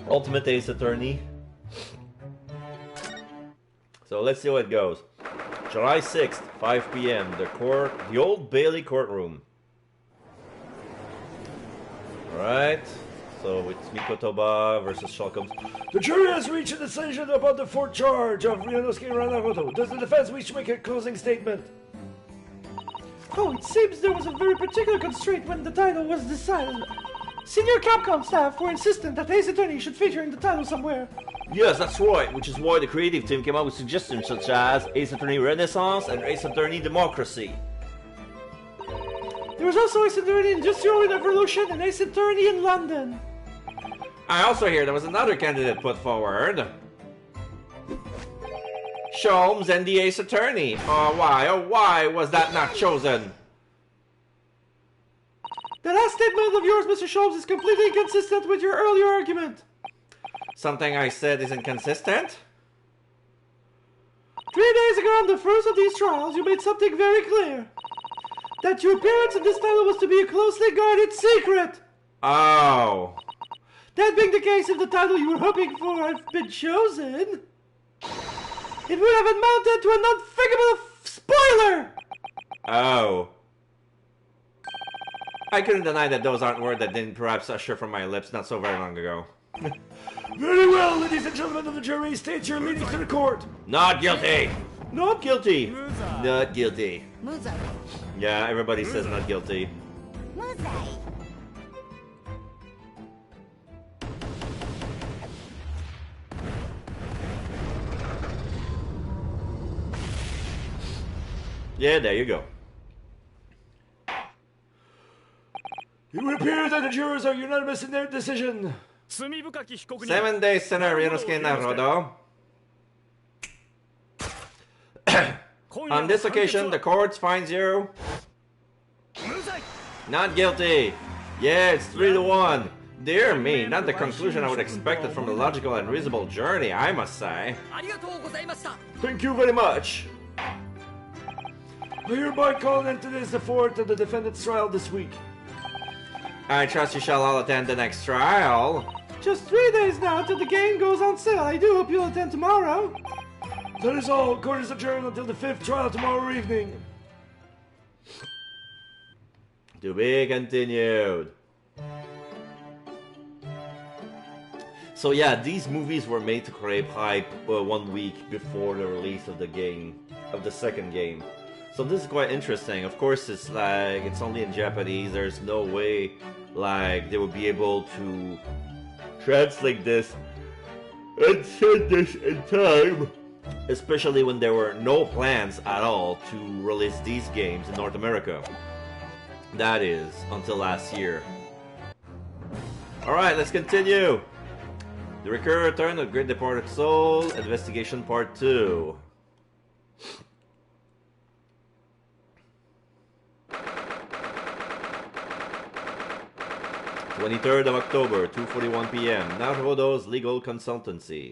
Ultimate Ace Attorney. So let's see how it goes. July 6th, 5 p.m. The Old Bailey courtroom. Alright. So it's Mikotoba versus Shulkums. The jury has reached a decision about the fourth charge of Ryunosuke Ranagoto. Does the defense wish to make a closing statement? Oh, it seems there was a very particular constraint when the title was decided. Senior Capcom staff were insistent that Ace Attorney should feature in the title somewhere. Yes, that's right, which is why the creative team came up with suggestions such as Ace Attorney Renaissance and Ace Attorney Democracy. There was also Ace Attorney Industrial Revolution and Ace Attorney in London. I also hear there was another candidate put forward. Sholmes and the Ace Attorney. Oh why was that not chosen? The last statement of yours, Mr. Sholmes, is completely inconsistent with your earlier argument. Something I said is inconsistent? 3 days ago on the first of these trials, you made something very clear. That your appearance in this title was to be a closely guarded secret. Oh. That being the case, if the title you were hoping for had been chosen, it would have amounted to an unthinkable spoiler! Oh. I couldn't deny that those aren't words that didn't perhaps usher from my lips not so very long ago. Very well, ladies and gentlemen of the jury, state your leadings to the court. Not guilty! Not guilty! Not guilty. Muzai. Yeah, everybody says not guilty. Muzai. Yeah, there you go. It would appear that the jurors are unanimous in their decision. 7 days sinner Ryunosuke Naruto. On this occasion, the court finds you not guilty. Yeah, it's 3-1. Dear me, not the conclusion I would expect it from a logical and reasonable journey, I must say. Thank you very much. I hereby call an end to this, the fourth of the defendant's trial this week. I trust you shall all attend the next trial. Just 3 days now till the game goes on sale. I do hope you'll attend tomorrow. That is all. Court is adjourned until the fifth trial tomorrow evening. To be continued. So yeah, these movies were made to create hype 1 week before the release of the game, of the second game. So this is quite interesting. Of course, it's like, it's only in Japanese. There's no way, like, they would be able to translate this and send this in time. Especially when there were no plans at all to release these games in North America. That is, until last year. Alright, let's continue. The recurring return of Great Departed Soul, Investigation Part 2. 23rd of October, 2:41 p.m. Naruhodo's Legal Consultancy.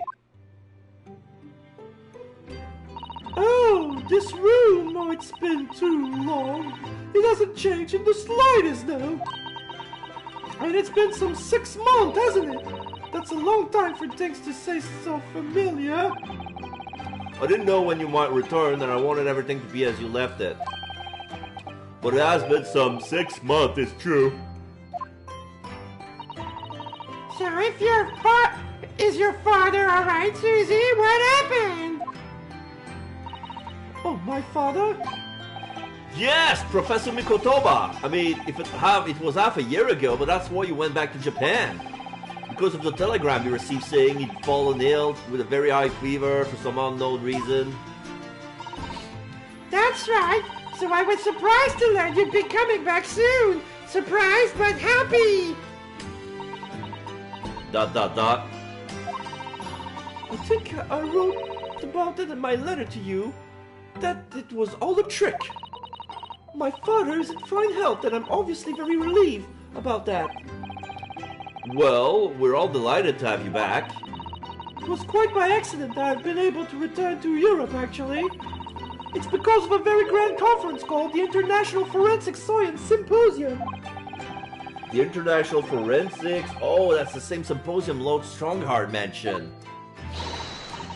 Oh, this room! Oh, it's been too long. It hasn't changed in the slightest, though. And it's been some 6 months, hasn't it? That's a long time for things to say so familiar. I didn't know when you might return, and I wanted everything to be as you left it. But it has been some 6 months, it's true. So if is your father alright, Susie? What happened? Oh, my father? Yes, Professor Mikotoba! I mean, it was half a year ago, but that's why you went back to Japan. Because of the telegram you received saying he'd fallen ill with a very high fever for some unknown reason. That's right. So I was surprised to learn you'd be coming back soon. Surprised but happy. ... I think I wrote about it in my letter to you, that it was all a trick. My father is in fine health, and I'm obviously very relieved about that. Well, we're all delighted to have you back. It was quite by accident that I've been able to return to Europe, actually. It's because of a very grand conference called the International Forensic Science Symposium. The International Forensics? Oh, that's the same symposium Lord Strongheart mentioned.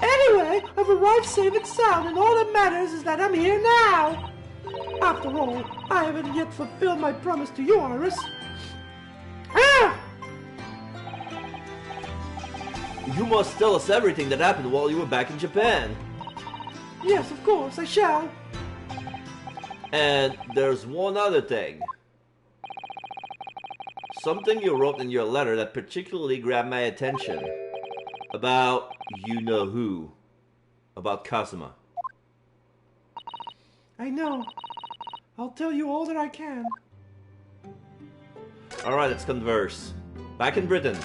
Anyway, I've arrived safe and sound, and all that matters is that I'm here now. After all, I haven't yet fulfilled my promise to you, Iris. Ah! You must tell us everything that happened while you were back in Japan. Yes, of course, I shall. And there's one other thing. Something you wrote in your letter that particularly grabbed my attention. About you-know-who. About Kazuma. I know. I'll tell you all that I can. Alright, let's converse. Back in Britain.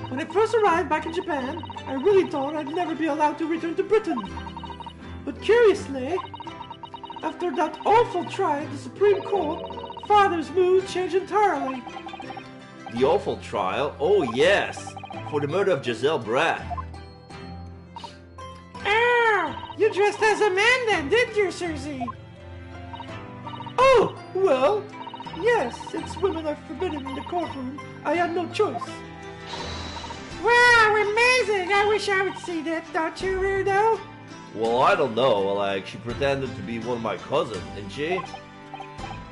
When I first arrived back in Japan, I really thought I'd never be allowed to return to Britain. But curiously, after that awful trial at the Supreme Court, Father's mood changed entirely. The awful trial? Oh yes! For the murder of Giselle Bratt. Ah! You dressed as a man then, didn't you, Susie? Oh, well, yes, since women are forbidden in the courtroom, I had no choice. Wow, amazing! I wish I would see that, don't you, Rudo? Well, I don't know. Like, she pretended to be one of my cousins, didn't she?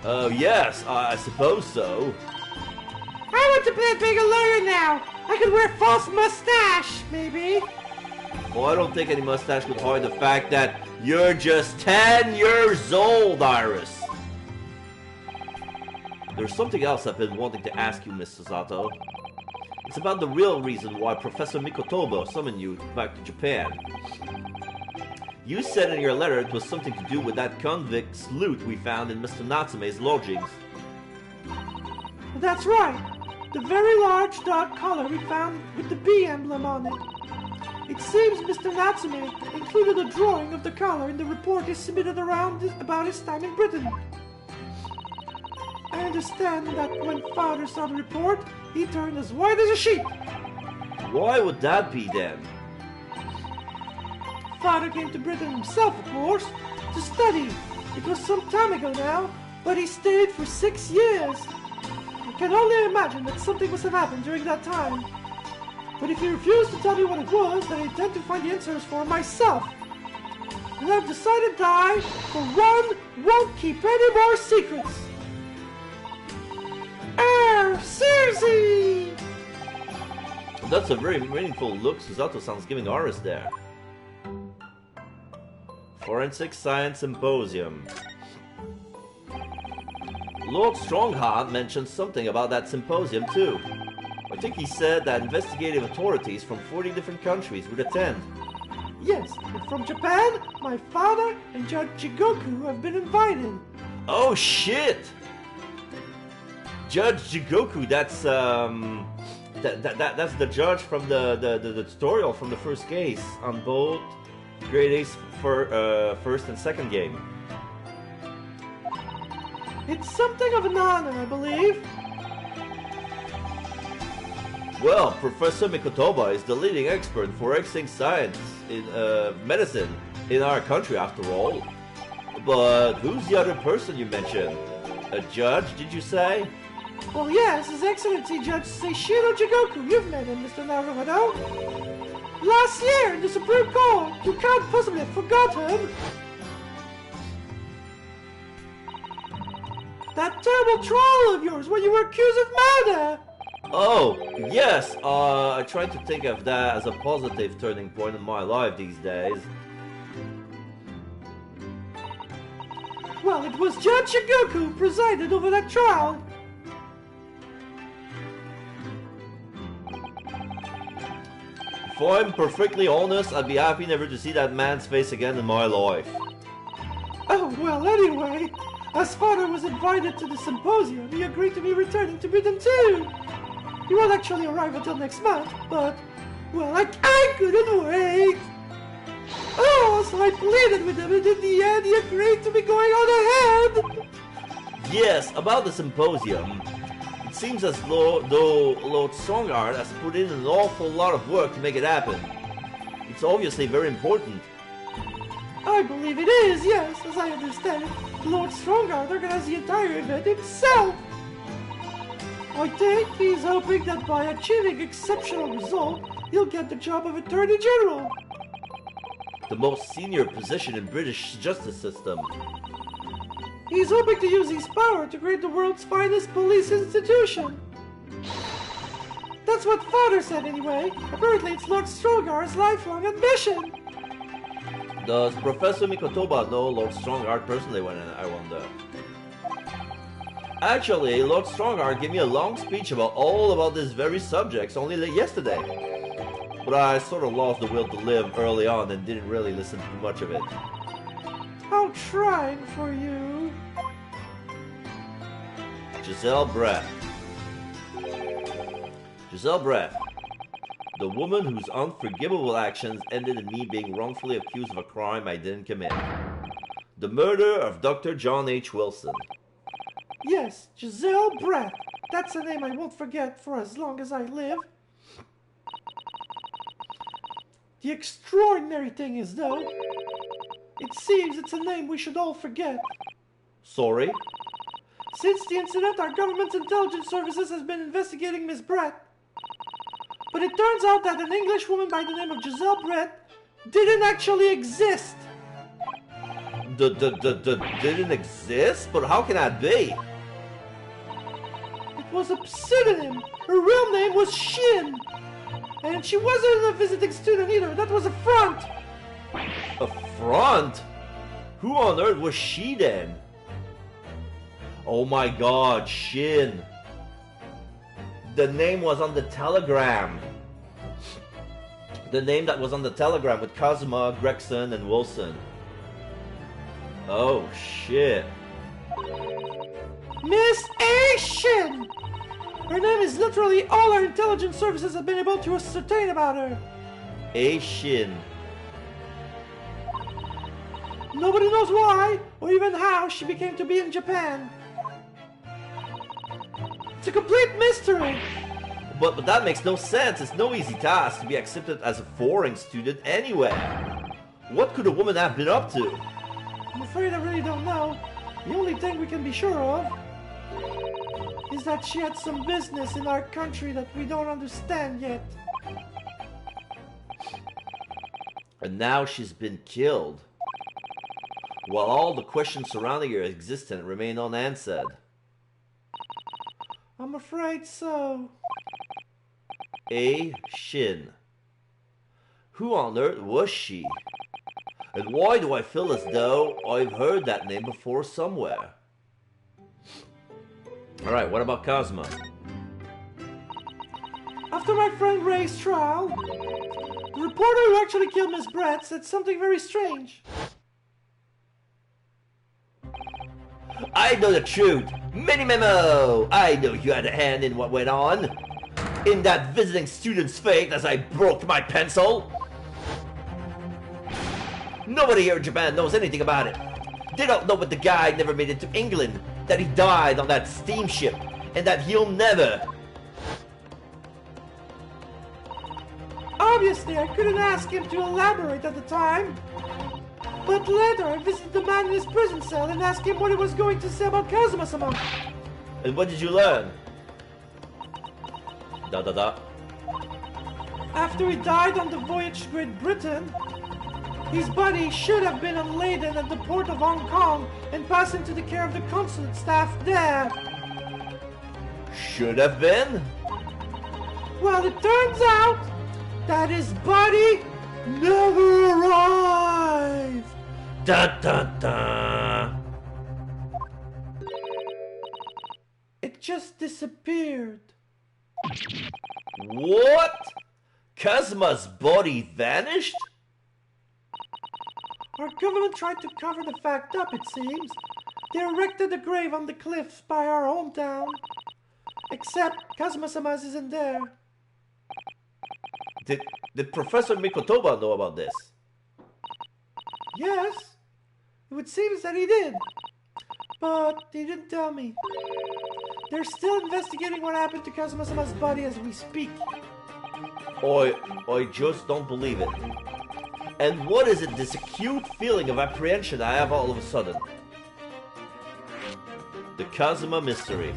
Yes, I suppose so. I want to play being a lawyer now. I could wear a false mustache, maybe. Well, I don't think any mustache could hide the fact that you're just 10 years old, Iris. There's something else I've been wanting to ask you, Miss Susato. It's about the real reason why Professor Mikotobo summoned you back to Japan. You said in your letter it was something to do with that convict's loot we found in Mr. Natsume's lodgings. That's right. The very large dark collar we found with the bee emblem on it. It seems Mr. Natsume included a drawing of the collar in the report he submitted about his time in Britain. I understand that when Father saw the report, he turned as white as a sheet. Why would that be then? Father came to Britain himself, of course, to study. It was some time ago now, but he stayed for 6 years. I can only imagine that something must have happened during that time. But if you refuse to tell me what it was, then I intend to find the answers for myself. And I've decided that I, for one, won't keep any more secrets. Susie! That's a very meaningful look Susato-san's giving Aris there. Forensic Science Symposium. Lord Strongheart mentioned something about that symposium too. I think he said that investigative authorities from 40 different countries would attend. Yes, and from Japan, my father and Judge Jigoku have been invited. Oh shit! Judge Jigoku, that's that's the judge from the tutorial from the first case on both Grade A's for first and second game. It's something of an honor, I believe. Well, Professor Mikotoba is the leading expert in forensic science in medicine in our country, after all. But who's the other person you mentioned? A judge, did you say? Well, yes, His Excellency Judge Seishiro Jigoku. You've met him, Mr. Naruhodo. Last year in the Supreme Court, you can't possibly have forgotten. That terrible trial of yours when you were accused of murder. Oh, yes, I try to think of that as a positive turning point in my life these days. Well, it was Judge Jigoku who presided over that trial. If I'm perfectly honest, I'd be happy never to see that man's face again in my life. Oh, well, anyway, as Father was invited to the symposium, he agreed to me returning to Britain too. He won't actually arrive until next month, but, well, I couldn't wait. Oh, so I pleaded with him, and in the end, he agreed to me going on ahead. Yes, about the symposium. It seems as though Lord Strongheart has put in an awful lot of work to make it happen. It's obviously very important. I believe it is, yes, as I understand it. Lord Strongheart organized the entire event himself. I think he's hoping that by achieving exceptional result, he'll get the job of Attorney General. The most senior position in British justice system. He's hoping to use his power to create the world's finest police institution. That's what Father said anyway. Apparently it's Lord Strongar's lifelong ambition. Does Professor Mikotoba know Lord Strongard personally, I wonder? Actually, Lord Strongard gave me a long speech all about these very subjects only yesterday. But I sort of lost the will to live early on and didn't really listen to much of it. How trying for you. Giselle Breath. Giselle Breath. The woman whose unforgivable actions ended in me being wrongfully accused of a crime I didn't commit. The murder of Dr. John H. Wilson. Yes, Giselle Breath. That's a name I won't forget for as long as I live. The extraordinary thing is, though, it seems it's a name we should all forget. Sorry? Since the incident, our government's intelligence services has been investigating Miss Brett. But it turns out that an English woman by the name of Giselle Brett didn't actually exist. Didn't exist? But how can that be? It was a pseudonym. Her real name was Shin. And she wasn't a visiting student either. That was a front. A front? Who on earth was she then? Oh my god, Shin. The name was on the telegram. The name that was on the telegram with Kazuma, Gregson, and Wilson. Oh shit. Miss A. Shin! Her name is literally all our intelligence services have been able to ascertain about her. A. Shin. Nobody knows why, or even how she became to be in Japan. It's a complete mystery. But that makes no sense. It's no easy task to be accepted as a foreign student anywhere. What could a woman have been up to? I'm afraid I really don't know. The only thing we can be sure of is that she had some business in our country that we don't understand yet. And now she's been killed, while all the questions surrounding her existence remain unanswered. I'm afraid so. A. Shin. Who on earth was she? And why do I feel as though I've heard that name before somewhere? Alright, what about Kazuma? After my friend Ray's trial, the reporter who actually killed Miss Brett said something very strange. I know the truth! Mini Memo! I know you had a hand in what went on. In that visiting student's fate as I broke my pencil. Nobody here in Japan knows anything about it. They don't know that the guy never made it to England, that he died on that steamship, and that he'll never. Obviously, I couldn't ask him to elaborate at the time. But later, I visited the man in his prison cell and asked him what he was going to say about Kazuma-sama. And what did you learn? Da. After he died on the voyage to Great Britain, his body should have been unladen at the port of Hong Kong and passed into the care of the consulate staff there. Should have been? Well, it turns out that his body never arrived. Da. It just disappeared. What? Kazuma's body vanished? Our government tried to cover the fact up, it seems. They erected a grave on the cliffs by our hometown. Except Kazuma-sama's isn't there. Did Professor Mikotoba know about this? Yes. It seems that he did. But he didn't tell me. They're still investigating what happened to Kazuma-sama's body as we speak. I just don't believe it. And what is it, this acute feeling of apprehension I have all of a sudden? The Kazuma mystery.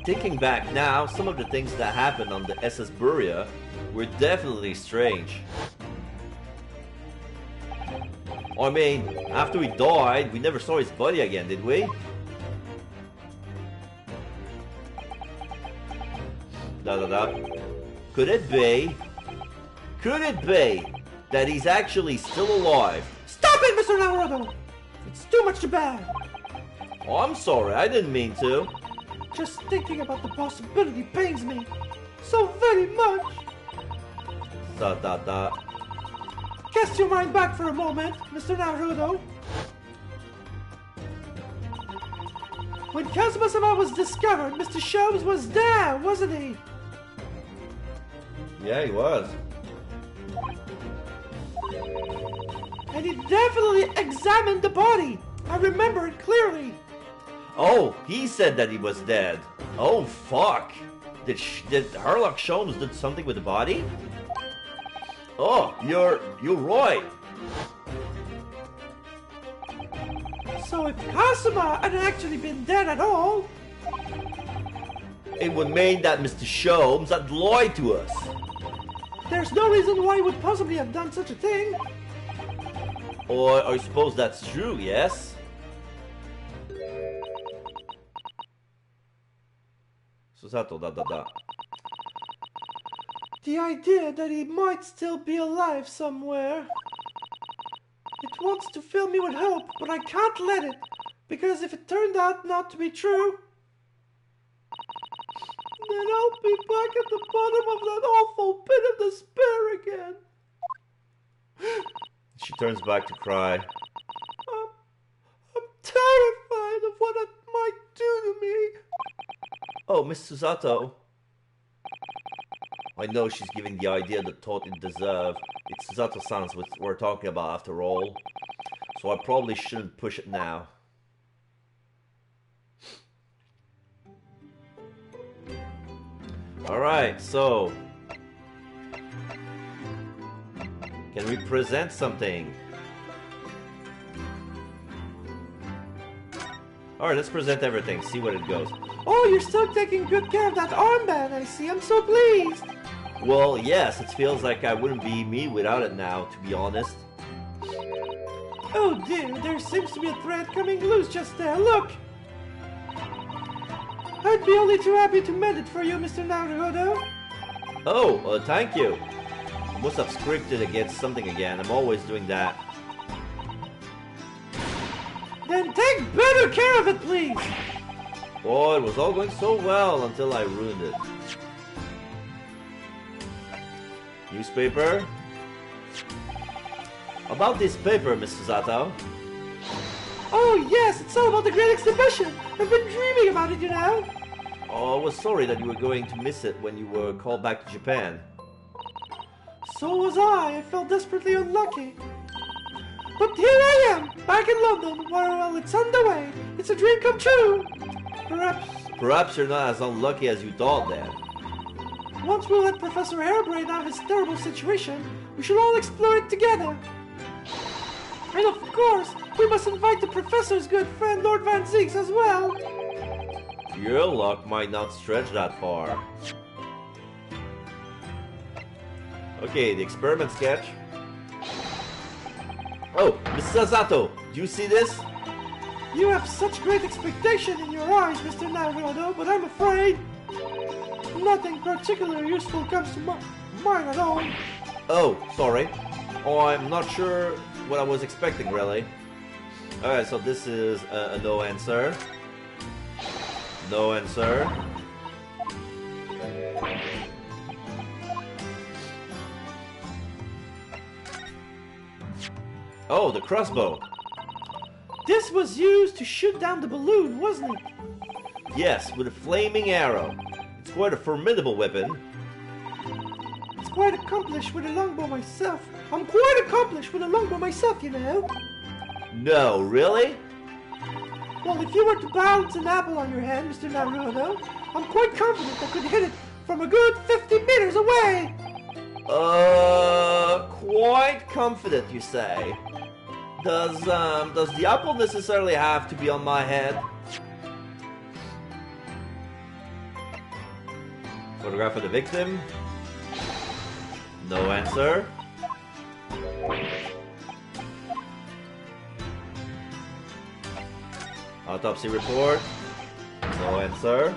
thinking back now, some of the things that happened on the SS Buria were definitely strange. I mean, after he died, we never saw his body again, did we? Could it be that he's actually still alive? Stop it, Mr. Naruto! It's too much to bear. Oh, I'm sorry, I didn't mean to. Just thinking about the possibility pains me so very much. Cast your mind back for a moment, Mr. Naruto. When Kazuma-sama was discovered, Mr. Sholmes was there, wasn't he? Yeah, he was. And he definitely examined the body. I remember it clearly. Oh, he said that he was dead. Oh, fuck. Did Herlock Sholmes did something with the body? Oh, you're right. So if Kazuma hadn't actually been dead at all, it would mean that Mr. Sholmes had lied to us. There's no reason why he would possibly have done such a thing. Or I suppose that's true, yes? Susato, The idea that he might still be alive somewhere. It wants to fill me with hope, but I can't let it, because if it turned out not to be true, then I'll be back at the bottom of that awful pit of despair again. She turns back to cry. I'm terrified of what it might do to me. Oh, Miss Susato. I know she's giving the idea the thought it deserves. It's Susato-san's what we're talking about after all. So I probably shouldn't push it now. Alright, so... can we present something? Alright, let's present everything, see what it goes. Oh, you're still taking good care of that armband, I see. I'm so pleased. Well, yes, it feels like I wouldn't be me without it now, to be honest. Oh dear, there seems to be a thread coming loose just there. Look! I'd be only too happy to mend it for you, Mr. Naruto. Oh, thank you. I must have scripted against something again. I'm always doing that. Then take better care of it, please! Oh, it was all going so well until I ruined it. Newspaper? About this paper, Miss Susato. Oh yes, it's all about the Great Exhibition. I've been dreaming about it, you know. Oh, I was sorry that you were going to miss it when you were called back to Japan. So was I. I felt desperately unlucky. But here I am, back in London, where, well, it's underway. It's a dream come true. Perhaps you're not as unlucky as you thought then. Once we let Professor Harebrained out of his terrible situation, we should all explore it together. And of course, we must invite the Professor's good friend Lord Van Zieks as well. Your luck might not stretch that far. Okay, the experiment sketch. Oh, Miss Susato, do you see this? You have such great expectation in your eyes, Mr. Naruto, but I'm afraid nothing particularly useful comes to mind at all. Oh, sorry. Oh, I'm not sure what I was expecting, really. Alright, so this is a no answer. No answer. Oh, the crossbow. This was used to shoot down the balloon, wasn't it? Yes, with a flaming arrow. It's quite a formidable weapon. It's quite accomplished with a longbow myself. I'm quite accomplished with a longbow myself, you know. No, really? Well, if you were to balance an apple on your hand, Mr. Naruto, I'm quite confident I could hit it from a good 50 meters away. Quite confident, you say? Does the apple necessarily have to be on my head? Photograph of the victim. No answer. Autopsy report. No answer.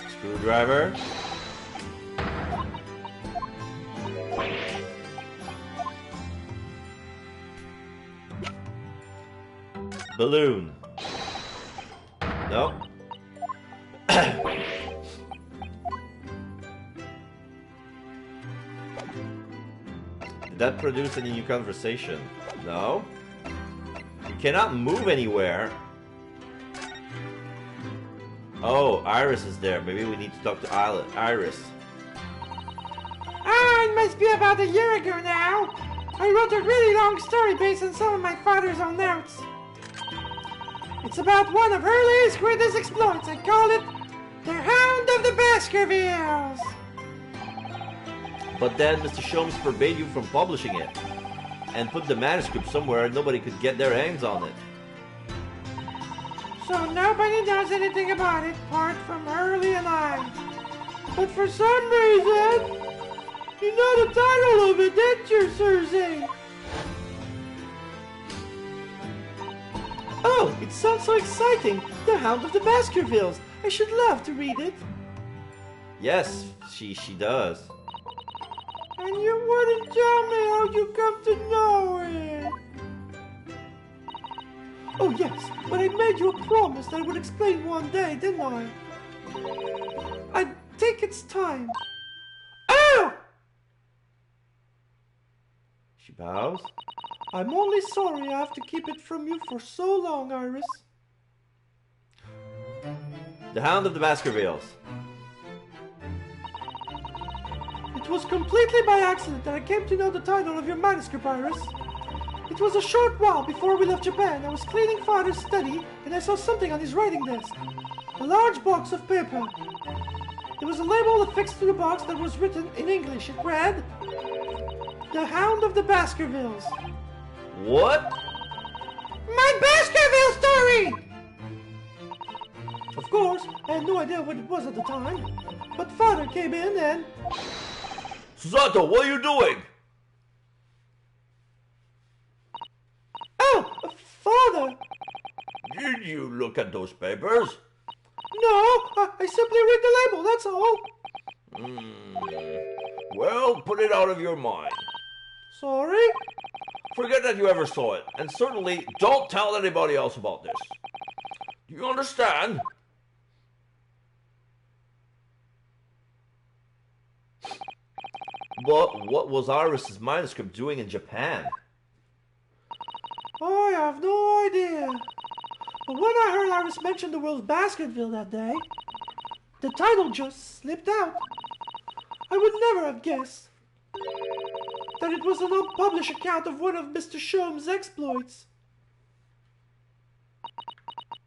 Screwdriver. Balloon. Nope. Did that produce any new conversation? No. You cannot move anywhere. Oh, Iris is there. Maybe we need to talk to Iris. Ah, it must be about a year ago now. I wrote a really long story based on some of my father's own notes. It's about one of Hurley's greatest exploits. I call it The Hound of the Baskervilles. But then Mr. Sholmes forbade you from publishing it and put the manuscript somewhere nobody could get their hands on it. So nobody knows anything about it apart from Hurley and I. But for some reason, you know the title of it, didn't you, Susie? Oh, it sounds so exciting! The Hound of the Baskervilles! I should love to read it. Yes, she does. And you wouldn't tell me how you come to know it. Oh yes, but I made you a promise that I would explain one day, didn't I? I think it's time. Oh! She bows. I'm only sorry I have to keep it from you for so long, Iris. The Hound of the Baskervilles. It was completely by accident that I came to know the title of your manuscript, Iris. It was a short while before we left Japan. I was cleaning Father's study and I saw something on his writing desk. A large box of paper. There was a label affixed to the box that was written in English. It read, The Hound of the Baskervilles. What? My Baskerville story! Of course, I had no idea what it was at the time. But Father came in and... Susato, what are you doing? Oh, Father! Did you look at those papers? No, I simply read the label, that's all. Well, put it out of your mind. Sorry? Forget that you ever saw it, and certainly don't tell anybody else about this. Do you understand? But what was Iris's manuscript doing in Japan? I have no idea. But when I heard Iris mention the word Baskerville that day, the title just slipped out. I would never have guessed that it was an unpublished account of one of Mr. Sholmes' exploits.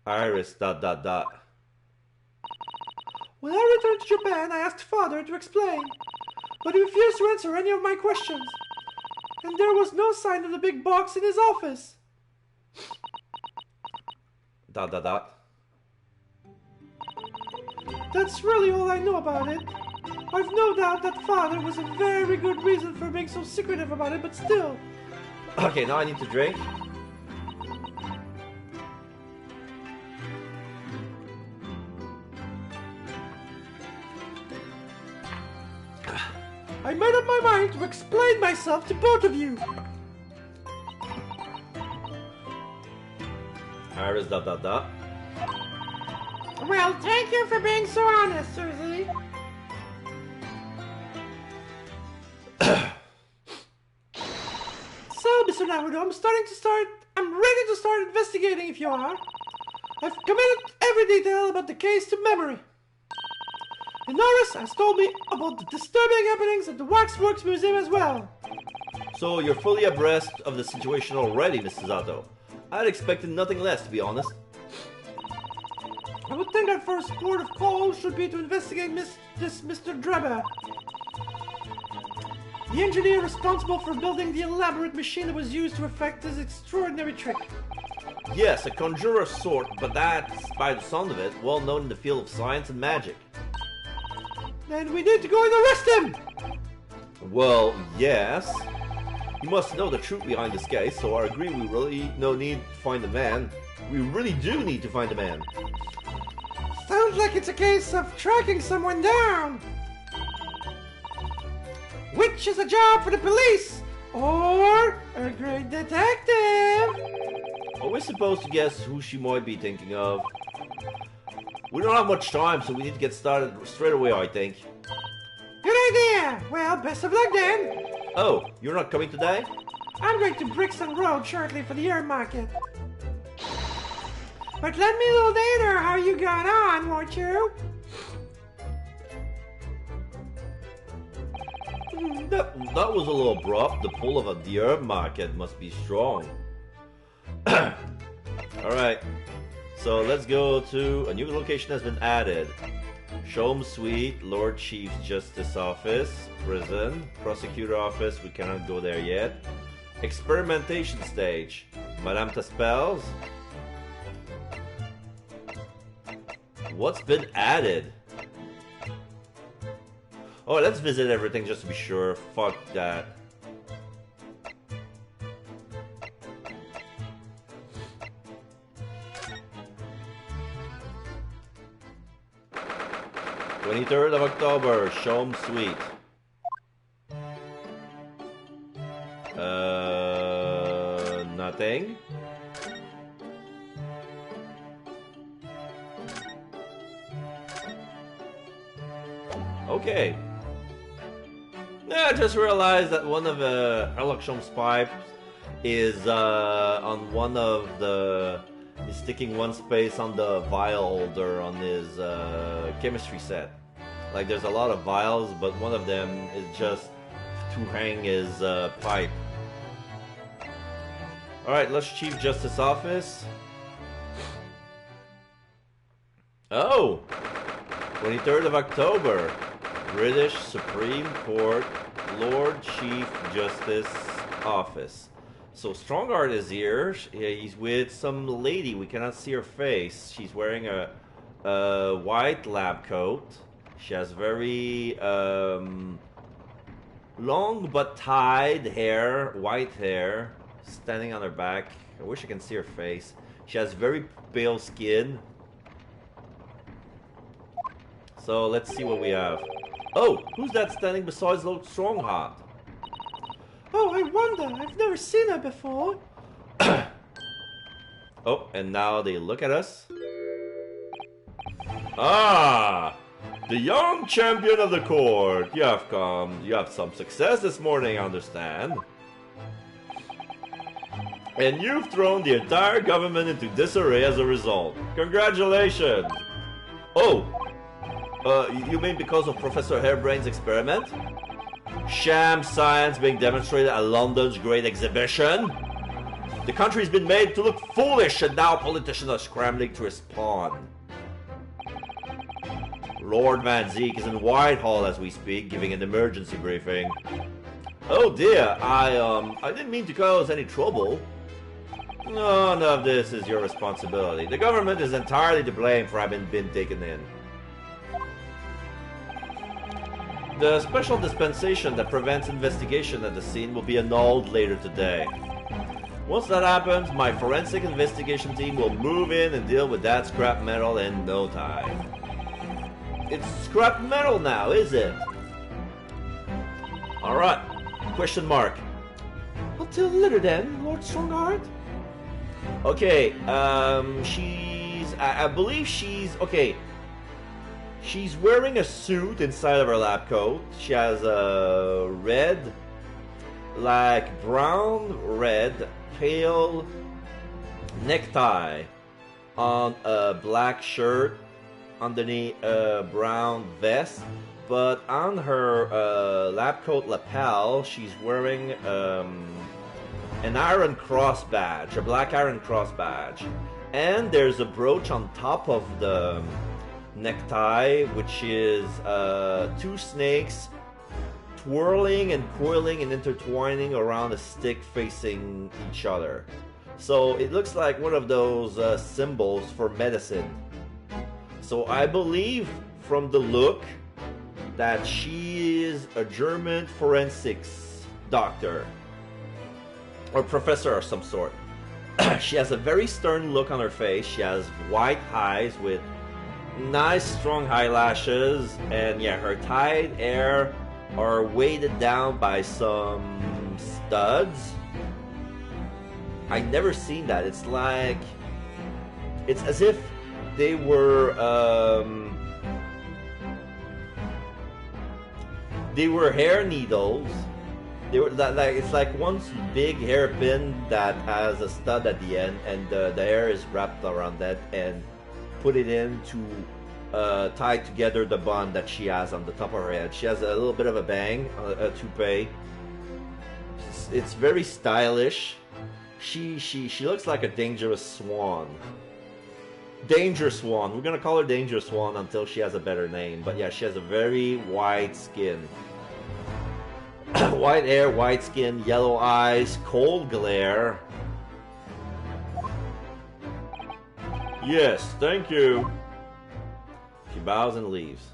Iris, ... When I returned to Japan, I asked Father to explain, but he refused to answer any of my questions. And there was no sign of the big box in his office. ... That's really all I know about it. I've no doubt that Father was a very good reason for being so secretive about it, but still. Okay, now I need to drink. I made up my mind to explain myself to both of you. Iris, ... Well, thank you for being so honest, Susie. So, Mr. Naruto, I'm ready to start investigating if you are. I've committed every detail about the case to memory. And Norris has told me about the disturbing happenings at the Waxworks Museum as well. So you're fully abreast of the situation already, Mr. Zato. I'd expected nothing less, to be honest. I would think our first port of call should be to investigate this Mr. Drebber. The engineer responsible for building the elaborate machine that was used to effect this extraordinary trick. Yes, a conjurer of sort, but that's, by the sound of it, well known in the field of science and magic. Then we need to go and arrest him! Well, yes. You must know the truth behind this case, so I agree we really no need to find the man. We really do need to find the man. Sounds like it's a case of tracking someone down. Which is a job for the police, or a great detective. Are we supposed to guess who she might be thinking of? We don't have much time, so we need to get started straight away, I think. Good idea. Well, best of luck then. Oh, you're not coming today? I'm going to Brixton Road shortly for the air market. But let me know later how you got on, won't you? That was a little abrupt. The pull of the herb market must be strong. Alright, so let's go to a new location has been added. Shome Suite, Lord Chief Justice Office, Prison, Prosecutor Office, we cannot go there yet. Experimentation Stage, Madame Taspels. What's been added? Oh, let's visit everything just to be sure. Fuck that. (23rd of October), Shome Suite. Nothing. Okay. I just realized that one of Herlock Sholmes' pipes is on one of the... He's sticking one space on the vial holder on his chemistry set. Like there's a lot of vials, but one of them is just to hang his pipe. Alright, let's Chief Justice Office. Oh! 23rd of October. British Supreme Court, Lord Chief Justice Office. So Strongheart is here. He's with some lady. We cannot see her face. She's wearing a white lab coat. She has very long but tied hair, white hair, standing on her back. I wish I can see her face. She has very pale skin. So let's see what we have. Oh, who's that standing besides Lord Strongheart? Oh, I wonder. I've never seen her before. Oh, and now they look at us. Ah! The young champion of the court. You have some success this morning, I understand. And you've thrown the entire government into disarray as a result. Congratulations! Oh! You mean because of Professor Hairbrain's experiment? Sham science being demonstrated at London's Great Exhibition? The country's been made to look foolish and now politicians are scrambling to respond. Lord Van Zeke is in Whitehall as we speak, giving an emergency briefing. Oh dear, I didn't mean to cause any trouble. None of this is your responsibility. The government is entirely to blame for having been taken in. The special dispensation that prevents investigation at the scene will be annulled later today. Once that happens, my forensic investigation team will move in and deal with that scrap metal in no time. It's scrap metal now, is it? Alright. Question mark. Until later then, Lord Strongheart. Okay, I believe okay. She's wearing a suit inside of her lab coat. She has a red, like brown red, pale necktie on a black shirt underneath a brown vest. But on her lab coat lapel, she's wearing an Iron Cross badge, a black Iron Cross badge. And there's a brooch on top of the necktie, which is two snakes twirling and coiling and intertwining around a stick facing each other. So it looks like one of those symbols for medicine. So I believe from the look that she is a German forensics doctor or professor of some sort. She has a very stern look on her face. She has white eyes with nice strong eyelashes, and yeah, her tied hair are weighted down by some studs. I never seen that. It's like, it's as if they were hair needles. They were like, it's like one big hairpin that has a stud at the end, and the hair is wrapped around that and put it in to tie together the bun that she has on the top of her head. She has a little bit of a bang, a toupee. It's very stylish. She looks like a dangerous swan. Danger Swan. We're gonna call her Danger Swan until she has a better name. But yeah, she has a very white skin. White hair, white skin, yellow eyes, cold glare. Yes, thank you. She bows and leaves.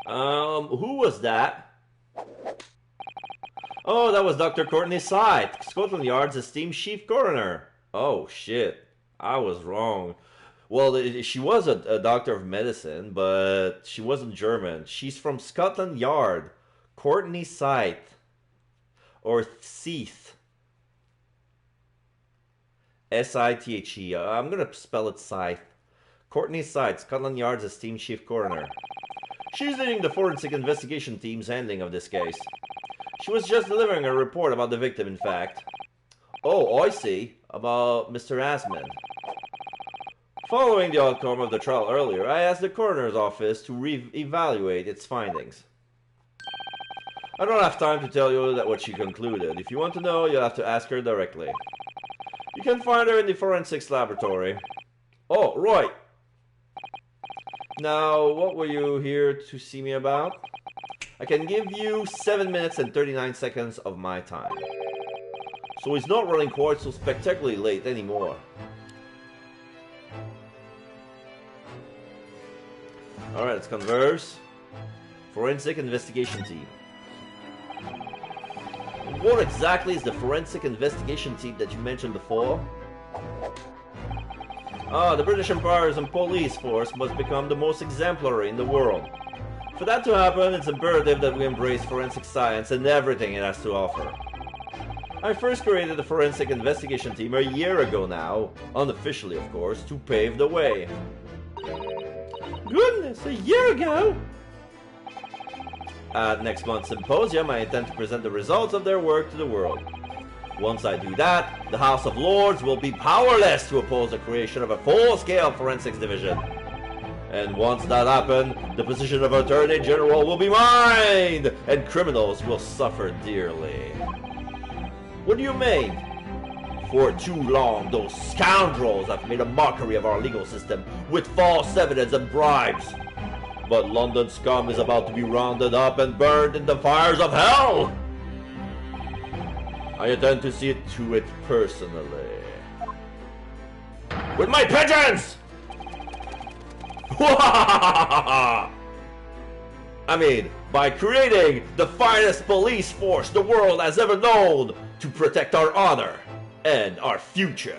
Who was that? Oh, that was Dr. Courtney Sythe, Scotland Yard's esteemed chief coroner. Oh, shit. I was wrong. Well, she was a doctor of medicine, but she wasn't German. She's from Scotland Yard. Courtney Sythe. Or Sythe. S-I-T-H-E. I'm going to spell it Sythe. Courtney Sythe, Scotland Yard's esteemed chief coroner. She's leading the forensic investigation team's handling of this case. She was just delivering a report about the victim, in fact. Oh, I see. About Mr. Asman. Following the outcome of the trial earlier, I asked the coroner's office to re-evaluate its findings. I don't have time to tell you what she concluded. If you want to know, you'll have to ask her directly. You can find her in the forensics laboratory. Oh, right. Now, what were you here to see me about? I can give you 7 minutes and 39 seconds of my time. So it's not running quite so spectacularly late anymore. Alright, let's converse. Forensic investigation team. What exactly is the forensic investigation team that you mentioned before? The British Empire's police force must become the most exemplary in the world. For that to happen, it's imperative that we embrace forensic science and everything it has to offer. I first created the forensic investigation team a year ago now, unofficially of course, to pave the way. Goodness, a year ago? At next month's symposium, I intend to present the results of their work to the world. Once I do that, the House of Lords will be powerless to oppose the creation of a full-scale forensics division. And once that happens, the position of Attorney General will be mine, and criminals will suffer dearly. What do you mean? For too long, those scoundrels have made a mockery of our legal system with false evidence and bribes. But London scum is about to be rounded up and burned in the fires of hell! I intend to see to it personally. With my pigeons! I mean, by creating the finest police force the world has ever known to protect our honor and our future.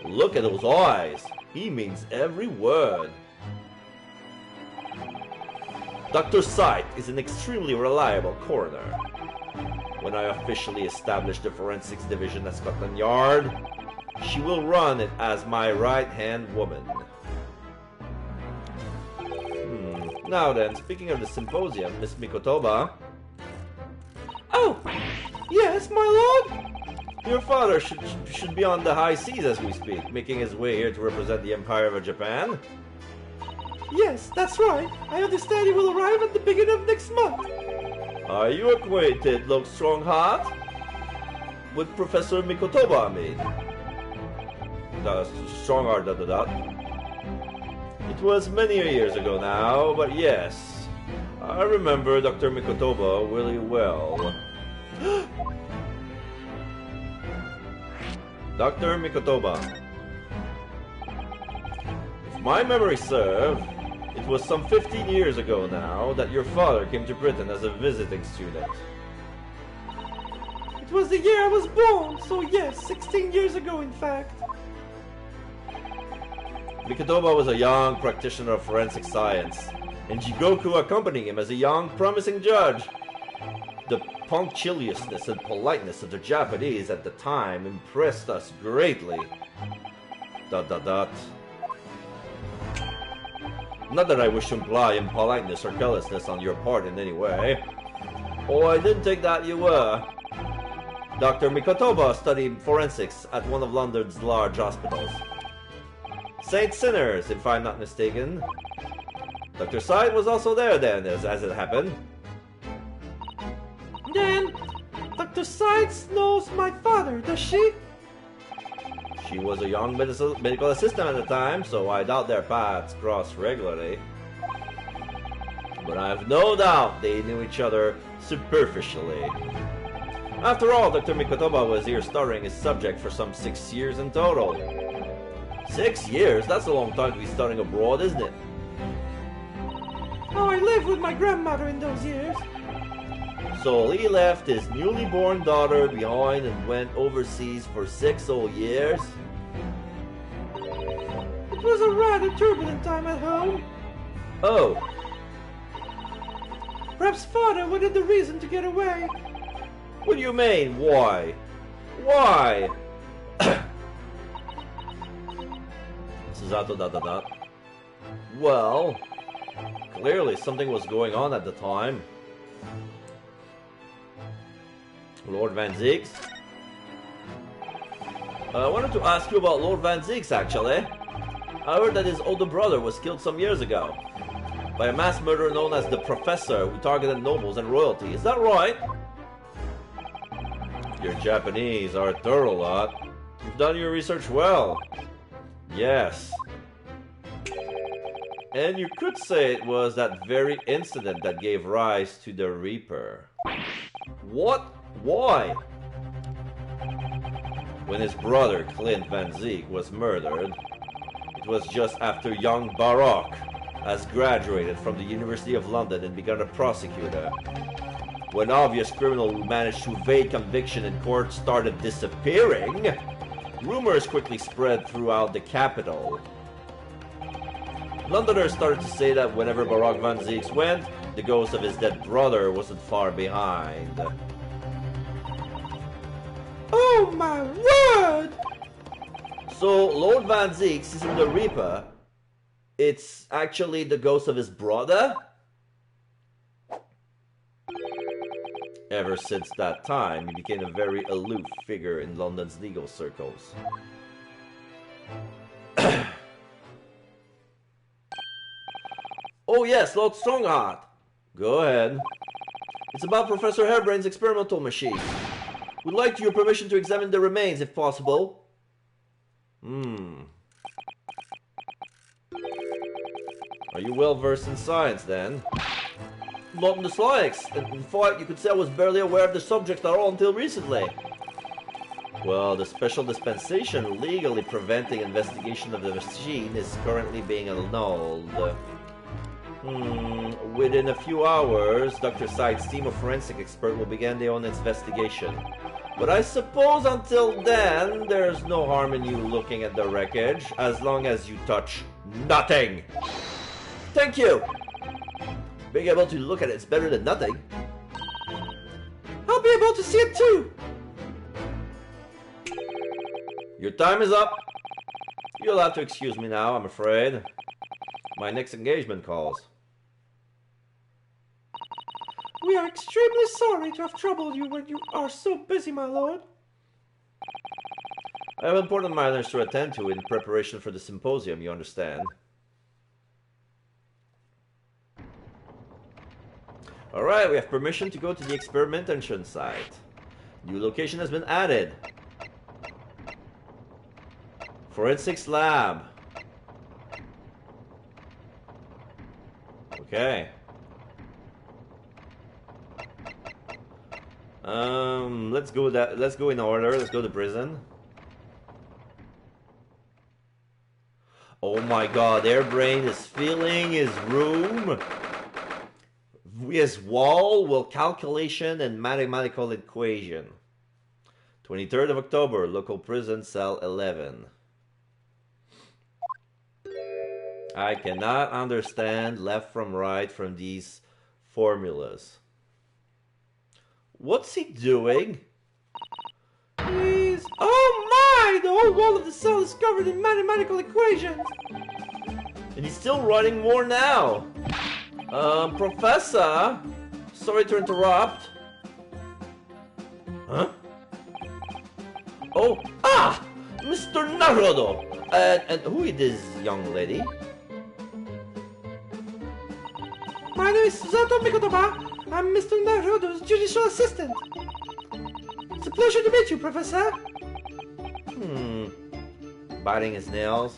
Look at those eyes. He means every word. Dr. Sythe is an extremely reliable coroner. When I officially establish the forensics division at Scotland Yard, she will run it as my right-hand woman. Now then, speaking of the symposium, Miss Mikotoba... Oh, yes, my lord? Your father should be on the high seas as we speak, making his way here to represent the Empire of Japan. Yes, that's right. I understand he will arrive at the beginning of next month. Are you acquainted, Strongheart? With Professor Mikotoba, I mean. Strongheart, It was many years ago now, but yes. I remember Dr. Mikotoba really well. Dr. Mikotoba. If my memory serves, it was some 15 years ago now that your father came to Britain as a visiting student. It was the year I was born, so yes, 16 years ago in fact. Mikotoba was a young practitioner of forensic science, and Jigoku accompanied him as a young, promising judge. The punctiliousness and politeness of the Japanese at the time impressed us greatly. ... Not that I wish to imply impoliteness or carelessness on your part in any way. Oh, I didn't think that you were. Dr. Mikotoba studied forensics at one of London's large hospitals. St. Sinners, if I'm not mistaken. Dr. Said was also there then, as it happened. Then, Dr. Sides knows my father, does she? She was a young medical assistant at the time, so I doubt their paths crossed regularly. But I have no doubt they knew each other superficially. After all, Dr. Mikotoba was here studying his subject for some 6 years in total. 6 years? That's a long time to be studying abroad, isn't it? Oh, I lived with my grandmother in those years. So he left his newly born daughter behind and went overseas for 6 whole years? It was a rather turbulent time at home. Oh. Perhaps father wanted the reason to get away. What do you mean, why? Why? Susato ... Well, clearly something was going on at the time. Lord Van Zieks? I wanted to ask you about Lord Van Zieks, actually. I heard that his older brother was killed some years ago by a mass murderer known as the Professor, who targeted nobles and royalty. Is that right? Your Japanese are a thorough lot. You've done your research well. Yes. And you could say it was that very incident that gave rise to the Reaper. What? Why? When his brother, Clint Van Ziek, was murdered, it was just after young Barak has graduated from the University of London and begun a prosecutor. When obvious criminal who managed to evade conviction in court started disappearing, rumors quickly spread throughout the capital. Londoners started to say that whenever Barak Van Zieks went, the ghost of his dead brother wasn't far behind. Oh my word! So Lord Van Zieks isn't the Reaper, it's actually the ghost of his brother? Ever since that time, he became a very aloof figure in London's legal circles. Oh yes, Lord Strongheart. Go ahead. It's about Professor Harebrain's experimental machine. We'd like your permission to examine the remains, if possible. Are you well versed in science, then? Not in the slightest. In fact, you could say I was barely aware of the subject at all until recently. Well, the special dispensation legally preventing investigation of the machine is currently being annulled. Within a few hours, Dr. Side's team of forensic experts will begin their own investigation. But I suppose until then, there's no harm in you looking at the wreckage, as long as you touch nothing. Thank you! Being able to look at it's better than nothing. I'll be able to see it too! Your time is up. You'll have to excuse me now, I'm afraid. My next engagement calls. We are extremely sorry to have troubled you when you are so busy, my lord. I have important matters to attend to in preparation for the symposium, you understand. Alright, we have permission to go to the experimentation site. New location has been added. Forensics lab. Let's go that. Let's go in order. Let's go to prison. Oh my God! Airbrain is filling his room. His wall with calculation and mathematical equation. 23rd of October, local prison, cell 11. I cannot understand left from right from these formulas. What's he doing? Please. Oh my! The whole wall of the cell is covered in mathematical equations. And he's still writing more now. Professor? Sorry to interrupt. Huh? Oh, Mr. Naruto! And who is this young lady? My name is Susato Mikotoba. I'm Mr. Naruto's judicial assistant. It's a pleasure to meet you, Professor. Biting his nails.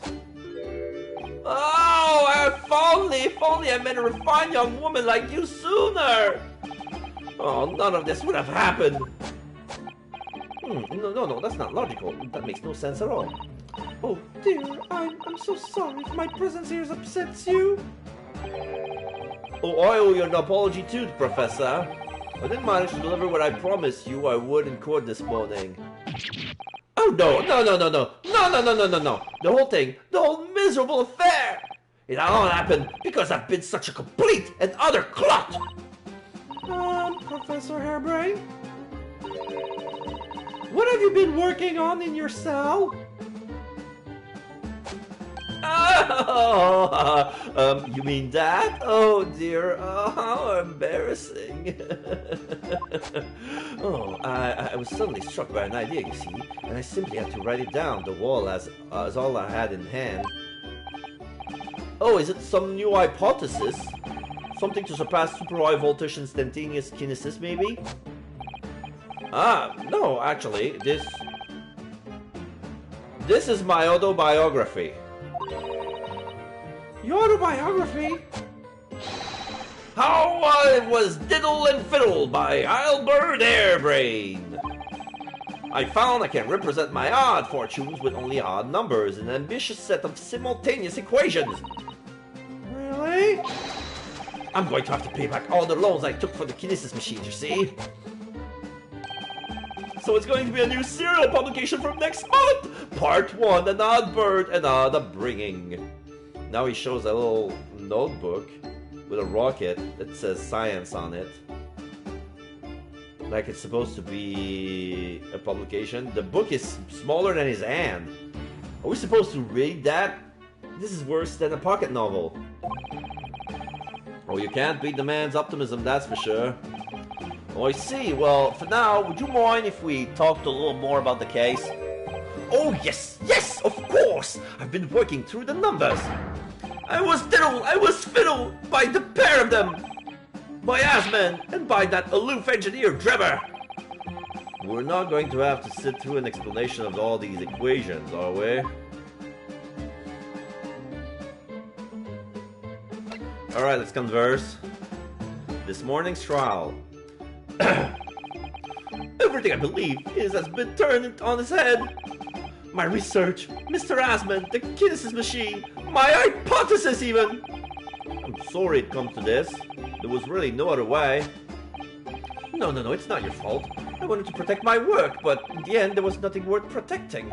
Oh, if only I met a refined young woman like you sooner! Oh, none of this would have happened. No, that's not logical. That makes no sense at all. Oh dear, I'm so sorry if my presence here upsets you. Oh, I owe you an apology too, Professor. I didn't manage to deliver what I promised you I would in court this morning. Oh no. The whole miserable affair! It all happened because I've been such a complete and utter clot! Professor Hairbrain? What have you been working on in your cell? Oh, you mean that? Oh dear, how embarrassing. I was suddenly struck by an idea, you see, and I simply had to write it down. The wall as all I had in hand. Oh, is it some new hypothesis? Something to surpass super high voltage instantaneous kinesis, maybe? No, actually, this is my autobiography. Your autobiography? How I was diddled and fiddled by Albert Airbrain. I found I can represent my odd fortunes with only odd numbers in an ambitious set of simultaneous equations. Really? I'm going to have to pay back all the loans I took for the kinesis machines, you see. So it's going to be a new serial publication from next month! Part 1, an odd bird and odd upbringing. Now he shows a little notebook with a rocket that says science on it. Like it's supposed to be a publication. The book is smaller than his hand. Are we supposed to read that? This is worse than a pocket novel. Oh, you can't beat the man's optimism, that's for sure. Oh, I see. Well, for now, would you mind if we talked a little more about the case? Oh, yes, of course! I've been working through the numbers. I was fiddled by the pair of them! By Asman and by that aloof engineer Drebber! We're not going to have to sit through an explanation of all these equations, are we? Alright, let's converse. This morning's trial. Everything I believe has been turned on its head. My research, Mr. Asman, the kinesis machine, my hypothesis even! I'm sorry it comes to this. There was really no other way. No, it's not your fault. I wanted to protect my work, but in the end there was nothing worth protecting.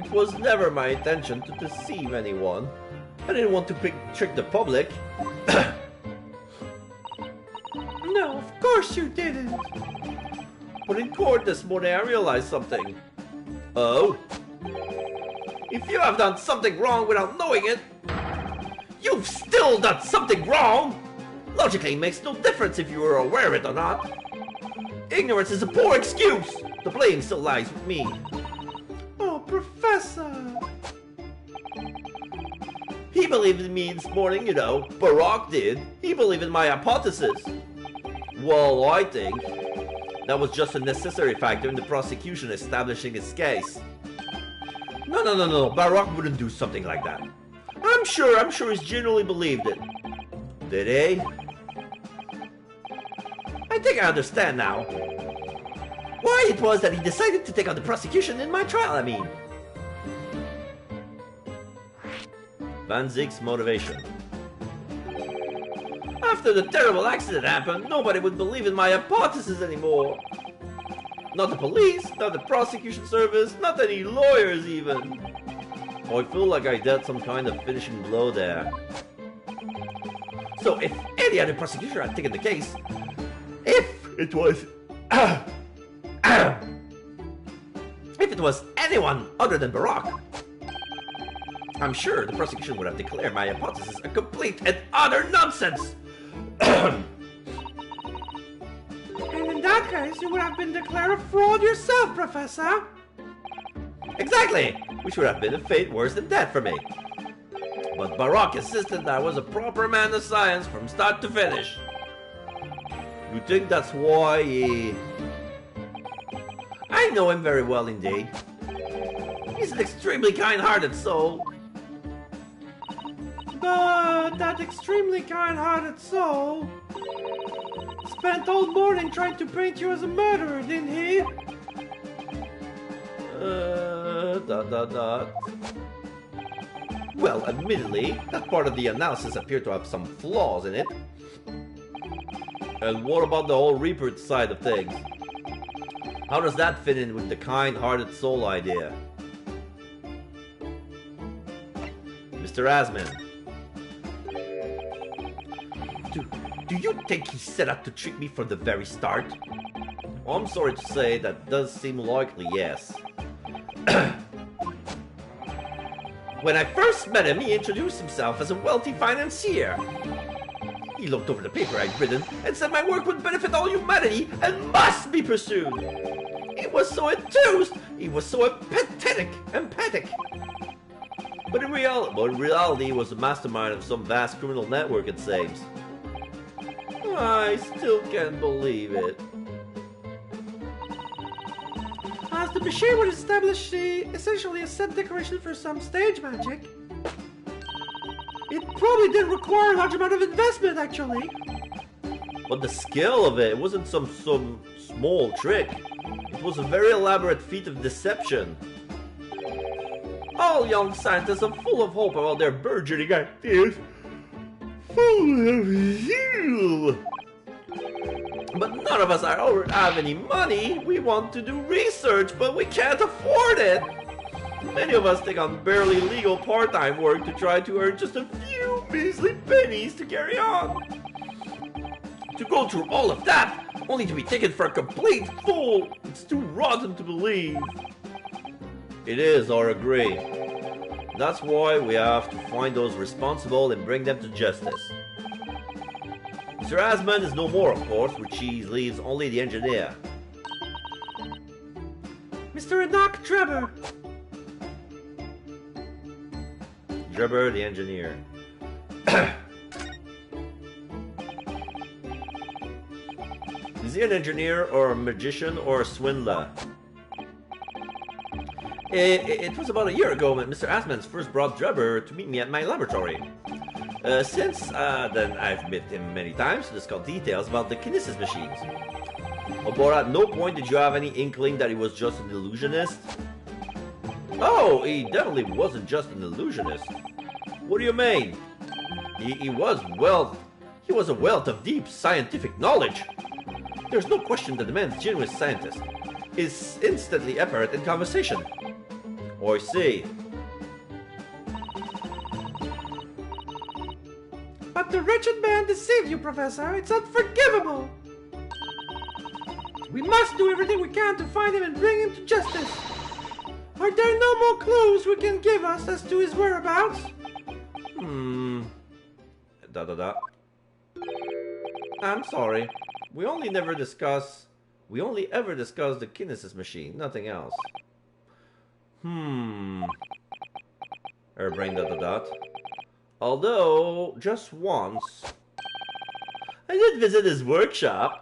It was never my intention to deceive anyone. I didn't want to trick the public. No, of course you didn't. But in court this morning I realized something. Oh? If you have done something wrong without knowing it, you've still done something wrong! Logically it makes no difference if you were aware of it or not. Ignorance is a poor excuse! The blame still lies with me. Oh, Professor! He believed in me this morning, you know. Barack did. He believed in my hypothesis. Well, I think that was just a necessary factor in the prosecution establishing its case. No. Barack wouldn't do something like that. I'm sure he's genuinely believed it. Did he? I think I understand now. Why it was that he decided to take on the prosecution in my trial, I mean. Van Ziek's motivation. After the terrible accident happened, nobody would believe in my hypothesis anymore. Not the police, not the prosecution service, not any lawyers even. Oh, I feel like I dealt some kind of finishing blow there. So if any other prosecutor had taken the case, if it was anyone other than Barack, I'm sure the prosecution would have declared my hypothesis a complete and utter nonsense. And in that case, you would have been declared a fraud yourself, Professor. Exactly, which would have been a fate worse than death for me. But Barack insisted that I was a proper man of science from start to finish. You think that's why he... I know him very well indeed. He's an extremely kind-hearted soul. But that extremely kind-hearted soul spent all morning trying to paint you as a murderer, didn't he? Well, admittedly, that part of the analysis appeared to have some flaws in it. And what about the whole Reaper side of things? How does that fit in with the kind-hearted soul idea? Mr. Asman. Do you think he set out to trick me from the very start? Well, I'm sorry to say that does seem likely, yes. When I first met him, he introduced himself as a wealthy financier. He looked over the paper I'd written and said my work would benefit all humanity and must be pursued. He was so enthused, he was so empathic. But in reality, he was the mastermind of some vast criminal network, it seems. I still can't believe it. As the machine would establish essentially a set decoration for some stage magic, it probably didn't require a large amount of investment, actually. But the skill of it wasn't some small trick. It was a very elaborate feat of deception. All young scientists are full of hope about their burgeoning ideas. Full of zeal. But none of us have any money. We want to do research, but we can't afford it. Many of us take on barely legal part-time work to try to earn just a few measly pennies to carry on. To go through all of that, only to be taken for a complete fool, it's too rotten to believe. It is, I agree. That's why we have to find those responsible and bring them to justice. Mr. Asman is no more, of course, which leaves only the engineer. Mr. Enoch Drebber. Drebber, the engineer. Is he an engineer, or a magician, or a swindler? It was about a year ago when Mr. Asman first brought Drebber to meet me at my laboratory. Since then, I've met him many times to discuss details about the kinesis machines. But at no point did you have any inkling that he was just an illusionist? Oh, he definitely wasn't just an illusionist. What do you mean? He was a wealth of deep scientific knowledge. There's no question that the man's genuine scientist is instantly apparent in conversation. Oh, I see. But the wretched man deceived you, Professor. It's unforgivable. We must do everything we can to find him and bring him to justice. Are there no more clues we can give us as to his whereabouts? I'm sorry. We only ever discuss the kinesis machine, nothing else. Airbrain ... Although, just once. I did visit his workshop.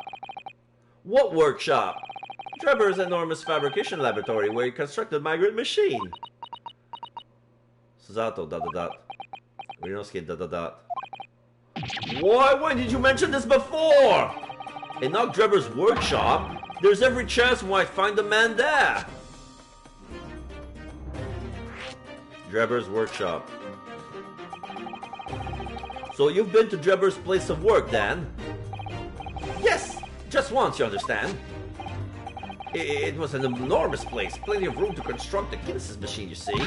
What workshop? Drebber's enormous fabrication laboratory where he constructed my great machine. Susato ... Urinosuke ... Why did you mention this before? Enoch Drebber's workshop? There's every chance we might find the man there. Drebber's workshop. So you've been to Drebber's place of work, then? Yes, just once, you understand. It was an enormous place, plenty of room to construct the Kinesis machine, you see.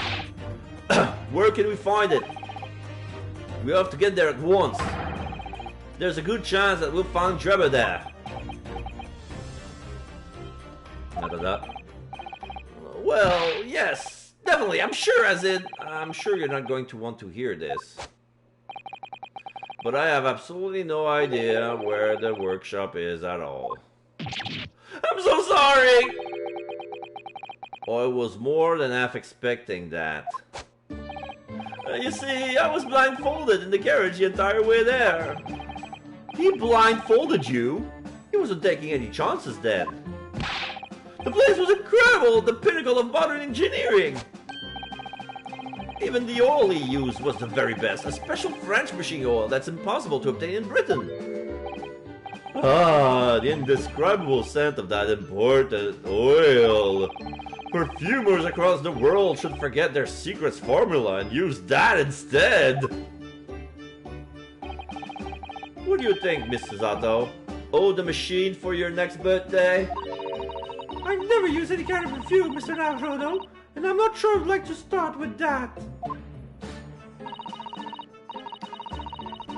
Where can we find it? We have to get there at once. There's a good chance that we'll find Drebber there. Well, yes, definitely, I'm sure I'm sure you're not going to want to hear this. But I have absolutely no idea where the workshop is at all. I'm so sorry! I was more than half expecting that. You see, I was blindfolded in the carriage the entire way there. He blindfolded you? He wasn't taking any chances then. The place was incredible, the pinnacle of modern engineering. Even the oil he used was the very best, a special French machine oil that's impossible to obtain in Britain. Ah, the indescribable scent of that imported oil. Perfumers across the world should forget their secret formula and use that instead. What do you think, Mrs. Otto? Oh, the machine for your next birthday? I never use any kind of perfume, Mr. Naruto, and I'm not sure I'd like to start with that.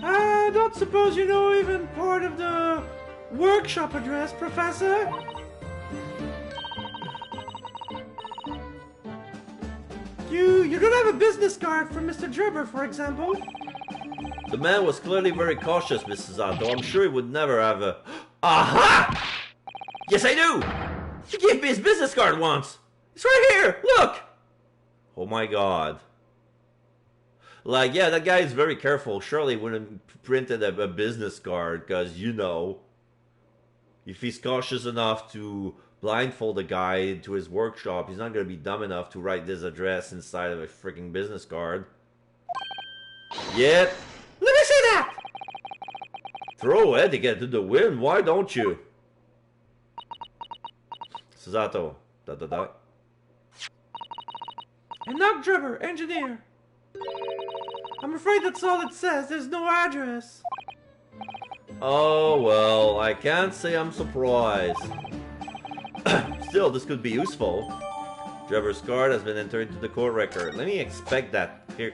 I don't suppose you know even part of the workshop address, Professor? You don't have a business card from Mr. Drebber, for example? The man was clearly very cautious, Mrs. Otto. I'm sure he would never have a... Aha! Yes, I do! He gave me his business card once! It's right here! Look! Oh my god. Like, yeah, that guy is very careful. Surely he wouldn't printed a business card, because, you know, if he's cautious enough to blindfold a guy into his workshop, he's not going to be dumb enough to write this address inside of a freaking business card. Yep. Let me see that! Throw it to get to the wind, why don't you? Susato. Da. Enoch Drebber, engineer. I'm afraid that's all it says. There's no address. Oh, well, I can't say I'm surprised. Still, this could be useful. Drebber's card has been entered into the court record. Let me inspect that here,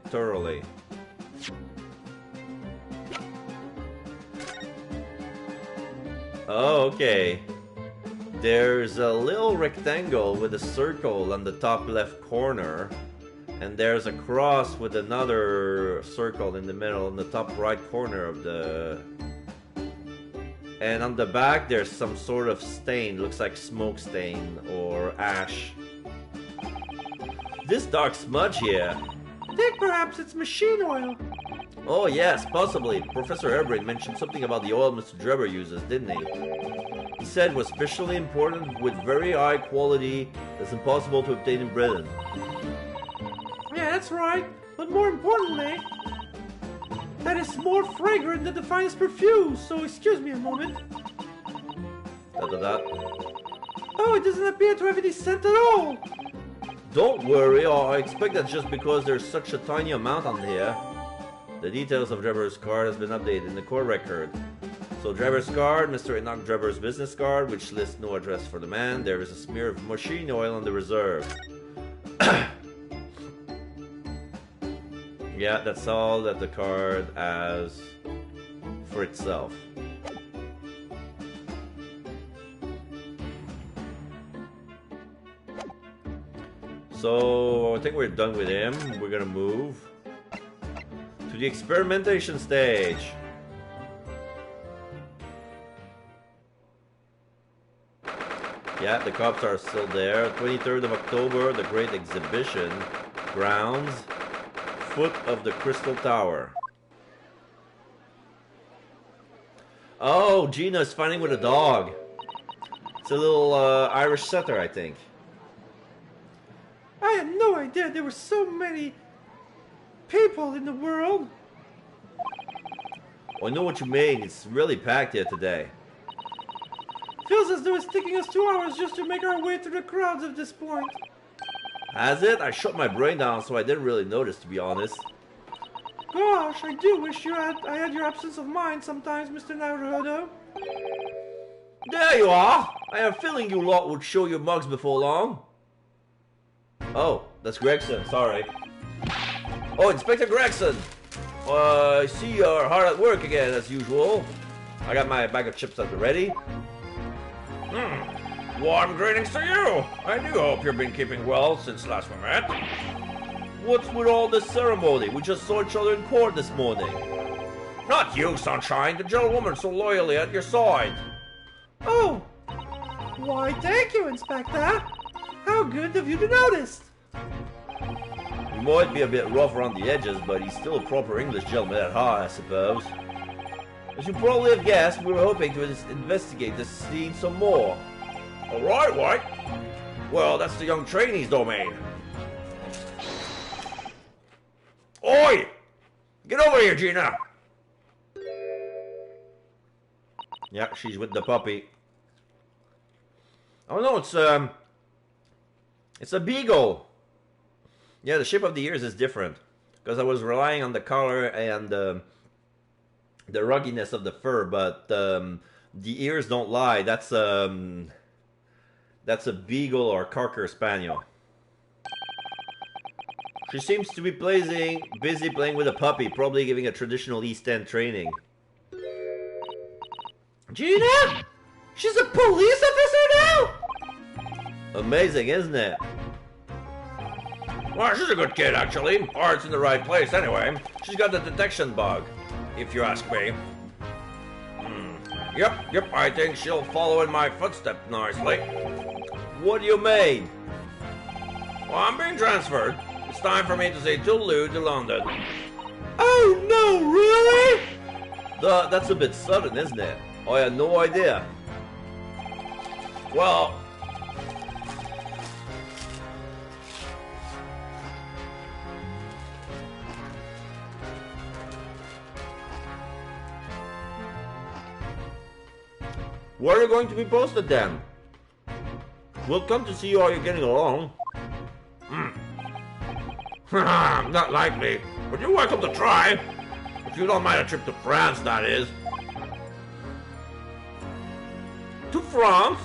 thoroughly. Oh, okay. There's a little rectangle with a circle on the top left corner. And there's a cross with another circle in the middle in the top right corner of the... And on the back there's some sort of stain, looks like smoke stain or ash. This dark smudge here. I think perhaps it's machine oil. Oh yes, possibly. Professor Airbrain mentioned something about the oil Mr. Drebber uses, didn't he? He said it was specially important with very high quality that's impossible to obtain in Britain. Yeah, that's right. But more importantly, that is more fragrant than the finest perfume. So excuse me a moment. Da. Oh, it doesn't appear to have any scent at all. Don't worry, I expect that's just because there's such a tiny amount on here. The details of Drebber's card has been updated in the court record. So Drebber's card, Mr. Enoch Drebber's business card, which lists no address for the man. There is a smear of machine oil on the reserve. Yeah, that's all that the card has for itself. So I think we're done with him. We're gonna move to the experimentation stage. Yeah, the cops are still there. 23rd of October, the Great Exhibition grounds, foot of the Crystal Tower. Oh, Gina is fighting with a dog. It's a little Irish setter, I think. I had no idea there were so many people in the world. I know what you mean. It's really packed here today. Feels as though it's taking us 2 hours just to make our way through the crowds at this point. Has it? I shut my brain down, so I didn't really notice, to be honest. Gosh, I do wish I had your absence of mind sometimes, Mr. Naruto. There you are! I have a feeling you lot would show your mugs before long. Oh, that's Gregson, sorry. Oh, Inspector Gregson! I see you're hard at work again, as usual. I got my bag of chips at the ready. Warm greetings to you! I do hope you've been keeping well since last we met. What's with all this ceremony? We just saw each other in court this morning. Not you, Sunshine, the gentlewoman so loyally at your side. Oh! Why, thank you, Inspector. How good of you to notice. He might be a bit rough around the edges, but he's still a proper English gentleman at heart, I suppose. As you probably have guessed, we were hoping to investigate this scene some more. Alright, White. Well, that's the young trainee's domain. Oi! Get over here, Gina! Yeah, she's with the puppy. Oh no, it's a beagle. Yeah, the shape of the ears is different because I was relying on the color and the ruggedness of the fur, but the ears don't lie. That's a beagle or Cocker Spaniel. She seems to be busy playing with a puppy, probably giving a traditional East End training. Gina? She's a police officer now? Amazing, isn't it? Well, she's a good kid, actually. Heart's in the right place, anyway. She's got the detection bug, if you ask me. Yep, I think she'll follow in my footsteps nicely. What do you mean? Well, I'm being transferred. It's time for me to say toodaloo to London. Oh no, really? That's a bit sudden, isn't it? I had no idea. Well... Where are you going to be posted then? We'll come to see you how you're getting along. Not likely, but you're welcome to try. If you don't mind a trip to France, that is. To France?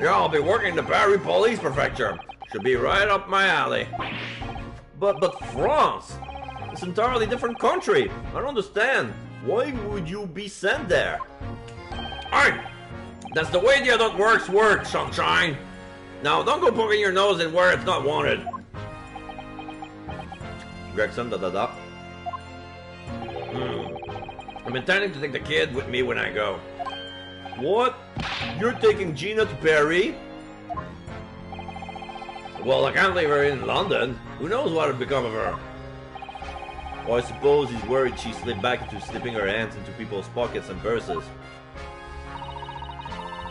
Yeah, I'll be working in the Paris Police Prefecture. Should be right up my alley. But France? It's an entirely different country. I don't understand. Why would you be sent there? That's the way the adult works, Sunshine. Now, don't go poking your nose in where it's not wanted. Gregson, I'm intending to take the kid with me when I go. What? You're taking Gina to Paris? Well, I can't leave her in London. Who knows what would become of her? Well, I suppose he's worried she slipped back into slipping her hands into people's pockets and purses.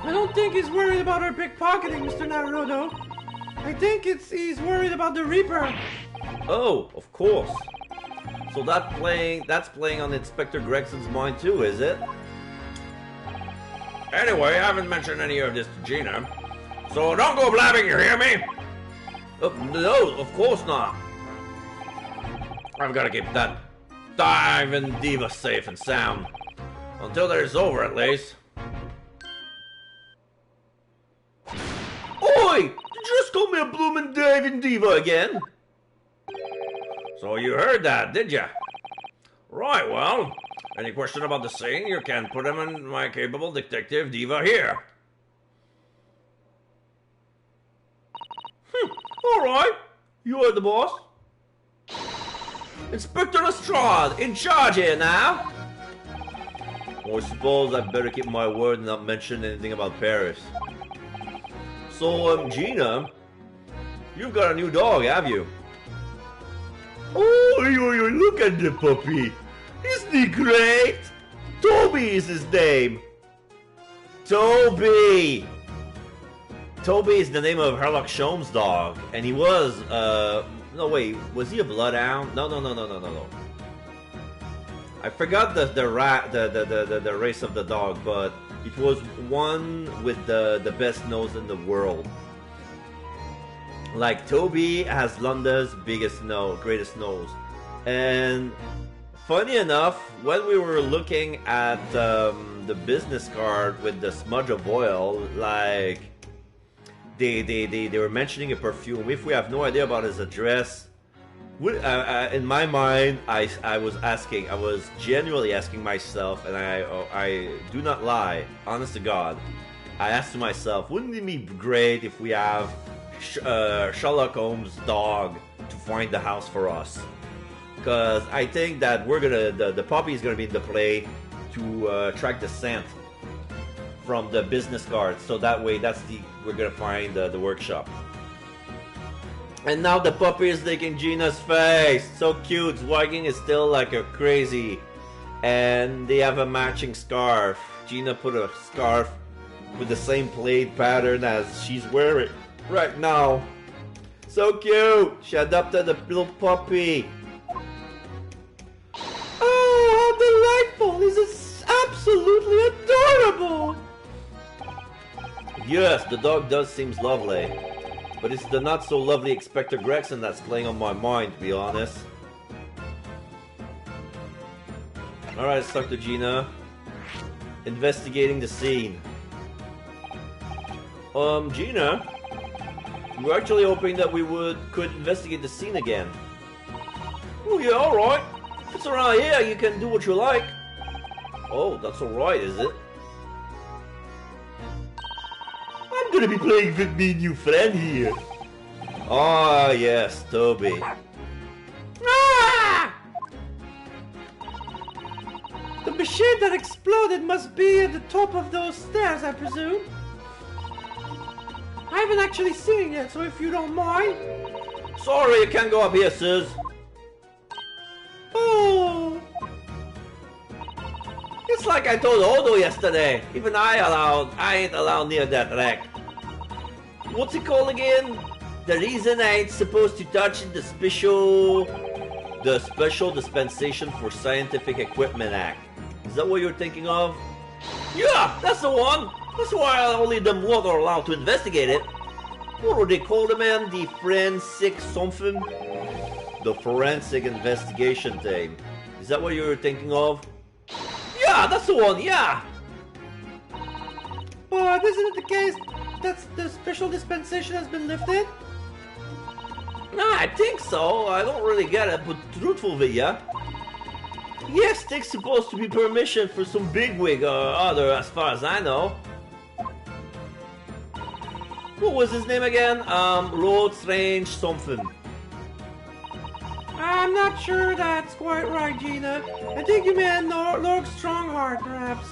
I don't think he's worried about her pickpocketing, Mr. Naruto. I think he's worried about the Reaper. Oh, of course. So that's playing on Inspector Gregson's mind too, is it? Anyway, I haven't mentioned any of this to Gina. So don't go blabbing, you hear me? No, of course not. I've got to keep that diving diva safe and sound. Until that is over, at least. Oi! Did you just call me a bloomin' diving diva again? So you heard that, did ya? Right, well, any question about the scene, you can put them in my capable detective diva here. Alright. You are the boss. Inspector Lestrade, in charge here now. Well, I suppose I'd better keep my word and not mention anything about Paris. So, Gina, you've got a new dog, have you? Oh, look at the puppy. Isn't he great? Toby is his name. Toby! Toby is the name of Herlock Sholmes' dog, and he was, no wait, was he a bloodhound? No. I forgot the race of the dog, but It was one with the best nose in the world. Like Toby has London's biggest nose, greatest nose. And funny enough, when we were looking at the business card with the smudge of oil, like they were mentioning a perfume. If we have no idea about his address, in my mind, I was genuinely asking myself, and I do not lie, honest to God, I asked to myself, wouldn't it be great if we have Sherlock Holmes' dog to find the house for us? Because I think that we're gonna the puppy is gonna be in the play to track the scent from the business cards, so that way we're gonna find the workshop. And now the puppy is licking Gina's face. So cute. Wagging is still like a crazy. And they have a matching scarf. Gina put a scarf with the same plaid pattern as she's wearing right now. So cute. She adopted a little puppy. Oh, how delightful. This is absolutely adorable. Yes, the dog does seem lovely. But it's the not so lovely Inspector Gregson that's playing on my mind, to be honest. Alright, let's talk to Gina. Investigating the scene. Gina? We were actually hoping that we could investigate the scene again. Oh yeah, alright. If it's around here, you can do what you like. Oh, that's alright, is it? I'm gonna be playing with my new friend here. Ah, yes, Toby. Ah! The machine that exploded must be at the top of those stairs, I presume. I haven't actually seen it yet, so if you don't mind. Sorry, you can't go up here, sis. Oh. It's like I told Odo yesterday. Even I ain't allowed near that wreck. What's it called again? The reason I ain't supposed to touch the Special Dispensation for Scientific Equipment Act. Is that what you're thinking of? Yeah, that's the one. That's why only them lot are allowed to investigate it. What do they call them, man? The forensic something? The forensic investigation team. Is that what you were thinking of? Yeah, that's the one. Yeah. But isn't it the case that the special dispensation has been lifted? Nah, I think so. I don't really get it, but truthful with ya. Yes, it's supposed to be permission for some bigwig or other, as far as I know. What was his name again? Lord Strange something. I'm not sure that's quite right, Gina. I think you meant Lord Strongheart, perhaps.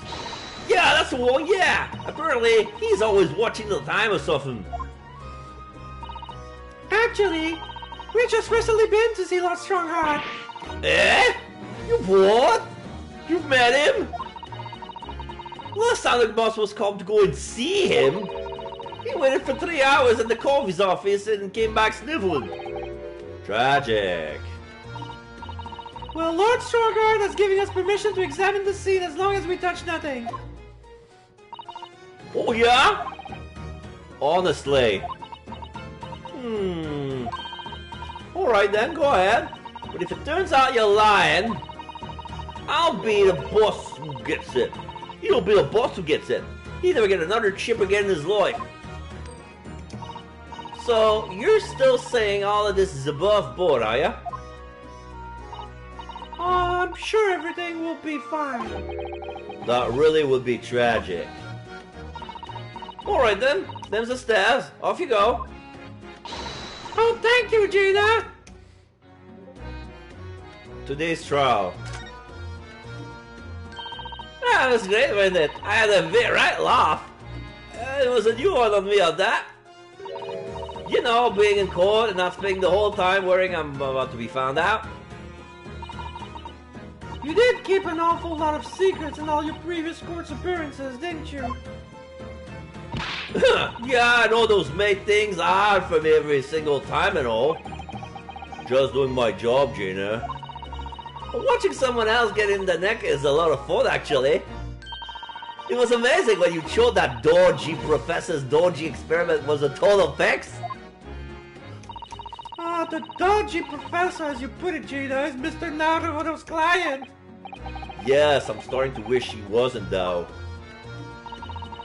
Yeah, that's the one, yeah! Apparently, he's always watching the time or something. Actually, we just recently been to see Lord Strongheart. Eh? You what? You've met him? Last time the boss was called to go and see him. He waited for 3 hours at the Covey's office and came back sniveling. Tragic. Well, Lord Strongheart has given us permission to examine the scene as long as we touch nothing. Oh yeah? Honestly. Alright then, go ahead. But if it turns out you're lying, I'll be the boss who gets it. You'll be the boss who gets it. He'll never get another chip again in his life. So, you're still saying all of this is above board, are ya? I'm sure everything will be fine. That really would be tragic. Alright then, them's the stairs. Off you go. Oh, thank you, Gina! Today's trial. That was great, wasn't it? I had a very right laugh. It was a new one on me on that. You know, being in court and not spending the whole time worrying I'm about to be found out. You did keep an awful lot of secrets in all your previous court's appearances, didn't you? Yeah, I know those made things hard for me every single time and all. Just doing my job, Gina. But watching someone else get in the neck is a lot of fun, actually. It was amazing when you showed that dodgy professor's dodgy experiment was a total fix. Ah, the dodgy professor, as you put it, Gina, is Mr. Naruto's client. Yes, I'm starting to wish he wasn't, though.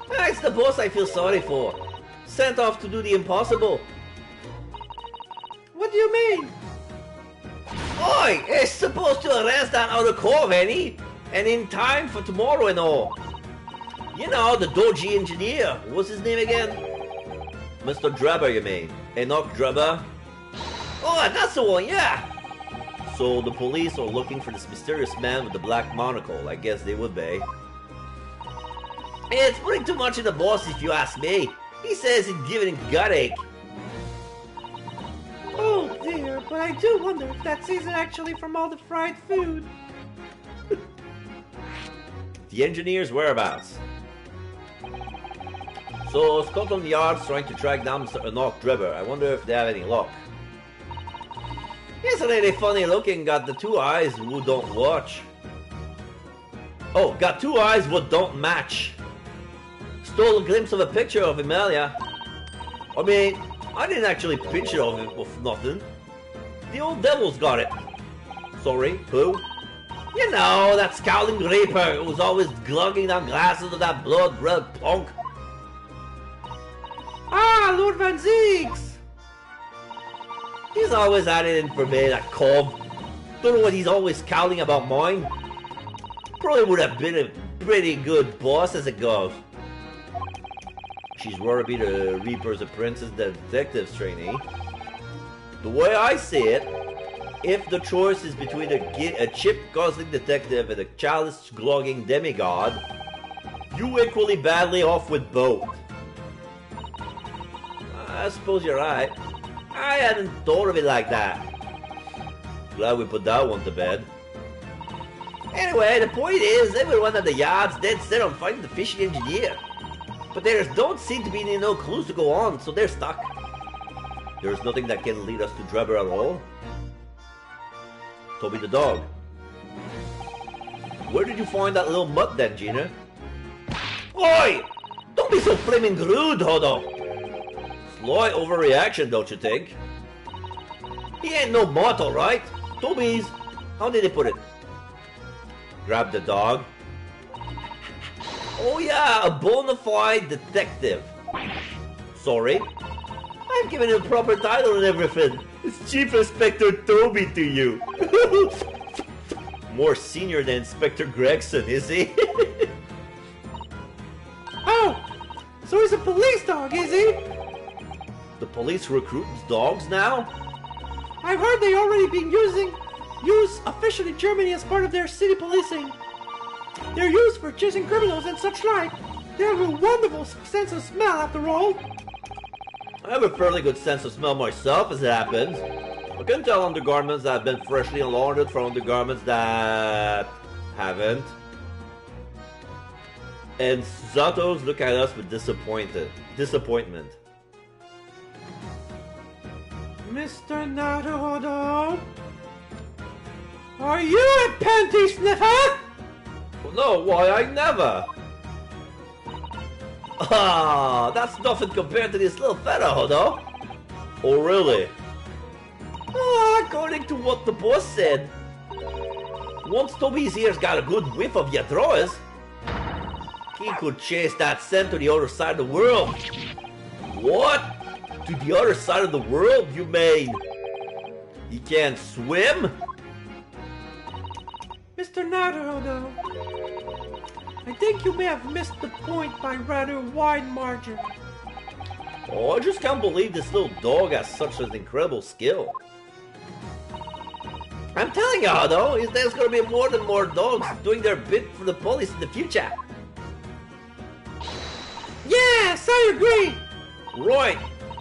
It's the boss I feel sorry for. Sent off to do the impossible. What do you mean? Oi! It's supposed to arrest that other cove, ain't he? And in time for tomorrow and all. You know, the dodgy engineer. What's his name again? Mr. Drebber, you mean? Enoch Drebber? Oh, that's the one, yeah! So the police are looking for this mysterious man with the black monocle. I guess they would be. It's putting too much in the boss if you ask me. He says he's giving him gut-ache. Oh dear, but I do wonder if that season actually from all the fried food. The engineer's whereabouts. So Scotland Yard's trying to track down Mr. Enoch Drebber. I wonder if they have any luck. He's really funny looking, got the two eyes who don't watch. Oh, got two eyes what don't match. Stole a glimpse of a picture of Emilia. I mean, I didn't actually picture of him of nothing. The old devil's got it. Sorry, who? You know, that scowling reaper who's always glugging down glasses of that blood-red punk. Ah, Lord Van Ziegs! He's always at it in for me, that cob. Don't know what he's always scowling about mine. Probably would have been a pretty good boss as it goes. She's worried to be the Reaper's apprentice detective's trainee. The way I see it, if the choice is between a chip-guzzling detective and a chalice-glugging demigod, you equally badly off with both. I suppose you're right. I hadn't thought of it like that. Glad we put that one to bed. Anyway, the point is, everyone at the yard's dead set on finding the fishing engineer. But there don't seem to be any no clues to go on, so they're stuck. There's nothing that can lead us to Drebber at all. Toby the dog. Where did you find that little mutt then, Gina? Oi! Don't be so flaming rude, Hodo! Slight overreaction, don't you think? He ain't no mutt, alright? Toby's... How did they put it? Grab the dog. Oh yeah, a bona fide detective. Sorry. I've given him a proper title and everything. It's Chief Inspector Toby to you. More senior than Inspector Gregson, is he? Oh, so he's a police dog, is he? The police recruits dogs now? I've heard they already been used officially in Germany as part of their city policing. They're used for chasing criminals and such like. They have a wonderful sense of smell after all. I have a fairly good sense of smell myself as it happens. I can tell undergarments that have been freshly laundered from undergarments that haven't. And Zatos look at us with disappointment. Mr. Naruto, are you a panty sniffer? No, why I never. Ah, that's nothing compared to this little fella, Hodo. Oh, really? Ah, according to what the boss said. Once Toby's ears got a good whiff of your drawers, he could chase that scent to the other side of the world. What? To the other side of the world, you mean? He can't swim? Mr. Naruto, I think you may have missed the point by rather wide margin. Oh, I just can't believe this little dog has such an incredible skill. I'm telling you, though, there's gonna be more and more dogs doing their bit for the police in the future. Yes, I agree! Right.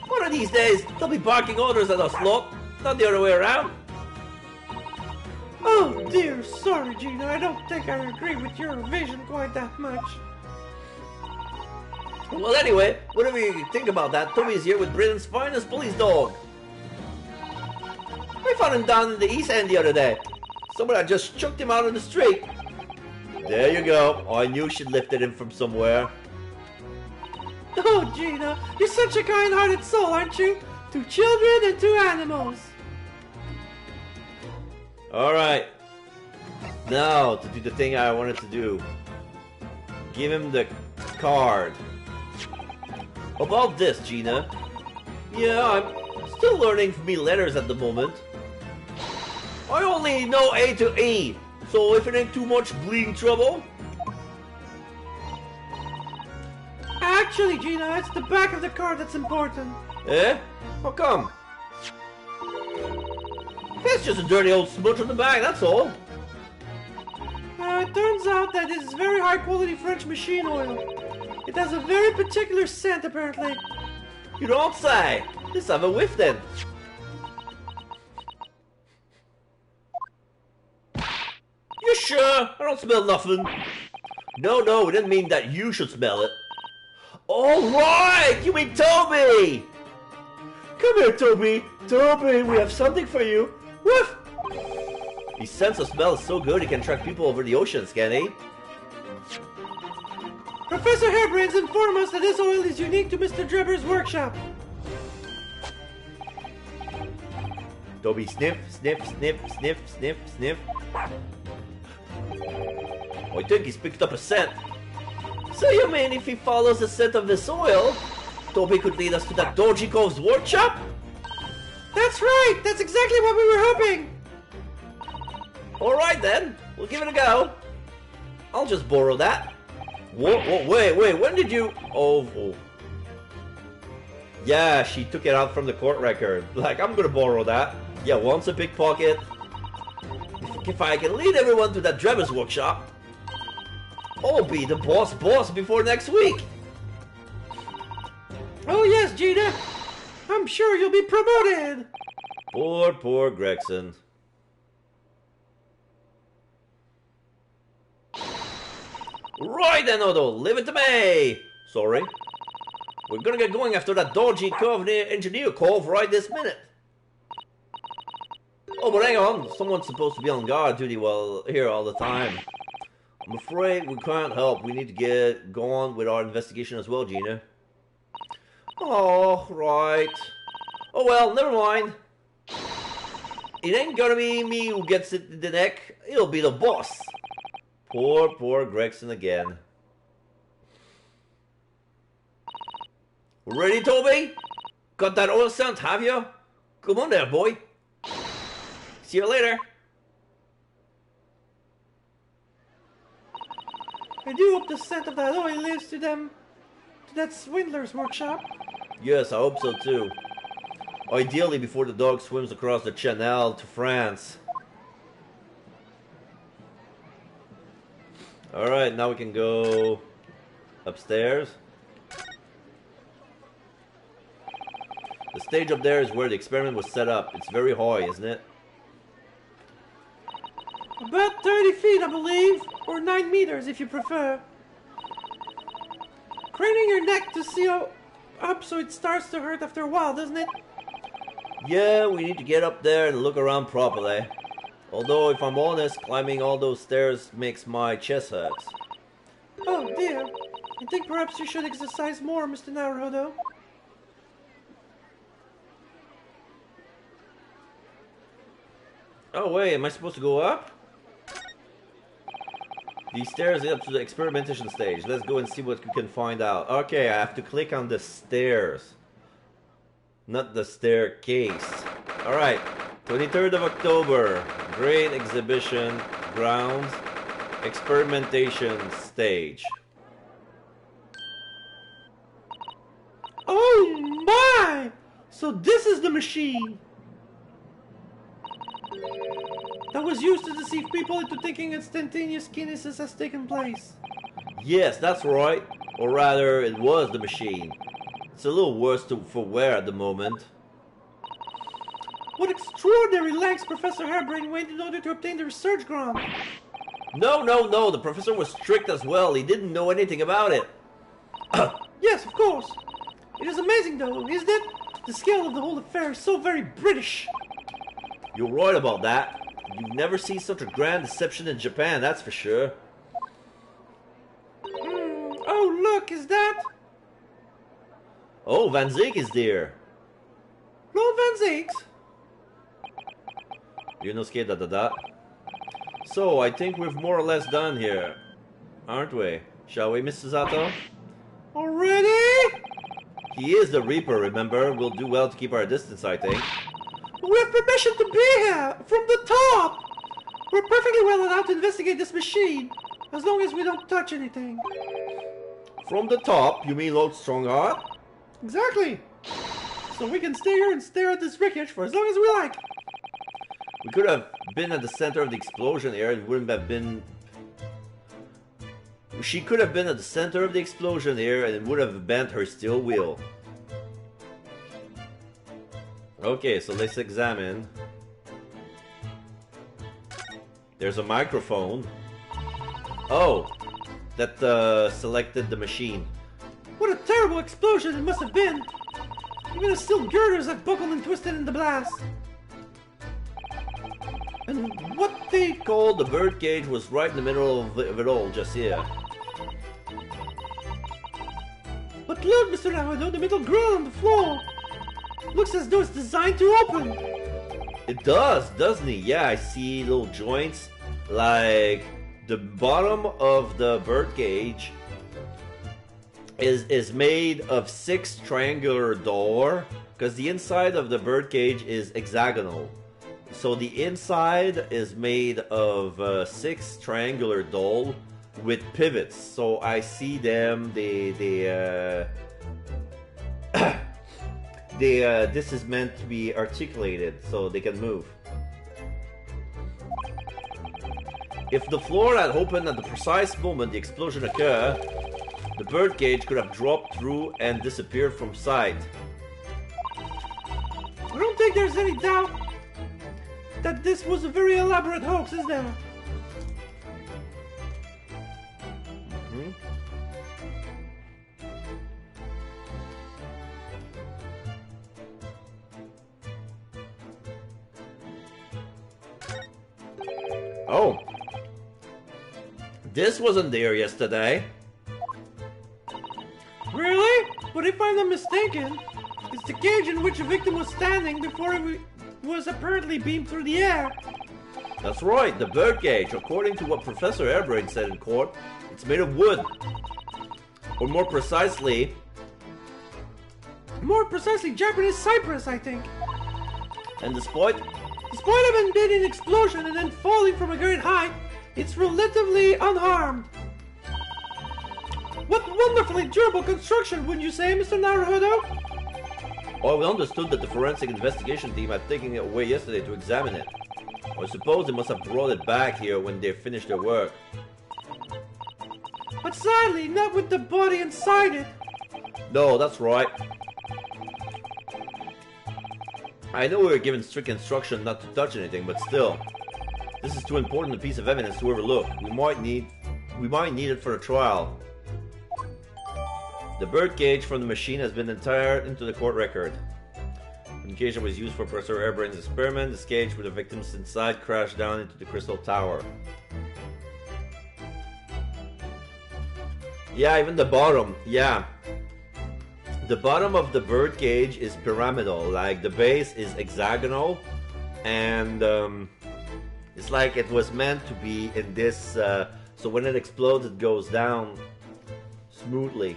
One of these days, they'll be barking orders at us lot, not the other way around. Oh dear, sorry Gina, I don't think I agree with your vision quite that much. Well anyway, whatever you think about that, Toby's here with Britain's finest police dog. I found him down in the East End the other day. Somebody had just chucked him out on the street. There you go. I knew she'd lifted him from somewhere. Oh, Gina, you're such a kind-hearted soul, aren't you? 2 children and 2 animals. Alright. Now, to do the thing I wanted to do. Give him the card. About this, Gina. Yeah, I'm still learning for me letters at the moment. I only know A to E, so if it ain't too much bleeding trouble. Actually, Gina, it's the back of the card that's important. Eh? How come? It's just a dirty old smudge on the back, that's all. It turns out that this is very high-quality French machine oil. It has a very particular scent, apparently. You don't say. Let's have a whiff then. You sure? I don't smell nothing. No, we didn't mean that you should smell it. Alright! You mean Toby! Come here, Toby! Toby, we have something for you. Woof! His sense of smell is so good he can track people over the oceans, can he? Professor Hairbrains informed us that this oil is unique to Mr. Drebber's workshop. Toby, sniff, sniff, sniff, sniff, sniff, sniff. I think he's picked up a scent. So you mean if he follows the scent of this oil, Toby could lead us to that Dojikov's workshop? That's right! That's exactly what we were hoping! Alright then, we'll give it a go. I'll just borrow that. Wait, when did you... Oh. Yeah, she took it out from the court record. Like, I'm gonna borrow that. Yeah, once a pickpocket. If I can lead everyone to that Drebber's workshop, I'll be the boss before next week. Oh yes, Gina! I'm sure you'll be promoted! Poor Gregson. Right then, Odo, leave it to me! Sorry. We're gonna get going after that dodgy engineer cove right this minute. Oh, but hang on, someone's supposed to be on guard duty here all the time. I'm afraid we can't help. We need to get going with our investigation as well, Gina. Oh, right. Oh well, never mind. It ain't gonna be me who gets it in the neck. It'll be the boss. Poor Gregson again. Ready, Toby? Got that oil scent, have you? Come on there, boy. See you later. I do hope the scent of that oil lives to that swindler's workshop. Yes, I hope so too. Ideally before the dog swims across the Channel to France. Alright, now we can go upstairs. The stage up there is where the experiment was set up. It's very high, isn't it? About 30 feet, I believe. Or 9 meters, if you prefer. Craning your neck to see up so it starts to hurt after a while, doesn't it? Yeah, we need to get up there and look around properly. Although, if I'm honest, climbing all those stairs makes my chest hurt. Oh dear. I think perhaps you should exercise more, Mr. Naruhodo. Oh wait, am I supposed to go up? These stairs lead up to the experimentation stage. Let's go and see what we can find out. Okay, I have to click on the stairs. Not the staircase. Alright, 23rd of October. Great Exhibition Grounds. Experimentation stage. Oh my! So this is the machine that was used to deceive people into thinking instantaneous kinesis has taken place. Yes, that's right. Or rather, it was the machine. It's a little worse for wear at the moment. What extraordinary lengths Professor Hairbrain went in order to obtain the research grant. No, the professor was strict as well. He didn't know anything about it. Yes, of course. It is amazing though, isn't it? The scale of the whole affair is so very British. You're right about that. You've never seen such a grand deception in Japan, that's for sure. Oh, Van Zeek is there. Lord Van Zeeks? Yunosuke da. So, I think we've more or less done here, aren't we? Shall we, Mr. Zato? Already? He is the Reaper, remember? We'll do well to keep our distance, I think. We have permission to be here! From the top! We're perfectly well allowed to investigate this machine, as long as we don't touch anything. From the top, you mean Lord Strongheart? Exactly! So we can stay here and stare at this wreckage for as long as we like. We could have been at the center of the explosion here, it wouldn't have been... She could have been at the center of the explosion here, and it would have bent her steel wheel. Okay, so let's examine. There's a microphone. Oh, that selected the machine. What a terrible explosion it must have been! Even the steel girders have buckled and twisted in the blast. And what they called the birdcage was right in the middle of it all, just here. But look, Mr. Naruto, the metal grill on the floor! Looks as though it's designed to open! It does, doesn't it? Yeah, I see little joints. Like, the bottom of the birdcage is made of 6 triangular door, because the inside of the birdcage is hexagonal. So the inside is made of 6 triangular doll with pivots. So I see them. This is meant to be articulated so they can move. If the floor had opened at the precise moment the explosion occurred, the birdcage could have dropped through and disappeared from sight. I don't think there's any doubt that this was a very elaborate hoax, is there? Oh, this wasn't there yesterday. Really? But if I'm not mistaken, it's the cage in which the victim was standing before it was apparently beamed through the air. That's right, the birdcage. According to what Professor Airbrain said in court, it's made of wood. Or more precisely, Japanese cypress, I think. and despite Despite having been in an explosion and then falling from a great height, it's relatively unharmed. What wonderfully durable construction, wouldn't you say, Mr. Naruhodo? oh, we understood that the forensic investigation team had taken it away yesterday to examine it. I suppose they must have brought it back here when they finished their work. But sadly, not with the body inside it. No, that's right. I know we were given strict instruction not to touch anything, but still. This is too important a piece of evidence to overlook. We might need it for a trial. The birdcage from the machine has been entered into the court record. When the cage that was used for Professor Airbrain's experiment, this cage with the victims inside crashed down into the crystal tower. Yeah, even the bottom. Yeah. The bottom of the birdcage is pyramidal. Like, the base is hexagonal. And it's like it was meant to be in this... so when it explodes, it goes down smoothly.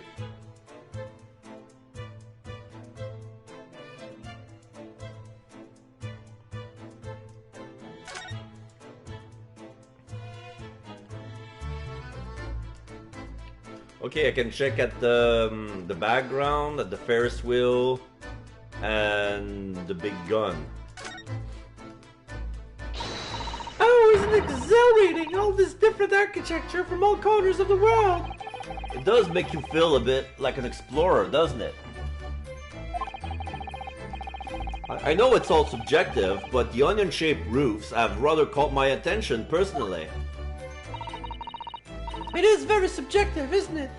Okay, I can check at the background, at the Ferris wheel, and the big gun. Oh, isn't it exhilarating? All this different architecture from all corners of the world. It does make you feel a bit like an explorer, doesn't it? I know it's all subjective, but the onion-shaped roofs have rather caught my attention personally. It is very subjective, isn't it?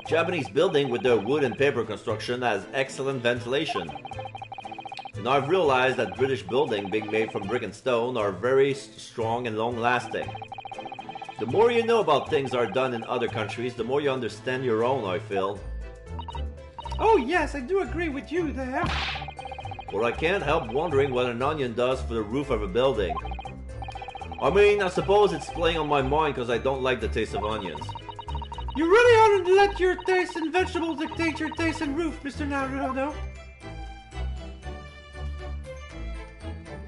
Japanese building with their wood and paper construction has excellent ventilation. And I've realized that British buildings being made from brick and stone are very strong and long-lasting. The more you know about things that are done in other countries, the more you understand your own, I feel. Oh yes, I do agree with you there. But I can't help wondering what an onion does for the roof of a building. I mean, I suppose it's playing on my mind because I don't like the taste of onions. You really ought to let your taste in vegetables dictate your taste in roof, Mr. Naruto.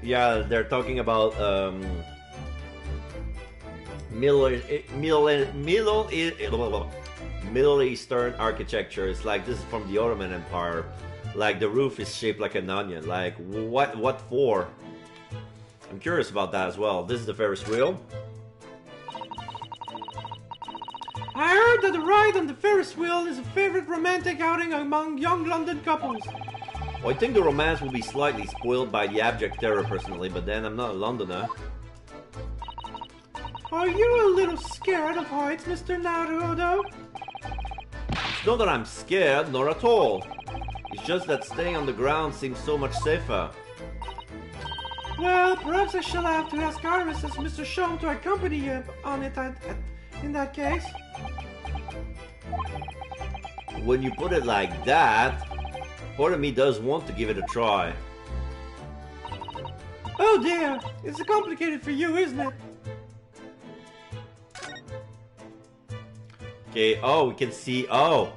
Yeah, they're talking about Middle Eastern architecture. It's like this is from the Ottoman Empire. Like the roof is shaped like an onion. Like what for? I'm curious about that as well. This is the Ferris wheel. I heard that the ride on the Ferris wheel is a favorite romantic outing among young London couples. Well, I think the romance will be slightly spoiled by the abject terror personally, but then I'm not a Londoner. Are you a little scared of heights, Mr. Naruto? It's not that I'm scared, not at all. It's just that staying on the ground seems so much safer. Well, perhaps I shall have to ask Iris as Mr. Shum to accompany you on it in that case. When you put it like that, part of me does want to give it a try. Oh dear, it's complicated for you, isn't it? Okay, oh, we can see, oh,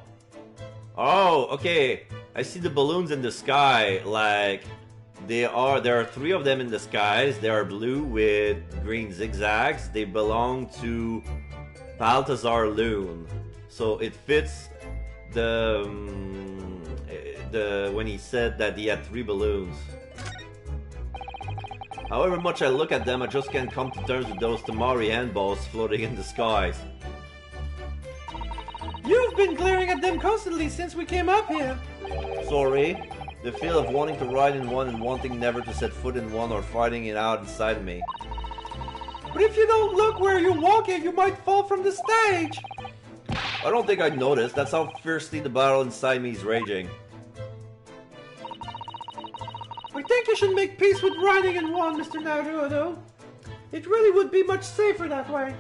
okay, I see the balloons in the sky, like, there are 3 of them in the skies, they are blue with green zigzags, they belong to Balthazar Loon, so it fits the when he said that he had 3 balloons. However much I look at them, I just can't come to terms with those Tamari handballs floating in the skies. You've been glaring at them constantly since we came up here. Sorry, the feel of wanting to ride in one and wanting never to set foot in one or fighting it out inside me. But if you don't look where you're walking, you might fall from the stage. I don't think I'd notice, that's how fiercely the battle inside me is raging. I think you should make peace with riding in one, Mr. Naruto. It really would be much safer that way.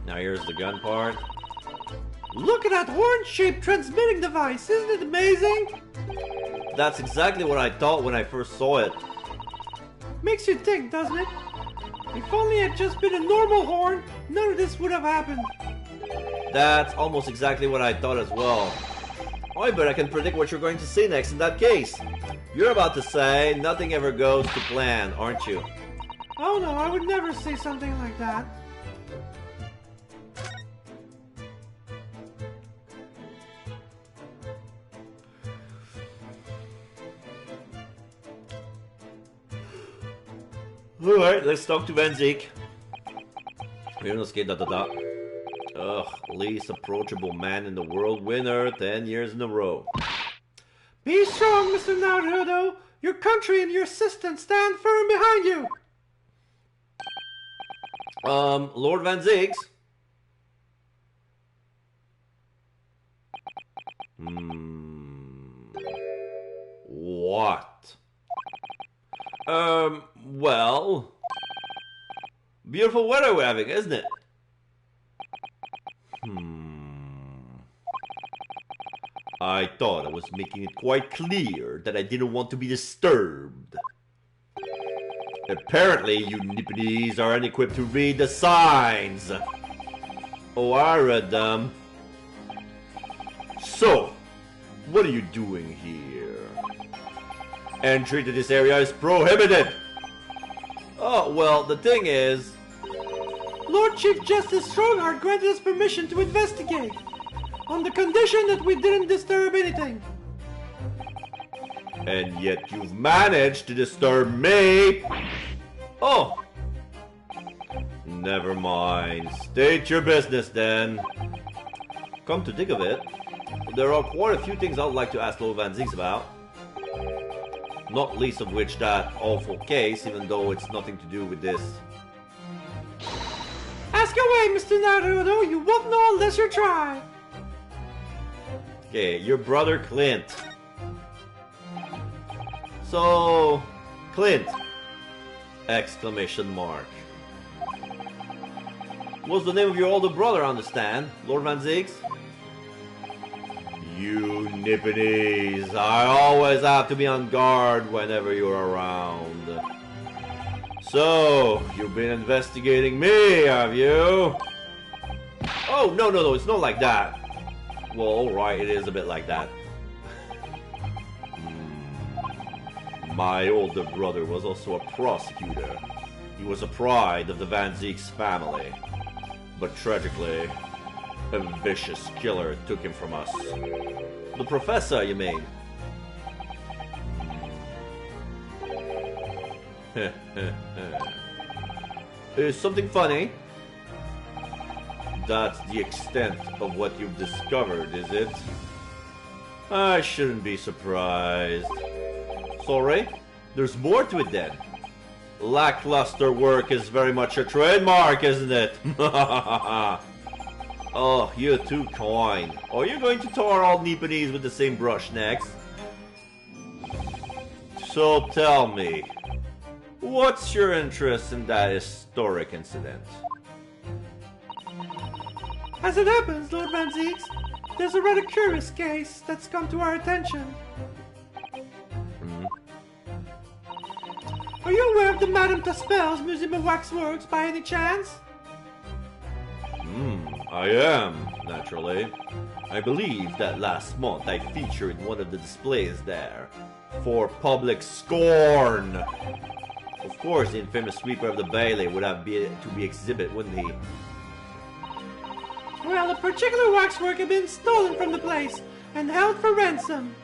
Now here's the gun part. Look at that horn-shaped transmitting device, isn't it amazing? That's exactly what I thought when I first saw it. Makes you think, doesn't it? If only it had just been a normal horn, none of this would have happened. That's almost exactly what I thought as well. I bet I can predict what you're going to say next in that case. You're about to say nothing ever goes to plan, aren't you? Oh no, I would never say something like that. Alright, let's talk to Van Zeke. Ugh, least approachable man in the world, winner 10 years in a row. Be strong, Mr. Naruto. Your country and your system stand firm behind you. Lord Van Ziggs? What? Well... Beautiful weather we're having, isn't it? I thought I was making it quite clear that I didn't want to be disturbed. Apparently, you nippities are unequipped to read the signs. Oh, I read them. So, what are you doing here? Entry to this area is prohibited! Oh, well, the thing is... Lord Chief Justice Strongheart granted us permission to investigate, on the condition that we didn't disturb anything. And yet you've managed to disturb me! Oh! Never mind. State your business then. Come to think of it, there are quite a few things I'd like to ask Lord Van Ziggs about. Not least of which that awful case, even though it's nothing to do with this. Ask away, Mr. Naruto. You won't know unless you try. Okay, your brother Clint. So, Clint! Exclamation mark. What's the name of your older brother on the stand, Lord Van Zieks? You nippities, I always have to be on guard whenever you're around. So, you've been investigating me, have you? Oh, no, it's not like that. Well, alright, it is a bit like that. My older brother was also a prosecutor. He was a pride of the Van Zieks family. But tragically, a vicious killer took him from us. The professor, you mean? Is something funny? That's the extent of what you've discovered, is it? I shouldn't be surprised. Sorry? There's more to it then. Lackluster work is very much a trademark, isn't it? Oh, you're too kind. Are you going to tar all Nipponese with the same brush next? So tell me, what's your interest in that historic incident? As it happens, Lord Van Zieks, there's a rather curious case that's come to our attention. Are you aware of the Madame Taspel's Museum of Waxworks by any chance? I am, naturally. I believe that last month I featured one of the displays there for public scorn. Of course, the infamous sweeper of the Bailey would have to be exhibit, wouldn't he? Well, a particular waxwork had been stolen from the place and held for ransom.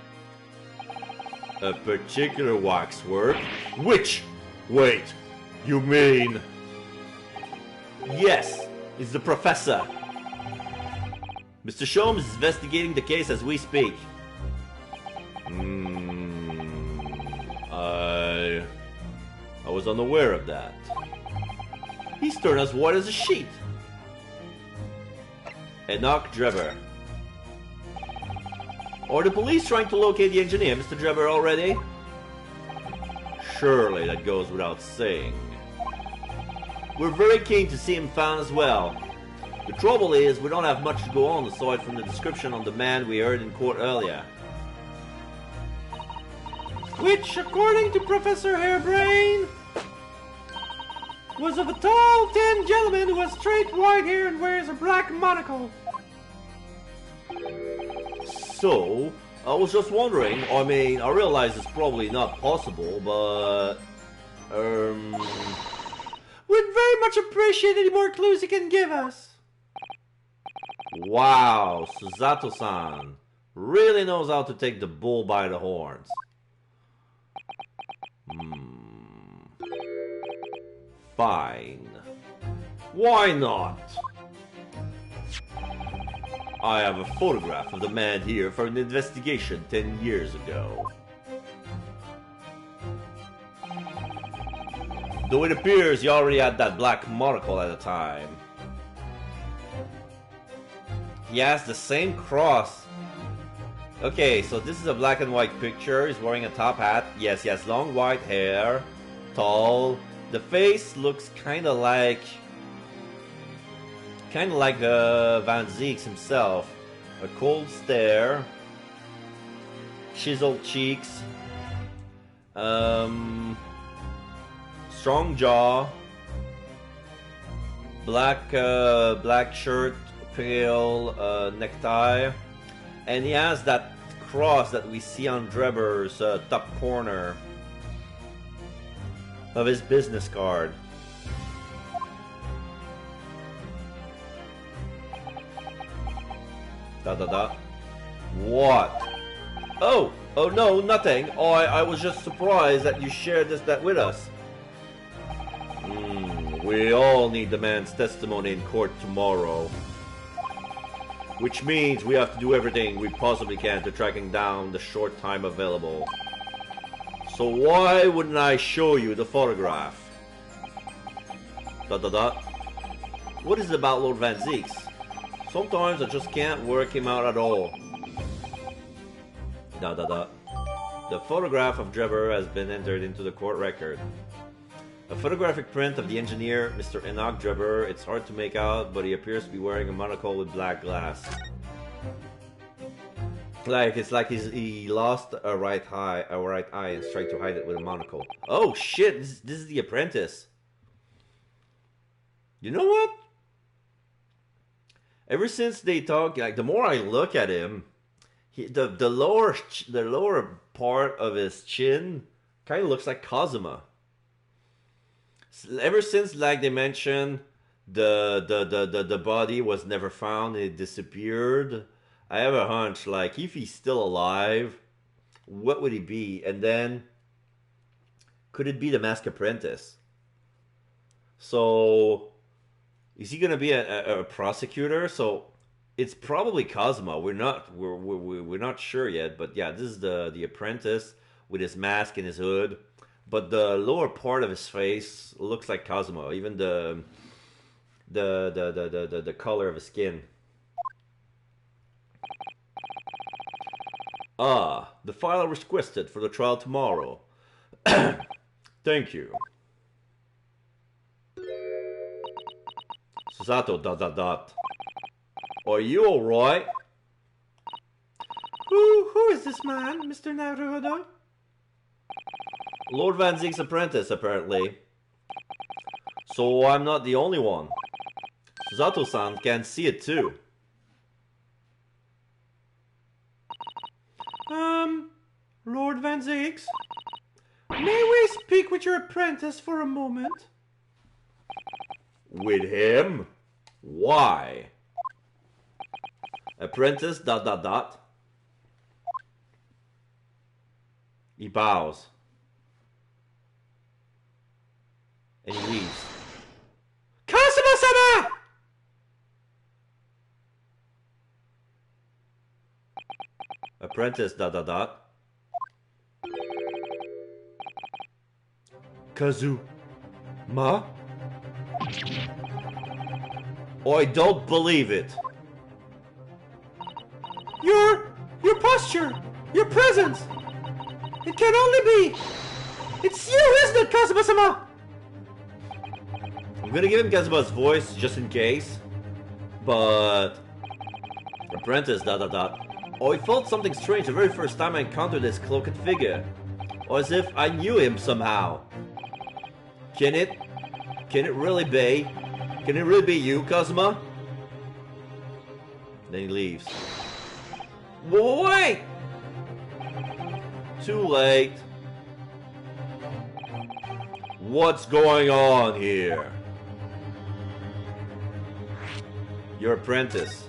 A particular waxwork? Which? Wait, you mean... Yes, it's the professor. Mr. Sholmes is investigating the case as we speak. I was unaware of that. He's turned as white as a sheet. Enoch Drebber. Are the police trying to locate the engineer, Mr. Drebber, already? Surely that goes without saying. We're very keen to see him found as well. The trouble is, we don't have much to go on aside from the description on the man we heard in court earlier. Which, according to Professor Hairbrain, was of a tall, thin gentleman who has straight white hair and wears a black monocle. So, I was just wondering, I mean, I realize it's probably not possible, but... We'd very much appreciate any more clues you can give us. Wow, Susato-san really knows how to take the bull by the horns. Fine. Why not? I have a photograph of the man here for an investigation 10 years ago. Though it appears he already had that black monocle at the time. He has the same cross. Okay, so this is a black and white picture. He's wearing a top hat. Yes, he has long white hair. Tall. The face looks kind of like Van Zieks himself. A cold stare. Chiseled cheeks. Strong jaw. Black shirt. Pale necktie. And he has that cross that we see on Drebber's top corner of his business card. What? Oh no, nothing. Oh, I was just surprised that you shared that with us. We all need the man's testimony in court tomorrow. Which means we have to do everything we possibly can to track him down the short time available. So why wouldn't I show you the photograph? What is it about Lord Van Zieks? Sometimes I just can't work him out at all. The photograph of Drebber has been entered into the court record. A photographic print of the engineer, Mr. Enoch Drebber. It's hard to make out, but he appears to be wearing a monocle with black glass. It's like he lost a right eye and is trying to hide it with a monocle. Oh shit, this is the apprentice. You know what? Ever since they talk, like the more I look at him, the lower part of his chin kind of looks like Kazuma. Ever since, like they mentioned, the body was never found, it disappeared. I have a hunch, like if he's still alive, what would he be? And then, could it be the Masked Apprentice? So, is he gonna be a prosecutor? So, it's probably Kazuma. We're not sure yet, but yeah, this is the apprentice with his mask and his hood. But the lower part of his face looks like Kazuma. Even the color of his skin. Ah, the file requested for the trial tomorrow. Thank you. Susato ... Are you alright? Who is this man, Mr. Naruhodo? Lord Van Ziek's apprentice, apparently. So I'm not the only one. Susato-san can see it too. Lord Van Zieks? May we speak with your apprentice for a moment? With him? Why? Apprentice ... He bows. And he leaves. Kazuma-sama! Apprentice ... Kazuma? I don't believe it. Your posture, your presence. It can only be. It's you, isn't it, Kazuma-sama? I'm gonna give him Kazuma's voice just in case. But Apprentice ... I felt something strange the very first time I encountered this cloaked figure. Or as if I knew him somehow. Can it really be? Can it really be you, Kazuma? Then he leaves. Wait! Too late. What's going on here? Your apprentice.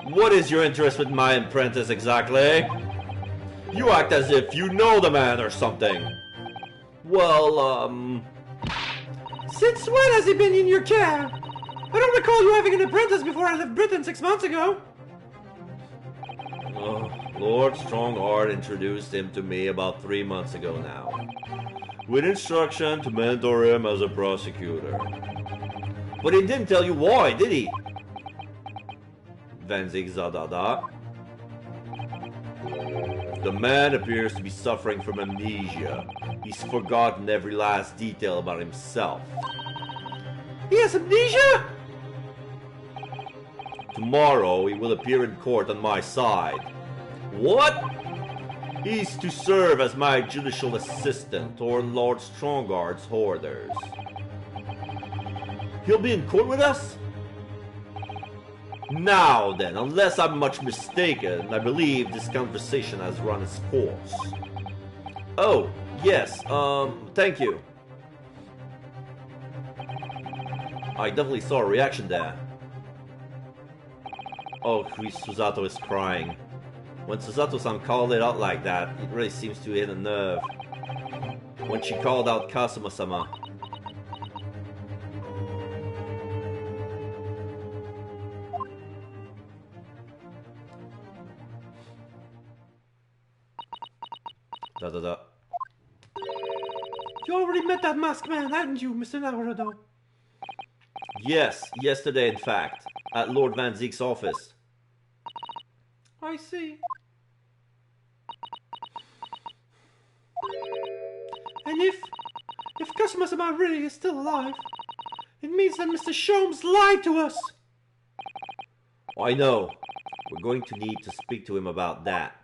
What is your interest with my apprentice exactly? You act as if you know the man or something. Well, Since when has he been in your care? I don't recall you having an apprentice before I left Britain 6 months ago. Lord Strongheart introduced him to me about 3 months ago now. With instruction to mentor him as a prosecutor. But he didn't tell you why, did he? Van Ziek . The man appears to be suffering from amnesia. He's forgotten every last detail about himself. He has amnesia? Tomorrow he will appear in court on my side. What? He's to serve as my judicial assistant or Lord Strongheart's orders. He'll be in court with us? Now then, unless I'm much mistaken, I believe this conversation has run its course. Oh, yes, thank you. I definitely saw a reaction there. Oh, Susato is crying. When Susato-san called it out like that, it really seems to hit a nerve. When she called out Kazuma-sama. You already met that masked man, hadn't you, Mr. Naruhodo? Yes, yesterday in fact, at Lord Van Ziek's office. I see. And If Customers Really is still alive, it means that Mr. Sholmes lied to us. I know. We're going to need to speak to him about that.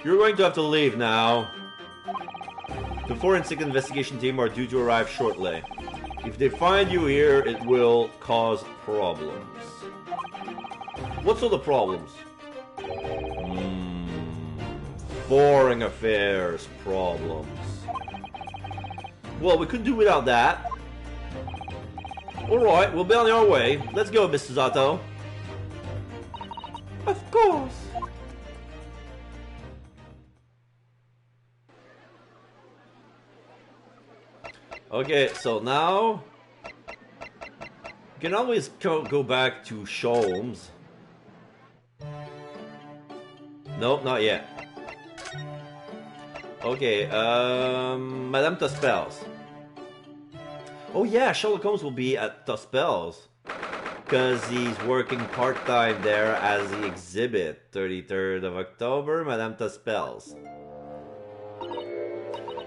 You're going to have to leave now. The forensic investigation team are due to arrive shortly. If they find you here, it will cause problems. What sort of problems? Foreign affairs problems. Well, we could do without that. Alright, we'll be on our way. Let's go, Mr. Zato. Of course. Okay, so now you can always go back to Sholmes. Nope, not yet. Okay, Madame Tuspels. Oh yeah, Sherlock Holmes will be at Tuspels because he's working part-time there as the exhibit. 33rd of October, Madame Tuspels.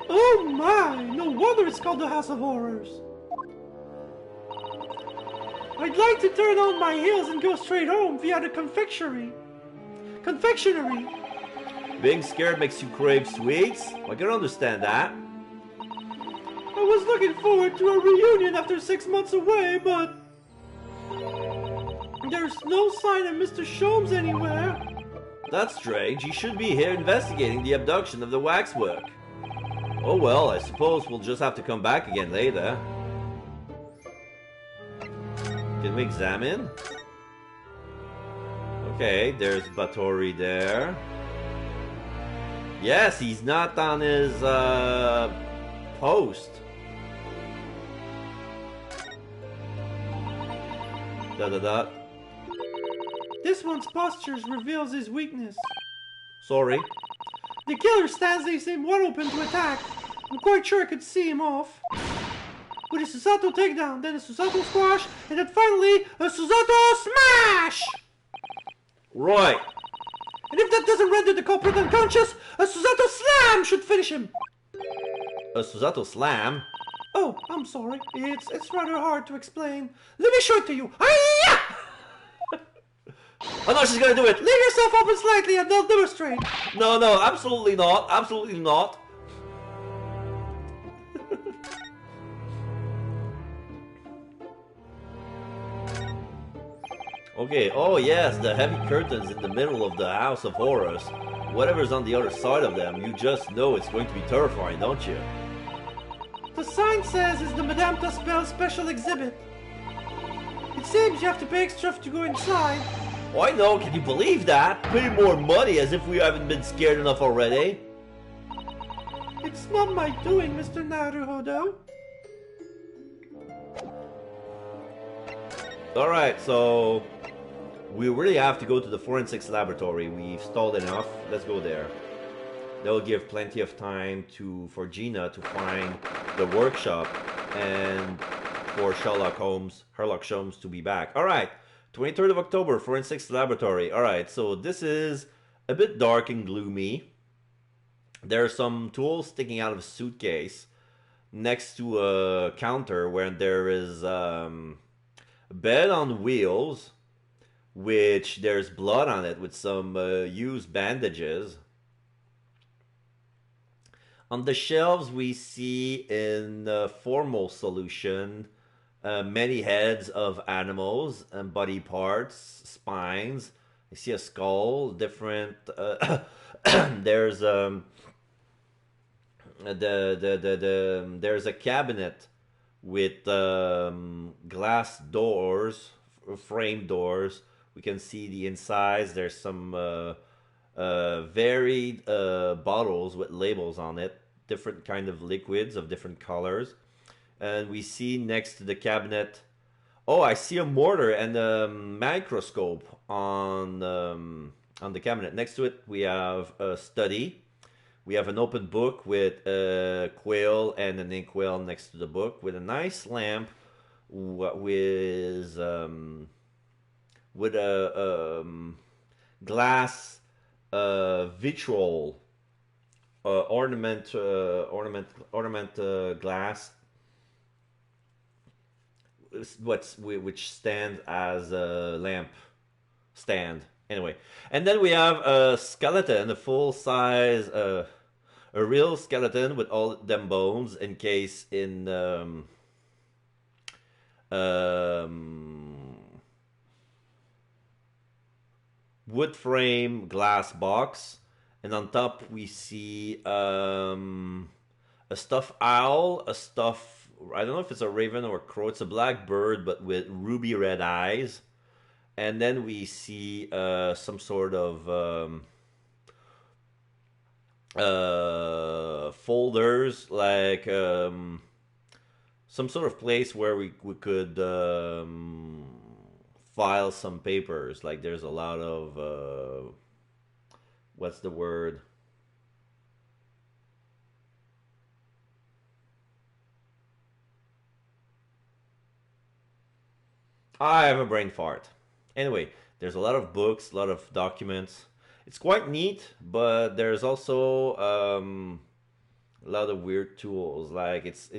Oh my! No wonder it's called the House of Horrors. I'd like to turn on my heels and go straight home via the confectionery. Being scared makes you crave sweets? I can understand that. I was looking forward to a reunion after 6 months away, but there's no sign of Mr. Sholmes anywhere. That's strange. He should be here investigating the abduction of the waxwork. Oh well, I suppose we'll just have to come back again later. Can we examine? Okay, there's Batory there. Yes, he's not on his post. Da. This one's postures reveals his weakness. Sorry. The killer stands there, seem wide open to attack. I'm quite sure I could see him off. With a Susato takedown, then a Susato squash, and then finally a Susato smash! Right. And if that doesn't render the culprit unconscious, a Susato slam should finish him! A Susato slam? Oh, I'm sorry. It's rather hard to explain. Let me show it to you. Hi-ya! Oh no, she's gonna do it! Leave yourself open slightly and they'll demonstrate. No, absolutely not. Absolutely not. Okay, oh yes, the heavy curtains in the middle of the House of Horrors. Whatever's on the other side of them, you just know it's going to be terrifying, don't you? The sign says it's the Madame Tuspel special exhibit. It seems you have to pay extra to go inside. Oh, I know, can you believe that? Pay more money as if we haven't been scared enough already. It's not my doing, Mr. Naruhodo. Alright, so we really have to go to the forensics laboratory. We've stalled enough. Let's go there. That will give plenty of time for Gina to find the workshop and for Sherlock Holmes to be back. Alright, 23rd of October, forensics laboratory. Alright, so this is a bit dark and gloomy. There are some tools sticking out of a suitcase next to a counter where there is bed on wheels, which there's blood on it with some used bandages. On the shelves we see in formal solution many heads of animals and body parts, spines. I see a skull, different there's there's a cabinet with glass doors, frame doors. We can see the insides. There's some varied bottles with labels on it, different kind of liquids of different colors. And we see next to the cabinet, oh, I see a mortar and a microscope on the cabinet. Next to it we have a study. We have an open book with a quill and an inkwell next to the book, with a nice lamp with a glass vitriol ornament glass, which stands as a lamp stand. Anyway, and then we have a skeleton, a full size, a real skeleton with all them bones encased in wood frame glass box, and on top we see a stuffed owl, a stuffed, I don't know if it's a raven or a crow. It's a black bird, but with ruby red eyes. And then we see some sort of folders, like some sort of place where we could file some papers. Like there's a lot of what's the word? I have a brain fart. Anyway, there's a lot of books, a lot of documents. It's quite neat, but there's also a lot of weird tools. Like it's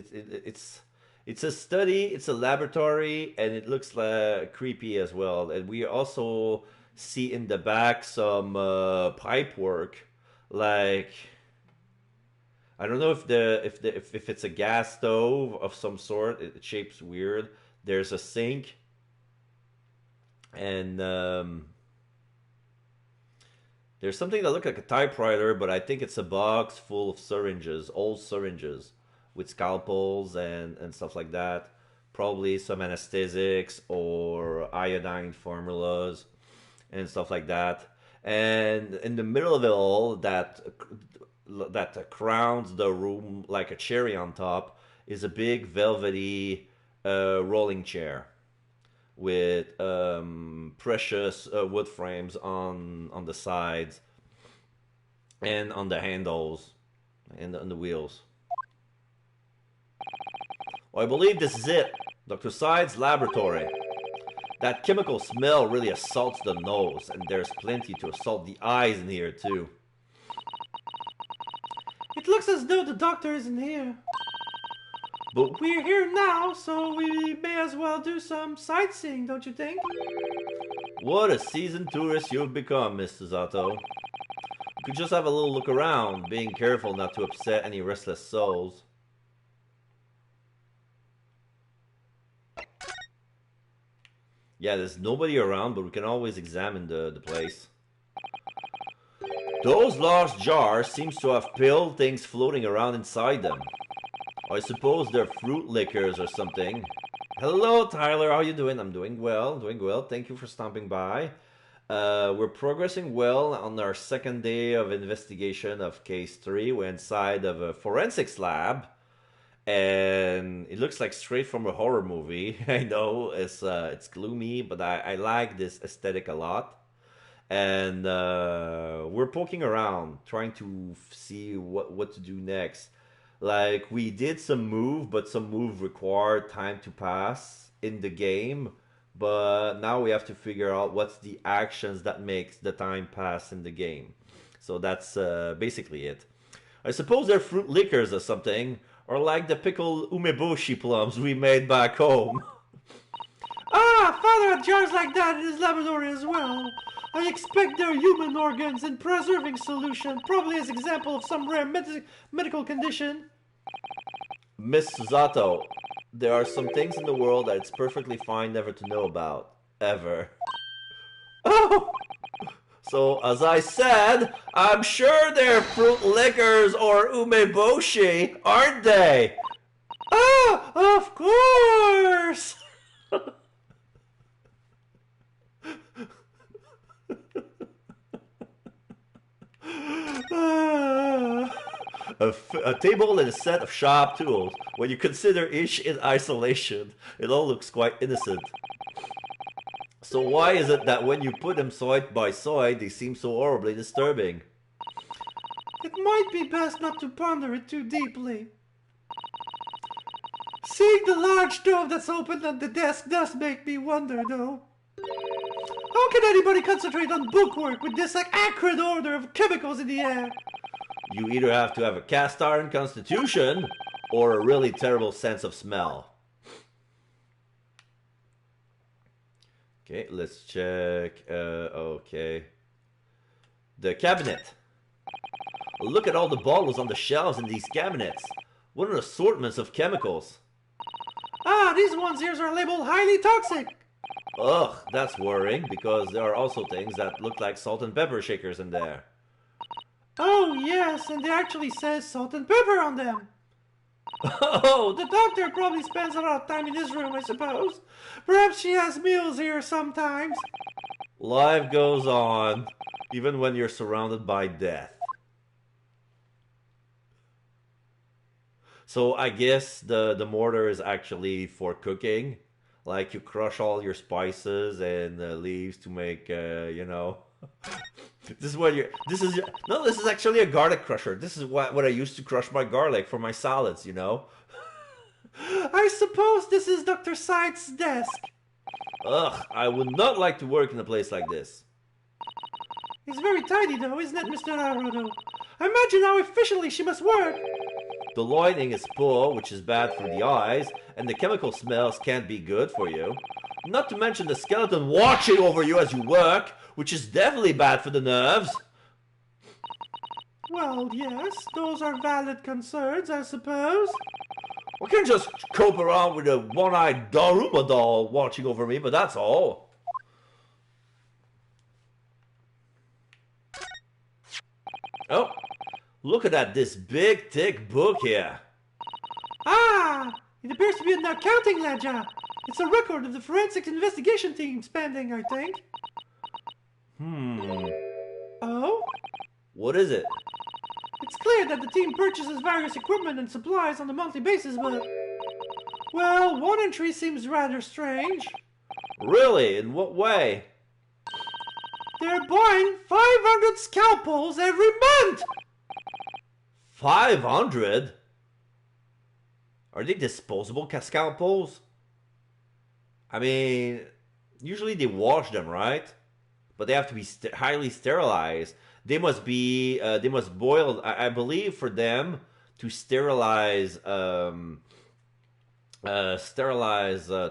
a study, it's a laboratory, and it looks like creepy as well. And we also see in the back some pipe work, like I don't know if it's a gas stove of some sort. It shapes weird. There's a sink, and there's something that looks like a typewriter, but I think it's a box full of syringes, old syringes, with scalpels and stuff like that. Probably some anesthetics or iodine formulas and stuff like that. And in the middle of it all, that crowns the room like a cherry on top, is a big velvety rolling chair with precious wood frames on the sides and on the handles and on the wheels. Well, I believe this is it. Dr. Side's laboratory. That chemical smell really assaults the nose, and there's plenty to assault the eyes in here too. It looks as though the doctor isn't here. But we're here now, so we may as well do some sightseeing, don't you think? What a seasoned tourist you've become, Mr. Zato. You could just have a little look around, being careful not to upset any restless souls. Yeah, there's nobody around, but we can always examine the place. Those large jars seems to have pale things floating around inside them. I suppose they're fruit liquors or something. Hello, Tyler. How you doing? I'm doing well. Doing well. Thank you for stopping by. We're progressing well on our second day of investigation of Case 3. We're inside of a forensics lab. And it looks like straight from a horror movie. I know it's gloomy, but I like this aesthetic a lot. And we're poking around, trying to see what to do next. Like, we did some move, but some move required time to pass in the game. But now we have to figure out what's the actions that makes the time pass in the game. So that's basically it. I suppose they're fruit liquors or something. Or like the pickled umeboshi plums we made back home. Ah, Father had jars like that in his laboratory as well. I expect they're human organs in preserving solution, probably as example of some rare medical condition. Miss Zato, there are some things in the world that it's perfectly fine never to know about. Ever. Oh! So, as I said, I'm sure they're fruit liquors or umeboshi, aren't they? Ah, of course! A table and a set of sharp tools. When you consider each in isolation, it all looks quite innocent. So why is it that when you put them side by side, they seem so horribly disturbing? It might be best not to ponder it too deeply. Seeing the large stove that's open on the desk does make me wonder, though. How can anybody concentrate on bookwork with this acrid odor of chemicals in the air? You either have to have a cast iron constitution or a really terrible sense of smell. Okay, let's check. Okay. The cabinet. Look at all the bottles on the shelves in these cabinets. What an assortment of chemicals. Ah, these ones here are labeled highly toxic. Ugh, that's worrying, because there are also things that look like salt and pepper shakers in there. Oh, yes, and they actually says salt and pepper on them. Oh, The doctor probably spends a lot of time in his room, I suppose. Perhaps she has meals here sometimes. life goes on, even when you're surrounded by death. So I guess the mortar is actually for cooking. Like you crush all your spices and leaves to make, you know. This is what you're. This is no. This is actually a garlic crusher. This is what I used to crush my garlic for my salads. You know. I suppose this is Dr. Sight's desk. Ugh! I would not like to work in a place like this. It's very tidy, though, isn't it, Mr. Naruto? Imagine how efficiently she must work. The lighting is poor, which is bad for the eyes, and the chemical smells can't be good for you. Not to mention the skeleton watching over you as you work, which is definitely bad for the nerves. Well, yes, those are valid concerns, I suppose. I can't just cope around with a one-eyed Daruma doll watching over me, but that's all. Oh, look at that, this big, thick book here. Ah, it appears to be an accounting ledger. It's a record of the forensic investigation team spending, I think. Oh? What is it? It's clear that the team purchases various equipment and supplies on a monthly basis, but... Well, one entry seems rather strange. Really? In what way? They're buying 500 scalpels every month! 500? Are they disposable scalpels? I mean, usually they wash them, right? But they have to be highly sterilized. They must be, they must boil, I believe for them to sterilize,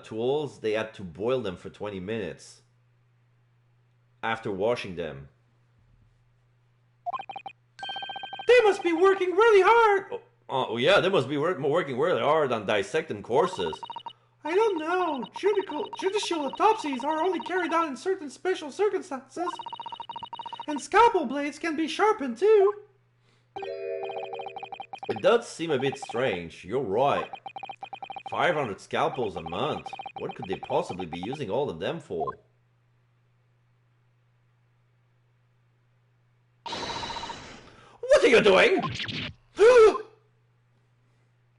tools, they had to boil them for 20 minutes after washing them. They must be working really hard! Oh yeah, they must be working really hard on dissecting corpses. I don't know. Judicial autopsies are only carried out in certain special circumstances. And scalpel blades can be sharpened too. It does seem a bit strange, you're right. 500 scalpels a month. What could they possibly be using all of them for? What are you doing?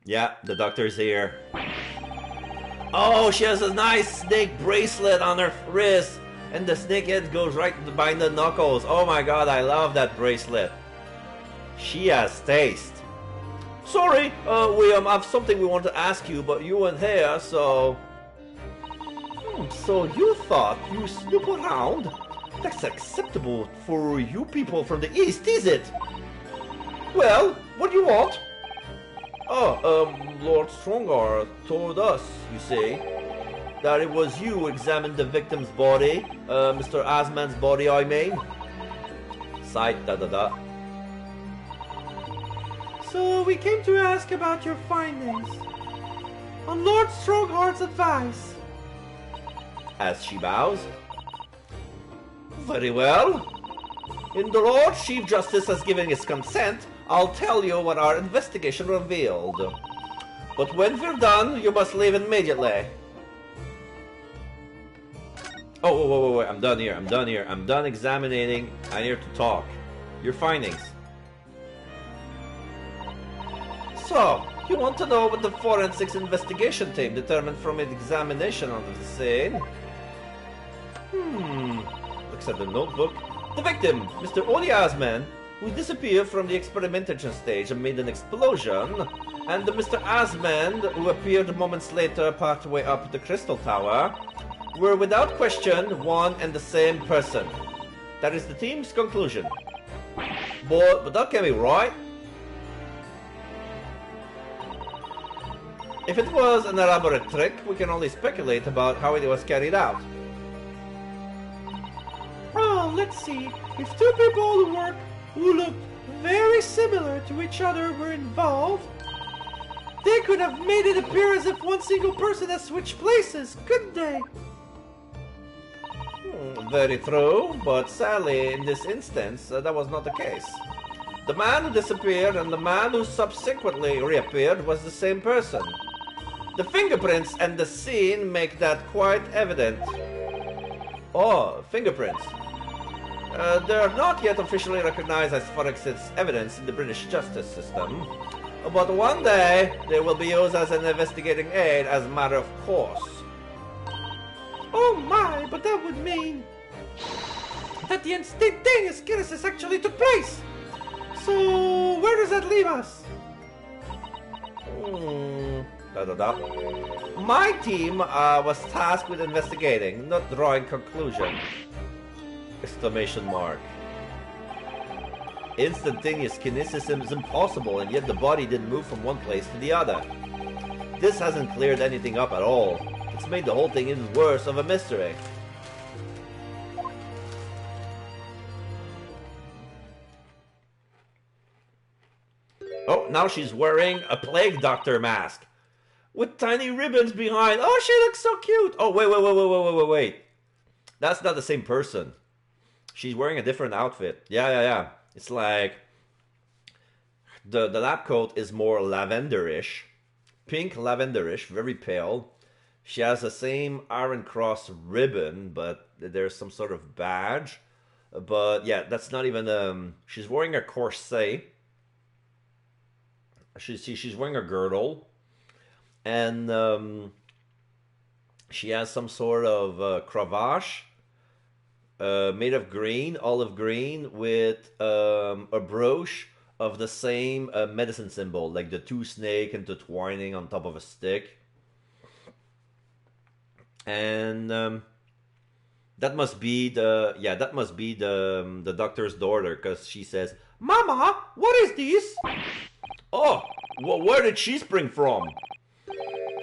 Yeah, the doctor's here. Oh, she has a nice snake bracelet on her wrist. And the snake head goes right behind the knuckles. Oh my god, I love that bracelet. She has taste. Sorry, we have something we want to ask you, but you weren't here, so... So you thought you snoop around? That's acceptable for you people from the East, is it? Well, what do you want? Oh, Lord Strongar told us, you see, that it was you who examined the victim's body, Mr. Asman's body, I mean. Sight, da-da-da. So we came to ask about your findings. On Lord Strongheart's advice. As she bows. Very well. In the Lord Chief Justice has given his consent, I'll tell you what our investigation revealed. But when we're done, you must leave immediately. Oh, wait, I'm done here, I'm done examining, I'm here to talk. Your findings. So, you want to know what the forensics investigation team determined from its examination of the scene? Looks at the notebook. The victim, Mr. Oli Asman, who disappeared from the experimentation stage amid an explosion, and the Mr. Asman, who appeared moments later partway up the Crystal Tower, were without question one and the same person. That is the team's conclusion. But don't get me right, If it was an elaborate trick, we can only speculate about how it was carried out. Oh, let's see. If two people who looked very similar to each other were involved, they could have made it appear as if one single person has switched places, couldn't they? Very true, but sadly, in this instance, that was not the case. The man who disappeared and the man who subsequently reappeared was the same person. The fingerprints and the scene make that quite evident. Oh, fingerprints. They are not yet officially recognized as forensic evidence in the British justice system, but one day they will be used as an investigating aid as a matter of course. Oh my, but that would mean that the instantaneous kinesis actually took place. So where does that leave us? My team was tasked with investigating, not drawing conclusion. Exclamation mark. Instantaneous kinesis is impossible, and yet the body didn't move from one place to the other. This hasn't cleared anything up at all. It's made the whole thing even worse of a mystery. Oh, now she's wearing a plague doctor mask with tiny ribbons behind. Oh, she looks so cute. Oh, wait. That's not the same person. She's wearing a different outfit. Yeah. It's like the lab coat is more lavenderish, pink lavenderish, very pale. She has the same Iron Cross ribbon, but there's some sort of badge. But yeah, that's not even. She's wearing a corset. She's wearing a girdle, and she has some sort of cravache made of green, olive green, with a brooch of the same medicine symbol, like the two snake intertwining on top of a stick. And that must be the doctor's daughter, because she says, "Mama, what is this?" "Oh, where did she spring from?"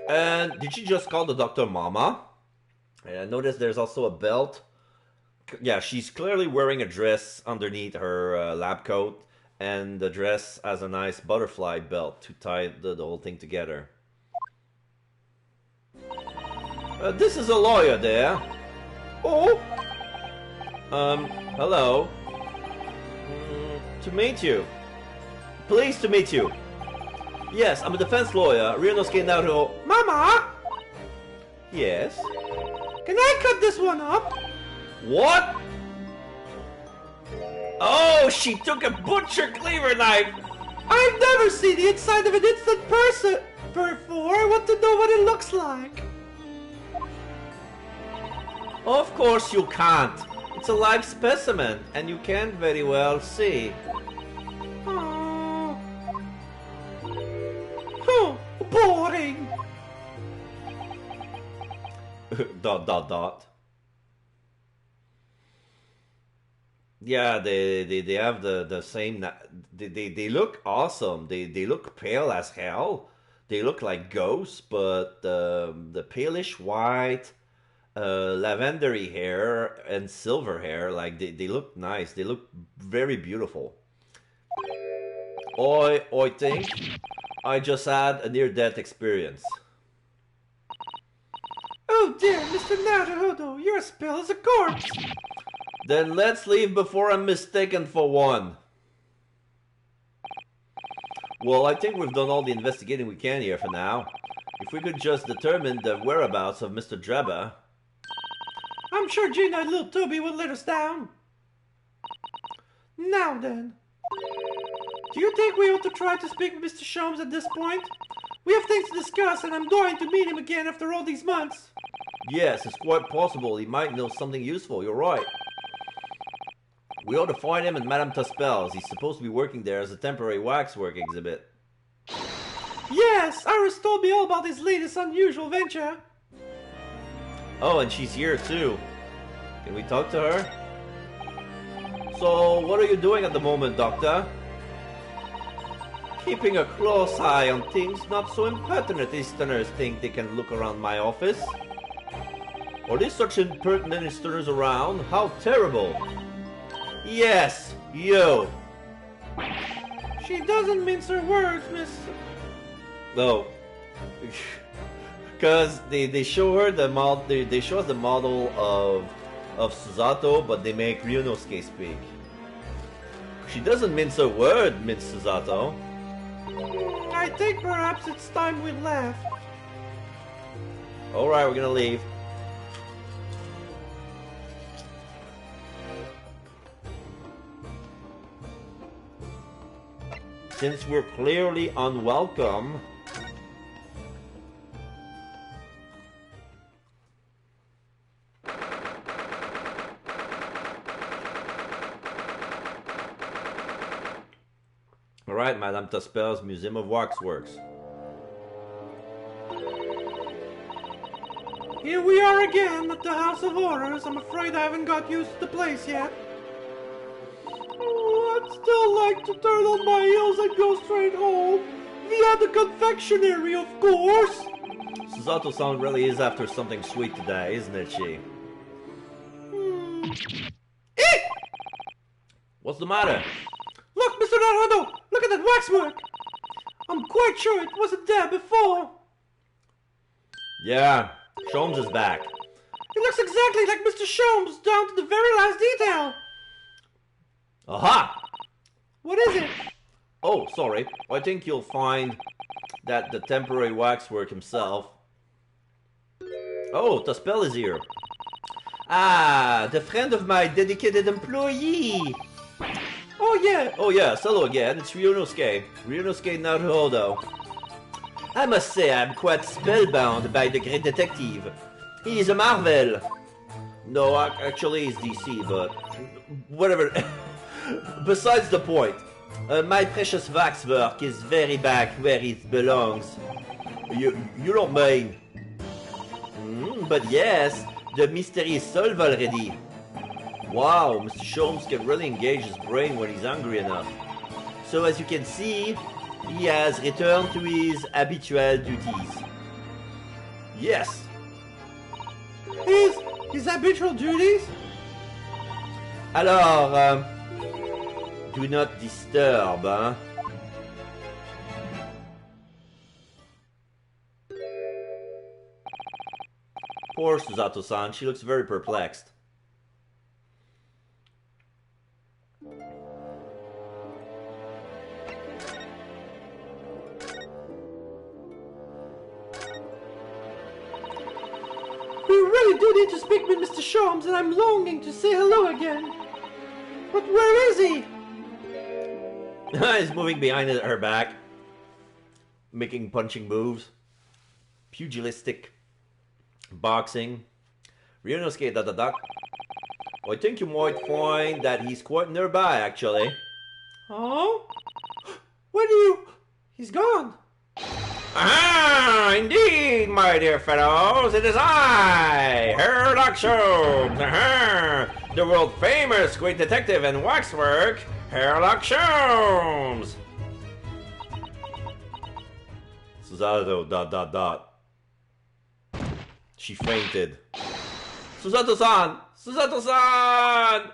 And did she just call the doctor Mama? And I noticed there's also a belt. Yeah, she's clearly wearing a dress underneath her lab coat, and the dress has a nice butterfly belt to tie the whole thing together. This is a lawyer there. Oh? Hello. To meet you. Pleased to meet you. Yes, I'm a defense lawyer, Ryunosuke Naruto. Mama? Yes? Can I cut this one up? What? Oh, she took a butcher cleaver knife! I've never seen the inside of an instant person before. I want to know what it looks like. Of course you can't. It's a live specimen, and you can't very well see. Oh. Huh, boring. ... Yeah, they have the same. They look awesome. They look pale as hell. They look like ghosts, but the palish white, lavendery hair and silver hair, like they look nice. They look very beautiful. I think I just had a near-death experience. Oh dear, Mr. Naruhodo, you're as pale as a corpse. Then let's leave before I'm mistaken for one. Well, I think we've done all the investigating we can here for now. If we could just determine the whereabouts of Mr. Dreba. I'm sure Gina and little Toby would let us down. Now then, do you think we ought to try to speak with Mr. Sholmes at this point? We have things to discuss, and I'm dying to meet him again after all these months. Yes, it's quite possible he might know something useful, you're right. We ought to find him in Madame Tuspel's. He's supposed to be working there as a temporary waxwork exhibit. Yes, Iris told me all about his latest unusual venture. Oh, and she's here too. Can we talk to her? So, what are you doing at the moment, Doctor? keeping a close eye on things not so impertinent Easterners think they can look around my office. Are there such impertinent Easterners around? How terrible! Yes, you! She doesn't mince her words, Miss... No. Because they show her the model, they show us the model of Susato, but they make Ryunosuke speak. She doesn't mince a word, Miss Susato. I think perhaps it's time we left. Alright, we're gonna leave. Since we're clearly unwelcome... Alright, Madame Tospel's Museum of Waxworks. Here we are again at the House of Horrors. I'm afraid I haven't got used to the place yet. Oh, I'd still like to turn on my heels and go straight home. Via the confectionery, of course. Susato-san really is after something sweet today, isn't it, she? What's the matter? Look, Mr. Naruto! Look at that waxwork! I'm quite sure it wasn't there before. Yeah, Sholmes is back. It looks exactly like Mr. Sholmes, down to the very last detail. Aha! What is it? Oh, sorry. I think you'll find that the temporary waxwork himself... Oh, Tospel is here. Ah, the friend of my dedicated employee. Oh yeah, hello again, it's Ryunosuke. Ryunosuke Naruhodo. I must say I'm quite spellbound by the great detective. He is a marvel. No, actually he's DC, but... whatever. Besides the point. My precious waxwork is very back where it belongs. You don't mean... but yes, the mystery is solved already. Wow, Mr. Sholmes can really engage his brain when he's hungry enough. So as you can see, he has returned to his habitual duties. Yes. His habitual duties? Alors, do not disturb, hein? Poor Susato-san, she looks very perplexed. We really do need to speak with Mr. Sholmes, and I'm longing to say hello again. But where is he? He's moving behind her back, making punching moves, pugilistic, boxing. Ryunosuke da. I think you might find that he's quite nearby, actually. Oh? Where do you... He's gone. Ah, indeed, my dear fellows, it is I, Sherlock Sholmes, the world-famous great detective and waxwork, Sherlock Sholmes. Susato, ... She fainted. Susato-san! Susato-san!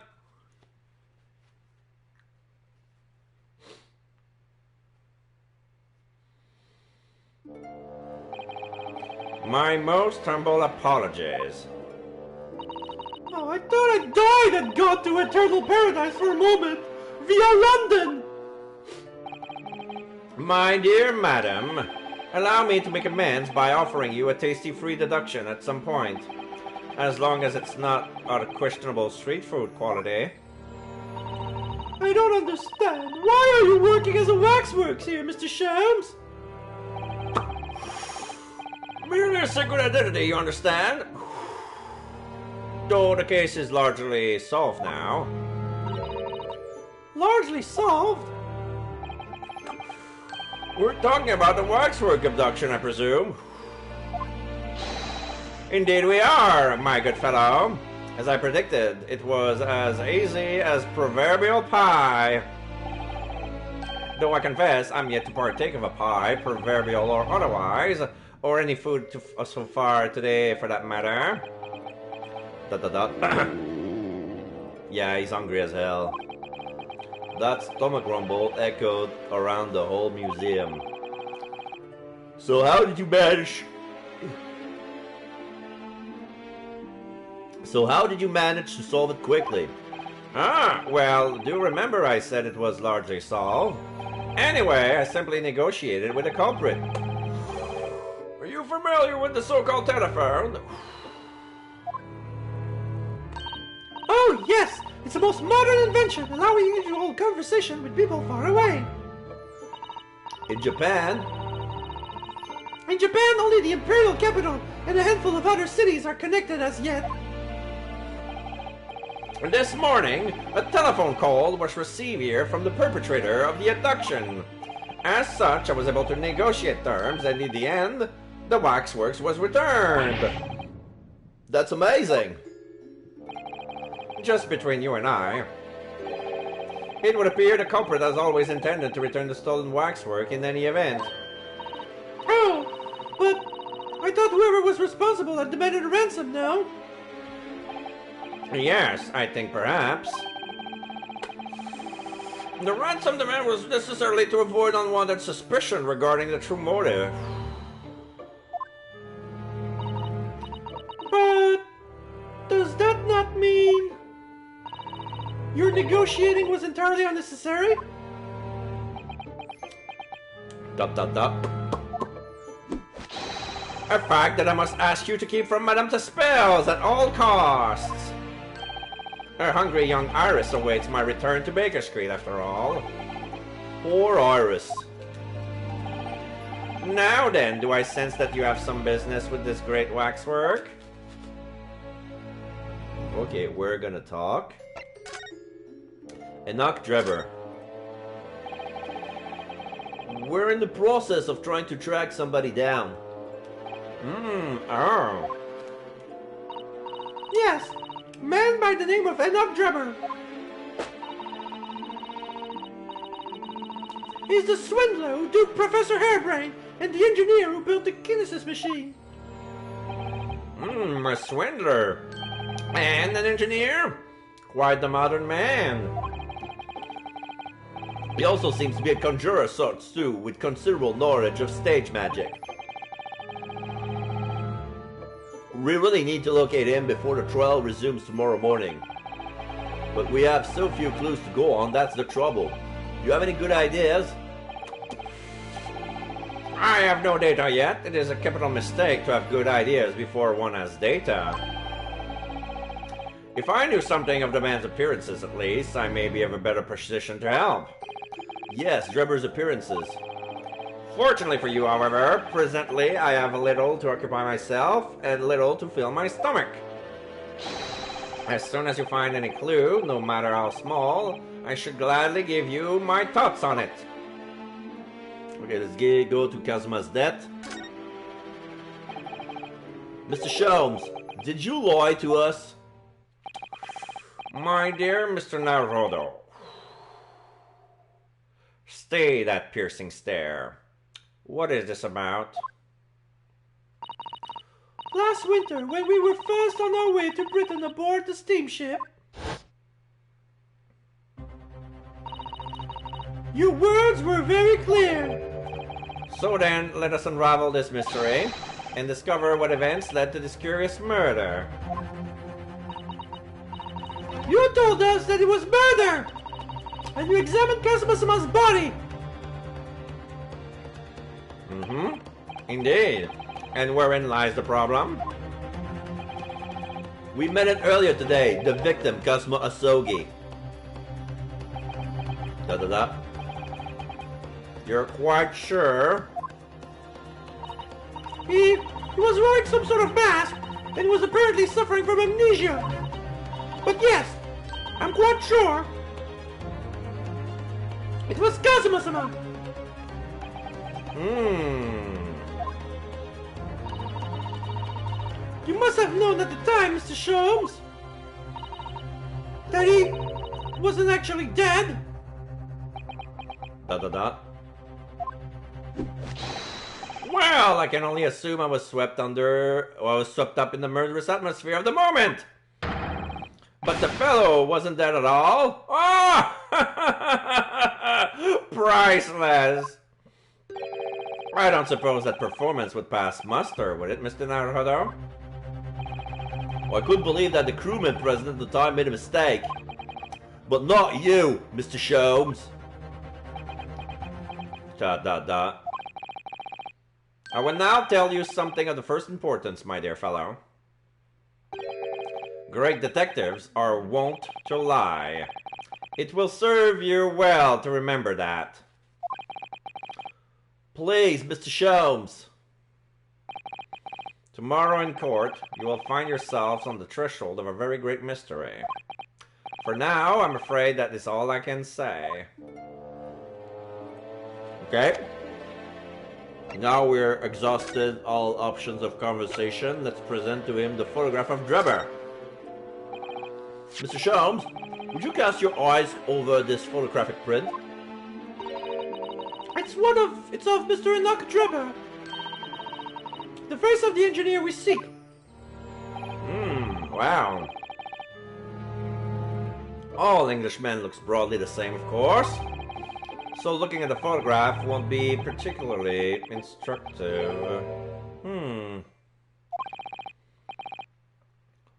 My most humble apologies. Oh, I thought I died and got to eternal paradise for a moment, via London. My dear madam, allow me to make amends by offering you a tasty free deduction at some point. As long as it's not out of questionable street food quality. I don't understand. Why are you working as a waxworks here, Mr. Sholmes? Merely a secret identity, you understand? Though the case is largely solved now. Largely solved? We're talking about the waxwork abduction, I presume. Indeed we are, my good fellow. As I predicted, it was as easy as proverbial pie. Though I confess I'm yet to partake of a pie, proverbial or otherwise, or any food so far today for that matter. Yeah, he's hungry as hell. That stomach rumble echoed around the whole museum. So how did you manage... So how did you manage to solve it quickly? Ah, well, do remember I said it was largely solved? Anyway, I simply negotiated with the culprit. Are you familiar with the so-called telephone? Oh, yes! It's the most modern invention, allowing you to hold conversation with people far away. In Japan? In Japan, only the imperial capital and a handful of other cities are connected as yet. This morning, a telephone call was received here from the perpetrator of the abduction. As such, I was able to negotiate terms, and in the end, the waxworks was returned. That's amazing! Just between you and I, it would appear the culprit has always intended to return the stolen waxwork in any event. Oh, but I thought whoever was responsible had demanded a ransom, no? Yes, I think perhaps. The ransom demand was necessarily to avoid unwanted suspicion regarding the true motive. But does that not mean your negotiating was entirely unnecessary? A fact that I must ask you to keep from Madame Tespels at all costs. Her hungry young Iris awaits my return to Baker Street, after all. Poor Iris. Now then, do I sense that you have some business with this great waxwork? Okay, we're gonna talk. Enoch Drebber. We're in the process of trying to track somebody down. Oh. Yes, a man by the name of Enoch Drebber. He's the swindler who duped Professor Hairbrain and the engineer who built the Kinesis machine. A swindler. And an engineer? Quite the modern man. He also seems to be a conjurer of sorts too, with considerable knowledge of stage magic. We really need to locate him before the trial resumes tomorrow morning. But we have so few clues to go on, that's the trouble. Do you have any good ideas? I have no data yet. It is a capital mistake to have good ideas before one has data. If I knew something of the man's appearances at least, I may be of a better position to help. Yes, Drebber's appearances. Fortunately for you, however, presently I have little to occupy myself and little to fill my stomach. As soon as you find any clue, no matter how small, I should gladly give you my thoughts on it. Okay, let's go to Kazuma's death. Mr. Sholmes, did you lie to us? My dear Mr. Naruto, stay that piercing stare. What is this about? Last winter, when we were first on our way to Britain aboard the steamship, your words were very clear. So then, let us unravel this mystery and discover what events led to this curious murder. You told us that it was murder! And you examined Kazuma-sama's body! Indeed. And wherein lies the problem? We met it earlier today, the victim, Kazuma Asogi. You're quite sure? He was wearing some sort of mask and was apparently suffering from amnesia. But yes, I'm quite sure it was Kazuma-sama. You must have known at the time, Mr. Sholmes, that he wasn't actually dead. Dot dot dot. Well, I can only assume I was swept up in the murderous atmosphere of the moment. But the fellow wasn't that at all. Oh! Priceless. I don't suppose that performance would pass muster, would it, Mr. Naruhodo? I couldn't believe that the crewman present at the time made a mistake. But not you, Mr. Sholmes. Dot dot dot. I will now tell you something of the first importance, my dear fellow. Great detectives are wont to lie. It will serve you well to remember that. Please, Mr. Sholmes. Tomorrow in court, you will find yourselves on the threshold of a very great mystery. For now, I'm afraid that is all I can say. Okay. Now we're exhausted all options of conversation. Let's present to him the photograph of Drebber. Mr. Sholmes, would you cast your eyes over this photographic print? It's of Mr. Enoch Drebber, the face of the engineer we seek. Wow. All Englishmen looks broadly the same, of course. So looking at the photograph won't be particularly instructive.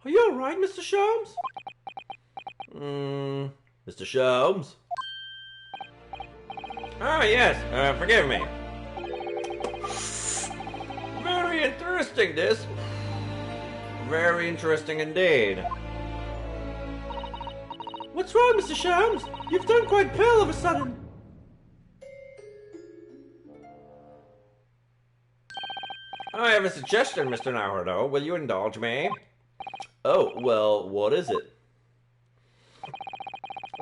Are you alright, Mr. Sholmes? Mr. Sholmes? Ah, yes, forgive me. Very interesting, this. Very interesting indeed. What's wrong, Mr. Sholmes? You've turned quite pale all of a sudden. I have a suggestion, Mr. Naruhodo. Will you indulge me? Oh, well, what is it?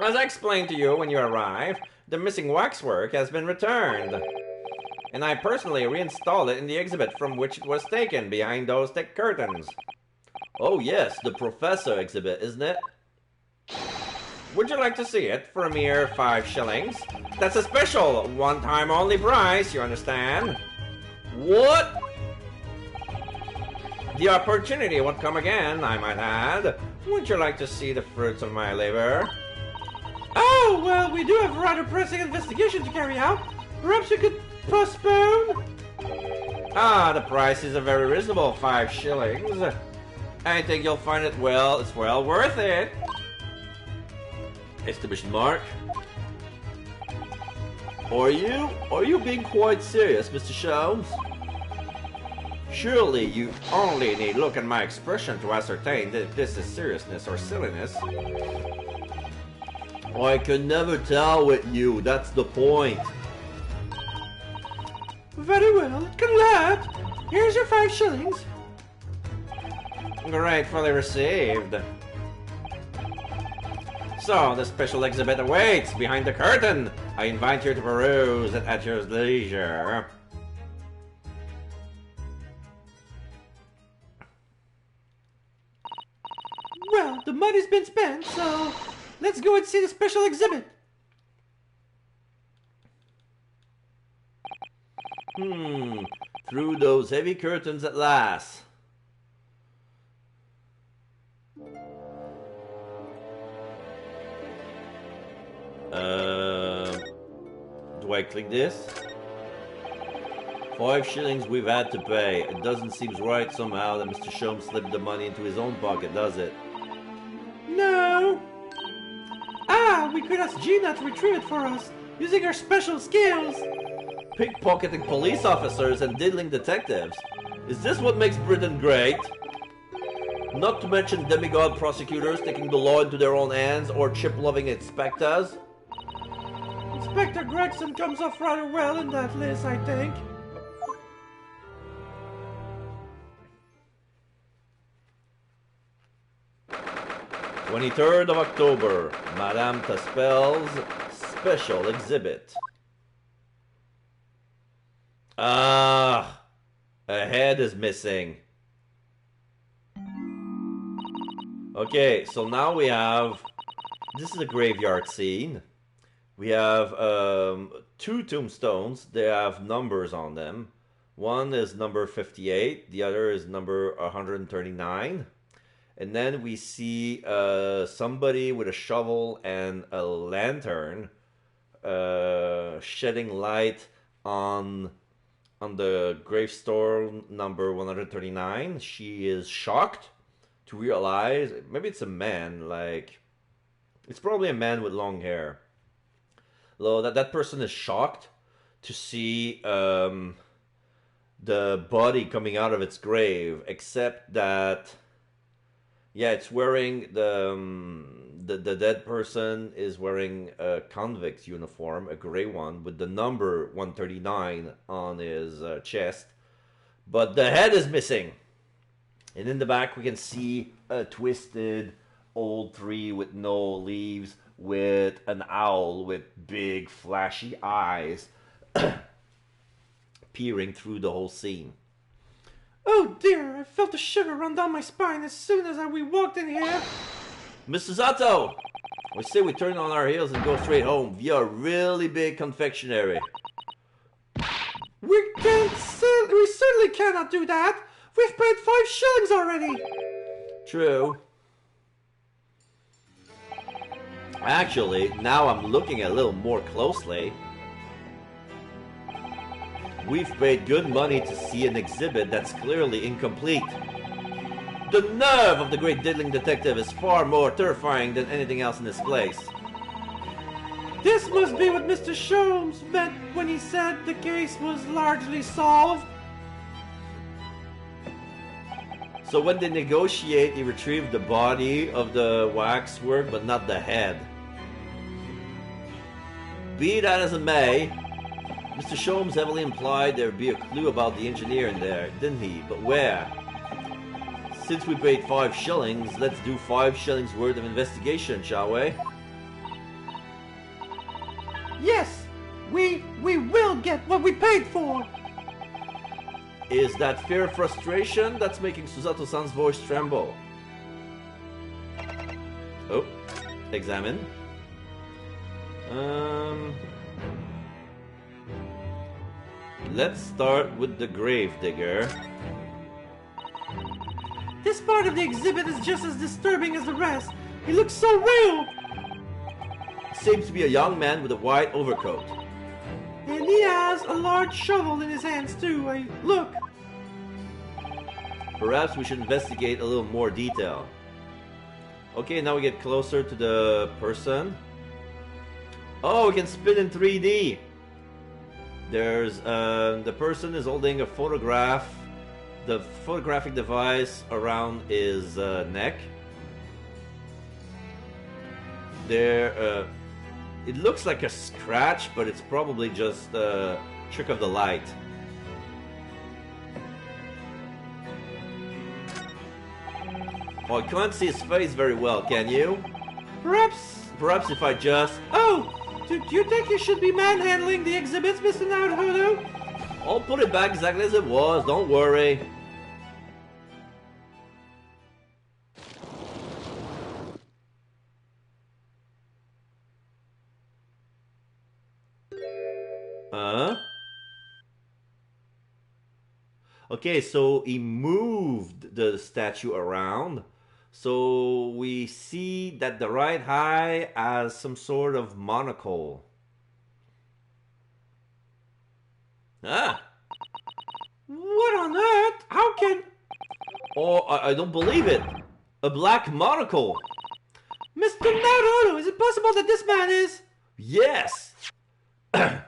As I explained to you when you arrived, the missing waxwork has been returned. And I personally reinstalled it in the exhibit from which it was taken, behind those thick curtains. Oh yes, the Professor exhibit, isn't it? Would you like to see it for a mere 5 shillings? That's a special, one-time only price, you understand? What? The opportunity won't come again, I might add. Would you like to see the fruits of my labor? Oh, well, we do have a rather pressing investigation to carry out. Perhaps you could postpone? Ah, the price is a very reasonable 5 shillings. I think you'll find it's well worth it. Exclamation mark. Are you being quite serious, Mr. Sholmes? Surely you only need look at my expression to ascertain that this is seriousness or silliness. I can never tell with you, that's the point. Very well, collab. Here's your 5 shillings. Gratefully received. So, the special exhibit awaits behind the curtain. I invite you to peruse it at your leisure. Well, the money's been spent, so let's go and see the special exhibit. Through those heavy curtains at last. Do I click this? 5 shillings we've had to pay. It doesn't seem right somehow that Mr. Sholmes slipped the money into his own pocket, does it? No. Ah, we could ask Gina to retrieve it for us, using her special skills. Pickpocketing police officers and diddling detectives. Is this what makes Britain great? Not to mention demigod prosecutors taking the law into their own hands or chip-loving inspectors. Inspector Gregson comes off rather well in that list, I think. "23rd of October, Madame Taspel's special exhibit." Ah, a head is missing. Okay, so now we have... This is a graveyard scene. We have two tombstones. They have numbers on them. One is number 58, the other is number 139. And then we see somebody with a shovel and a lantern shedding light on the gravestone number 139. She is shocked to realize, maybe it's a man, like, it's probably a man with long hair. Though that person is shocked to see the body coming out of its grave, except that, yeah, it's wearing the dead person is wearing a convict uniform, a gray one, with the number 139 on his chest, but the head is missing. And in the back we can see a twisted old tree with no leaves, with an owl with big flashy eyes peering through the whole scene. Oh dear, I felt a shiver run down my spine as soon as we walked in here. Mr. Zato! We say we turn on our heels and go straight home via a really big confectionery. We certainly cannot do that. We've paid 5 shillings already. True. Actually, now I'm looking a little more closely. We've paid good money to see an exhibit that's clearly incomplete. The nerve of the great diddling detective is far more terrifying than anything else in this place. This must be what Mr. Sholmes meant when he said the case was largely solved. So when they negotiate, he retrieved the body of the waxwork, but not the head. Be that as it may, Mr. Sholmes heavily implied there'd be a clue about the engineer in there, didn't he? But where? Since we paid 5 shillings, let's do 5 shillings worth of investigation, shall we? Yes, we will get what we paid for. Is that fear frustration that's making Susato-san's voice tremble? Oh, examine. Let's start with the gravedigger. This part of the exhibit is just as disturbing as the rest. He looks so real. Seems to be a young man with a white overcoat. And he has a large shovel in his hands too. Look. Perhaps we should investigate a little more detail. Okay, now we get closer to the person. Oh, we can spin in 3D. There's the person is holding a photograph, the photographic device around his neck. There, it looks like a scratch, but it's probably just a trick of the light. Oh, I can't see his face very well, can you? Perhaps if I just... Oh! Do you think you should be manhandling the exhibits, Mr. Naruto? I'll put it back exactly as it was, don't worry. Okay, so he moved the statue around. So we see that the right eye has some sort of monocle. Ah! What on earth? How can... Oh, I don't believe it! A black monocle! Mr. Naruto, is it possible that this man is... Yes! Yeah,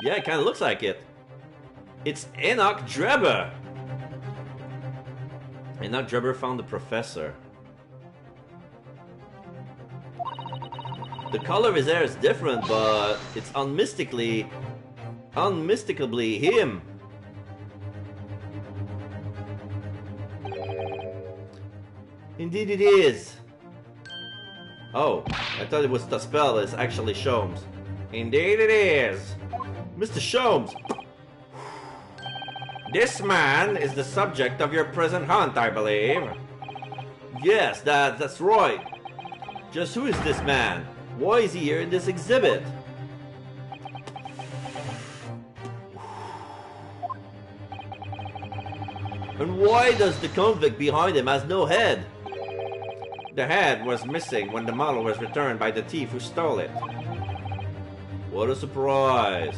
it kind of looks like it. It's Enoch Drebber! Enoch Drebber found the professor. The color of his hair is different, but it's unmistakably him. Indeed it is. Oh, I thought it was the spell. It's actually Sholmes. Indeed it is. Mr. Sholmes! This man is the subject of your present hunt, I believe. Yes, that's right. Just who is this man? Why is he here in this exhibit? And why does the convict behind him has no head? The head was missing when the model was returned by the thief who stole it. What a surprise.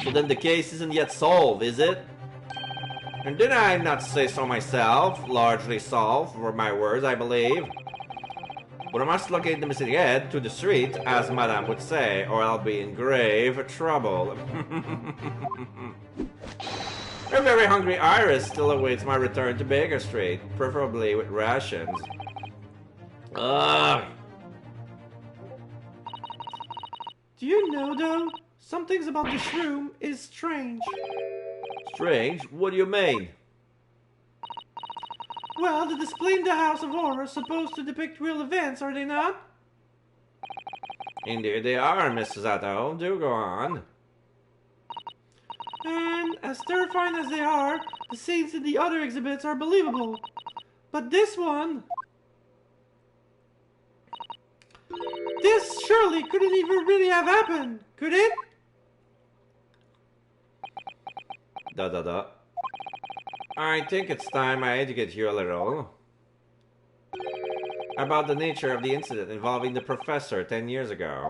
So then the case isn't yet solved, is it? And did I not say so myself? Largely solved, were my words, I believe. But I must locate the missing head to the street, as Madame would say, or I'll be in grave trouble. A very hungry Iris still awaits my return to Baker Street, preferably with rations. Ugh. Do you know, though, some things about this room is strange. Strange? What do you mean? Well, the display in the House of Horror is supposed to depict real events, are they not? Indeed they are, Mrs. Atto. Do go on. And as terrifying as they are, the scenes in the other exhibits are believable. But this one... This surely couldn't even really have happened, could it? Da. I think it's time I educate you a little about the nature of the incident involving the professor 10 years ago.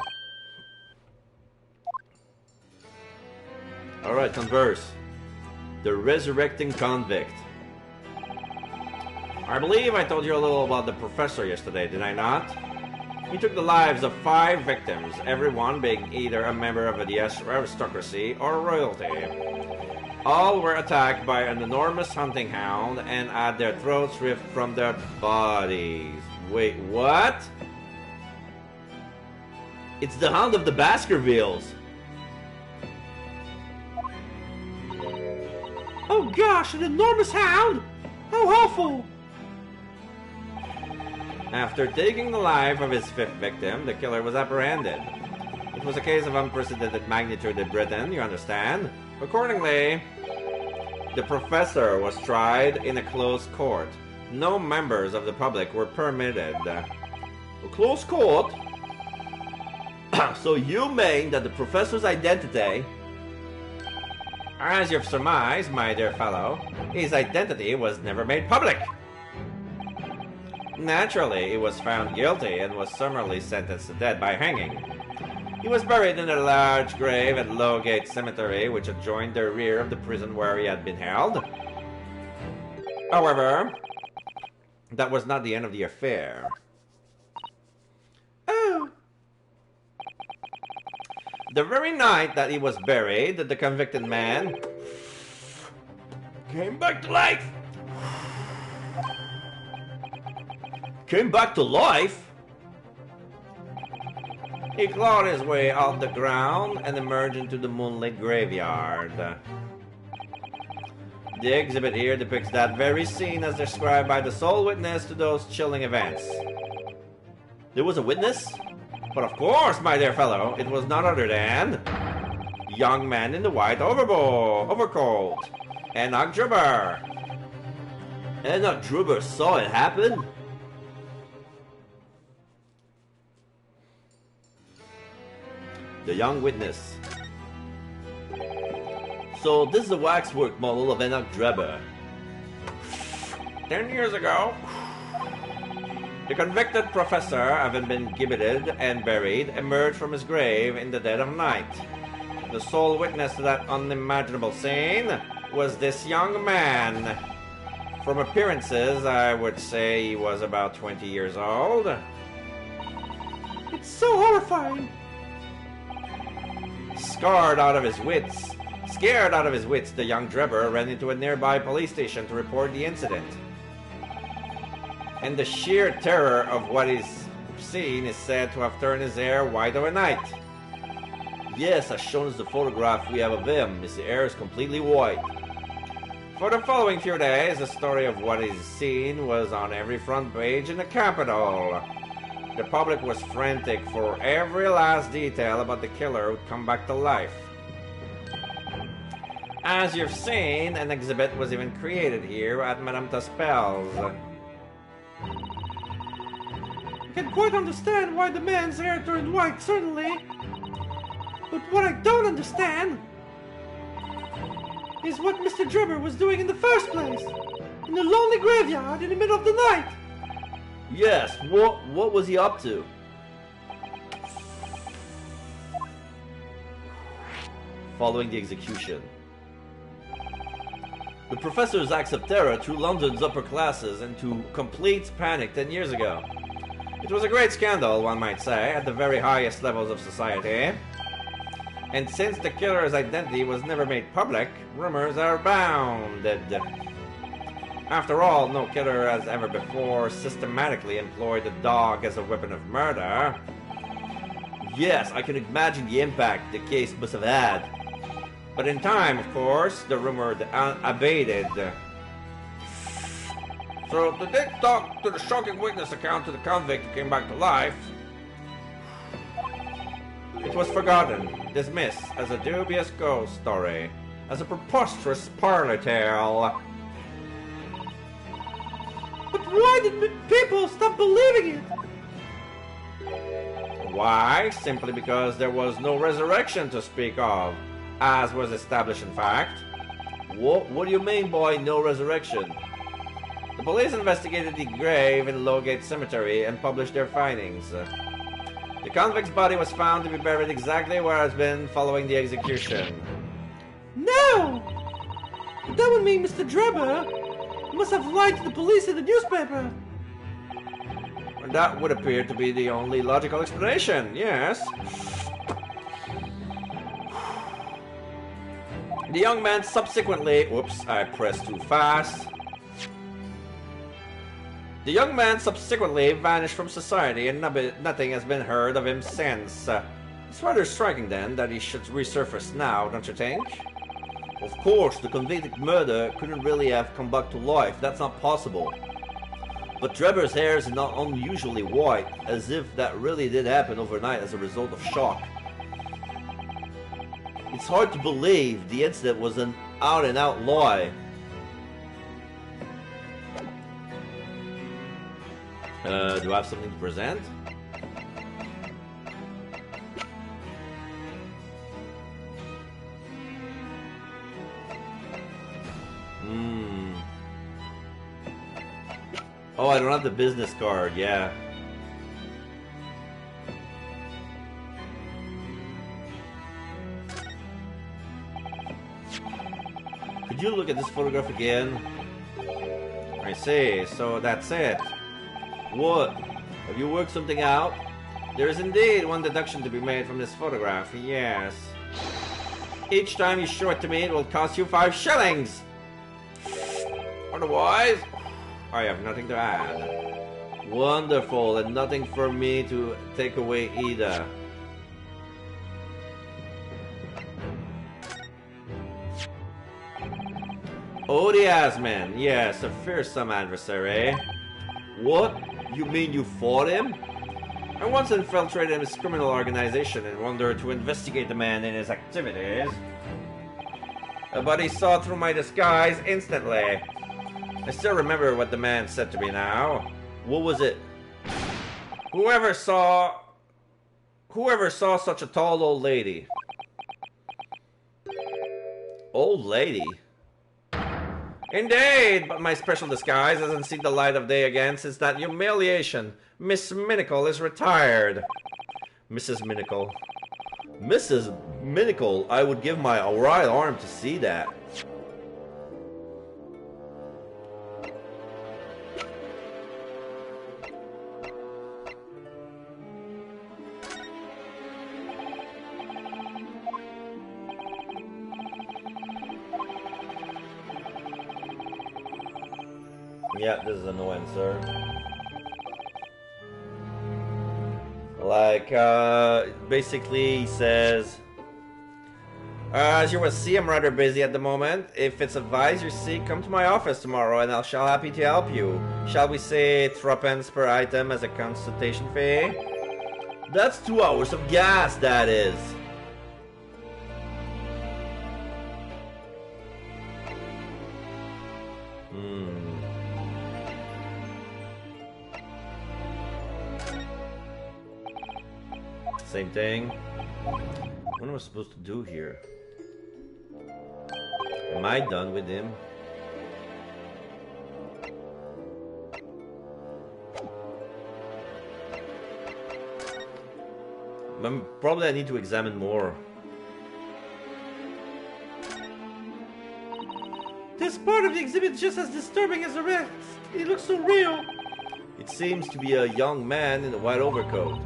Alright, converse. The resurrecting convict. I believe I told you a little about the professor yesterday, did I not? He took the lives of 5 victims, everyone being either a member of the aristocracy or royalty. All were attacked by an enormous hunting hound and had their throats ripped from their bodies. Wait, what? It's the Hound of the Baskervilles. Oh gosh, an enormous hound! How awful! After taking the life of his 5th victim, the killer was apprehended. It was a case of unprecedented magnitude in Britain, you understand? Accordingly, the professor was tried in a closed court. No members of the public were permitted. A close court? So you mean that the professor's identity... As you've surmised, my dear fellow, his identity was never made public. Naturally, he was found guilty and was summarily sentenced to death by hanging. He was buried in a large grave at Lowgate Cemetery, which adjoined the rear of the prison where he had been held. However, that was not the end of the affair. Oh! The very night that he was buried, the convicted man came back to life! Came back to life? He clawed his way off the ground and emerged into the moonlit graveyard. The exhibit here depicts that very scene as described by the sole witness to those chilling events. There was a witness? But of course, my dear fellow, it was none other than... young man in the white overcoat, Enoch Drubber. Enoch Drubber saw it happen? The young witness. So this is a waxwork model of Enoch Drubber. 10 years ago, the convicted professor, having been gibbeted and buried, emerged from his grave in the dead of night. The sole witness to that unimaginable scene was this young man. From appearances, I would say he was about 20 years old. It's so horrifying! Scared out of his wits, the young Drubber ran into a nearby police station to report the incident. And the sheer terror of what he's seen is said to have turned his hair white overnight. Yes, as shown as the photograph we have of him, his hair is completely white. For the following few days, the story of what he's seen was on every front page in the capital. The public was frantic for every last detail about the killer who'd come back to life. As you've seen, an exhibit was even created here at Madame Taspel's. I can quite understand why the man's hair turned white, certainly. But what I don't understand is what Mr. Drebber was doing in the first place. In a lonely graveyard in the middle of the night. Yes, what was he up to? Following the execution. The professor's acts of terror threw London's upper classes into complete panic 10 years ago. It was a great scandal, one might say, at the very highest levels of society. And since the killer's identity was never made public, rumors are bounded. After all, no killer has ever before systematically employed a dog as a weapon of murder. Yes, I can imagine the impact the case must have had. But in time, of course, the rumor abated. So, did they talk to the shocking witness account to the convict who came back to life? It was forgotten, dismissed as a dubious ghost story, as a preposterous parlor tale. But why did people stop believing it? Why? Simply because there was no resurrection to speak of, as was established in fact. What do you mean by no resurrection? The police investigated the grave in Lowgate Cemetery and published their findings. The convict's body was found to be buried exactly where it has been following the execution. No! That would mean Mr. Drebber must have lied to the police in the newspaper. That would appear to be the only logical explanation, yes. The young man subsequently... Whoops, I pressed too fast. The young man subsequently vanished from society and nothing has been heard of him since. It's rather striking then that he should resurface now, don't you think? Of course, the convicted murderer couldn't really have come back to life. That's not possible. But Drebber's hair is not unusually white, as if that really did happen overnight as a result of shock. It's hard to believe the incident was an out-and-out lie. Do I have something to present? Oh, I don't have the business card, yeah. Could you look at this photograph again? I see, so that's it. What? Have you worked something out? There is indeed one deduction to be made from this photograph, yes. Each time you show it to me, it will cost you 5 shillings! Otherwise, I have nothing to add. Wonderful, and nothing for me to take away either. Odiasman, yes, a fearsome adversary. What? You mean you fought him? I once infiltrated his criminal organization in order to investigate the man and his activities. But he saw through my disguise instantly. I still remember what the man said to me now. What was it? Whoever saw such a tall old lady. Old lady? Indeed, but my special disguise hasn't seen the light of day again since that humiliation. Miss Minicle is retired. Mrs. Minicle. Mrs. Minicle, I would give my right arm to see that. Yeah, this is annoying, sir. Like, basically he says, as you will see, I'm rather busy at the moment. If it's advised you see, come to my office tomorrow and I shall happy to help you. Shall we say 3p per item as a consultation fee? That's 2 hours of gas, that is. Same thing. What am I supposed to do here? Am I done with him? Probably I need to examine more. This part of the exhibit is just as disturbing as the rest. It looks so real. It seems to be a young man in a white overcoat.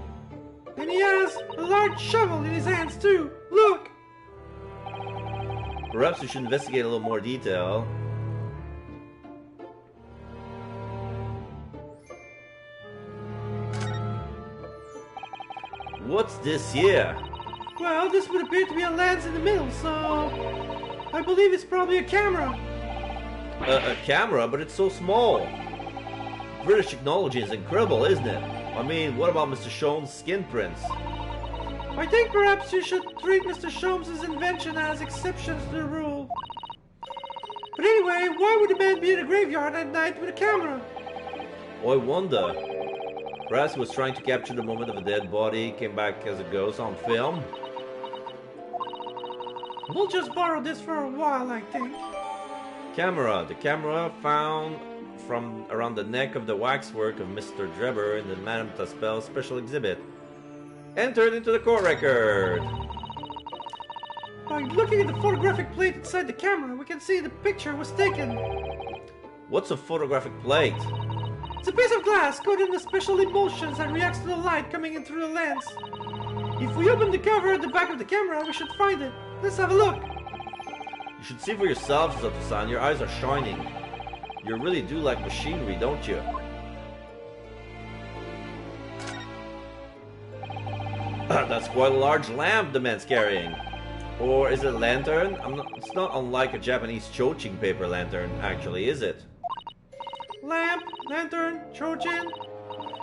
And he has a large shovel in his hands too. Look! Perhaps we should investigate a little more detail. What's this here? Well, this would appear to be a lens in the middle, so I believe it's probably a camera. A camera, but it's so small. British technology is incredible, isn't it? I mean, what about Mr. Sholmes' skin prints? I think perhaps you should treat Mr. Sholmes' invention as exceptions to the rule. But anyway, why would a man be in a graveyard at night with a camera? I wonder. Perhaps he was trying to capture the moment of a dead body, came back as a ghost on film. We'll just borrow this for a while, I think. Camera. The camera found from around the neck of the waxwork of Mr. Drebber in the Madame Tuspel special exhibit. Entered into the court record. By looking at the photographic plate inside the camera, we can see the picture was taken. What's a photographic plate? It's a piece of glass coated in special emulsions that reacts to the light coming in through the lens. If we open the cover at the back of the camera, we should find it. Let's have a look. You should see for yourself, Zato-san. Your eyes are shining. You really do like machinery, don't you? That's quite a large lamp the man's carrying. Or is it a lantern? It's not unlike a Japanese choching paper lantern, actually, is it? Lamp, lantern, chochin.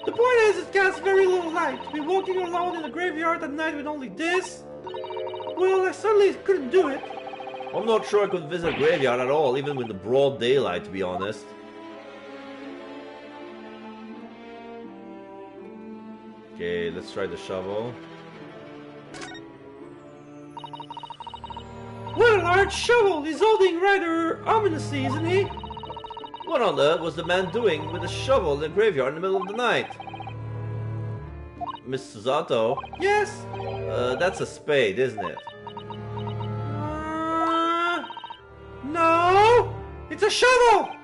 The point is, it casts very little light. To be walking alone in a graveyard at night with only this? Well, I certainly couldn't do it. I'm not sure I could visit a graveyard at all, even with the broad daylight, to be honest. Okay, let's try the shovel. What a large shovel! He's holding rather ominously, isn't he? What on earth was the man doing with a shovel in the graveyard in the middle of the night? Miss Zato? Yes? That's a spade, isn't it? No! It's a shovel!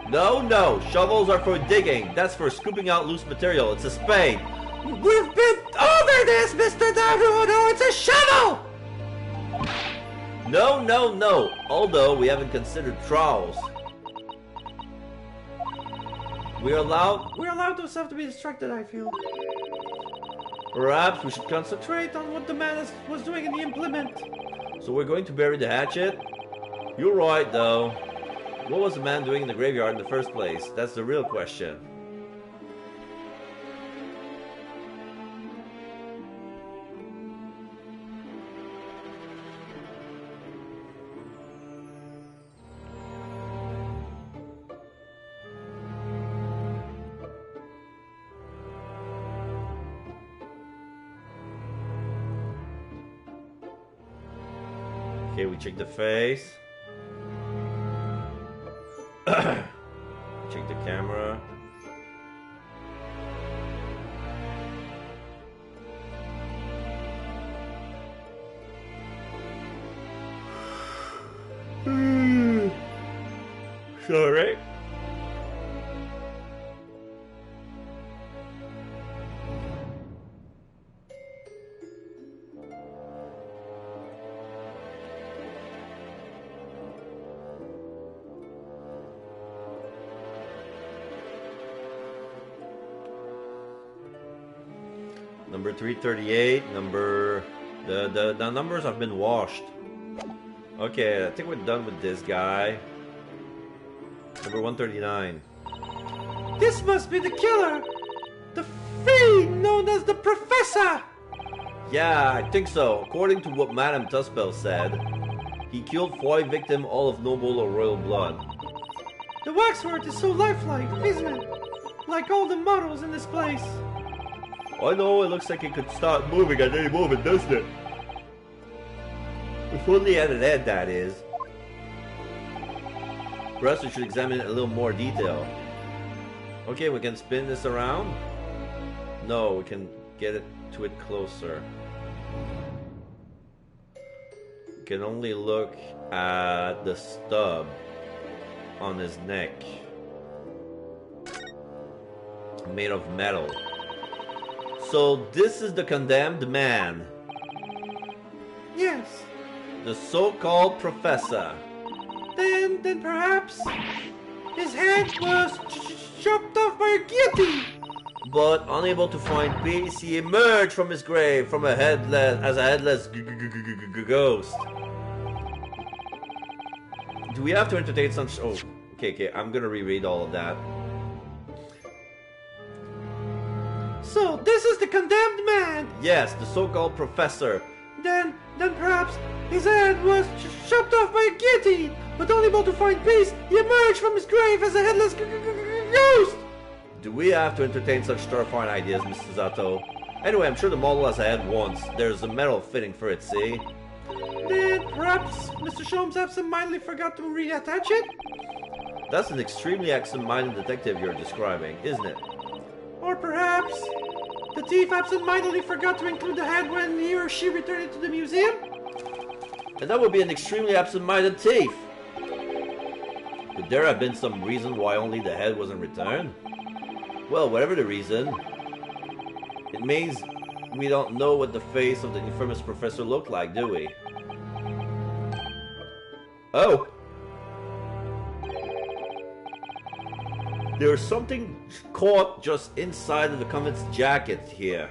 No, shovels are for digging. That's for scooping out loose material. It's a spade. We've been over this, Mr. Naruto! It's a shovel! No. Although we haven't considered trowels. We're allowed ourselves to be distracted, I feel. Perhaps we should concentrate. Concentrate on what the man was doing in the implement. So we're going to bury the hatchet? You're right, though. What was the man doing in the graveyard in the first place? That's the real question. Okay, we check the face. Check the camera. Sorry. Number 338, the numbers have been washed. Okay, I think we're done with this guy. Number 139. This must be the killer! The fiend known as the Professor! Yeah, I think so. According to what Madame Tuspel said, he killed 5 victims, all of noble or royal blood. The waxwork is so lifelike, isn't it? Like all the models in this place. I know, it looks like it could start moving at any moment, doesn't it? If only had an head, that is. Perhaps we should examine it in a little more detail. Okay, we can spin this around. No, we can get it to it closer. We can only look at the stub on his neck. Made of metal. So this is the condemned man. Yes. The so-called professor. Then perhaps his head was chopped off by a guillotine. But unable to find peace, he emerged from his grave from a headless ghost. Do we have to entertain some? Oh, okay. I'm gonna reread all of that. So this is the condemned man. Yes, the so-called professor. Then perhaps his head was chopped off by a guillotine. But unable to find peace, he emerged from his grave as a headless ghost. Do we have to entertain such terrifying ideas, Mr. Zato? Anyway, I'm sure the model has a head once. There's a metal fitting for it, see? Then perhaps Mr. Sholmes absentmindedly forgot to reattach it? That's an extremely absent-minded detective you're describing, isn't it? Or perhaps the thief absentmindedly forgot to include the head when he or she returned it to the museum? And that would be an extremely absent-minded thief. Could there have been some reason why only the head wasn't returned? Well, whatever the reason, it means we don't know what the face of the infamous professor looked like, do we? Oh! There's something caught just inside of the convict's jacket here.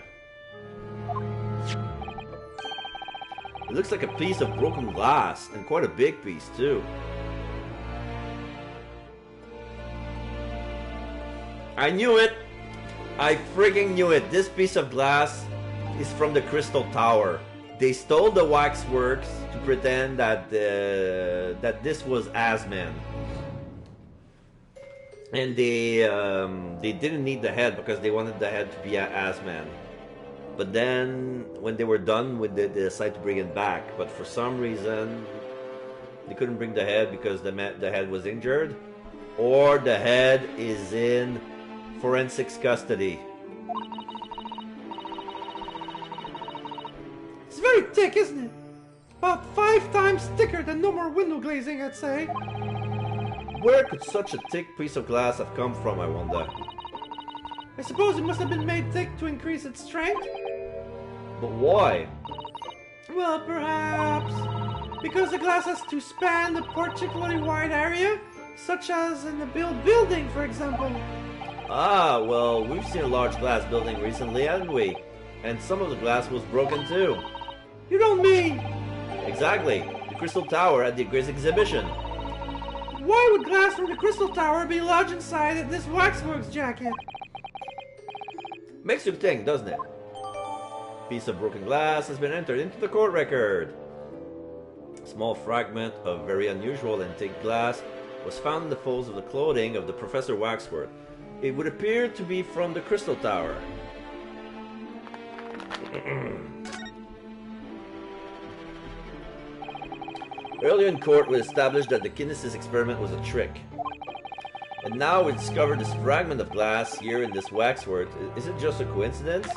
It looks like a piece of broken glass, and quite a big piece, too. I knew it! I frigging knew it! This piece of glass is from the Crystal Tower. They stole the waxworks to pretend that that this was Asman. And they didn't need the head because they wanted the head to be Asman. But then, when they were done with it, they decided to bring it back. But for some reason, they couldn't bring the head because the head was injured. Or the head is in forensics custody. It's very thick, isn't it? About 5 times thicker than normal window glazing, I'd say. Where could such a thick piece of glass have come from, I wonder? I suppose it must have been made thick to increase its strength. But why? Well, perhaps because the glass has to span a particularly wide area, such as in a building, for example. Ah, well, we've seen a large glass building recently, haven't we? And some of the glass was broken too. You don't mean? Exactly. The Crystal Tower at the Grizz exhibition. Why would glass from the Crystal Tower be lodged inside this waxworks jacket? Makes you think, doesn't it? Piece of broken glass has been entered into the court record. A small fragment of very unusual antique glass was found in the folds of the clothing of the Professor Waxworth. It would appear to be from the Crystal Tower. Earlier in court, we established that the Kinesis experiment was a trick. And now we discovered this fragment of glass here in this waxwork. Is it just a coincidence?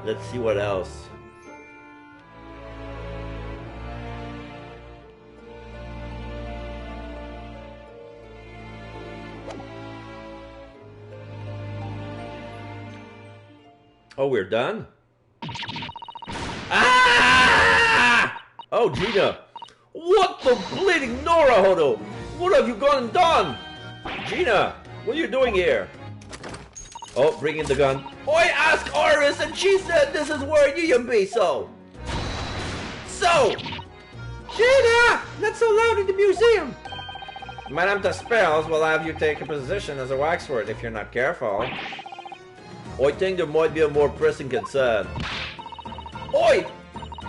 Let's see what else. Oh, we're done? Ah! Oh, Gina. What the bleeding Norahodo? What have you gone and done? Gina, what are you doing here? Oh, bring in the gun. I asked Iris and she said this is where you be, so. Gina! Not so loud in the museum! Madame Taspels will have you take a position as a waxworth if you're not careful. I think there might be a more pressing concern. Oi!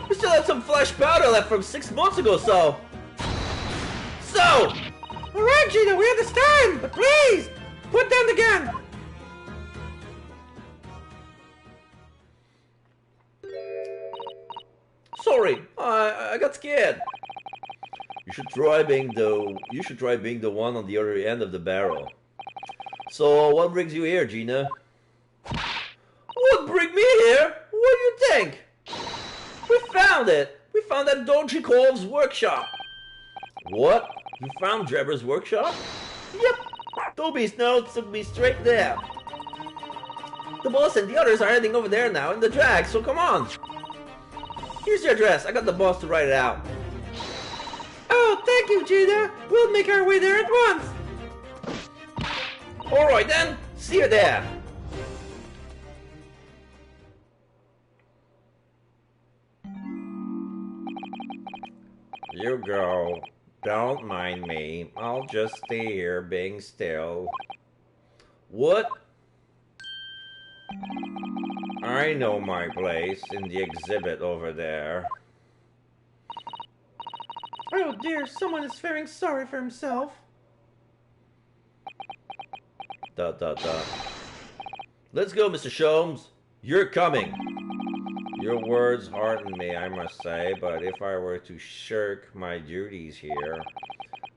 We still have some flesh powder left from 6 months ago, so... Alright, Gina, we understand, but please, put down the gun! I got scared. You should try being the one on the other end of the barrel. So, what brings you here, Gina? What brings me here? What do you think? We found it. We found that Dojikov's workshop. What? You found Drebber's workshop? Yep. Toby's notes took me straight there. The boss and the others are heading over there now in the drag, so come on. Here's your address. I got the boss to write it out. Oh, thank you, Gina. We'll make our way there at once. Alright then. See you there. You go. Don't mind me. I'll just stay here being still. What? I know my place in the exhibit over there. Oh dear, someone is feeling sorry for himself. Let's go, Mr. Sholmes. You're coming. Your words hearten me, I must say, but if I were to shirk my duties here,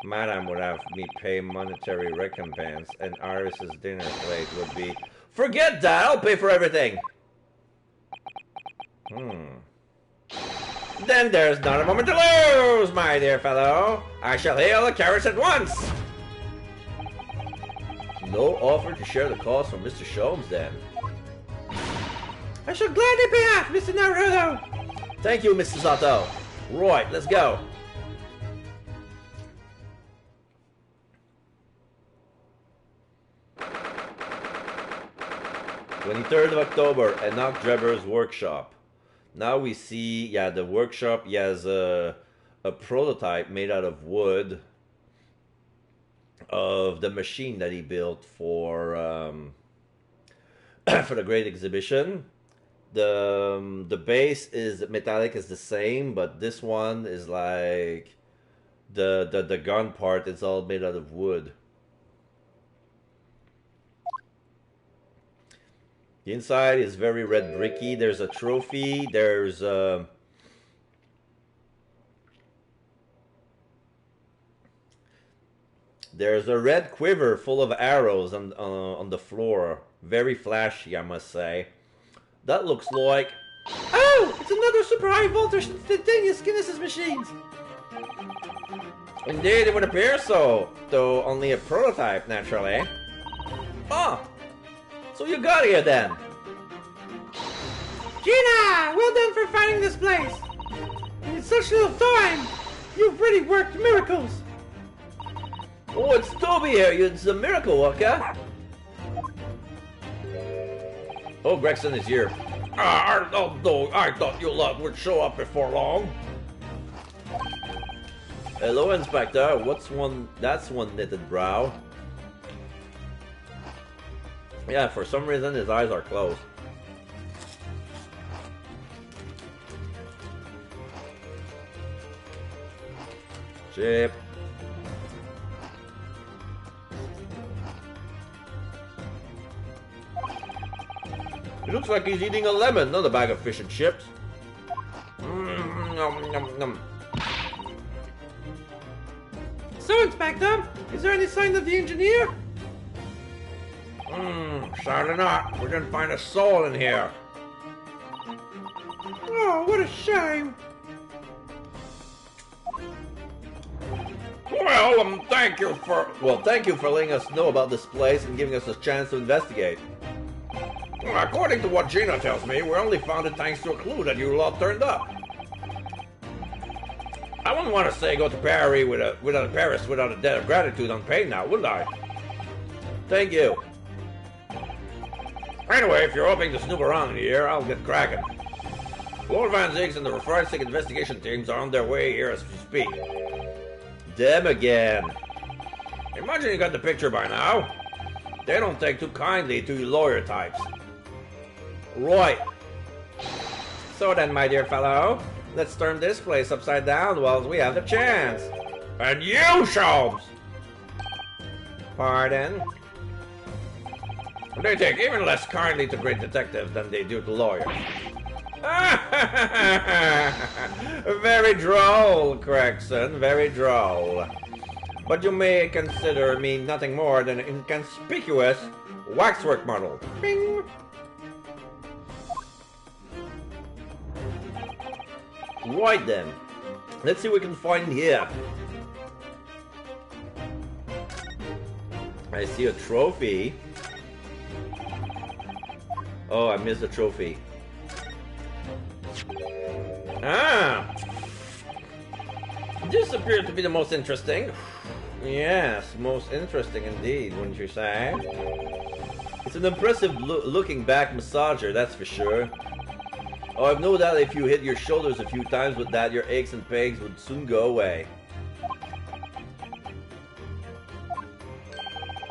Madame would have me pay monetary recompense, and Iris's dinner plate would be... Forget that! I'll pay for everything! Then there's not a moment to lose, my dear fellow! I shall hail the carriage at once! No offer to share the cost from Mr. Sholmes, then. I shall gladly pay half, Mr. Naruto. Thank you, Mr. Sato. Right, let's go. 23rd of October, Enoch Drebber's workshop. Now we see, yeah, the workshop. He has a prototype made out of wood of the machine that he built for for the Great Exhibition. The base is metallic, is the same, but this one is like the gun part is all made out of wood. The inside is very red bricky. There's a trophy. There's a red quiver full of arrows on the floor. Very flashy, I must say. That looks like... Oh! It's another super high voltage instantaneous Kinesis machines! Indeed, it would appear so. Though only a prototype, naturally. Oh! So you got here then? Gina! Well done for finding this place! In such little time! You've really worked miracles! Oh, it's Toby here! It's a miracle worker! Oh, Gregson is here. I don't know. I thought you lot would show up before long. Hello, Inspector. What's one? That's one knitted brow. Yeah, for some reason his eyes are closed. Chip. It looks like he's eating a lemon, not a bag of fish and chips. Nom, nom, nom. So, Inspector, is there any sign of the engineer? Sadly not. We didn't find a soul in here. Oh, what a shame! Well, thank you for letting us know about this place and giving us a chance to investigate. According to what Gina tells me, we only found it thanks to a clue that you lot turned up. I wouldn't want to say go to Paris without a debt of gratitude unpaid now, would I? Thank you. Anyway, if you're hoping to snoop around in here, I'll get cracking. Lord Van Ziggs and the forensic investigation teams are on their way here as we speak. Them again. Imagine you got the picture by now. They don't take too kindly to you lawyer types. Right. So then, my dear fellow, let's turn this place upside down while we have the chance. And you, Sholmes! Pardon? They take even less kindly to great detectives than they do to lawyers. Very droll, Gregson, very droll. But you may consider me nothing more than an inconspicuous waxwork model. Bing! Right then. Let's see what we can find here. I see a trophy. Oh, I missed a trophy. Ah! This appears to be the most interesting. Yes, most interesting indeed, wouldn't you say? It's an impressive looking back massager, that's for sure. Oh, I've no doubt if you hit your shoulders a few times with that, your aches and pains would soon go away.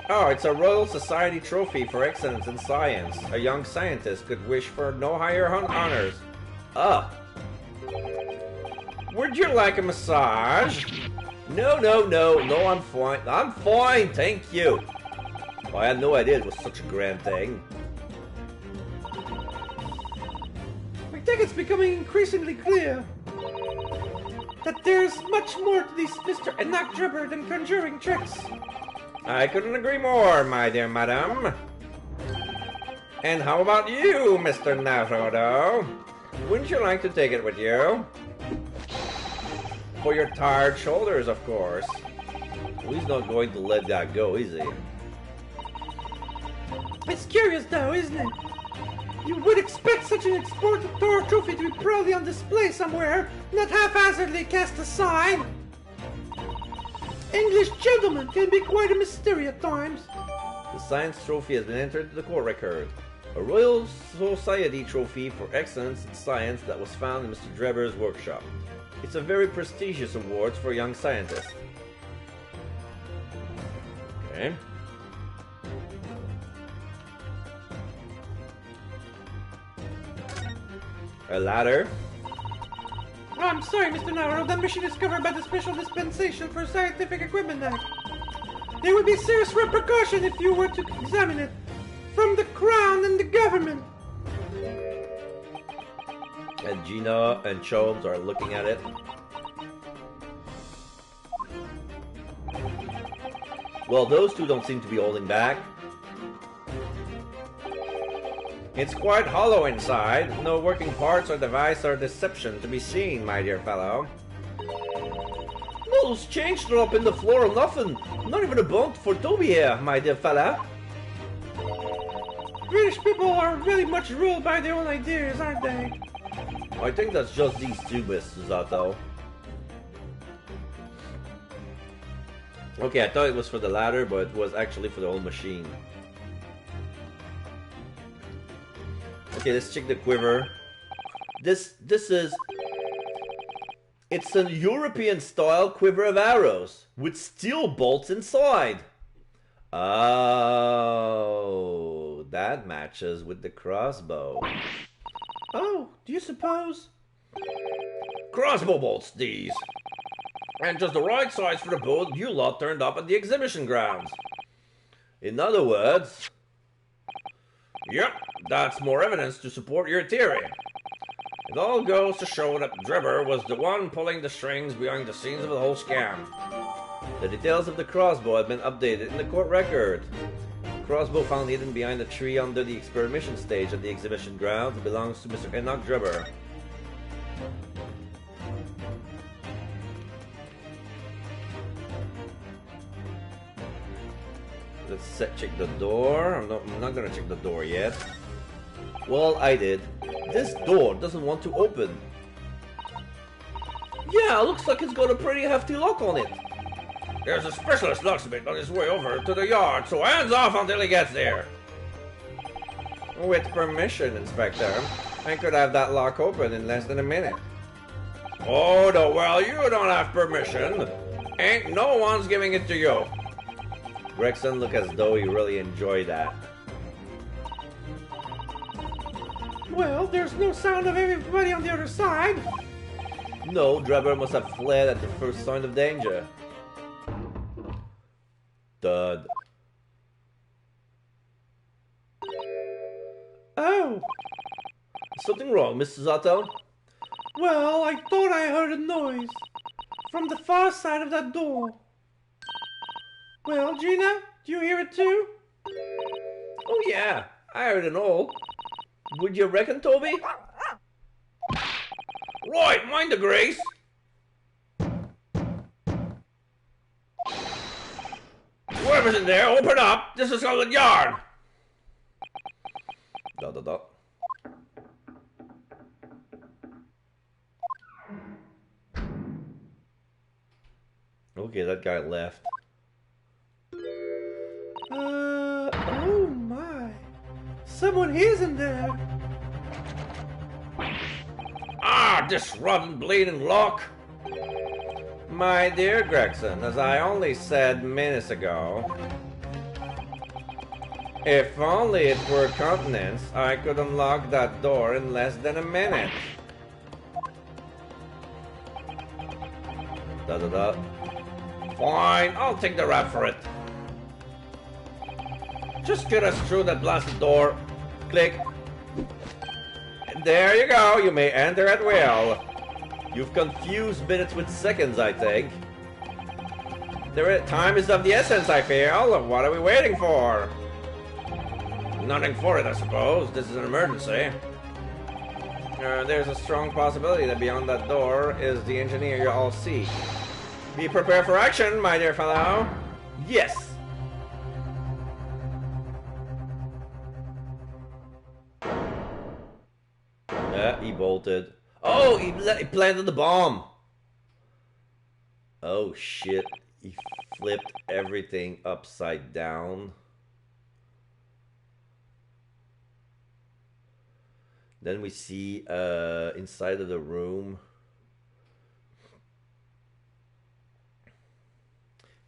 Oh, it's a Royal Society trophy for excellence in science. A young scientist could wish for no higher honors. Ah. Would you like a massage? No, I'm fine. I'm fine, thank you. Oh, I had no idea it was such a grand thing. I think it's becoming increasingly clear that there's much more to these Mr. Enoch Drebber than conjuring tricks. I couldn't agree more, my dear madam. And how about you, Mr. Naruto? Wouldn't you like to take it with you? For your tired shoulders, of course. Well, he's not going to let that go, is he? It's curious though, isn't it? You would expect such an exportator trophy to be proudly on display somewhere, not haphazardly cast aside. English gentlemen can be quite a mystery at times. The science trophy has been entered into the court record. A Royal Society trophy for excellence in science that was found in Mr. Drebber's workshop. It's a very prestigious award for a young scientist. Okay. A ladder. Oh, I'm sorry, Mr. Naruto. That mission is covered by the Special Dispensation for Scientific Equipment Act. There would be serious repercussion if you were to examine it from the Crown and the government. And Gina and Chomes are looking at it. Well, those two don't seem to be holding back. It's quite hollow inside. No working parts or device or deception to be seen, my dear fellow. No, those chains are up in the floor or nothing. Not even a bone for Toby here, my dear fella. British people are really much ruled by their own ideas, aren't they? I think that's just these two, Miss Susato. Okay, I thought it was for the ladder, but it was actually for the whole machine. Okay, let's check the quiver. This is... It's a European-style quiver of arrows with steel bolts inside. Oh, that matches with the crossbow. Oh, do you suppose? Crossbow bolts, these. And just the right size for the boat you lot turned up at the exhibition grounds. In other words... Yep, that's more evidence to support your theory. It all goes to show that Drebber was the one pulling the strings behind the scenes of the whole scam. The details of the crossbow have been updated in the court record. The crossbow found hidden behind a tree under the experimentation stage at the exhibition ground belongs to Mr. Enoch Drebber. Let's check the door. I'm not gonna check the door yet. Well, I did. This door doesn't want to open. Yeah, looks like it's got a pretty hefty lock on it. There's a specialist locksmith on his way over to the yard, so hands off until he gets there. With permission, Inspector. I could have that lock open in less than a minute. Oh, no, well, you don't have permission. Ain't no one's giving it to you. Gregson looked as though he really enjoyed that. Well, there's no sound of everybody on the other side. No, Drebber must have fled at the first sign of danger. Dud. Oh. Something wrong, Mr. Zato? Well, I thought I heard a noise from the far side of that door. Well, Gina, do you hear it too? Oh yeah, I heard an all. Would you reckon, Toby? Right, mind the grace. Whoever's in there, open up. This is Scotland Yard. Da da da. Okay, that guy left. Oh my. Someone is in there. Ah, this rotten bleeding lock. My dear Gregson, as I only said minutes ago, if only it were continents, I could unlock that door in less than a minute. Da da da. Fine, I'll take the rap for it. Just get us through that blasted door. Click. There you go, you may enter at will. You've confused minutes with seconds, I think. Time is of the essence, I feel. What are we waiting for? Nothing for it, I suppose. This is an emergency. There's a strong possibility that beyond that door is the engineer you all seek. Be prepared for action, my dear fellow. Yes. He bolted. Oh, he planted the bomb. Oh shit. He flipped everything upside down. Then we see inside of the room.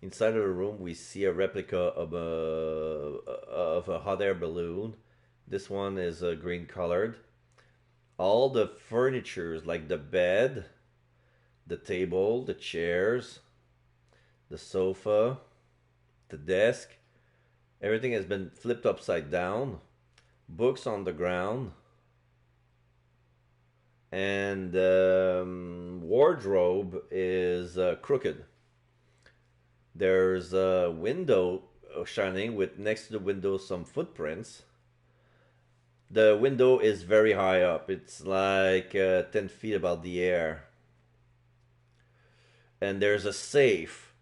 Inside of the room we see a replica of a hot air balloon. This one is green colored. All the furnitures like the bed, the table, the chairs, the sofa, the desk, everything has been flipped upside down. Books on the ground. And wardrobe is crooked. There's a window shining with next to the window some footprints. The window is very high up. It's like 10 feet above the air. And there's a safe.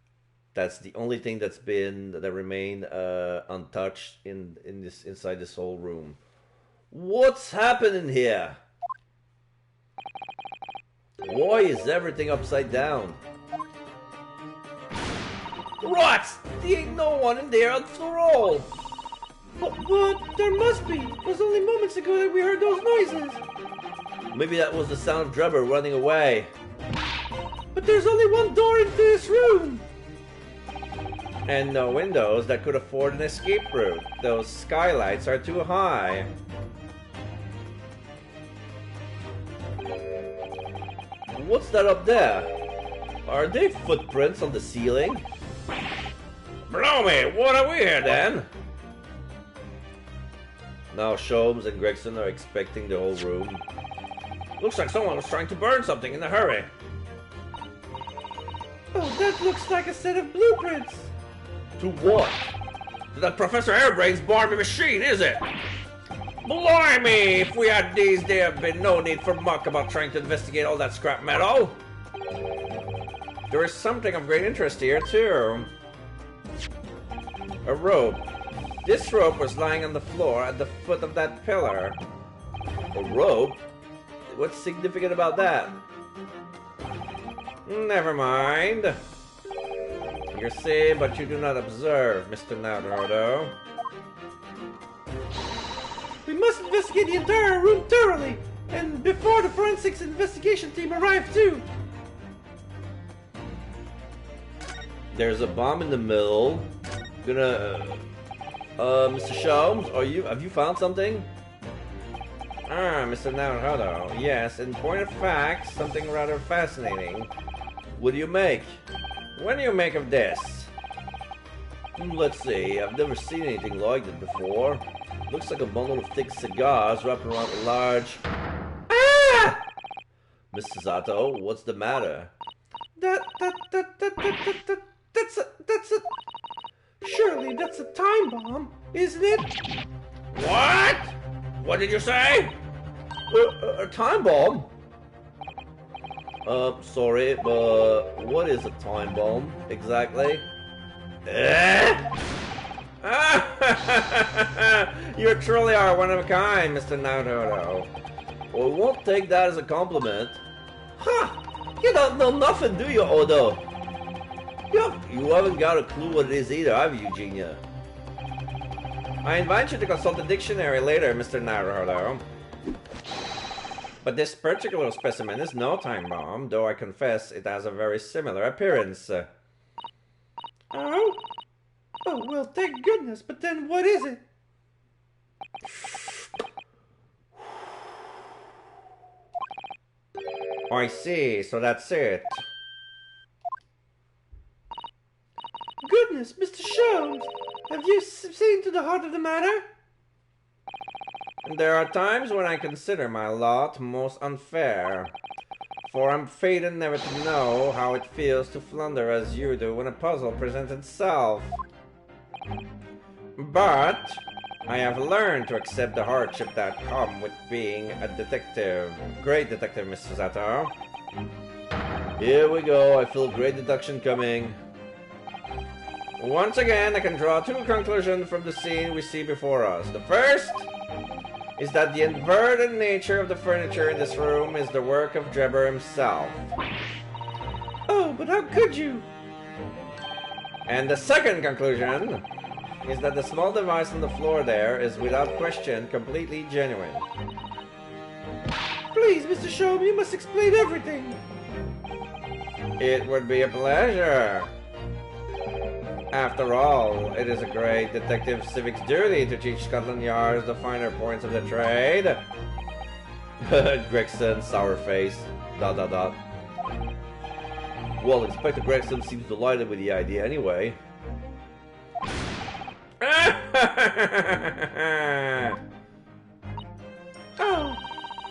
That's the only thing that remained untouched inside this whole room. What's happening here? Why is everything upside down? What? There ain't no one in there after all. But there must be. It was only moments ago that we heard those noises. Maybe that was the sound of Drebber running away. But there's only one door into this room. And no windows that could afford an escape route. Those skylights are too high. What's that up there? Are they footprints on the ceiling? Blow me, what are we here then? Now Sholmes and Gregson are expecting the whole room. Looks like someone was trying to burn something in a hurry. Oh, that looks like a set of blueprints. To what? To that Professor Airbrain's Barbie machine, is it? Blimey! If we had these, there'd been no need for muck about trying to investigate all that scrap metal. There is something of great interest here, too. A rope. This rope was lying on the floor at the foot of that pillar. A rope? What's significant about that? Never mind. You see, but you do not observe, Mr. Naruto. We must investigate the entire room thoroughly, and before the forensics investigation team arrive too. There's a bomb in the middle. Mr. Sholmes, have you found something? Ah, Mr. Naruto. Yes, in point of fact, something rather fascinating. What do you make? What do you make of this? Let's see. I've never seen anything like it before. Looks like a bundle of thick cigars wrapped around a large Mr. Zato, what's the matter? That's a... Surely that's a time bomb, isn't it? What? What did you say? A time bomb? Sorry, but what is a time bomb exactly? You truly are one of a kind, Mr. Naruto. Well, we won't take that as a compliment. Ha! You don't know nothing, do you, Odo? You haven't got a clue what it is either, have you, Genia? I invite you to consult the dictionary later, Mr. Naruto. But this particular specimen is no time bomb, though I confess it has a very similar appearance. Oh? Oh, well, thank goodness, but then what is it? I see, so that's it. Goodness, Mr. Sholmes, have you seen to the heart of the matter? There are times when I consider my lot most unfair, for I'm fated never to know how it feels to flounder as you do when a puzzle presents itself. But I have learned to accept the hardship that come with being a detective. Great detective, Mr. Zato. Here we go, I feel great deduction coming. Once again, I can draw two conclusions from the scene we see before us. The first is that the inverted nature of the furniture in this room is the work of Drebber himself. Oh, but how could you? And the second conclusion is that the small device on the floor there is without question completely genuine. Please, Mr. Sholmes, you must explain everything. It would be a pleasure. After all, it is a great detective civic's duty to teach Scotland Yard the finer points of the trade. Gregson, sour face, ... Well, Inspector Gregson seems delighted with the idea anyway. Oh,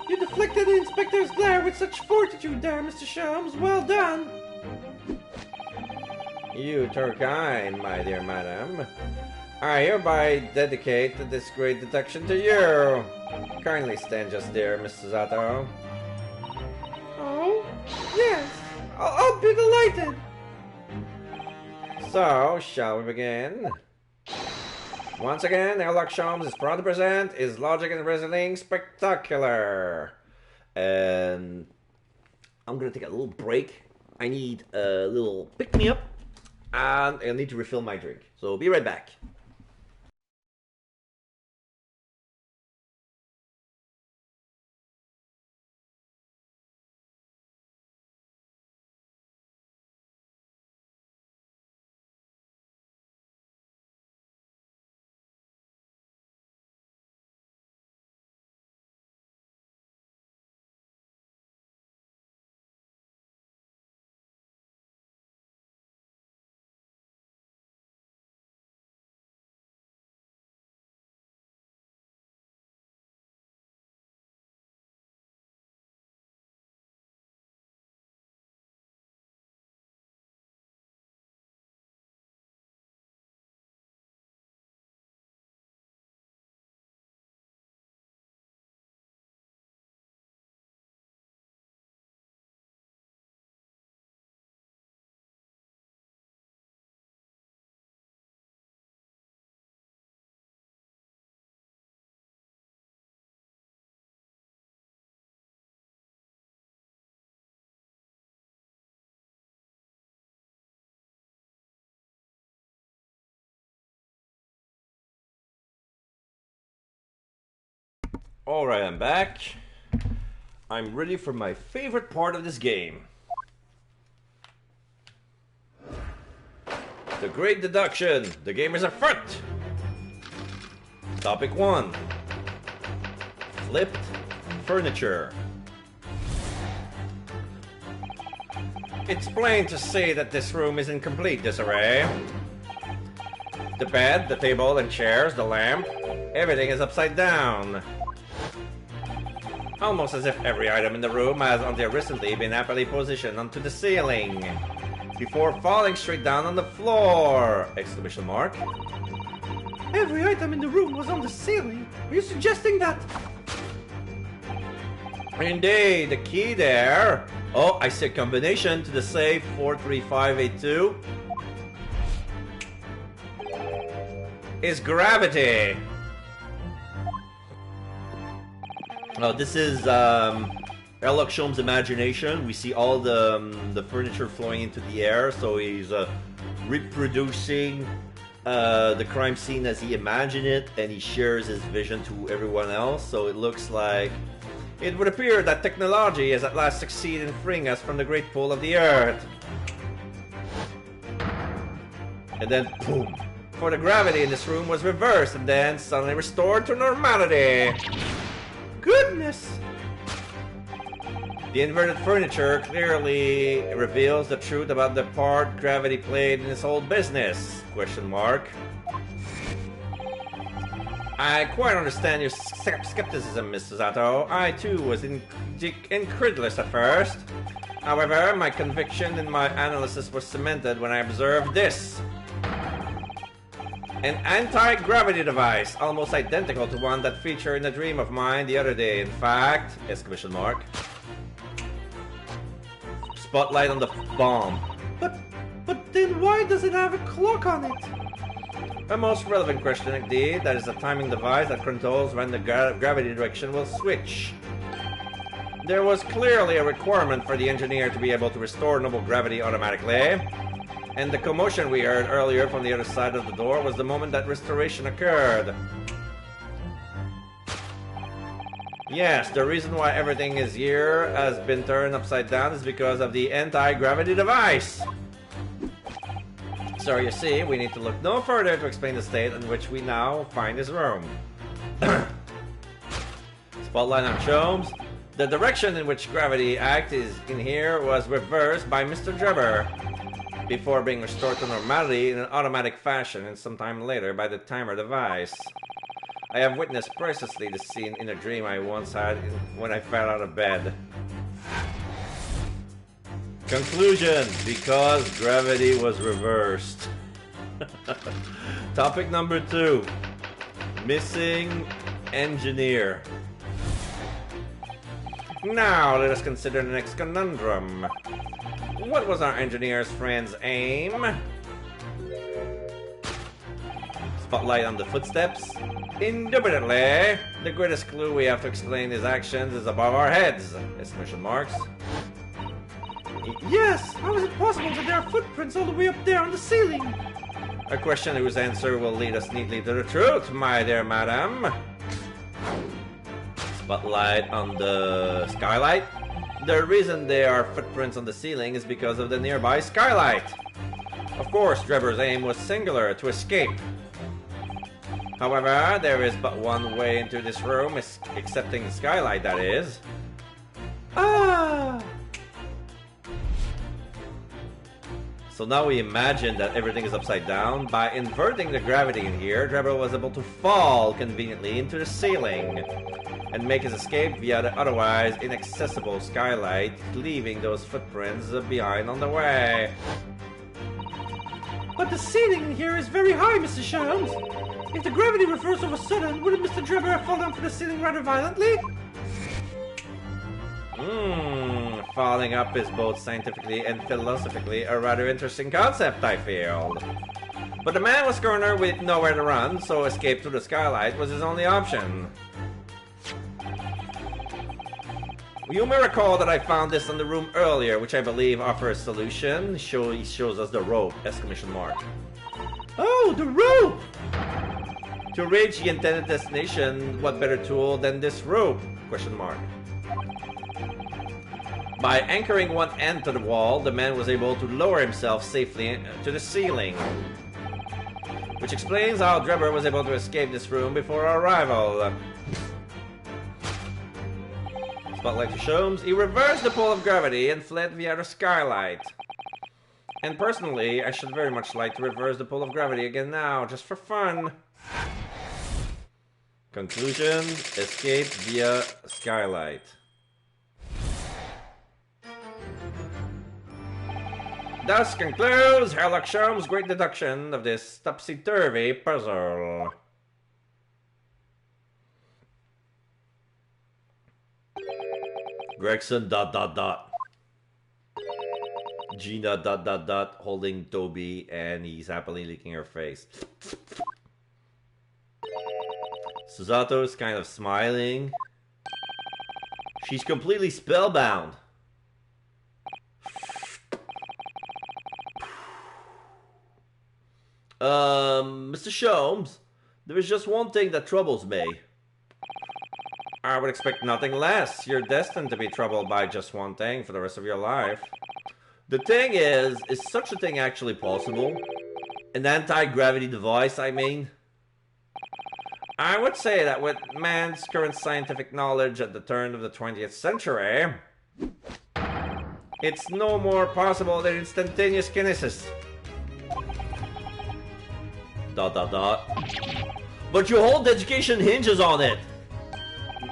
you deflected the inspector's glare with such fortitude there, Mr. Sholmes. Well done. You too kind, my dear madam. I hereby dedicate this great deduction to you. Kindly stand just there, Mr. Zato. Oh, yes. I'll be delighted. So, shall we begin? Once again, Sherlock Holmes is proud to present his Logic and Reasoning Spectacular. And I'm gonna take a little break. I need a little pick-me-up, and I need to refill my drink. So be right back. Alright, I'm back. I'm ready for my favorite part of this game. The great deduction. The game is afoot. Topic 1. Flipped furniture. It's plain to see that this room is in complete disarray. The bed, the table and chairs, the lamp, everything is upside down. Almost as if every item in the room has until recently been happily positioned onto the ceiling before falling straight down on the floor! Exclamation mark. Every item in the room was on the ceiling. Are you suggesting that? Indeed, the key there. Oh, I see a combination to the safe 43582 is gravity. Oh, this is Sherlock Sholmes' imagination. We see all the furniture flowing into the air, so he's reproducing the crime scene as he imagined it, and he shares his vision to everyone else. So it looks like it would appear that technology has at last succeeded in freeing us from the great pull of the earth. And then, boom. For the gravity in this room was reversed and then suddenly restored to normality. Goodness! The inverted furniture clearly reveals the truth about the part gravity played in this whole business. Question mark. I quite understand your skepticism, Mr. Zato. I too was incredulous at first. However, my conviction in my analysis was cemented when I observed this. An anti-gravity device, almost identical to one that featured in a dream of mine the other day. In fact, exclamation mark. Spotlight on the bomb. But then why does it have a clock on it? A most relevant question indeed. That is a timing device that controls when the gravity direction will switch. There was clearly a requirement for the engineer to be able to restore noble gravity automatically. And the commotion we heard earlier from the other side of the door was the moment that restoration occurred. Yes, the reason why everything is here has been turned upside down is because of the anti-gravity device. So you see, we need to look no further to explain the state in which we now find this room. Spotlight on Sholmes. The direction in which gravity acts in here was reversed by Mr. Drebber, before being restored to normality in an automatic fashion and sometime later by the timer device. I have witnessed precisely the scene in a dream I once had when I fell out of bed. Conclusion, because gravity was reversed. Topic number 2. Missing engineer. Now let us consider the next conundrum. What was our engineer's friend's aim? Spotlight on the footsteps. Indubitably, the greatest clue we have to explain his actions is above our heads! Exclamation marks. Yes! How is it possible that there are footprints all the way up there on the ceiling? A question whose answer will lead us neatly to the truth, my dear madam. Spotlight on the skylight. The reason there are footprints on the ceiling is because of the nearby skylight. Of course, Drebber's aim was singular, to escape. However, there is but one way into this room, excepting the skylight, that is. Ah! So now we imagine that everything is upside down. By inverting the gravity in here, Drebber was able to fall conveniently into the ceiling and make his escape via the otherwise inaccessible skylight, leaving those footprints behind on the way. But the ceiling in here is very high, Mr. Sholmes. If the gravity reversed all of a sudden, wouldn't Mr. Drebber have fallen down from the ceiling rather violently? Falling up is both scientifically and philosophically a rather interesting concept, I feel. But the man was cornered with nowhere to run, so escape through the skylight was his only option. You may recall that I found this in the room earlier, which I believe offers a solution. He shows us the rope! Exclamation mark. Oh, the rope! To reach the intended destination, what better tool than this rope? Question mark. By anchoring one end to the wall, the man was able to lower himself safely to the ceiling. Which explains how Drebber was able to escape this room before our arrival. Spotlight to Sholmes. He reversed the pull of gravity and fled via the skylight. And personally, I should very much like to reverse the pull of gravity again now, just for fun. Conclusion, escape via skylight. Thus concludes Sherlock Holmes' great deduction of this topsy-turvy puzzle. Gregson ... Gina ... holding Toby, and he's happily licking her face. Susato's kind of smiling. She's completely spellbound. Mr. Sholmes, there is just one thing that troubles me. I would expect nothing less. You're destined to be troubled by just one thing for the rest of your life. The thing is such a thing actually possible? An anti-gravity device, I mean? I would say that with man's current scientific knowledge at the turn of the 20th century, it's no more possible than instantaneous kinesis. ... But your whole education hinges on it.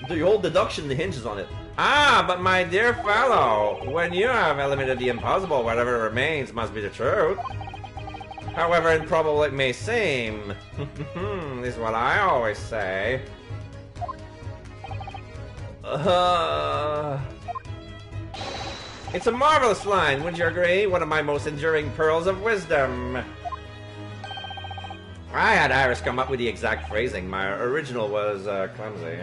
Your whole deduction hinges on it. Ah, but my dear fellow, when you have eliminated the impossible, whatever remains must be the truth. However improbable it may seem, is what I always say. It's a marvelous line, wouldn't you agree? One of my most enduring pearls of wisdom. I had Iris come up with the exact phrasing. My original was clumsy.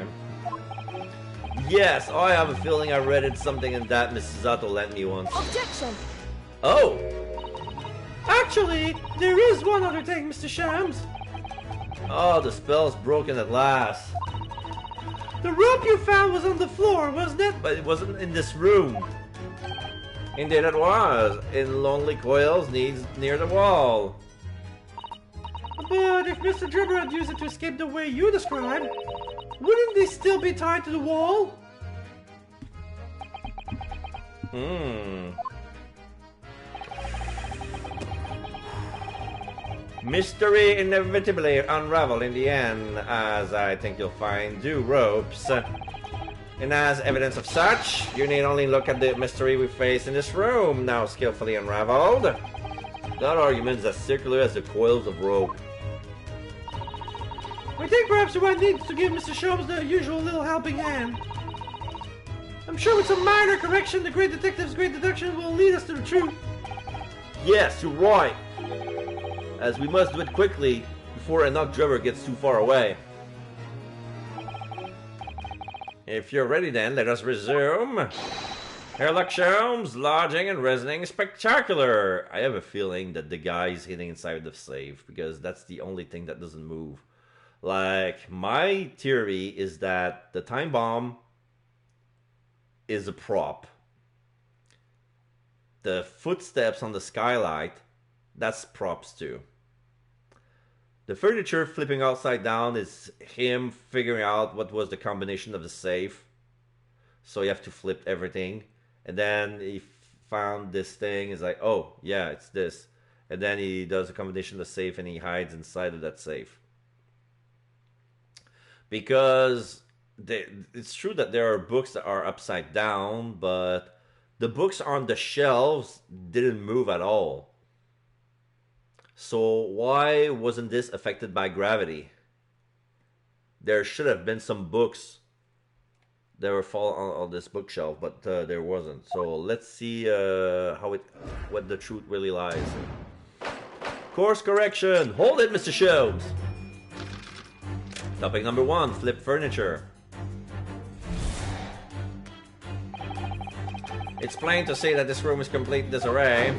Yes, I have a feeling I read it something in that Mrs. Zato lent me once. Objection! Oh! Actually, there is one other thing, Mr. Shams. Oh, the spell's broken at last. The rope you found was on the floor, wasn't it? But it wasn't in this room. Indeed it was. In lonely coils near the wall. But if Mr. Drebber had used it to escape the way you described, wouldn't they still be tied to the wall? Mystery inevitably unraveled in the end, as I think you'll find do ropes. And as evidence of such, you need only look at the mystery we face in this room, now skillfully unraveled. That argument is as circular as the coils of rope. I think perhaps you might need to give Mr. Sholmes the usual little helping hand. I'm sure with some minor correction, the great detective's great deduction will lead us to the truth. Yes, you're right. As we must do it quickly before Enoch Drebber gets too far away. If you're ready then, let us resume. Sherlock Holmes, lodging and reasoning spectacular. I have a feeling that the guy's hiding inside the safe, because that's the only thing that doesn't move. Like, my theory is that the time bomb is a prop. The footsteps on the skylight, that's props too. The furniture flipping upside down is him figuring out what was the combination of the safe. So you have to flip everything. And then he found this thing, is like, oh, yeah, it's this. And then he does a combination of the safe and he hides inside of that safe. Because it's true that there are books that are upside down, but the books on the shelves didn't move at all. So why wasn't this affected by gravity? There should have been some books that were falling on this bookshelf, but there wasn't. So let's see what the truth really lies. Course correction. Hold it, Mr. Sholmes. Topic number 1, flip furniture. It's plain to see that this room is complete disarray.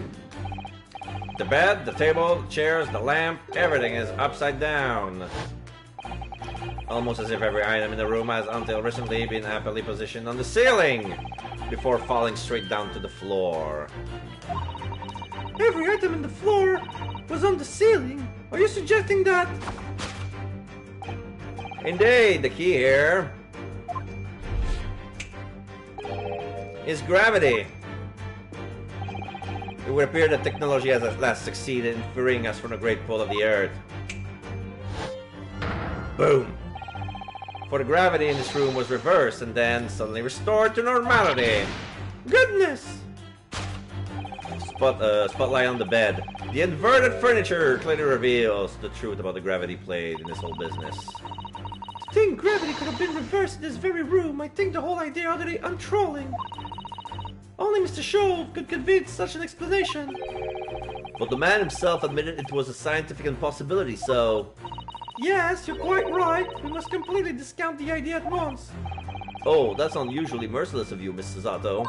The bed, the table, the chairs, the lamp, everything is upside down. Almost as if every item in the room has until recently been happily positioned on the ceiling before falling straight down to the floor. Every item in the floor was on the ceiling? Are you suggesting that... Indeed, the key here is gravity. It would appear that technology has at last succeeded in freeing us from the great pull of the earth. Boom. For the gravity in this room was reversed and then suddenly restored to normality. Goodness! Spotlight on the bed. The inverted furniture clearly reveals the truth about the gravity plate in this whole business. To think gravity could have been reversed in this very room, I think the whole idea utterly untrolling. Only Mr. Shove could convince such an explanation. But the man himself admitted it was a scientific impossibility, so... Yes, you're quite right. We must completely discount the idea at once. Oh, that's unusually merciless of you, Mr. Zato.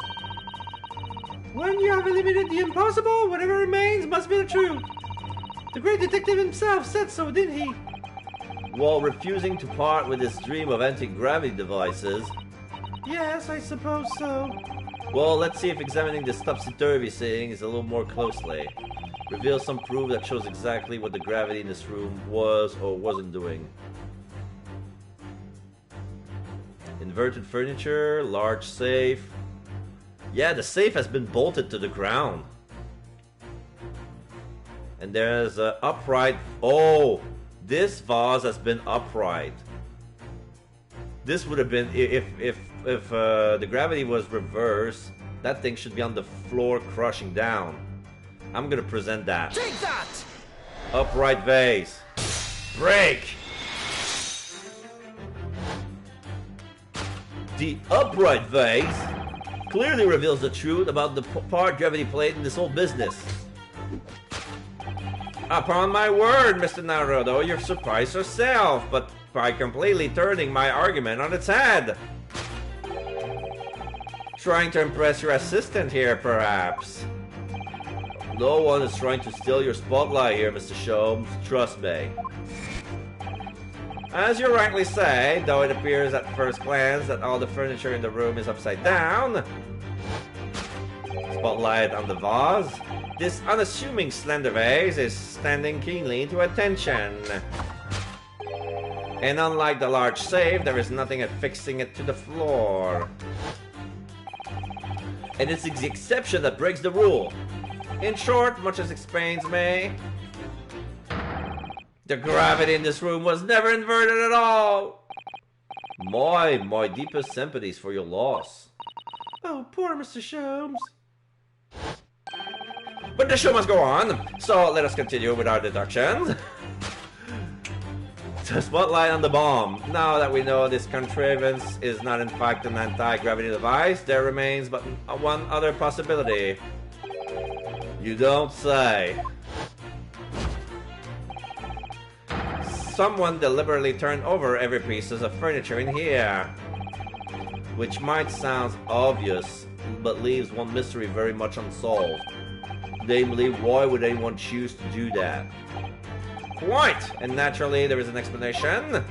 When you have eliminated the impossible, whatever remains must be the truth. The great detective himself said so, didn't he? While refusing to part with his dream of anti-gravity devices... Yes, I suppose so. Well, let's see if examining this topsy-turvy thing is a little more closely. Reveals some proof that shows exactly what the gravity in this room was or wasn't doing. Inverted furniture, large safe. Yeah, the safe has been bolted to the ground. And there's an upright... Oh! This vase has been upright. This would have been... If the gravity was reversed, that thing should be on the floor crushing down. I'm gonna present that. Take that! Upright vase. Break! The upright vase clearly reveals the truth about the part gravity played in this whole business. Upon my word, Mr. Naruto, you've surprised yourself, but by completely turning my argument on its head. Trying to impress your assistant here, perhaps. No one is trying to steal your spotlight here, Mr. Sholmes. Trust me. As you rightly say, though it appears at first glance that all the furniture in the room is upside down. Spotlight on the vase. This unassuming slender vase is standing keenly to attention. And unlike the large safe, there is nothing affixing it to the floor. And it's the exception that breaks the rule. In short, much as explains me, the gravity in this room was never inverted at all. My deepest sympathies for your loss. Oh, poor Mr. Sholmes. But the show must go on, so let us continue with our deductions. The spotlight on the bomb. Now that we know this contrivance is not in fact an anti-gravity device, there remains but one other possibility. You don't say. Someone deliberately turned over every piece of furniture in here. Which might sound obvious, but leaves one mystery very much unsolved. Namely, why would anyone choose to do that? Quite! And naturally, there is an explanation.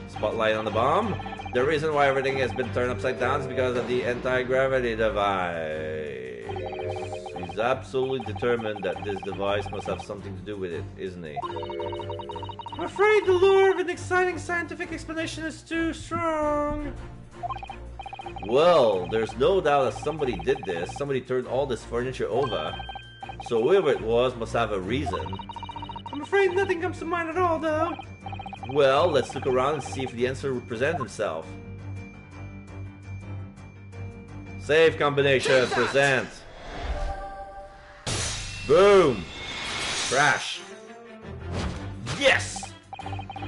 Spotlight on the bomb. The reason why everything has been turned upside down is because of the anti-gravity device. He's absolutely determined that this device must have something to do with it, isn't he? I'm afraid the lure of an exciting scientific explanation is too strong. Well, there's no doubt that somebody did this. Somebody turned all this furniture over. So whoever it was must have a reason. I'm afraid nothing comes to mind at all, though. Well, let's look around and see if the answer will present himself. Save combination, present. Boom! Crash. Yes!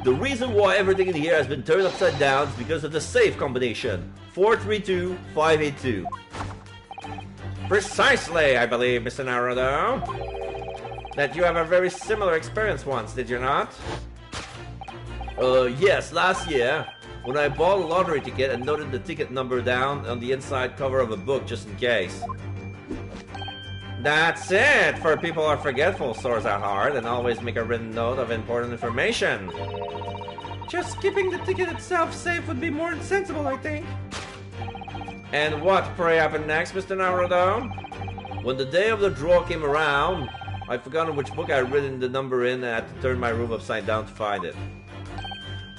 The reason why everything in here has been turned upside down is because of the safe combination. 432582. Precisely, I believe, Mr. Naruto. That you have a very similar experience once, did you not? Yes, last year, when I bought a lottery ticket and noted the ticket number down on the inside cover of a book just in case. That's it! For people who are forgetful, stores are hard, and always make a written note of important information. Just keeping the ticket itself safe would be more sensible, I think. And what, pray, happened next, Mr. Naruto? When the day of the draw came around, I'd forgotten which book I had written the number in and I had to turn my room upside down to find it.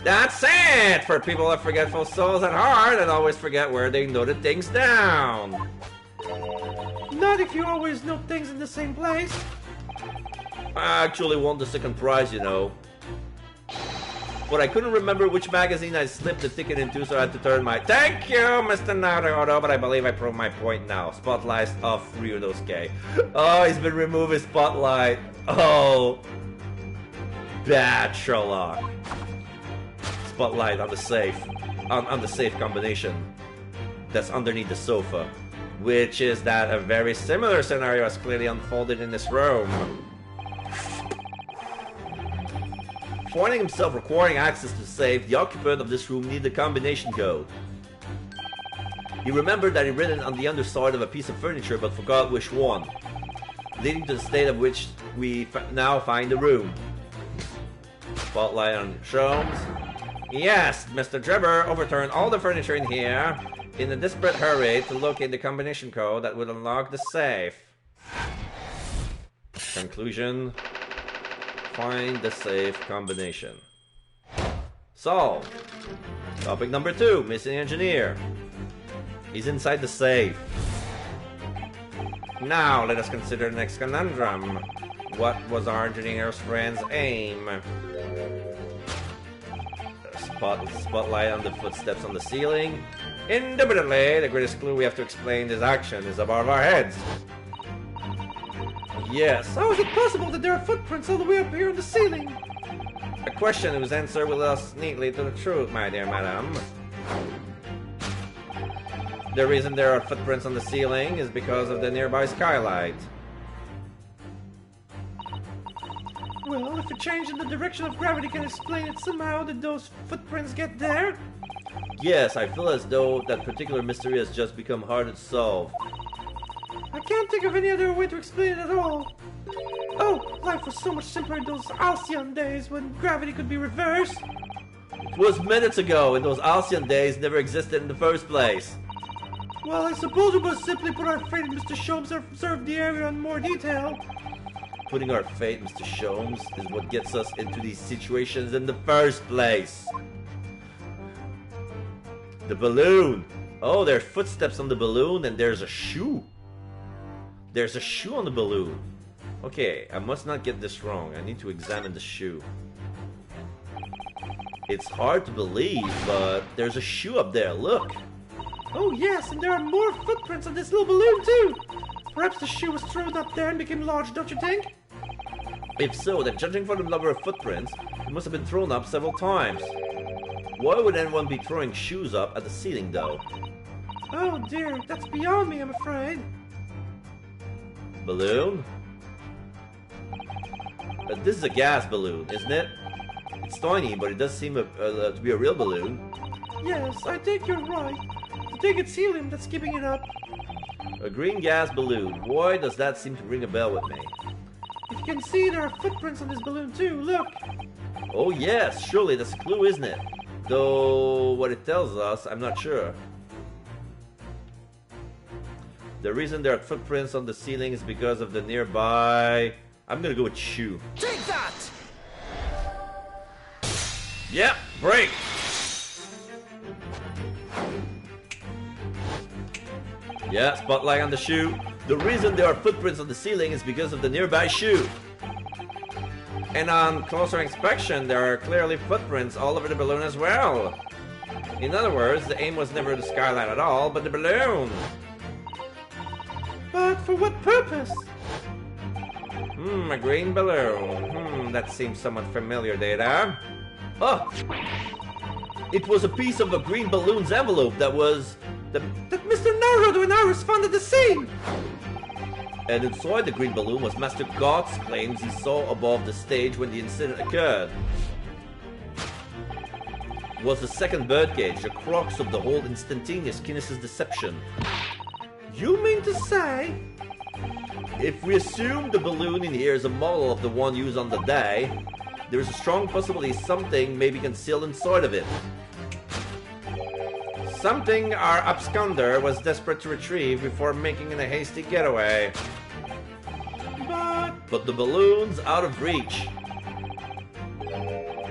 That's it! For people who have forgetful souls at heart and always forget where they noted things down. Not if you always note things in the same place. I actually won the second prize, you know. but I couldn't remember which magazine I slipped the ticket into, so I had to turn my... Thank you, Mr. Naruto, but I believe I proved my point now. Spotlight off Ryunosuke. Oh, he's been removed his spotlight. Oh. Bad Sherlock. Spotlight on the safe. On the safe combination that's underneath the sofa. Which is that a very similar scenario has clearly unfolded in this room. Finding himself requiring access to the safe, the occupant of this room needed a combination code. He remembered that he'd written on the underside of a piece of furniture but forgot which one, leading to the state of which we now find the room. Spotlight on Sholmes. Yes, Mr. Drebber overturned all the furniture in here in a desperate hurry to locate the combination code that would unlock the safe. Conclusion. Find the safe combination. Solved. Topic number 2, missing engineer. He's inside the safe. Now let us consider the next conundrum. What was our engineer's friend's aim? Spotlight on the footsteps on the ceiling. Indubitably, the greatest clue we have to explain this action is above our heads. Yes. How is it possible that there are footprints all the way up here on the ceiling? A question whose answer will lead us neatly to the truth, my dear madam. The reason there are footprints on the ceiling is because of the nearby skylight. Well, if a change in the direction of gravity can explain it somehow, did those footprints get there? Yes, I feel as though that particular mystery has just become harder to solve. I can't think of any other way to explain it at all. Oh, life was so much simpler in those halcyon days when gravity could be reversed. It was minutes ago, and those halcyon days never existed in the first place. Well, I suppose we must simply put our faith in Mr. Sholmes to observe the area in more detail. Putting our faith in Mr. Sholmes is what gets us into these situations in the first place. The balloon. Oh, there are footsteps on the balloon, and there's a shoe. There's a shoe on the balloon. Okay, I must not get this wrong. I need to examine the shoe. It's hard to believe, but there's a shoe up there. Look. Oh yes, and there are more footprints on this little balloon too. Perhaps the shoe was thrown up there and became large, don't you think? If so, then judging from the number of footprints, it must have been thrown up several times. Why would anyone be throwing shoes up at the ceiling, though? Oh dear, that's beyond me, I'm afraid. Balloon? This is a gas balloon, isn't it? It's tiny, but it does seem to be a real balloon. Yes, I think you're right. I think it's helium that's keeping it up. A green gas balloon. Why does that seem to ring a bell with me? If you can see, there are footprints on this balloon too, look. Oh yes, surely that's a clue, isn't it? Though what it tells us, I'm not sure. The reason there are footprints on the ceiling is because of the nearby... I'm gonna go with shoe. Take that! Yep, break! Yeah, spotlight on the shoe. The reason there are footprints on the ceiling is because of the nearby shoe. And on closer inspection, there are clearly footprints all over the balloon as well. In other words, the aim was never the skylight at all, but the balloon. But for what purpose? A green balloon. That seems somewhat familiar, Data. Oh! It was a piece of a green balloon's envelope that was... That Mr. Naruto and Iris found at the scene! And inside the green balloon was Master God's claims he saw above the stage when the incident occurred. Was the second birdcage, the crux of the whole instantaneous kinesis deception. You mean to say? If we assume the balloon in here is a model of the one used on the day, there is a strong possibility something may be concealed inside of it. Something our absconder was desperate to retrieve before making a hasty getaway. But the balloon's out of reach.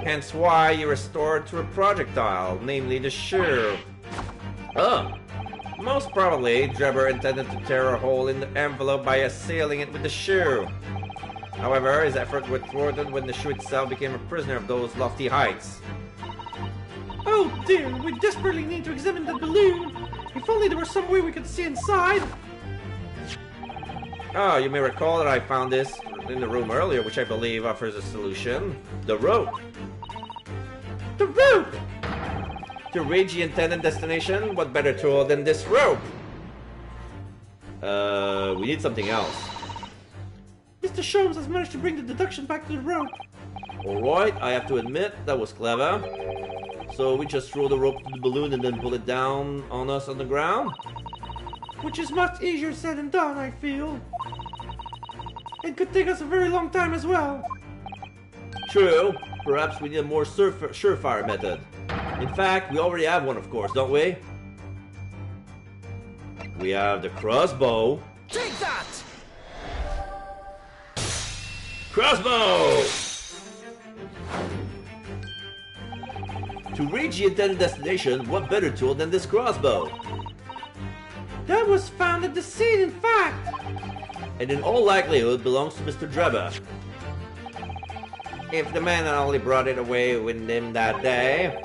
Hence why you restored to a projectile, namely the shoe. Most probably, Drebber intended to tear a hole in the envelope by sealing it with the shoe. However, his effort was thwarted when the shoe itself became a prisoner of those lofty heights. Oh dear, we desperately need to examine the balloon. If only there was some way we could see inside. Oh, you may recall that I found this in the room earlier, which I believe offers a solution. The rope. The rope! To reach the intended destination, what better tool than this rope? We need something else. Mr. Sholmes has managed to bring the deduction back to the rope. Alright, I have to admit, that was clever. So we just throw the rope to the balloon and then pull it down on us on the ground? Which is much easier said than done, I feel. And could take us a very long time as well. True. Perhaps we need a more surefire method. In fact, we already have one, of course, don't we? We have the crossbow. Take that! Crossbow! To reach the intended destination, what better tool than this crossbow? That was found at the scene, in fact. And in all likelihood belongs to Mr. Drebber. If the man had only brought it away with him that day,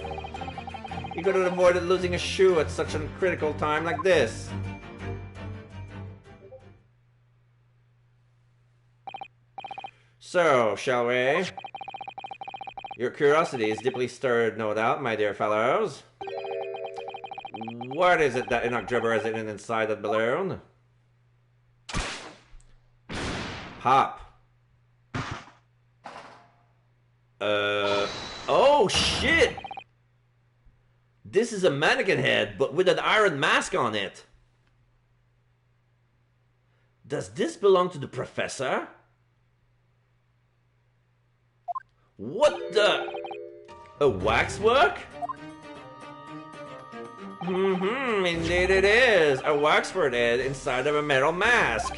he could have avoided losing a shoe at such a critical time like this. So, shall we? Your curiosity is deeply stirred, no doubt, my dear fellows. What is it that Enoch Drebber has hidden inside that balloon? Pop. Oh shit! This is a mannequin head, but with an iron mask on it. Does this belong to the professor? What the? A waxwork? Indeed it is. A waxwork head inside of a metal mask.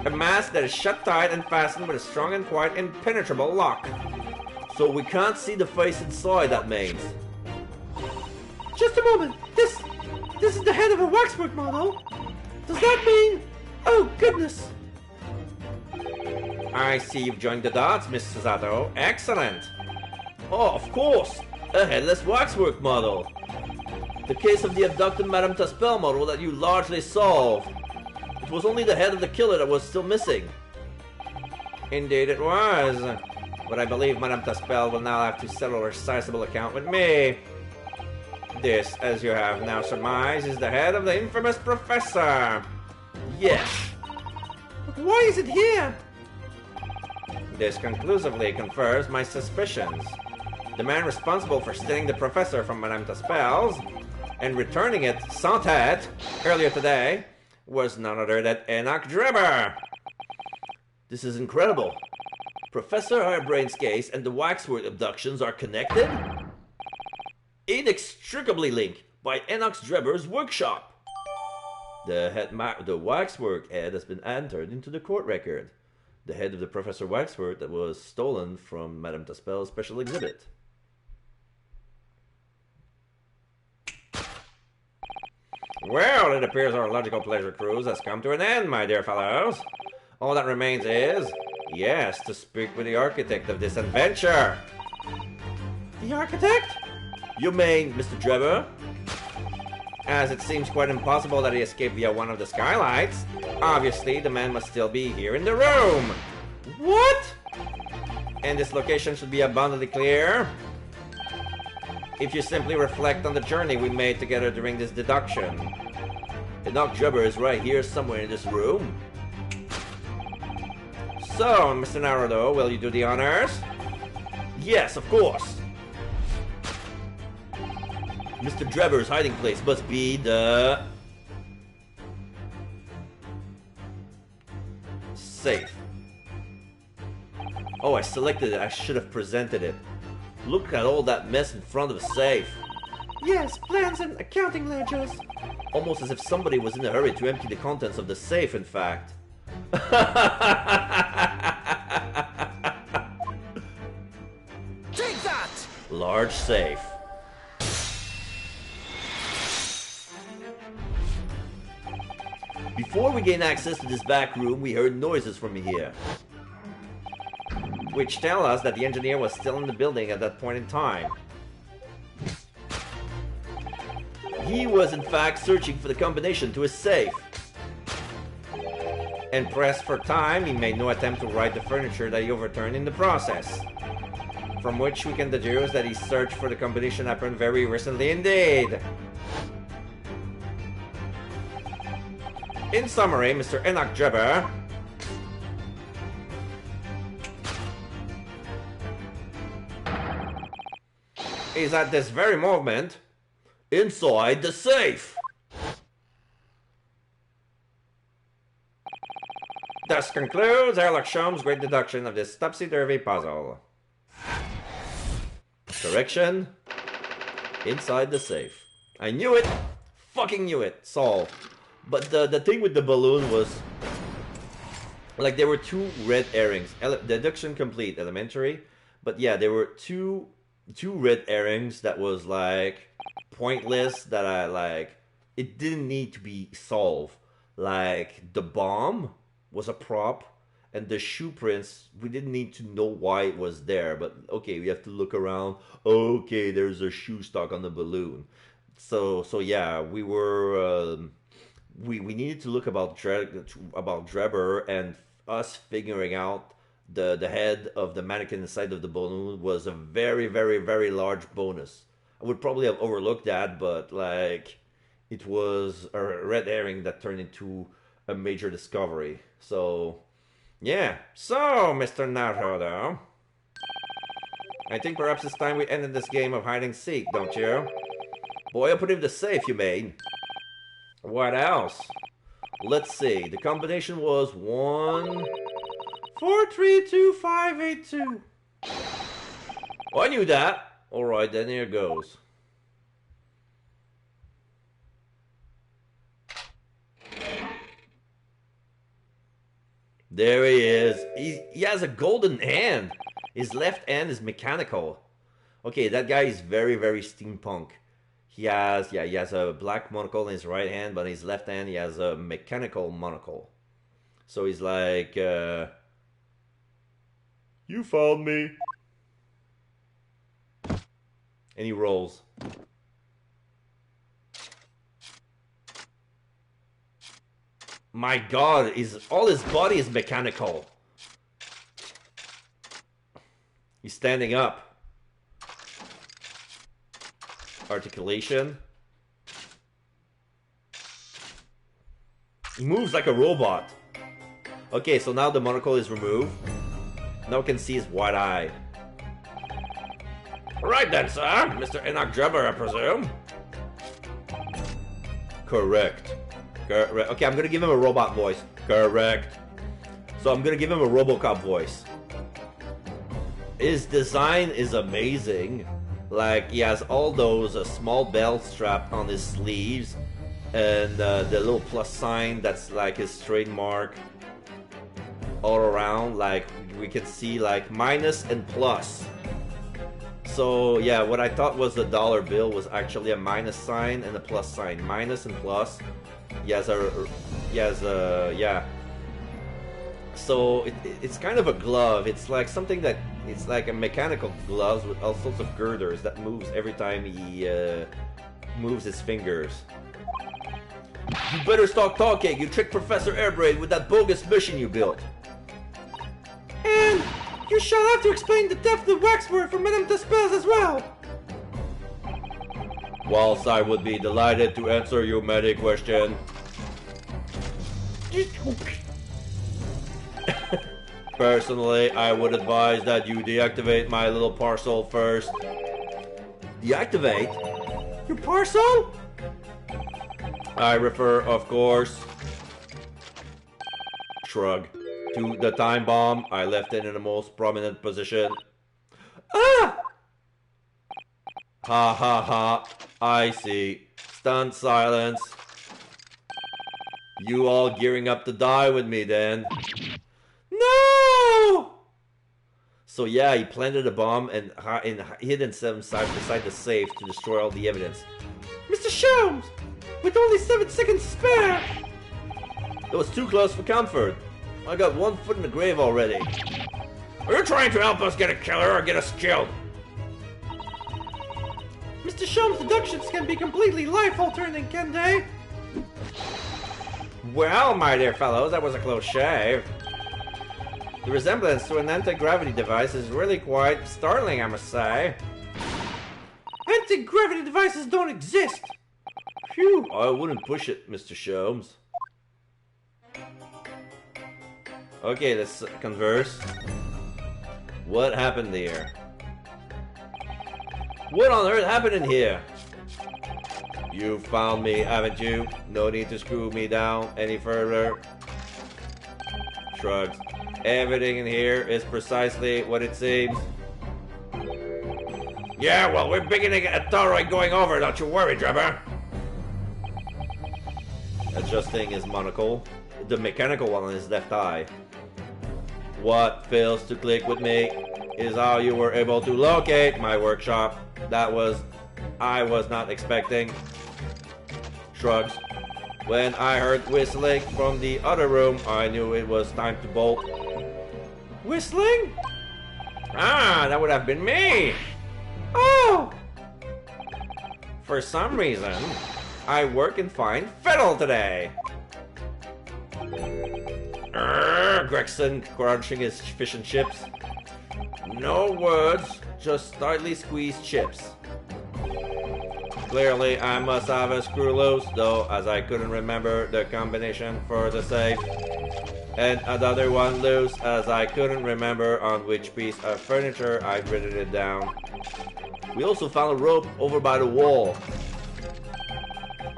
A mask that is shut tight and fastened with a strong and quite impenetrable lock. So we can't see the face inside, that means. Just a moment. This is the head of a waxwork model. Does that mean? Oh goodness. I see you've joined the dots, Miss Susato. Excellent. Oh, of course! A headless waxwork model. The case of the abducted Madame Taspel model that you largely solved. It was only the head of the killer that was still missing. Indeed it was. But I believe Madame Taspel will now have to settle her sizable account with me. This, as you have now surmised, is the head of the infamous professor. Yes. But why is it here? This conclusively confirms my suspicions. The man responsible for stealing the professor from Madame Taspel's and returning it sans tête earlier today was none other than Enoch Drebber. This is incredible. Professor Harebrain's case and the waxwork abductions are connected? Inextricably linked by Enoch Drebber's workshop. The waxwork head has been entered into the court record. The head of the Professor Waxwork that was stolen from Madame Taspel's special exhibit. Well, it appears our logical pleasure cruise has come to an end, my dear fellows. All that remains is, yes, to speak with the architect of this adventure. The architect? You mean Mr. Drebber? As it seems quite impossible that he escaped via one of the skylights, obviously the man must still be here in the room. What? And this location should be abundantly clear if you simply reflect on the journey we made together during this deduction. Enoch Drebber is right here somewhere in this room. So, Mr. Naruto, will you do the honors? Yes, of course. Mr. Drebber's hiding place must be the... safe. Oh, I selected it. I should have presented it. Look at all that mess in front of the safe. Yes, plans and accounting ledgers. Almost as if somebody was in a hurry to empty the contents of the safe, in fact. Take that! Large safe. Before we gained access to this back room, we heard noises from here. which tell us that the engineer was still in the building at that point in time. He was in fact searching for the combination to his safe. And pressed for time, he made no attempt to right the furniture that he overturned in the process. From which we can deduce that his search for the combination happened very recently indeed. In summary, Mr. Enoch Drebber is at this very moment inside the safe. Thus concludes Sherlock Sholmes' great deduction of this topsy-turvy puzzle. Correction. Inside the safe. I knew it. Fucking knew it. Solved. But the thing with the balloon was, like, there were two red herrings. Deduction complete. Elementary. But yeah, there were two red herrings that was like pointless. That I like. It didn't need to be solved. Like the bomb was a prop, and the shoe prints, we didn't need to know why it was there, but okay, we have to look around. Okay, there's a shoe stuck on the balloon. So yeah, we were we needed to look about Drebber, and us figuring out the head of the mannequin inside of the balloon was a very, very, very large bonus. I would probably have overlooked that, but like it was a red herring that turned into a major discovery. So, yeah. So, Mr. Naruto, I think perhaps it's time we ended this game of hide-and-seek, don't you? Boy, I put in the safe you made. What else? Let's see. The combination was 1432582. Oh, I knew that. Alright, then here goes. There he is. He has a golden hand. His left hand is mechanical. Okay, that guy is very, very steampunk. He has a black monocle in his right hand, but in his left hand he has a mechanical monocle. So he's like, you found me. And he rolls. My god, all his body is mechanical. He's standing up. Articulation. He moves like a robot. Okay, so now the monocle is removed. Now we can see his white eye. Right then, sir. Mr. Enoch Drebber, I presume. Correct. Okay, I'm gonna give him a robot voice. Correct. So I'm gonna give him a RoboCop voice. His design is amazing. Like, he has all those small belts strapped on his sleeves, and the little plus sign that's like his trademark all around. Like, we can see like minus and plus. So yeah, what I thought was a dollar bill was actually a minus sign and a plus sign. Minus and plus. Yeah. So it's kind of a glove. It's like something that, it's like a mechanical glove with all sorts of girders that moves every time he moves his fingers. You better stop talking. You tricked Professor Airbraid with that bogus mission you built. And you shall have to explain the depth of Waxwork for Madame Despels as well. Whilst I would be delighted to answer your many question. Personally, I would advise that you deactivate my little parcel first. Deactivate? Your parcel? I refer, of course, shrug, to the time bomb I left it in the most prominent position. Ah! Ha ha ha, I see. Stunned silence. You all gearing up to die with me then. No! So yeah, he planted a bomb and hid himself beside the safe to destroy all the evidence. Mr. Sholmes, with only 7 seconds to spare! It was too close for comfort. I got 1 foot in the grave already. Are you trying to help us get a killer or get us killed? Mr. Sholmes' deductions can be completely life-altering, can they? Well, my dear fellows, that was a close shave. The resemblance to an anti-gravity device is really quite startling, I must say. Anti-gravity devices don't exist! Phew! I wouldn't push it, Mr. Sholmes. Okay, let's converse. What happened here? What on earth happened in here? You found me, haven't you? No need to screw me down any further. Shrugs. Everything in here is precisely what it seems. Yeah, well, we're beginning to get a thorough going over, don't you worry, Drebber. Adjusting his monocle. The mechanical one on his left eye. What fails to click with me is how you were able to locate my workshop. I was not expecting. Shrugs. When I heard whistling from the other room, I knew it was time to bolt. Whistling? Ah, that would have been me. Oh! For some reason, I work and find fiddle today. Gregson crunching his fish and chips. No words, just slightly squeezed chips. Clearly, I must have a screw loose, though, as I couldn't remember the combination for the safe. And another one loose, as I couldn't remember on which piece of furniture I'd written it down. We also found a rope over by the wall.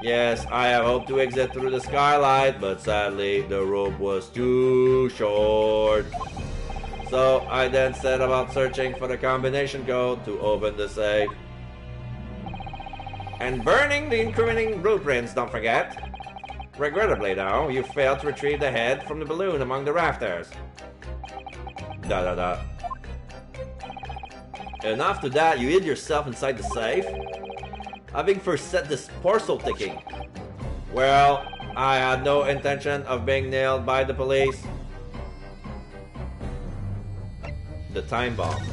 Yes, I have hoped to exit through the skylight, but sadly, the rope was too short. So I then set about searching for the combination code to open the safe. And burning the incriminating blueprints, don't forget. Regrettably, though, you failed to retrieve the head from the balloon among the rafters. And after that, you hid yourself inside the safe? Having first set this parcel ticking. Well, I had no intention of being nailed by the police. The time bomb.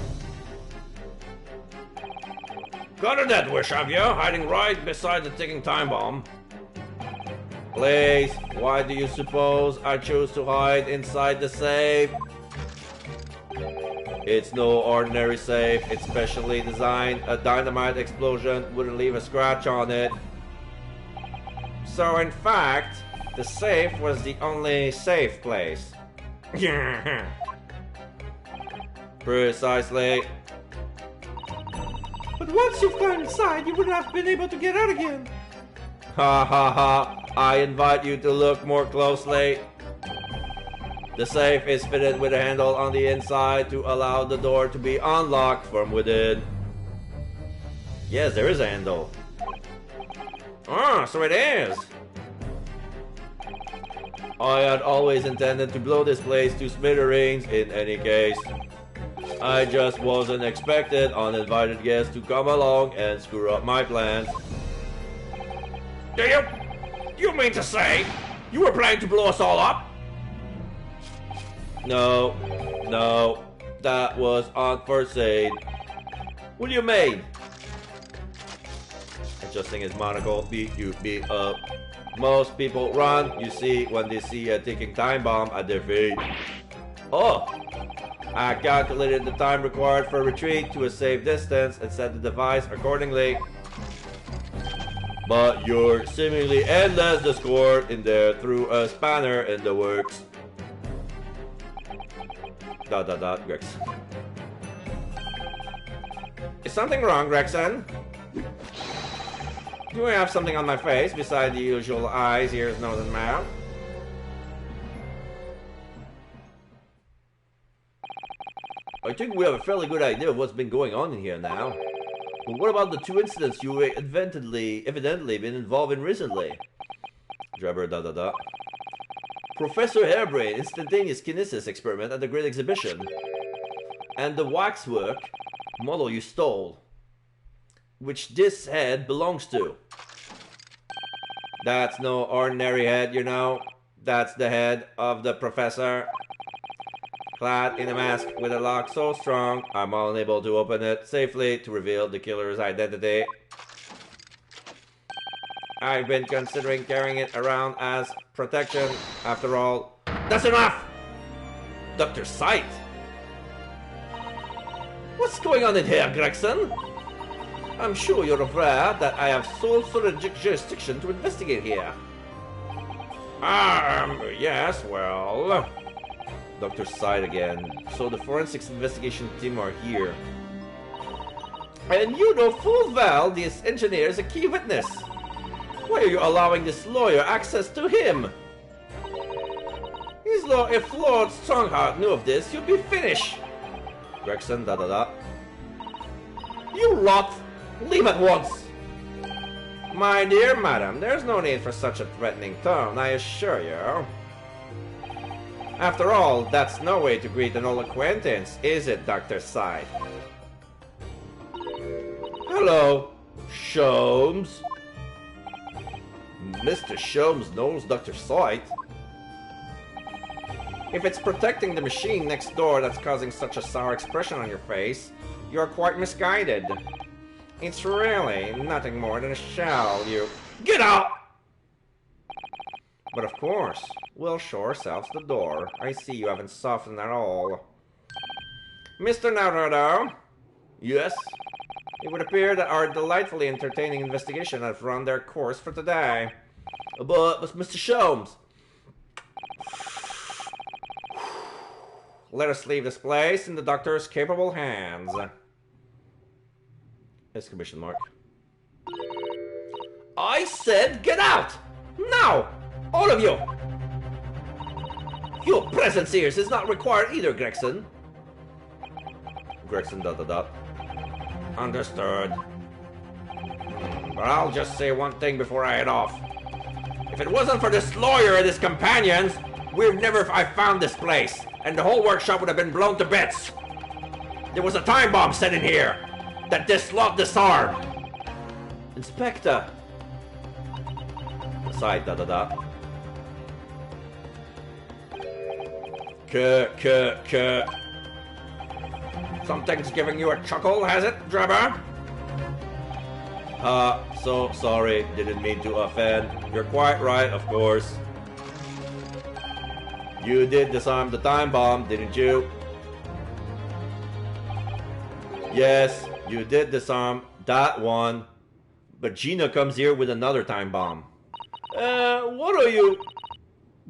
Got a death wish, have you? Hiding right beside the ticking time bomb. Please, why do you suppose I chose to hide inside the safe? It's no ordinary safe, it's specially designed. A dynamite explosion wouldn't leave a scratch on it. So in fact, the safe was the only safe place. Precisely. But once you've gone inside, you wouldn't have been able to get out again. Ha ha ha. I invite you to look more closely. The safe is fitted with a handle on the inside to allow the door to be unlocked from within. Yes, there is a handle. Ah, so it is. I had always intended to blow this place to smithereens in any case. I just wasn't expecting uninvited guests to come along and screw up my plans. Do you mean to say you were planning to blow us all up? No, that was unforeseen. What do you mean? Adjusting his monocle, beat you beat up. Most people run, you see, when they see a ticking time bomb at their feet. Oh! I calculated the time required for retreat to a safe distance and set the device accordingly. But you're seemingly endless discord in there threw a spanner in the works. ... Gregson. Is something wrong, Gregson? Do I have something on my face beside the usual eyes, ears, nose, and mouth? I think we have a fairly good idea of what's been going on in here now. But what about the two incidents you evidently been involved in recently? Drebber, Professor Hairbrain instantaneous kinesis experiment at the Great Exhibition. And the waxwork model you stole. Which this head belongs to. That's no ordinary head, you know. That's the head of the professor. clad in a mask with a lock so strong I'm unable to open it safely to reveal the killer's identity. I've been considering carrying it around as protection. After all, that's enough! Dr. Sight! What's going on in here, Gregson? I'm sure you're aware that I have sole jurisdiction to investigate here. Yes, well... Dr. Sight again. So the forensics investigation team are here. And you know full well this engineer is a key witness. Why are you allowing this lawyer access to him? If Lord Strongheart knew of this, you'd be finished. Gregson, da-da-da. You lot! Leave at once! My dear madam, there's no need for such a threatening tone, I assure you. After all, that's no way to greet an old acquaintance, is it, Dr. Sight? Hello, Sholmes. Mr. Sholmes knows Dr. Sight. If it's protecting the machine next door that's causing such a sour expression on your face, you're quite misguided. It's really nothing more than a shell, you... Get out! But of course, we'll show ourselves the door. I see you haven't softened at all. Mr. Naruto? Yes? It would appear that our delightfully entertaining investigation has run their course for today. But Mr. Sholmes... Let us leave this place in the doctor's capable hands. Exclamation mark. I said get out! Now! All of you! Your presence here is not required either, Gregson. Gregson ... Understood. But I'll just say one thing before I head off. If it wasn't for this lawyer and his companions, I found this place, and the whole workshop would have been blown to bits. There was a time bomb set in here that this lot disarmed. Inspector. Aside, Something's giving you a chuckle, has it, Drebber? So sorry, didn't mean to offend. You're quite right, of course. You did disarm the time bomb, didn't you? Yes, you did disarm that one. But Gina comes here with another time bomb. What are you...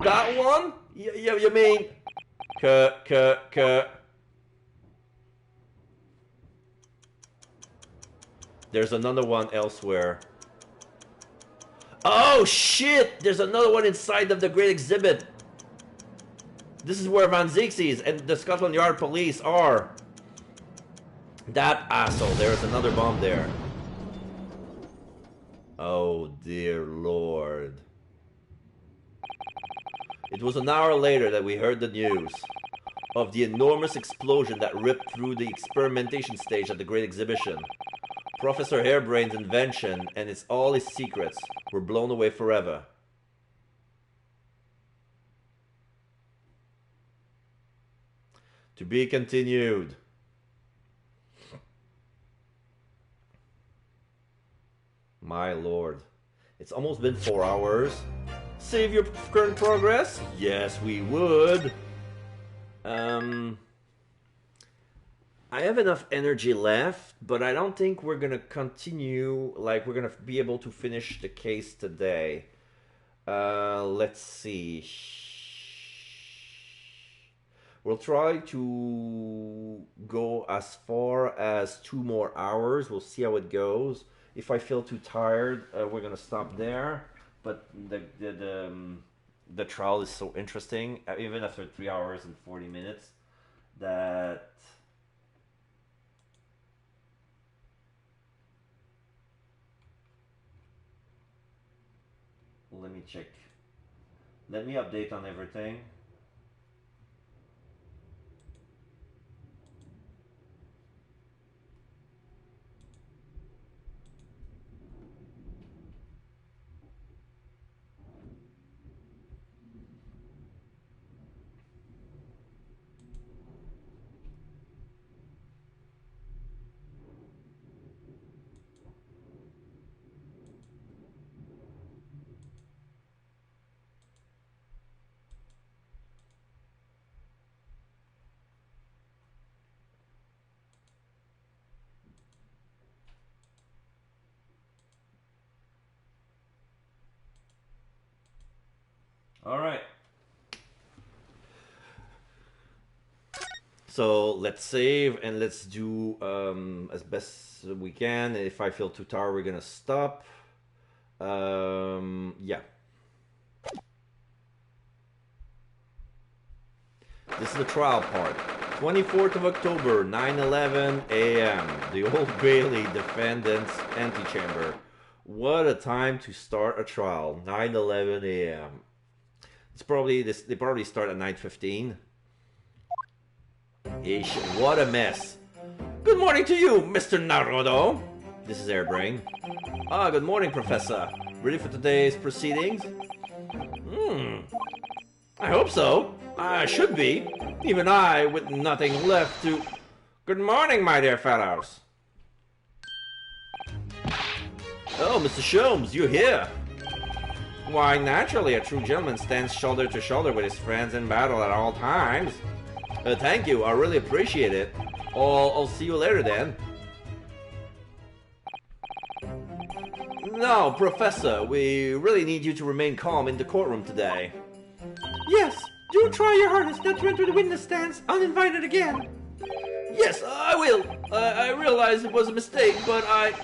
That one? You mean... There's another one elsewhere. Oh shit! There's another one inside of the Great Exhibit. This is where Van Zixes and the Scotland Yard police are. That asshole. There's another bomb there. Oh dear Lord. It was an hour later that we heard the news of the enormous explosion that ripped through the experimentation stage at the Great Exhibition. Professor Hairbrain's invention and all his secrets were blown away forever. To be continued. My lord. It's almost been 4 hours. Save your current progress? Yes, we would. I have enough energy left, but I don't think we're gonna continue, like, we're gonna be able to finish the case today. Let's see. We'll try to go as far as 2 more hours. We'll see how it goes. If I feel too tired, we're gonna stop there. But the trial is so interesting, even after 3 hours and 40 minutes, that let me check. Let me update on everything. Alright. So let's save and let's do as best we can. If I feel too tired, we're gonna stop. Yeah. This is the trial part. 24th of October, 9:11 a.m. The Old Bailey Defendant's Antechamber. What a time to start a trial. 9:11 a.m. It's probably this. They probably start at 9:15. Ish. What a mess. Good morning to you, Mr. Naruto. This is Airbrain. Ah, good morning, Professor. Ready for today's proceedings? I hope so. I should be. Even I, with nothing left to... Good morning, my dear fellows. Oh, Mr. Sholmes, you're here. Why, naturally, a true gentleman stands shoulder to shoulder with his friends in battle at all times. Thank you, I really appreciate it. I'll see you later then. No, Professor, we really need you to remain calm in the courtroom today. Yes, do try your hardest not to enter the witness stands uninvited again. Yes, I will. I realize it was a mistake, but I...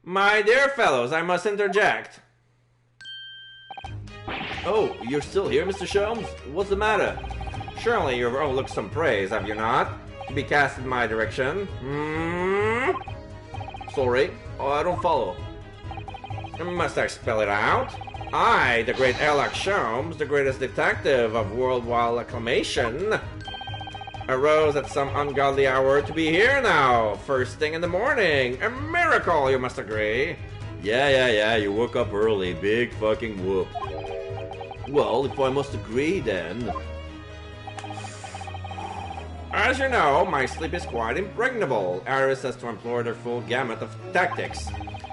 My dear fellows, I must interject. Oh, you're still here, Mr. Sholmes? What's the matter? Surely you've overlooked some praise, have you not? To be cast in my direction. Sorry, I don't follow. Must I spell it out? I, the great Sherlock Sholmes, the greatest detective of worldwide acclamation, arose at some ungodly hour to be here now, first thing in the morning. A miracle, you must agree. Yeah, you woke up early. Big fucking whoop. Well, if I must agree, then... As you know, my sleep is quite impregnable. Iris has to employ her full gamut of tactics.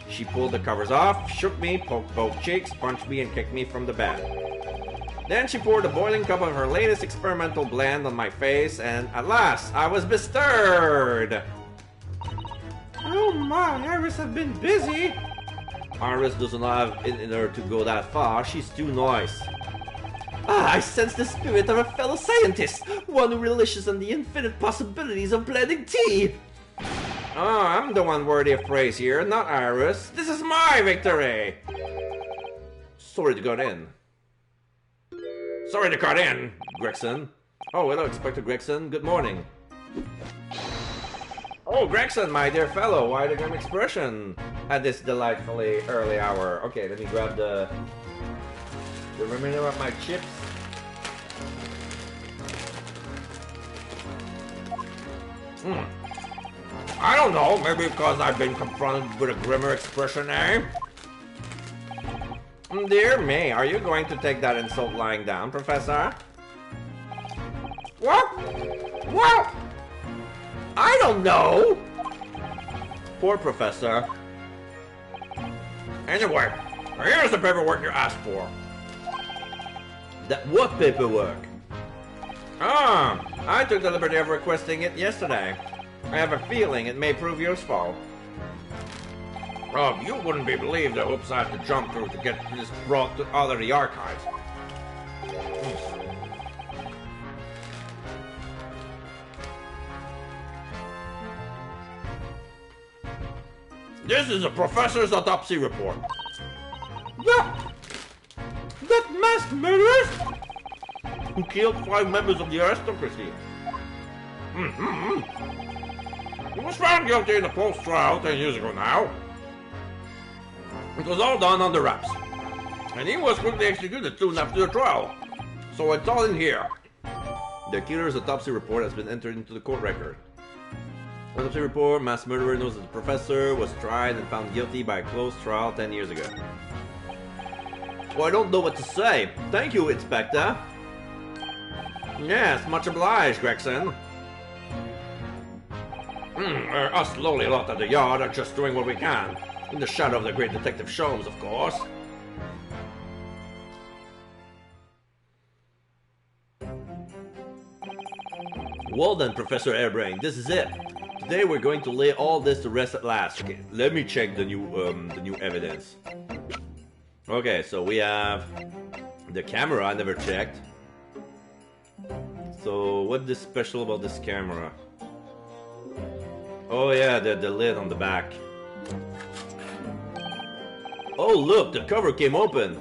She pulled the covers off, shook me, poked both cheeks, punched me, and kicked me from the bed. Then she poured a boiling cup of her latest experimental blend on my face, and at last, I was bestirred! Oh my, Iris have been busy. Iris doesn't have it in her to go that far. She's too nice. Ah, I sense the spirit of a fellow scientist, one who relishes in the infinite possibilities of blending tea. Oh, I'm the one worthy of praise here, not Iris. This is my victory! Sorry to cut in. Sorry to cut in, Gregson. Oh, hello, Inspector Gregson. Good morning. Oh, Gregson, my dear fellow, why the grim expression at this delightfully early hour? Okay, let me grab the remainder of my chips. I don't know, maybe because I've been confronted with a grimmer expression, eh? Dear me, are you going to take that insult lying down, Professor? What? What? I don't know! Poor Professor. Anyway, here's the paperwork you asked for. That what paperwork? Ah, I took the liberty of requesting it yesterday. I have a feeling it may prove useful. Rob, you wouldn't believe the hoops I have to jump through to get this brought out of the archives. This is a professor's autopsy report. That masked murderers? Who killed 5 members of the aristocracy? He was found guilty in the post-trial 10 years ago now. It was all done under wraps. And he was quickly executed soon after the trial. So it's all in here. The killer's autopsy report has been entered into the court record. Autopsy report, mass murderer knows that the professor was tried and found guilty by a closed trial 10 years ago. Well, I don't know what to say. Thank you, Inspector. Yes, much obliged, Gregson. Us lowly lot at the yard are just doing what we can. In the shadow of the great Detective Sholmes, of course. Well then, Professor Airbrain, this is it. Today we're going to lay all this to rest at last. Okay, let me check the new evidence. Okay, so we have The camera, I never checked. So, what is special about this camera? Oh yeah, the lid on the back. Oh look, the cover came open.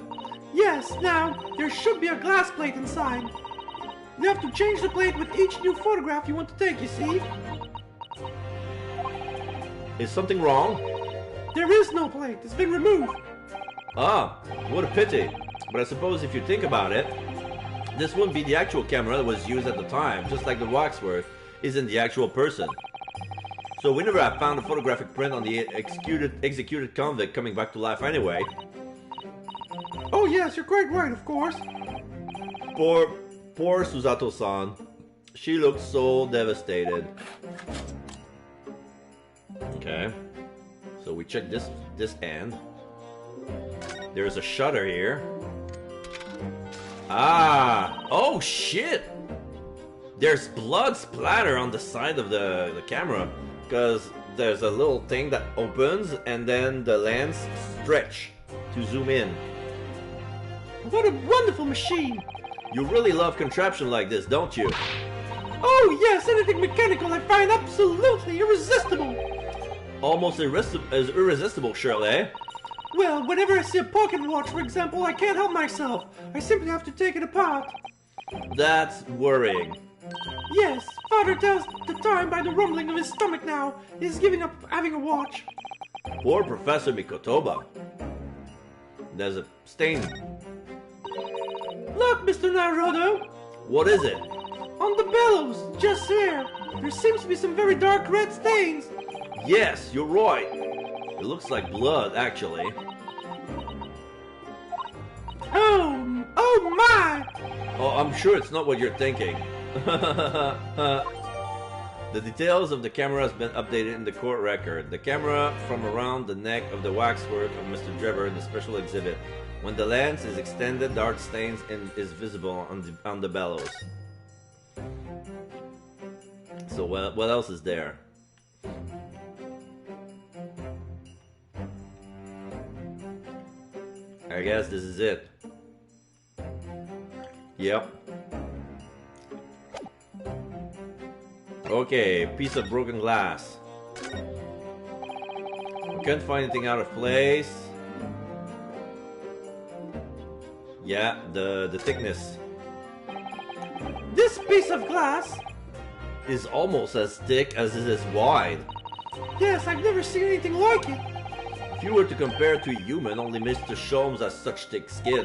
Yes, now, there should be a glass plate inside. You have to change the plate with each new photograph you want to take, you see? Is something wrong? There is no plate, it's been removed. Ah, what a pity. But I suppose if you think about it, this wouldn't be the actual camera that was used at the time, just like the waxwork isn't the actual person. So we never have found a photographic print on the executed convict coming back to life anyway. Oh yes, you're quite right, of course. Poor Susato-san. She looked so devastated. Okay. So we check this end. There's a shutter here. Ah! Oh shit! There's blood splatter on the side of the camera. Because there's a little thing that opens and then the lens stretch to zoom in. What a wonderful machine! You really love contraption like this, don't you? Oh yes, anything mechanical I find absolutely irresistible! Almost irresistible, Shirley. Well, whenever I see a pocket watch, for example, I can't help myself. I simply have to take it apart. That's worrying. Yes, Father tells the time by the rumbling of his stomach now. He's giving up having a watch. Poor Professor Mikotoba. There's a stain. Look, Mr. Naruto! What is it? On the bellows, just here. There seems to be some very dark red stains. Yes, you're right. It looks like blood, actually. Oh my! Oh, I'm sure it's not what you're thinking. The details of the camera has been updated in the court record. The camera from around the neck of the waxwork of Mr. Drebber in the special exhibit. When the lens is extended, dark stains is visible on the bellows. So what else is there? I guess this is it. Yep. Okay, piece of broken glass. We can't find anything out of place. Yeah, the thickness This piece of glass? is almost as thick as it is wide. Yes, I've never seen anything like it. If you were to compare it to a human, only Mr. Sholmes has such thick skin.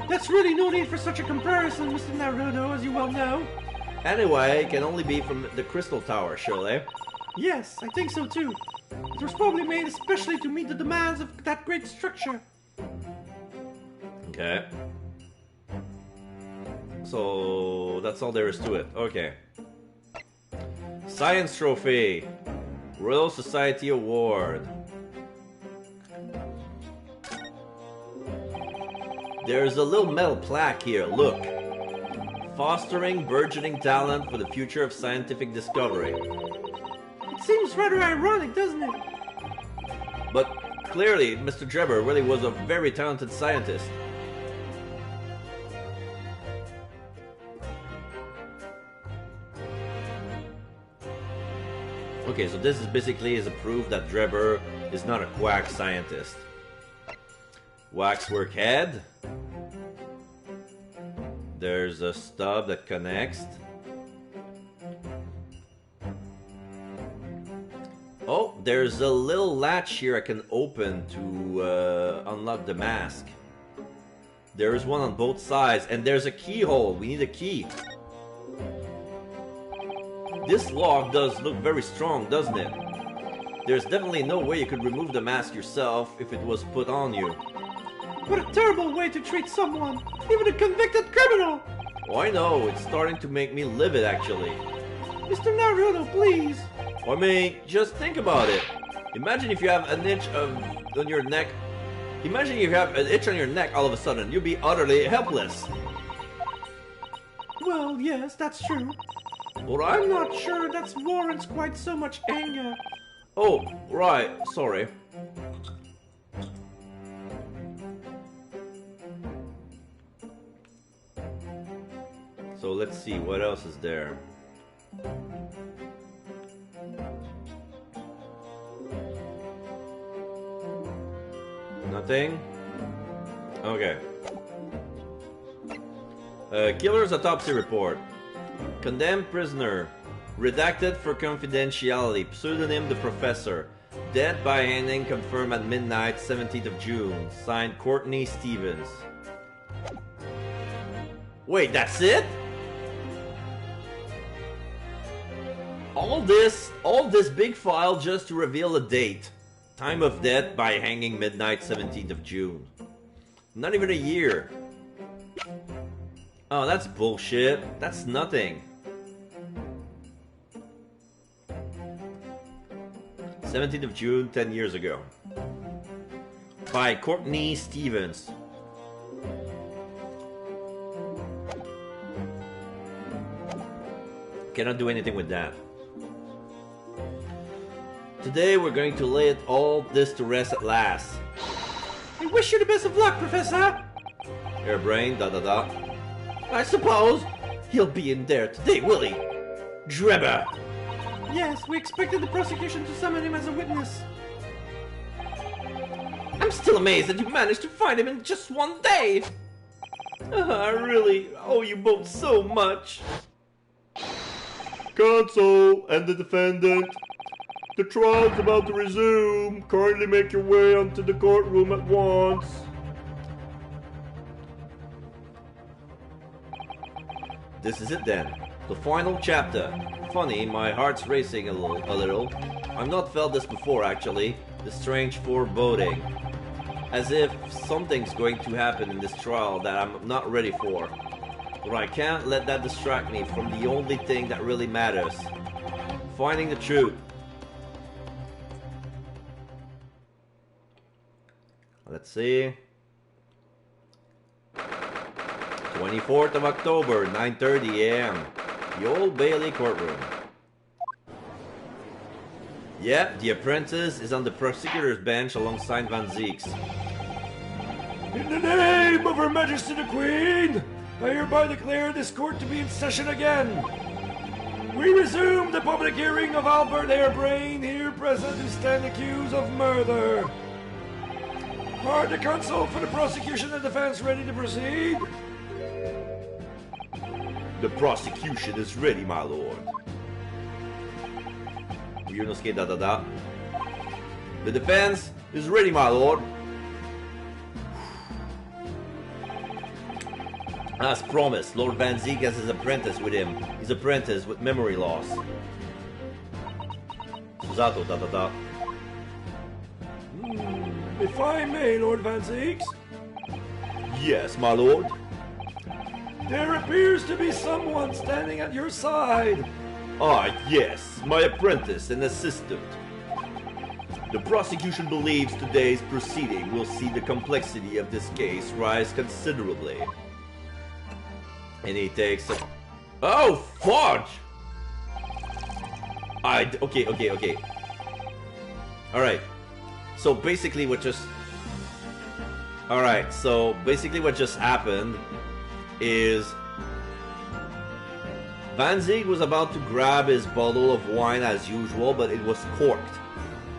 That's really no need for such a comparison, Mr. Naruto, as you well know. Anyway, it can only be from the Crystal Tower, surely. Yes, I think so too. It was probably made especially to meet the demands of that great structure. Okay. So, that's all there is to it. Okay. Science Trophy. Royal Society Award. There's a little metal plaque here, look. Fostering burgeoning talent for the future of scientific discovery. It seems rather ironic, doesn't it? But clearly, Mr. Drebber really was a very talented scientist. Okay, so this is basically a proof that Drebber is not a quack scientist. Waxwork head. There's a stub that connects. Oh, there's a little latch here I can open to unlock the mask. There's one on both sides, and there's a keyhole. We need a key. This lock does look very strong, doesn't it? There's definitely no way you could remove the mask yourself if it was put on you. What a terrible way to treat someone, even a convicted criminal! Oh, I know, it's starting to make me livid actually. Mr. Naruto, please! I mean, just think about it. Imagine if you have an itch on your neck. Imagine if you have an itch on your neck all of a sudden. You'd be utterly helpless. Well, yes, that's true. Well, I'm not sure that warrants quite so much anger. Oh, right, sorry. So let's see what else is there. Nothing? Okay. Killer's autopsy report. Condemned prisoner. Redacted for confidentiality. Pseudonym the Professor. Dead by hanging confirmed at midnight, 17th of June. Signed Courtney Stevens. Wait, that's it? All this big file just to reveal a date. Time of death by hanging midnight, 17th of June. Not even a year. Oh, that's bullshit. That's nothing. 17th of June, 10 years ago. By Courtney Stevens. Cannot do anything with that. Today we're going to lay all this to rest at last. I wish you the best of luck, Professor! Hairbrain, I suppose he'll be in there today, will he? Drebber! Yes, we expected the prosecution to summon him as a witness. I'm still amazed that you managed to find him in just one day! I really owe you both so much. Counsel and the defendant. The trial's about to resume. Kindly make your way onto the courtroom at once. This is it then. The final chapter. Funny, my heart's racing a little. I've not felt this before, actually. The strange foreboding. As if something's going to happen in this trial that I'm not ready for. But I can't let that distract me from the only thing that really matters. Finding the truth. Let's see. 24th of October, 9:30 a.m. The Old Bailey courtroom. Yep, the apprentice is on the prosecutor's bench alongside Van Zieks. In the name of Her Majesty the Queen, I hereby declare this court to be in session again. We resume the public hearing of Albert Hairbrain, here present, who stand accused of murder. Are the counsel for the prosecution and defense ready to proceed? The prosecution is ready, my lord. The defense is ready, my lord. As promised, Lord Van Zieks has his apprentice with him. His apprentice with memory loss. Scusato, If I may, Lord Van Zieks. Yes, my lord. There appears to be someone standing at your side. Ah, yes, my apprentice and assistant. The prosecution believes today's proceeding will see the complexity of this case rise considerably. And he takes a... Oh, fudge! Okay. Alright. So basically what just happened is Van Zieks was about to grab his bottle of wine as usual, but it was corked.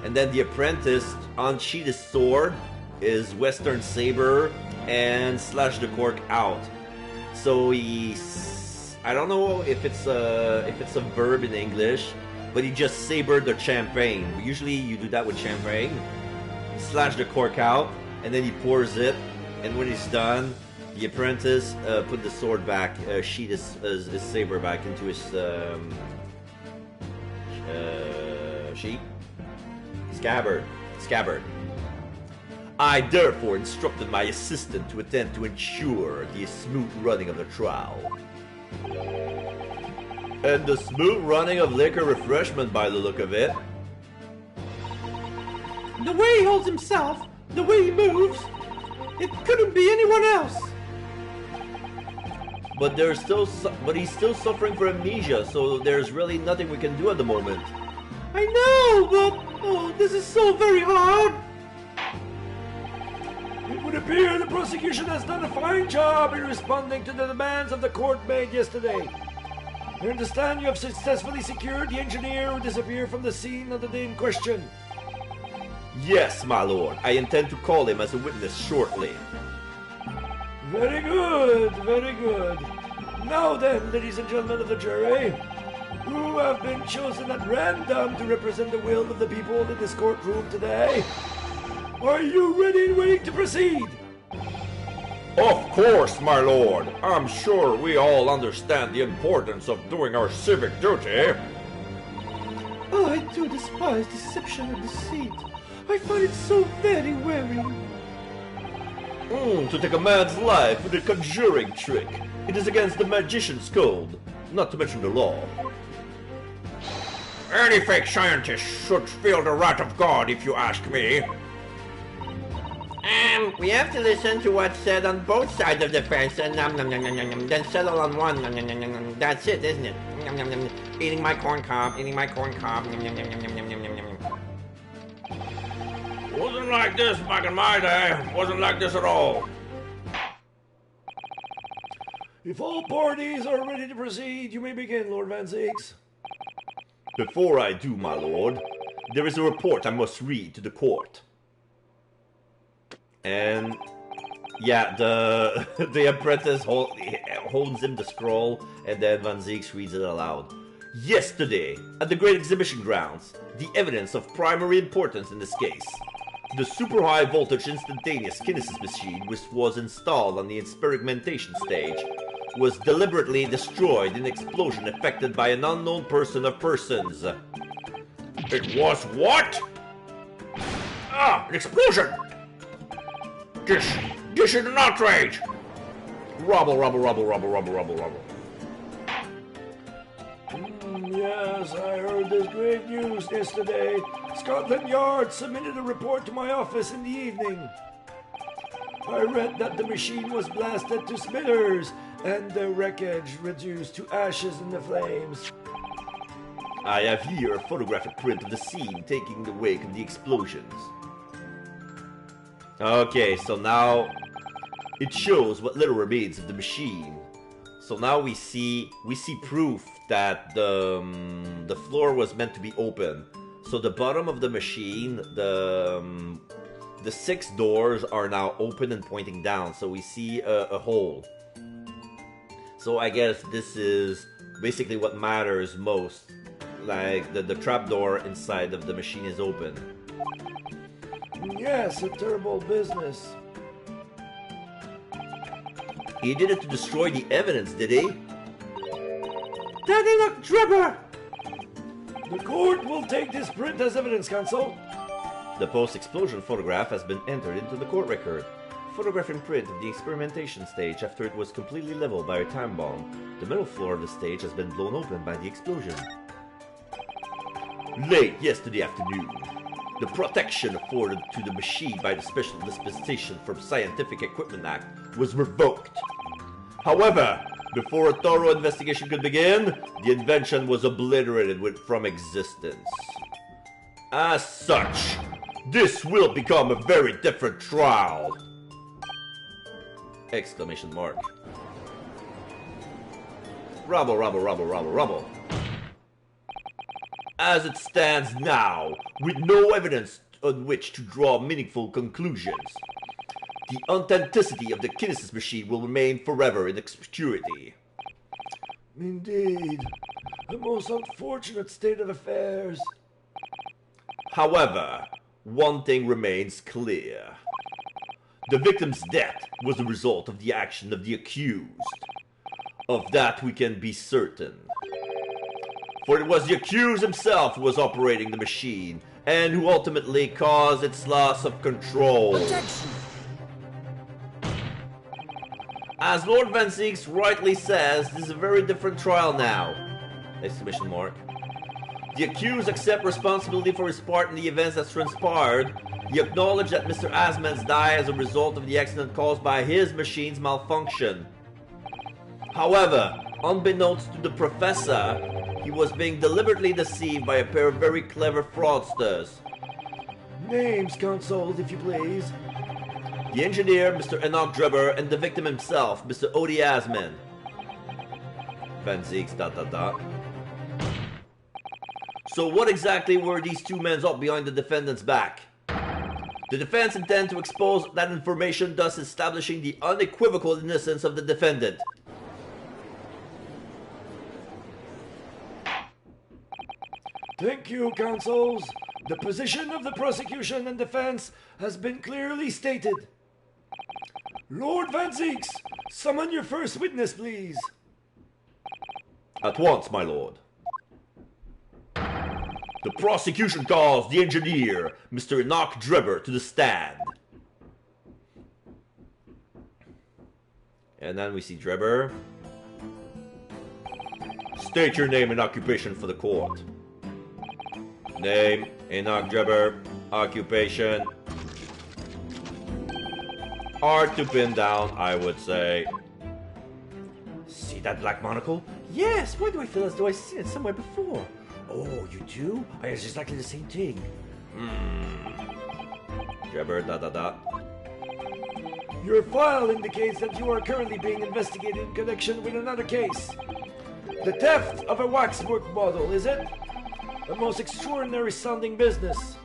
And then the apprentice unsheathed his sword, his western saber, and slashed the cork out. So I don't know if it's a verb in English, but he just sabered the champagne. Usually you do that with champagne. He slashed the cork out, and then he pours it, and when he's done, the apprentice put the sword back, sheathed his saber back into his sheath? Scabbard. I therefore instructed my assistant to attend to ensure the smooth running of the trial. And the smooth running of liquor refreshment by the look of it. The way he holds himself, the way he moves, it couldn't be anyone else. But he's still suffering from amnesia, so there's really nothing we can do at the moment. I know, but this is so very hard. It would appear the prosecution has done a fine job in responding to the demands of the court made yesterday. I understand you have successfully secured the engineer who disappeared from the scene of the day in question. Yes, my lord. I intend to call him as a witness shortly. Very good, very good. Now then, ladies and gentlemen of the jury, who have been chosen at random to represent the will of the people in this courtroom today, are you ready and willing to proceed? Of course, my lord. I'm sure we all understand the importance of doing our civic duty. Oh, I do despise deception and deceit. I find it so very wearing. To take a man's life with a conjuring trick. It is against the magician's code, not to mention the law. Any fake scientist should feel the wrath of God, if you ask me. We have to listen to what's said on both sides of the fence and then settle on one. That's it, isn't it? Eating my corn cob, eating my corn cob. Wasn't like this back in my day. Wasn't like this at all. If all parties are ready to proceed, you may begin, Lord Van Zieks. Before I do, my lord, there is a report I must read to the court. And yeah, the apprentice holds him the scroll, and then Van Zieks reads it aloud. Yesterday, at the Great Exhibition Grounds, the evidence of primary importance in this case. The super high voltage instantaneous kinesis machine, which was installed on the experimentation stage, was deliberately destroyed in an explosion effected by an unknown person or persons. It was what? An explosion! This is an outrage! Rubble, rubble, rubble, rubble, rubble, rubble, rubble. Yes, I heard this great news yesterday. Scotland Yard submitted a report to my office in the evening. I read that the machine was blasted to smithereens and the wreckage reduced to ashes in the flames. I have here a photographic print of the scene taking the wake of the explosions. Okay, so now it shows what little remains of the machine. So now we see proof that the floor was meant to be open. So the bottom of the machine, the 6 doors are now open and pointing down. So we see a hole. So I guess this is basically what matters most. Like the trapdoor inside of the machine is open. Yes, a terrible business. He did it to destroy the evidence, did he? Daddy, look, Dribber! The court will take this print as evidence, counsel. The post-explosion photograph has been entered into the court record. Photograph and print of the experimentation stage after it was completely leveled by a time bomb. The middle floor of the stage has been blown open by the explosion. Late yesterday afternoon, the protection afforded to the machine by the Special Dispensation from Scientific Equipment Act was revoked. However, before a thorough investigation could begin, the invention was obliterated from existence. As such, this will become a very different trial! Exclamation mark. Rubble, rubble, rubble, rubble, rubble. As it stands now, with no evidence on which to draw meaningful conclusions, the authenticity of the kinesis machine will remain forever in obscurity. Indeed, a most unfortunate state of affairs. However, one thing remains clear. The victim's death was the result of the action of the accused. Of that we can be certain. For it was the accused himself who was operating the machine, and who ultimately caused its loss of control. Objection! As Lord Van Zieks rightly says, this is a very different trial now! Exclamation mark. The accused accepts responsibility for his part in the events that transpired. He acknowledged that Mr. Asmans died as a result of the accident caused by his machine's malfunction. However, unbeknownst to the professor, he was being deliberately deceived by a pair of very clever fraudsters. Names, counsel, if you please. the engineer, Mr. Enoch Drebber, and the victim himself, Mr. Odie Asman. Van Zieks, ... So what exactly were these two men up behind the defendant's back? The defense intend to expose that information, thus establishing the unequivocal innocence of the defendant. Thank you, counsels. The position of the prosecution and defense has been clearly stated. Lord Van Zieks, summon your first witness, please. At once, my lord. The prosecution calls the engineer, Mr. Enoch Drebber, to the stand. And then we see Drebber. State your name and occupation for the court. Name, Enoch Drebber. Occupation. Hard to pin down, I would say. See that black monocle? Yes, why do I feel as though I've seen it somewhere before? Oh, you do? It's exactly the same thing. Drebber, ... Your file indicates that you are currently being investigated in connection with another case. The theft of a waxwork model, is it? A most extraordinary sounding business.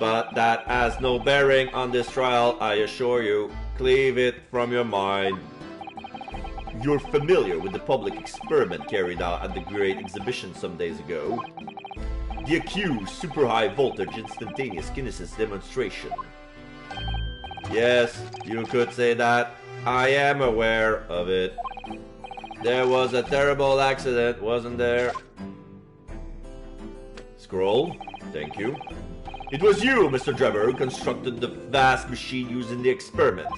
But that has no bearing on this trial, I assure you. Cleave it from your mind. You're familiar with the public experiment carried out at the Great Exhibition some days ago. The accused super high voltage instantaneous kinesis demonstration. Yes, you could say that. I am aware of it. There was a terrible accident, wasn't there? Scroll, thank you. It was you, Mr. Drebber, who constructed the vast machine used in the experiment.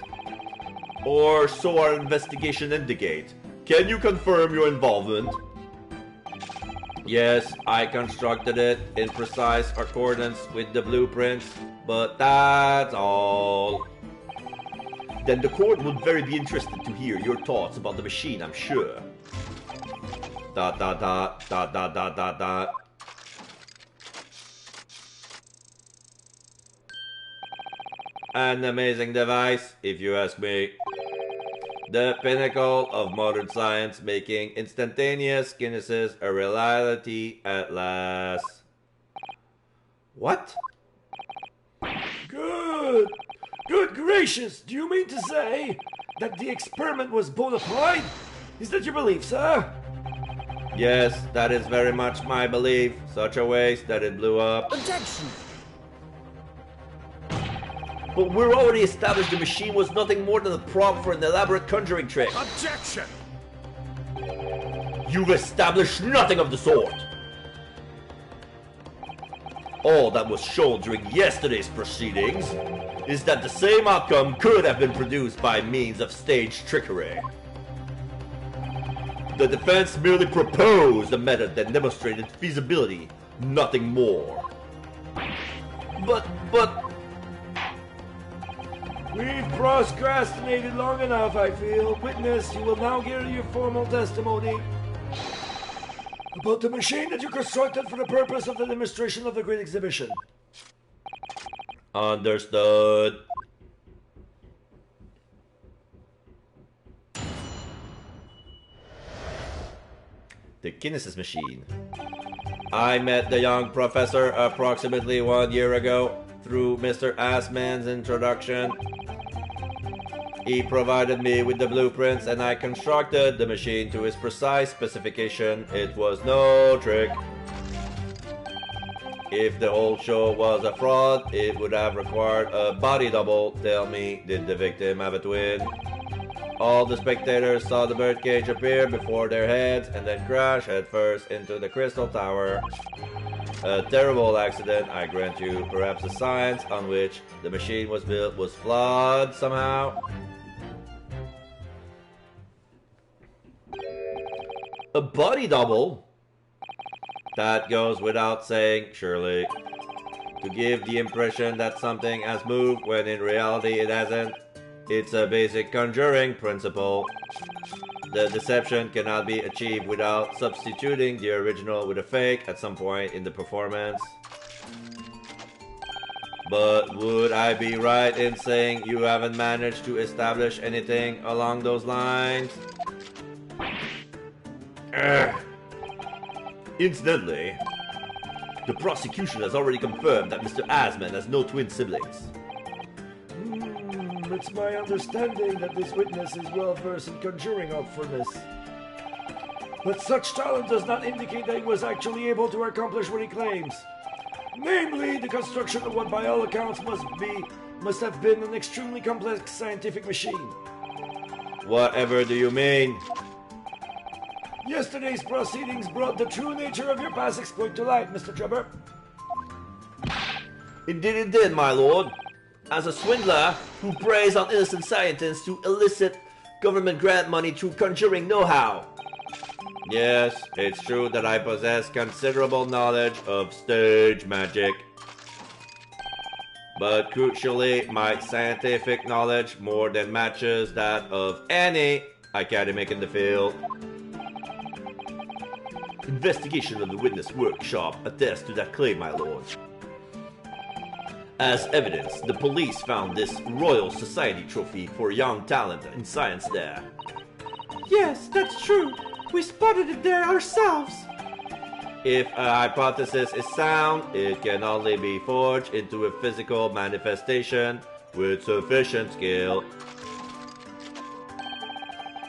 Or so our investigation indicate. Can you confirm your involvement? Yes, I constructed it in precise accordance with the blueprints, but that's all. Then the court would very be interested to hear your thoughts about the machine, I'm sure. ... An amazing device, if you ask me. The pinnacle of modern science, making instantaneous kinesis a reality at last. What? Good! Good gracious! Do you mean to say that the experiment was bona fide? Is that your belief, sir? Yes, that is very much my belief. Such a waste that it blew up. Objection! But we're already established the machine was nothing more than a prop for an elaborate conjuring trick. Objection! You've established nothing of the sort. All that was shown during yesterday's proceedings is that the same outcome could have been produced by means of staged trickery. The defense merely proposed a method that demonstrated feasibility, nothing more. But... We've procrastinated long enough, I feel. Witness, you will now give your formal testimony about the machine that you constructed for the purpose of the demonstration of the Great Exhibition. Understood. The kinesis machine. I met the young professor approximately 1 year ago through Mr. Assman's introduction. He provided me with the blueprints and I constructed the machine to his precise specification. It was no trick. If the whole show was a fraud, it would have required a body double. Tell me, did the victim have a twin? All the spectators saw the birdcage appear before their heads and then crash headfirst into the crystal tower. A terrible accident, I grant you. Perhaps the science on which the machine was built was flawed somehow. A body double? That goes without saying, surely. To give the impression that something has moved when in reality it hasn't. It's a basic conjuring principle. The deception cannot be achieved without substituting the original with a fake at some point in the performance. But would I be right in saying you haven't managed to establish anything along those lines? Incidentally, the prosecution has already confirmed that Mr. Asman has no twin siblings. It's my understanding that this witness is well versed in conjuring awfulness. But such talent does not indicate that he was actually able to accomplish what he claims. Namely, the construction of what by all accounts must have been an extremely complex scientific machine. Whatever do you mean? Yesterday's proceedings brought the true nature of your past exploit to light, Mr. Trevor. Indeed it did, my lord. As a swindler who preys on innocent scientists to elicit government grant money through conjuring know-how. Yes, it's true that I possess considerable knowledge of stage magic. But crucially, my scientific knowledge more than matches that of any academic in the field. Investigation of the witness workshop attests to that claim, my lord. As evidence, the police found this Royal Society trophy for young talent in science there. Yes, that's true. We spotted it there ourselves. If a hypothesis is sound, it can only be forged into a physical manifestation with sufficient skill.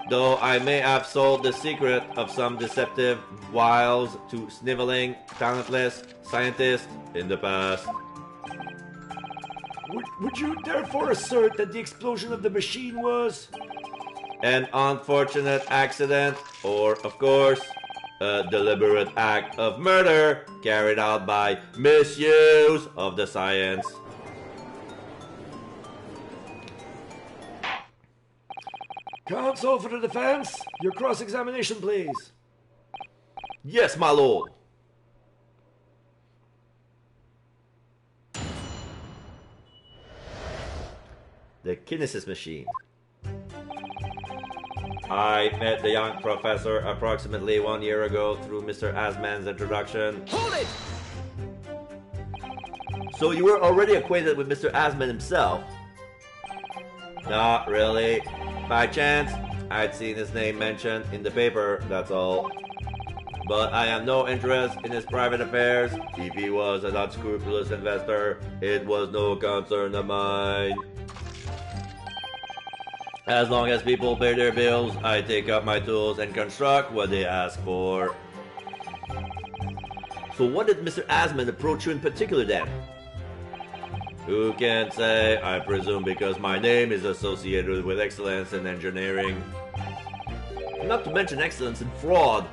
Though I may have sold the secret of some deceptive wiles to sniveling, talentless scientists in the past. Would you therefore assert that the explosion of the machine was an unfortunate accident, or, of course, a deliberate act of murder carried out by misuse of the science? Counsel for the defense, your cross-examination, please. Yes, my lord. The Kinesis machine. I met the young professor approximately 1 year ago through Mr. Asman's introduction. Hold it! So you were already acquainted with Mr. Asman himself? Not really. By chance, I'd seen his name mentioned in the paper, that's all. But I have no interest in his private affairs. If he was an unscrupulous investor, it was no concern of mine. As long as people pay their bills, I take up my tools and construct what they ask for. So what did Mr. Asman approach you in particular then? Who can say? I presume because my name is associated with excellence in engineering. Not to mention excellence in fraud.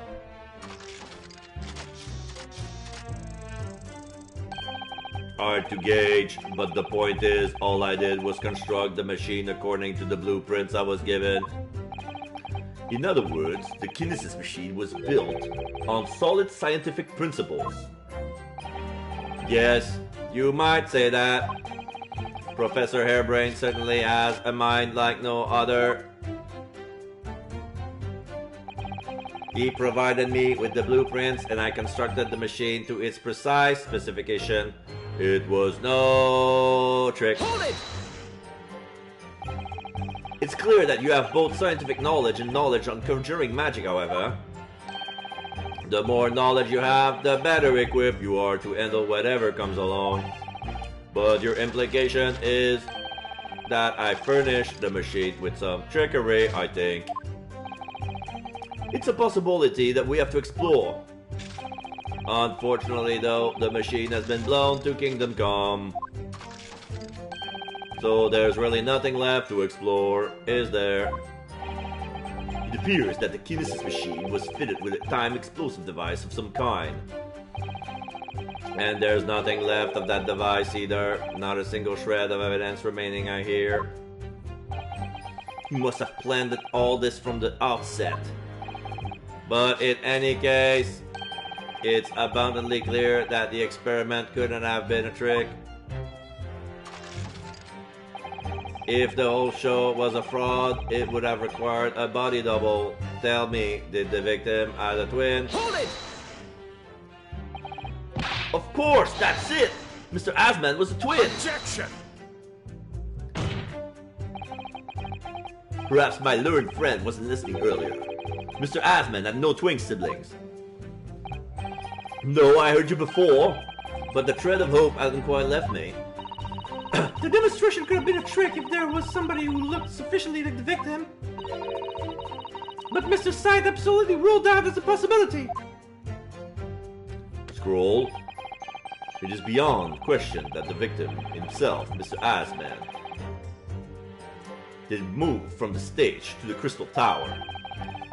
Hard to gauge, but the point is, all I did was construct the machine according to the blueprints I was given. In other words, the Kinesis machine was built on solid scientific principles. Yes, you might say that. Professor Harebrained certainly has a mind like no other. He provided me with the blueprints and I constructed the machine to its precise specification. It was no trick. Hold it! It's clear that you have both scientific knowledge and knowledge on conjuring magic, however. The more knowledge you have, the better equipped you are to handle whatever comes along. But your implication is that I furnished the machine with some trickery, I think. It's a possibility that we have to explore. Unfortunately though, the machine has been blown to Kingdom Come. So there's really nothing left to explore, is there? It appears that the Kinesis machine was fitted with a time explosive device of some kind. And there's nothing left of that device either, not a single shred of evidence remaining, I hear. He must have planned all this from the outset. But in any case, it's abundantly clear that the experiment couldn't have been a trick. If the whole show was a fraud, it would have required a body double. Tell me, did the victim have a twin? Hold it! Of course, that's it! Mr. Asman was a twin! Objection! Perhaps my learned friend wasn't listening earlier. Mr. Asman had no twin siblings. No, I heard you before, but the thread of hope hasn't quite left me. The demonstration could have been a trick if there was somebody who looked sufficiently like the victim. But Mr. Scythe absolutely ruled out as a possibility. Scroll. It is beyond question that the victim himself, Mr. Asman, did move from the stage to the Crystal Tower.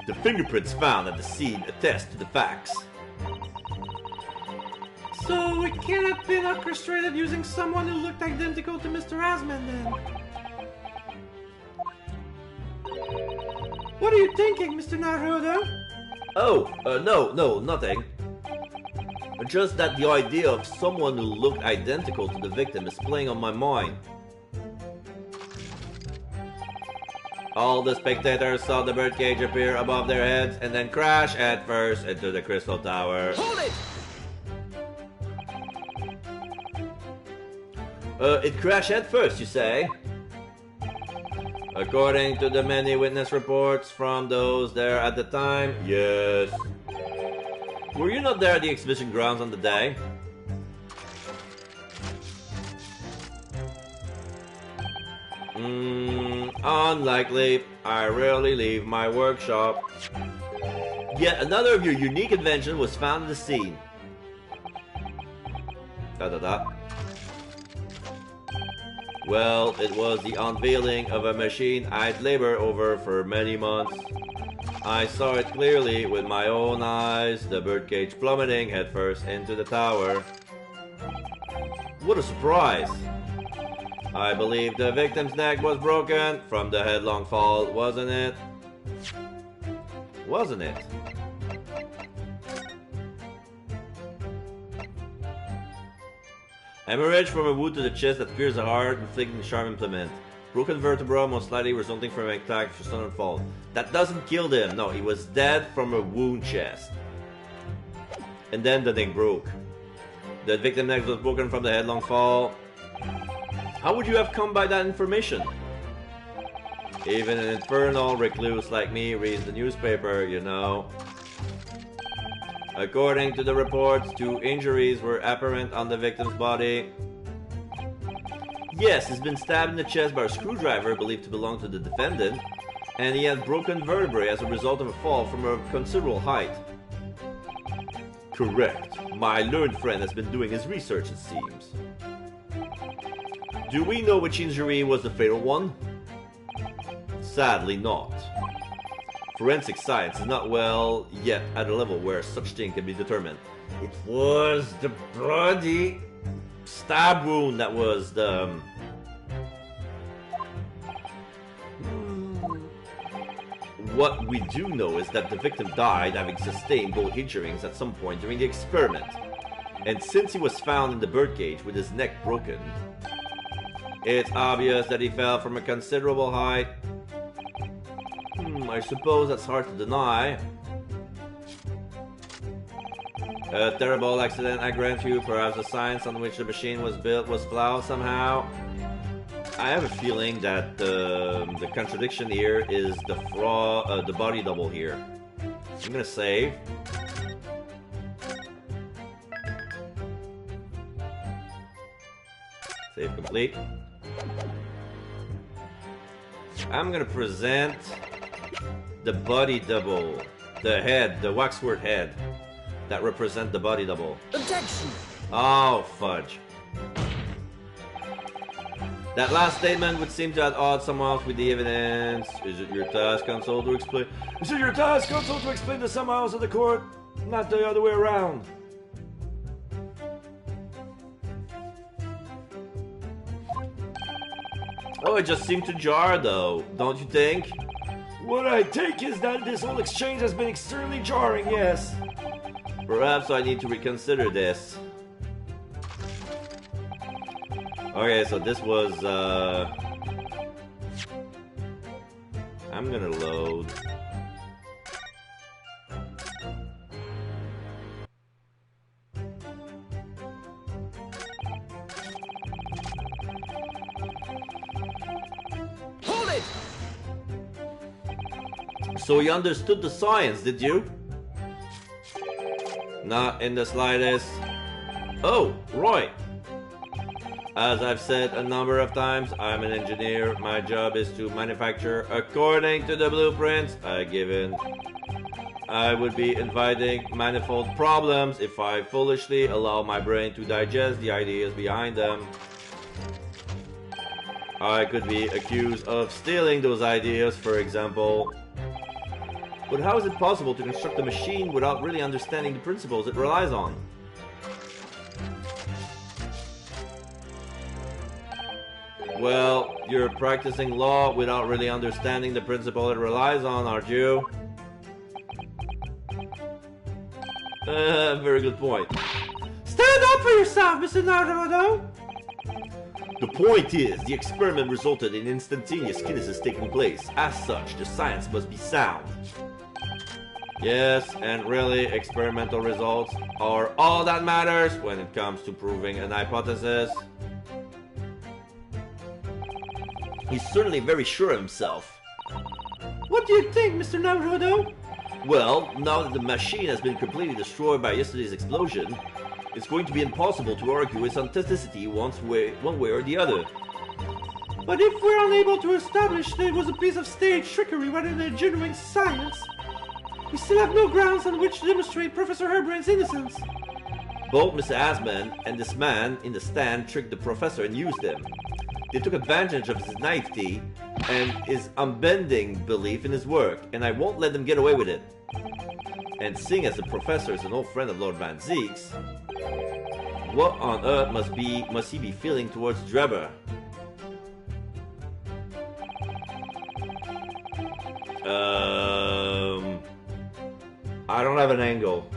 The fingerprints found at the scene attest to the facts. So it can't have been orchestrated using someone who looked identical to Mr. Asman then. What are you thinking, Mr. Naruto? Oh, no, nothing. Just that the idea of someone who looked identical to the victim is playing on my mind. All the spectators saw the birdcage appear above their heads and then crash head first into the Crystal Tower. Hold it! It crashed head first, you say? According to the many witness reports from those there at the time, yes. Were you not there at the exhibition grounds on the day? Unlikely. I rarely leave my workshop. Yet another of your unique inventions was found in the scene. Well, it was the unveiling of a machine I'd labored over for many months. I saw it clearly with my own eyes, the birdcage plummeting headfirst into the tower. What a surprise! I believe the victim's neck was broken from the headlong fall, wasn't it? Wasn't it? Hemorrhage from a wound to the chest that pierced the heart, inflicting the sharp implement. Broken vertebra, most likely resulting from an attack for sudden fall. That doesn't kill him. No, he was dead from a wound chest. And then the neck broke. The victim's neck was broken from the headlong fall. How would you have come by that information? Even an infernal recluse like me reads the newspaper, you know. According to the reports, 2 injuries were apparent on the victim's body. Yes, he's been stabbed in the chest by a screwdriver believed to belong to the defendant, and he had broken vertebrae as a result of a fall from a considerable height. Correct. My learned friend has been doing his research, it seems. Do we know which injury was the fatal one? Sadly not. Forensic science is not well yet at a level where such thing can be determined. It was the bloody stab wound that was the... What we do know is that the victim died having sustained both injuries at some point during the experiment. And since he was found in the birdcage with his neck broken, it's obvious that he fell from a considerable height. I suppose that's hard to deny. A terrible accident, I grant you. Perhaps the science on which the machine was built was flawed somehow. I have a feeling that the contradiction here is the body double here. I'm gonna save. Save complete. I'm gonna present the body double, the head, the waxwork head that represent the body double. Objection! Oh, fudge. That last statement would seem to at odds somehow with the evidence. Is it your task, counsel, to explain? Is it your task, counsel, to explain the somehows of the court, not the other way around? Oh, it just seemed to jar, though, don't you think? What I take is that this whole exchange has been extremely jarring, yes. Perhaps I need to reconsider this. Okay, so this was, I'm gonna load. So you understood the science, did you? Not in the slightest. Oh, Roy. As I've said a number of times, I'm an engineer. My job is to manufacture according to the blueprints I've given. I would be inviting manifold problems if I foolishly allow my brain to digest the ideas behind them. I could be accused of stealing those ideas, for example. But how is it possible to construct a machine without really understanding the principles it relies on? Well, you're practicing law without really understanding the principle it relies on, aren't you? Very good point. Stand up for yourself, Mr. Naruto! The point is, the experiment resulted in instantaneous kinesis taking place. As such, the science must be sound. Yes, and really, experimental results are all that matters when it comes to proving an hypothesis. He's certainly very sure of himself. What do you think, Mr. Naruto? Well, now that the machine has been completely destroyed by yesterday's explosion, it's going to be impossible to argue its authenticity one way or the other. But if we're unable to establish that it was a piece of stage trickery rather than genuine science, we still have no grounds on which to demonstrate Professor Hairbrain's innocence. Both Mr. Asman and this man in the stand tricked the professor and used him. They took advantage of his naivety and his unbending belief in his work, and I won't let them get away with it. And seeing as the professor is an old friend of Lord Van Ziek's, what on earth must he be feeling towards Drebber? I don't have an angle.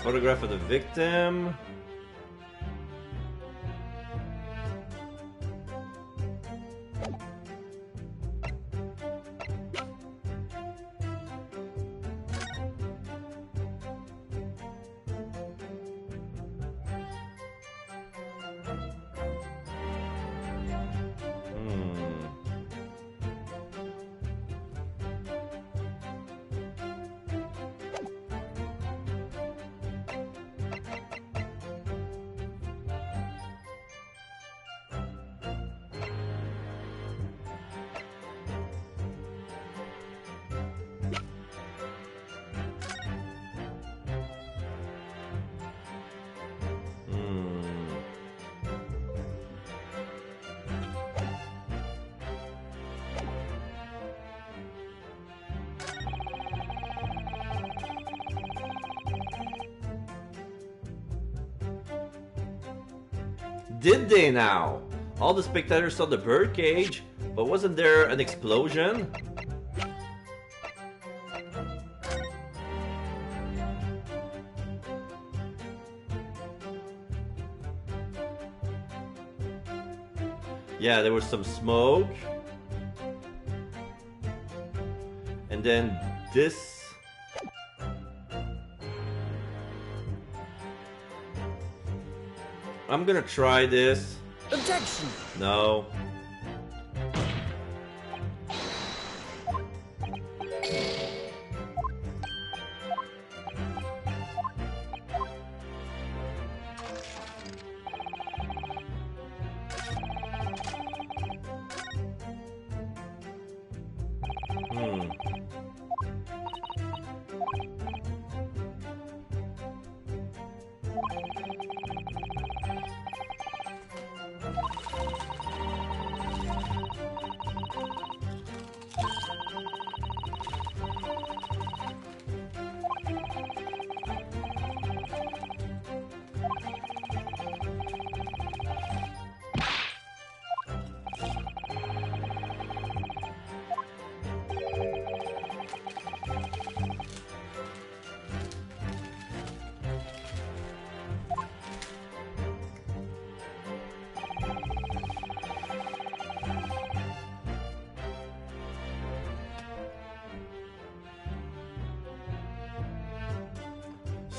Photograph of the victim. Did they now? All the spectators saw the birdcage, but wasn't there an explosion? Yeah, there was some smoke. And then this. I'm gonna try this. Objection! No.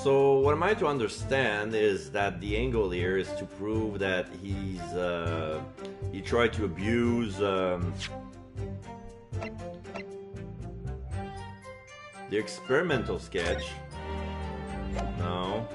So what am I to understand is that the angle here is to prove that he tried to abuse the experimental sketch. No.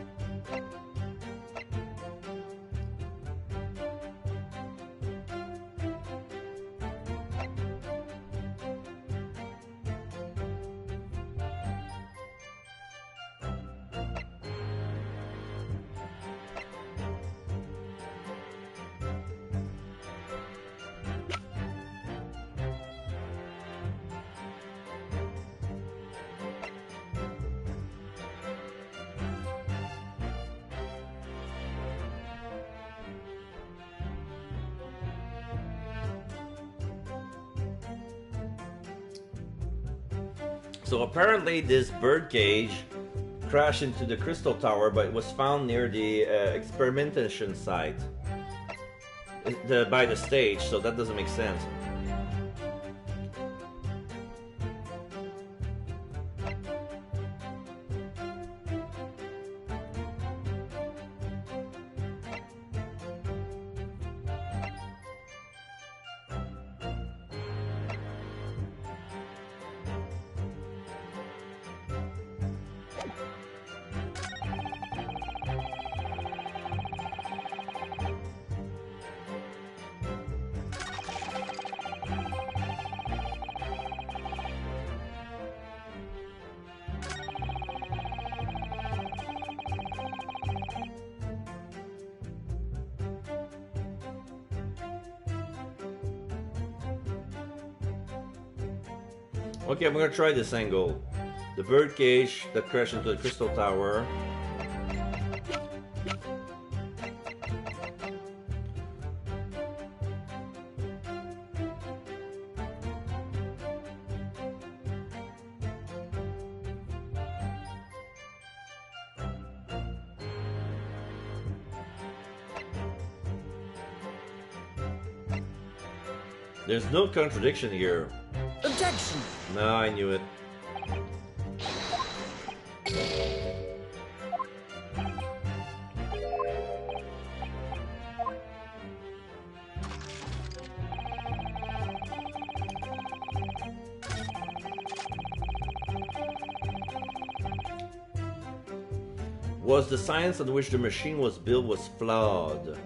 So apparently this birdcage crashed into the crystal tower, but it was found near the experimentation site by the stage, so that doesn't make sense. Okay, I'm gonna try this angle. The birdcage that crashed into the crystal tower. There's no contradiction here. Objection! No, I knew it. Was the science on which the machine was built was flawed?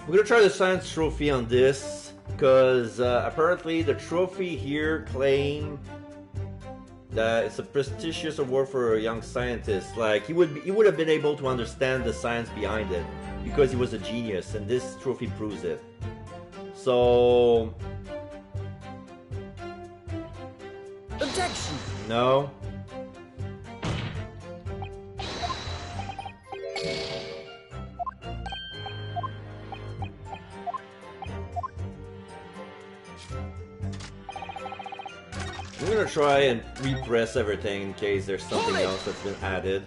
We're gonna try the science trophy on this because apparently the trophy here claim that it's a prestigious award for a young scientist. Like he would have been able to understand the science behind it because he was a genius, and this trophy proves it. So Objection! no. I'm gonna try and repress everything in case there's something else that's been added.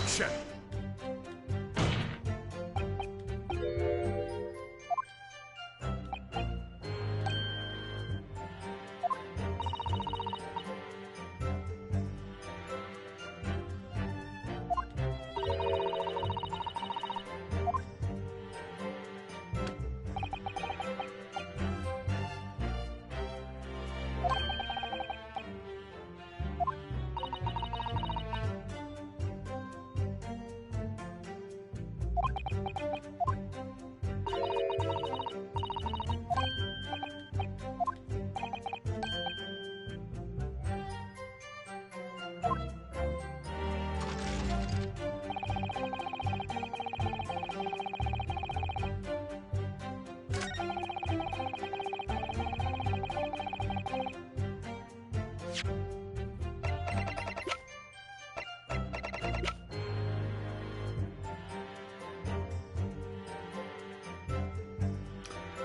Objection!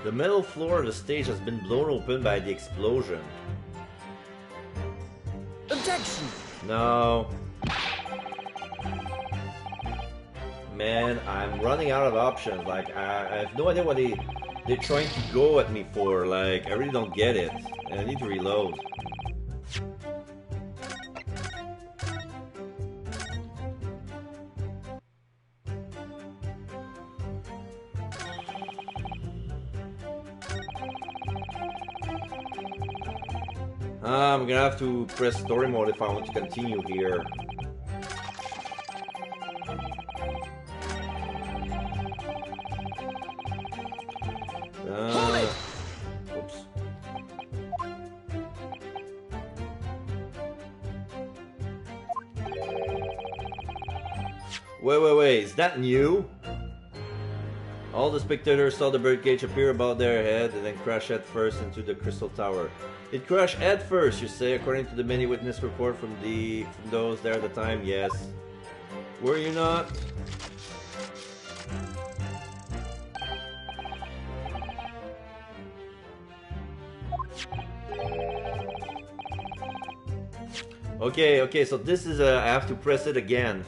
The metal floor of the stage has been blown open by the explosion. Objection! No. Man, I'm running out of options. Like, I have no idea what they're trying to go at me for. Like, I really don't get it. I need to reload. I'm gonna have to press story mode if I want to continue here. Hold it! Oops. Wait, is that new? All the spectators saw the birdcage appear above their head and then crash head first into the crystal tower. It crashed head first, you say, according to the many witness report from those there at the time. Yes. Were you not? Okay, so this is I have to press it again.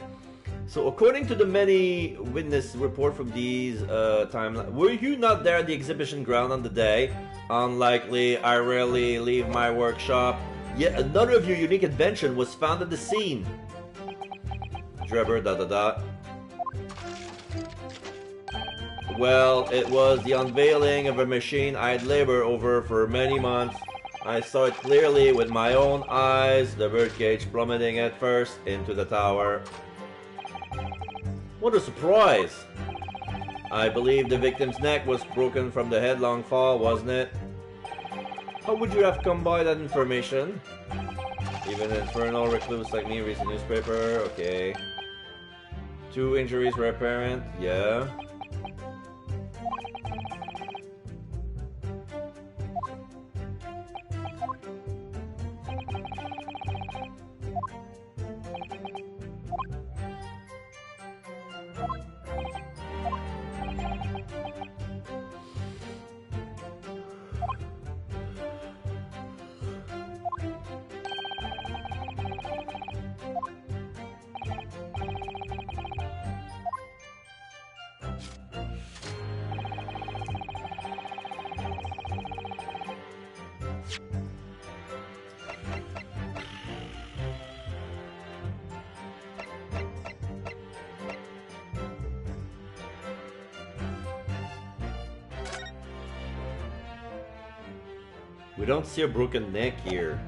So according to the many witness report from these timelines, were you not there at the exhibition ground on the day? Unlikely, I rarely leave my workshop. Yet another of your unique invention was found at the scene. Drebber, ... Well, it was the unveiling of a machine I'd labored over for many months. I saw it clearly with my own eyes, the birdcage plummeting at first into the tower. What a surprise! I believe the victim's neck was broken from the headlong fall, wasn't it? How would you have come by that information? Even an infernal recluse like me reads the newspaper, okay. 2 injuries were apparent, yeah. We don't see a broken neck here.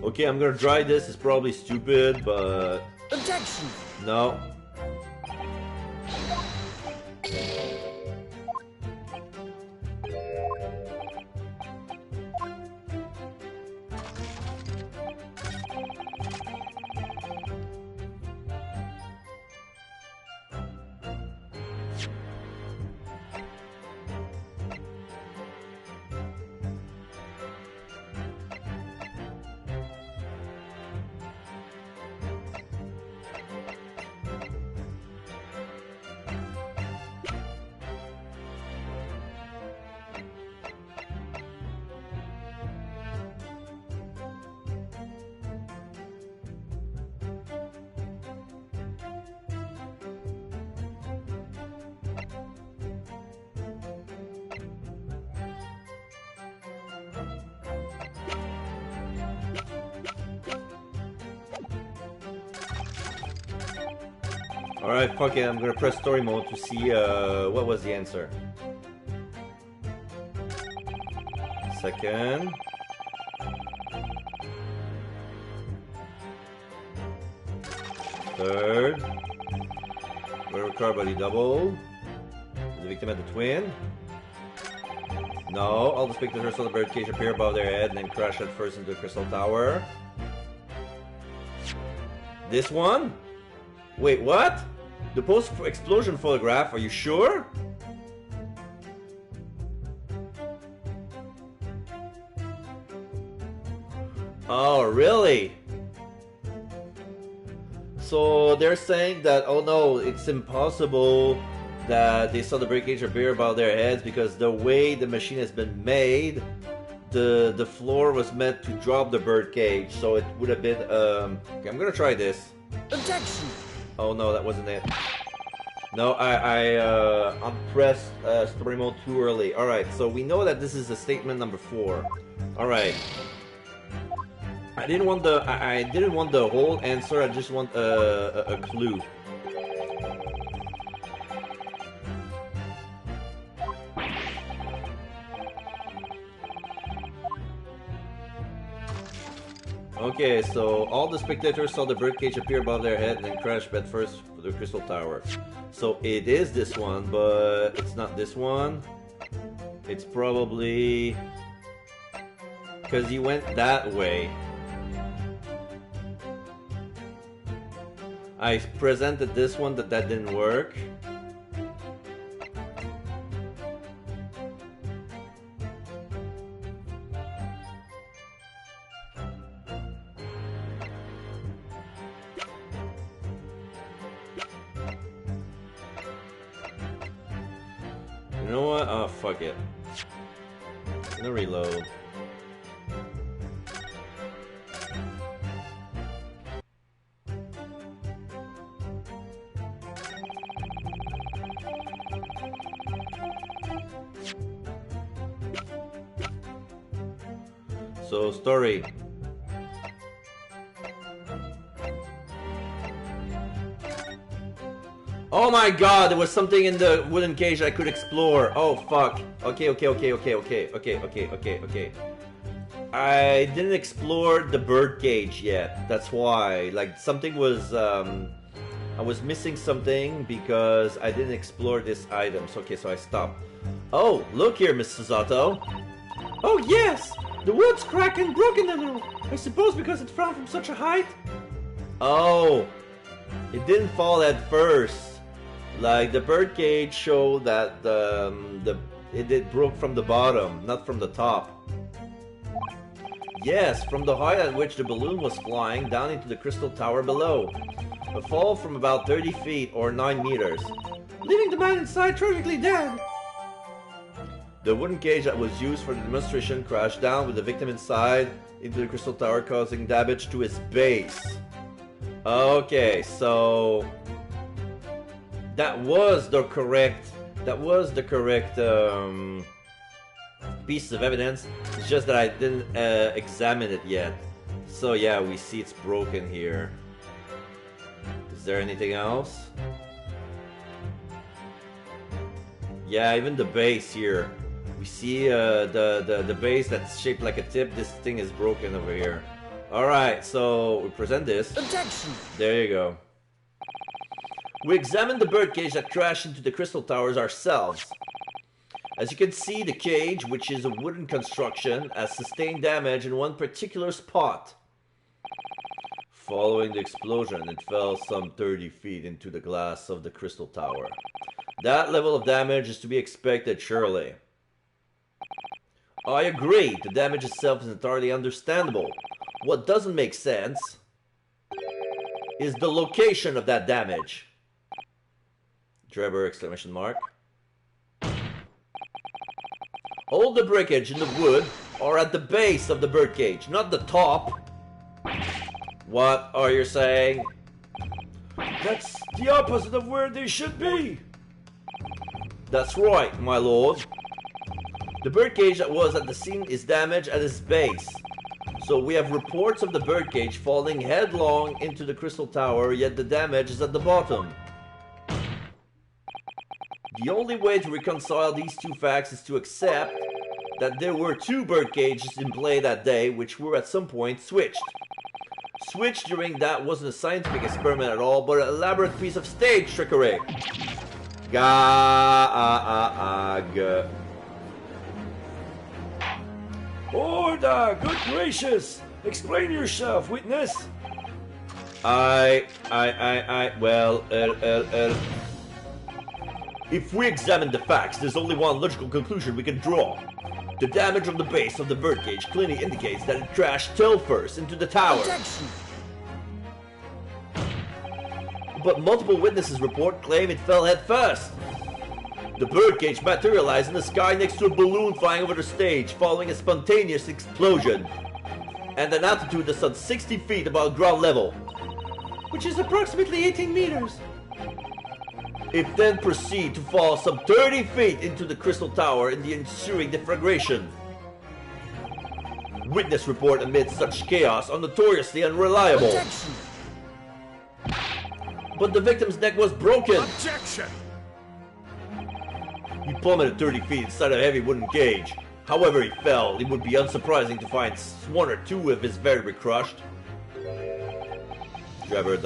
Okay, I'm gonna try this. It's probably stupid, but... Objection! No. Alright, fuck it, I'm gonna press story mode to see what was the answer. Second. Third. Whatever car body double. The victim had the twin. No, all the spectators saw the birdcage appear above their head and then crash at first into the crystal tower. This one? Wait, what? The post-explosion photograph, are you sure? Oh, really? So they're saying that, oh no, it's impossible that they saw the birdcage appear above their heads because the way the machine has been made, the floor was meant to drop the birdcage, so it would have been, okay, I'm gonna try this. Objection! Oh no, that wasn't it. No, I unpressed story mode too early. Alright, so we know that this is a statement number 4. Alright. I didn't want the whole answer, I just want a clue. Okay, so all the spectators saw the birdcage appear above their head and then crash bed first for the crystal tower. So it is this one, but it's not this one. It's probably because you went that way. I presented this one, that didn't work. You know what? Oh, fuck it. I'm gonna reload. So, story. Oh my god, there was something in the wooden cage I could explore. Oh fuck. Okay. I didn't explore the bird cage yet. That's why. Like, something was, I was missing something because I didn't explore this item. So, okay, so I stopped. Oh, look here, Miss Susato. Oh yes! The wood's cracked and broken a little. I suppose because it fell from such a height. Oh, it didn't fall at first. Like, the birdcage showed that it broke from the bottom, not from the top. Yes, from the height at which the balloon was flying down into the crystal tower below. A fall from about 30 feet or 9 meters. Leaving the man inside tragically dead. The wooden cage that was used for the demonstration crashed down with the victim inside into the crystal tower, causing damage to its base. Okay, so that was the correct piece of evidence. It's just that I didn't examine it yet. So yeah, we see it's broken here. Is there anything else? Yeah, even the base here. We see the base that's shaped like a tip. This thing is broken over here. Alright, so we present this. Objection! There you go. We examined the birdcage that crashed into the crystal towers ourselves. As you can see, the cage, which is a wooden construction, has sustained damage in one particular spot. Following the explosion, it fell some 30 feet into the glass of the crystal tower. That level of damage is to be expected, surely. I agree, the damage itself is entirely understandable. What doesn't make sense is the location of that damage. Trevor, exclamation mark. All the breakage in the wood are at the base of the birdcage, not the top. What are you saying? That's the opposite of where they should be. That's right, my lord. The birdcage that was at the scene is damaged at its base. So we have reports of the birdcage falling headlong into the crystal tower, yet the damage is at the bottom. The only way to reconcile these two facts is to accept that there were two bird cages in play that day, which were at some point switched. Switched during that wasn't a scientific experiment at all, but an elaborate piece of stage trickery. Gag. Order! Good gracious! Explain yourself, witness! Well, if we examine the facts, there's only one logical conclusion we can draw. The damage on the base of the birdcage clearly indicates that it crashed tail first into the tower. Objection! But multiple witnesses report claim it fell head first. The birdcage materialized in the sky next to a balloon flying over the stage following a spontaneous explosion. And an altitude that's at 60 feet above ground level. Which is approximately 18 meters. It then proceeded to fall some 30 feet into the crystal tower in the ensuing deflagration. Witness report amidst such chaos are notoriously unreliable. Objection! But the victim's neck was broken. Objection! He plummeted 30 feet inside a heavy wooden cage. However he fell, it would be unsurprising to find one or two of his vertebrae crushed. Trevor,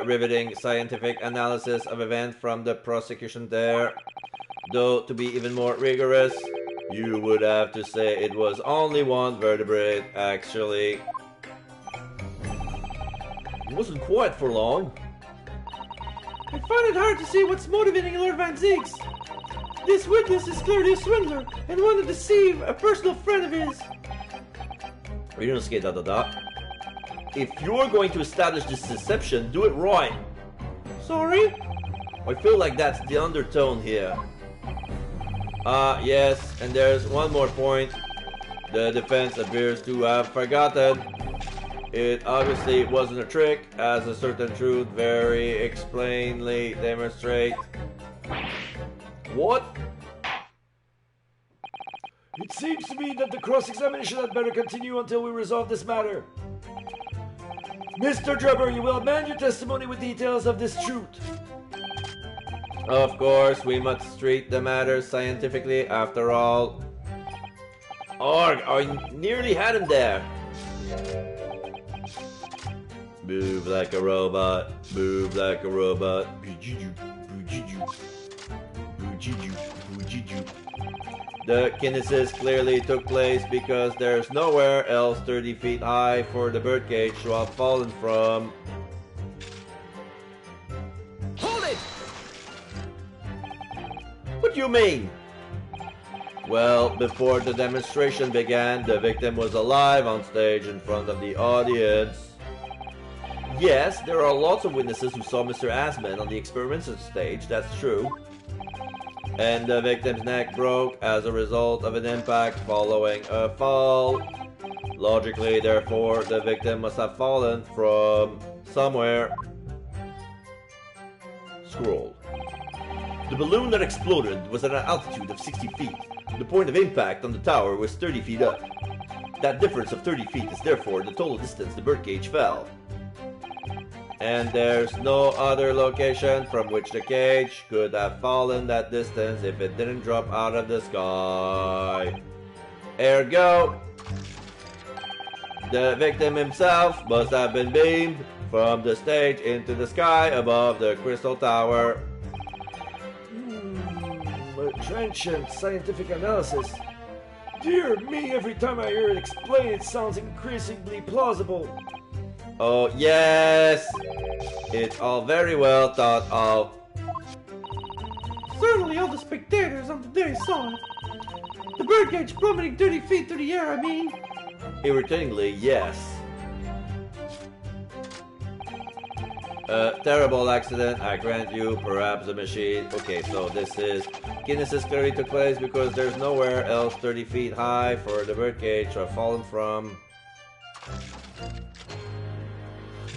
riveting scientific analysis of events from the prosecution there. Though, to be even more rigorous, you would have to say it was only one vertebrate, actually. It wasn't quiet for long. I find it hard to see what's motivating Lord Van Zieks. This witness is clearly a swindler and wanted to deceive a personal friend of his. If you're going to establish this deception, do it right. Sorry? I feel like that's the undertone here. Yes, and there's one more point. The defense appears to have forgotten. It obviously wasn't a trick, as a certain truth very explainly demonstrate. What? It seems to me that the cross-examination had better continue until we resolve this matter. Mr. Drebber, you will amend your testimony with details of this truth. Of course, we must treat the matter scientifically after all. Arg, I nearly had him there. Move like a robot, move like a robot. The kinesis clearly took place because there's nowhere else 30 feet high for the birdcage to have fallen from. Hold it! What do you mean? Well, before the demonstration began, the victim was alive on stage in front of the audience. Yes, there are lots of witnesses who saw Mr. Asman on the experimental stage, that's true. And the victim's neck broke as a result of an impact following a fall. Logically, therefore, the victim must have fallen from somewhere. Scroll. The balloon that exploded was at an altitude of 60 feet. The point of impact on the tower was 30 feet up. That difference of 30 feet is therefore the total distance the birdcage fell. And there's no other location from which the cage could have fallen that distance if it didn't drop out of the sky. Ergo, the victim himself must have been beamed from the stage into the sky above the crystal tower. A transient scientific analysis. Dear me, every time I hear it explained, it sounds increasingly plausible. Oh yes, it's all very well thought of. Certainly all the spectators on the day saw it. The birdcage plummeting 30 feet through the air, I mean. Irritatingly, yes. A terrible accident, I grant you, perhaps a machine. Okay, so this is... Kinesis clearly took place because there's nowhere else 30 feet high for the birdcage to have fallen from.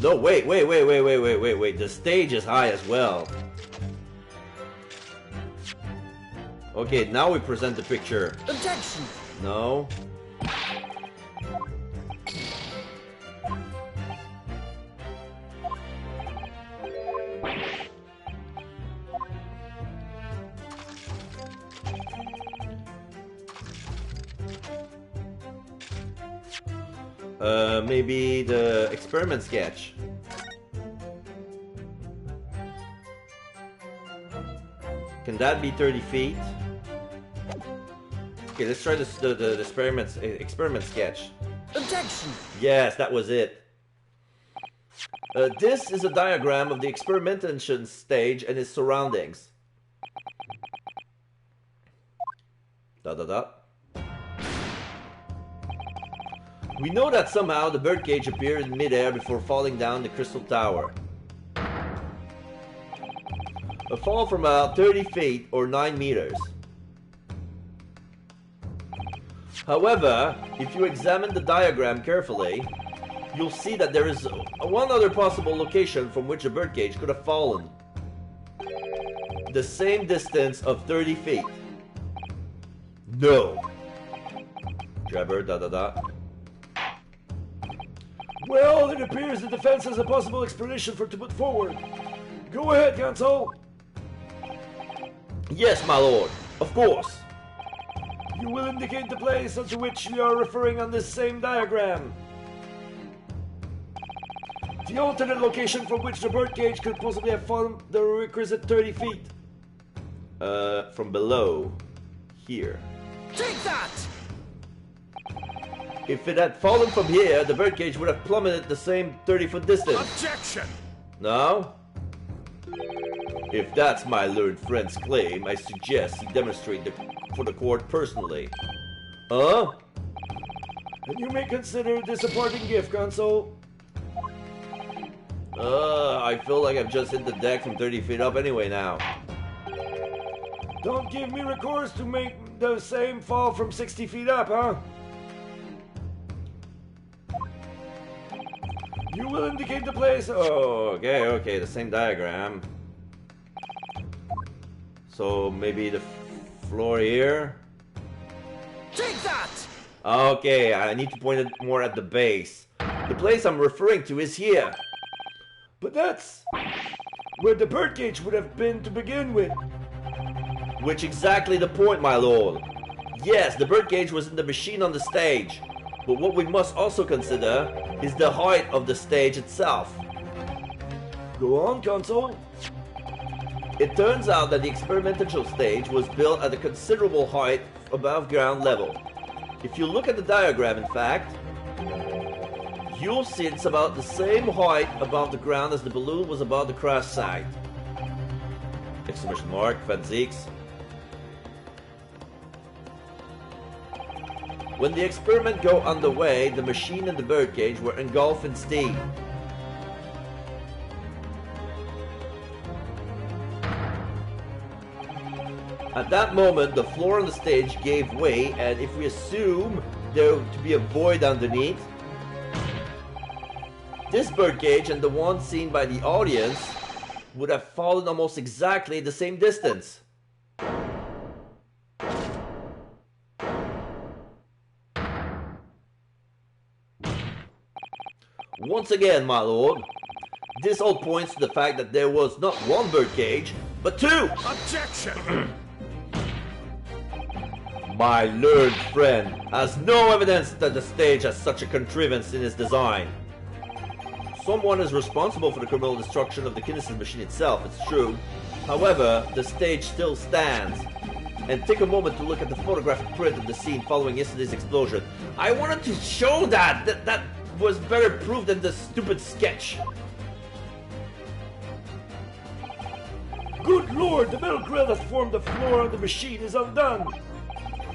No, wait. The stage is high as well. Okay, now we present the picture. Objection! No. Maybe the experiment sketch. Can that be 30 feet? Okay, let's try this, the experiment sketch. Objection! Yes, that was it. This is a diagram of the experimentation stage and its surroundings. We know that somehow the birdcage appeared in midair before falling down the crystal tower. A fall from about 30 feet or 9 meters. However, if you examine the diagram carefully, you'll see that there is one other possible location from which a birdcage could have fallen. The same distance of 30 feet. No. Trevor, Well, it appears the defense has a possible explanation to put forward. Go ahead, Counsel. Yes, my lord. Of course. You will indicate the place to which we are referring on this same diagram. The alternate location from which the birdcage could possibly have fallen the requisite 30 feet. From below. Here. Take that! If it had fallen from here, the birdcage would have plummeted the same 30-foot distance. Objection! No? If that's my learned friend's claim, I suggest he demonstrate for the court personally. Huh? And you may consider this a parting gift, Counsel. I feel like I've just hit the deck from 30 feet up anyway now. Don't give me recourse to make the same fall from 60 feet up, huh? You will indicate the place. Oh, okay, the same diagram. So maybe the floor here? Take that! Okay, I need to point it more at the base. The place I'm referring to is here. But that's where the birdcage would have been to begin with. Which exactly the point, my lord. Yes, the birdcage was in the machine on the stage. But what we must also consider is the height of the stage itself. Go on, Counsel. It turns out that the experimental stage was built at a considerable height above ground level. If you look at the diagram, in fact, you'll see it's about the same height above the ground as the balloon was above the crash site. Exclamation mark, Fanzeeks. When the experiment got underway, the machine and the birdcage were engulfed in steam. At that moment, the floor on the stage gave way, and if we assume there to be a void underneath, this birdcage and the one seen by the audience would have fallen almost exactly the same distance. Once again, my lord, this all points to the fact that there was not one birdcage, but two! Objection! My learned friend has no evidence that the stage has such a contrivance in its design. Someone is responsible for the criminal destruction of the Kinesis machine itself, it's true. However, the stage still stands. And take a moment to look at the photographic print of the scene following yesterday's explosion. I wanted to show that was better proof than the stupid sketch. Good lord, the metal grill that formed the floor of the machine is undone.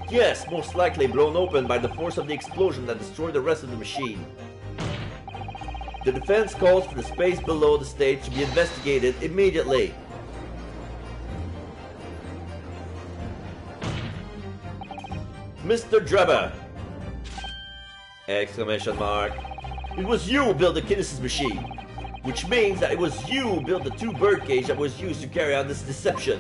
Yes, most likely blown open by the force of the explosion that destroyed the rest of the machine. The defense calls for the space below the stage to be investigated immediately. Mr. Drebber! Exclamation mark. It was you who built the Kinesis machine, which means that it was you who built the two birdcage that was used to carry out this deception.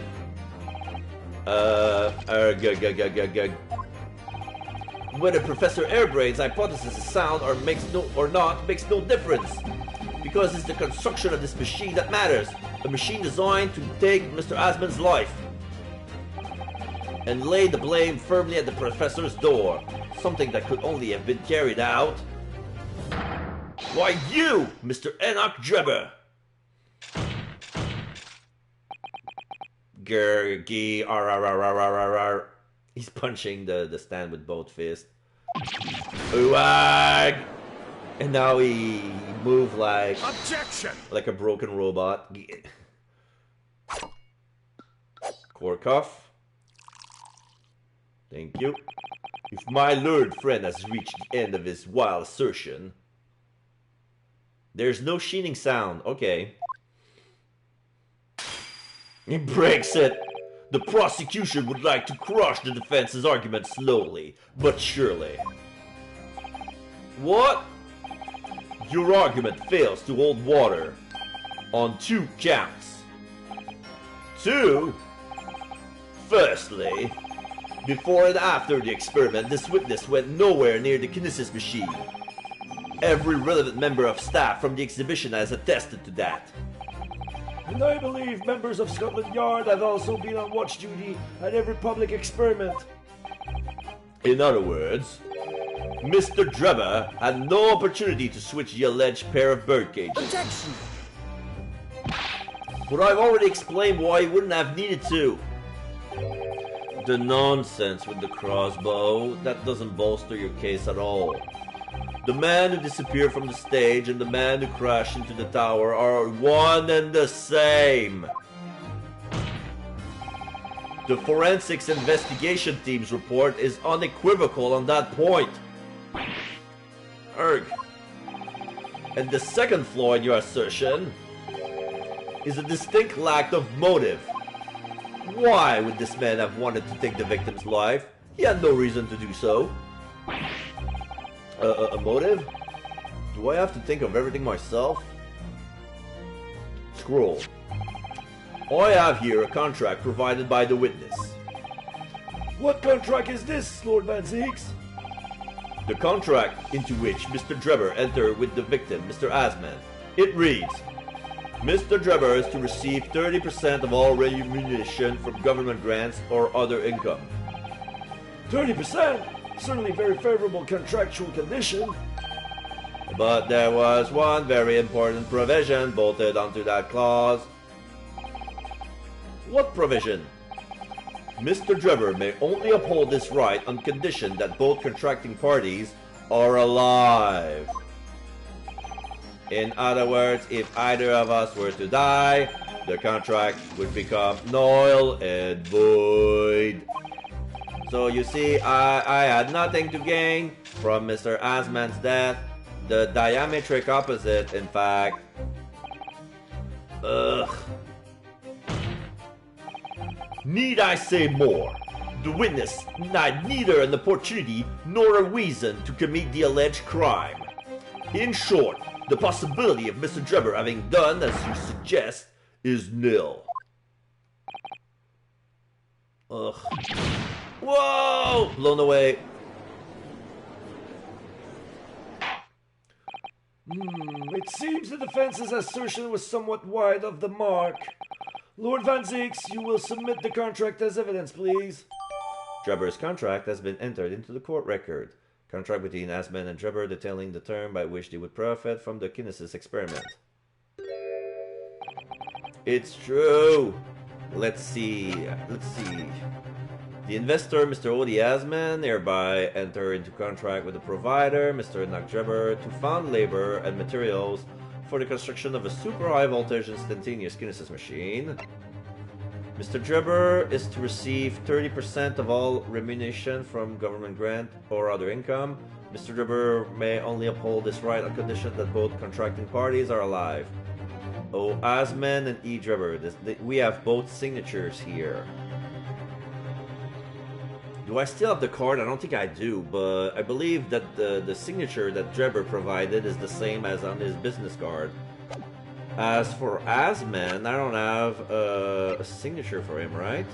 Whether Professor Airbrain's hypothesis is sound or makes no difference, because it's the construction of this machine that matters. A machine designed to take Mr. Asmon's life and lay the blame firmly at the professor's door, something that could only have been carried out Why, you, Mr. Enoch Drebber! Gergi, ar. He's punching the stand with both fists. Uag! And now he moved like... Objection! Like a broken robot. Korkov. Thank you. If my learned friend has reached the end of his wild assertion... There's no sheening sound. Okay. He breaks it. The prosecution would like to crush the defense's argument slowly, but surely. What? Your argument fails to hold water on 2 counts. 2? Firstly, before and after the experiment, this witness went nowhere near the kinesis machine. Every relevant member of staff from the exhibition has attested to that. And I believe members of Scotland Yard have also been on watch duty at every public experiment. In other words, Mr. Drebber had no opportunity to switch the alleged pair of bird cages. Objection! But I've already explained why he wouldn't have needed to. The nonsense with the crossbow, that doesn't bolster your case at all. The man who disappeared from the stage and the man who crashed into the tower are one and the same. The forensics investigation team's report is unequivocal on that point. Erg. And the second flaw in your assertion is a distinct lack of motive. Why would this man have wanted to take the victim's life? He had no reason to do so. A motive? Do I have to think of everything myself? Scroll. I have here a contract provided by the witness. What contract is this, Lord Van Zieks? The contract into which Mr. Drebber entered with the victim, Mr. Asman. It reads, Mr. Drebber is to receive 30% of all remuneration from government grants or other income. 30%? Certainly very favorable contractual condition. But there was one very important provision bolted onto that clause. What provision? Mr. Drebber may only uphold this right on condition that both contracting parties are alive. In other words, if either of us were to die, the contract would become null and void. So you see, I had nothing to gain from Mr. Asman's death. The diametric opposite, in fact. Ugh. Need I say more? The witness had neither an opportunity nor a reason to commit the alleged crime. In short, the possibility of Mr. Drebber having done as you suggest is nil. Ugh. Whoa! Blown away. It seems the defense's assertion was somewhat wide of the mark. Lord Van Zieks, you will submit the contract as evidence, please. Drebber's contract has been entered into the court record. Contract between Asman and Drebber detailing the term by which they would profit from the kinesis experiment. It's true. Let's see. The investor, Mr. Odi Asman, hereby enter into contract with the provider, Mr. Enoch Drebber, to fund labor and materials for the construction of a super high voltage instantaneous kinesis machine. Mr. Drebber is to receive 30% of all remuneration from government grant or other income. Mr. Drebber may only uphold this right on condition that both contracting parties are alive. O. Asman and E. Drebber, we have both signatures here. Do I still have the card? I don't think I do, but I believe that the signature that Drebber provided is the same as on his business card. As for Asman, I don't have a signature for him, right?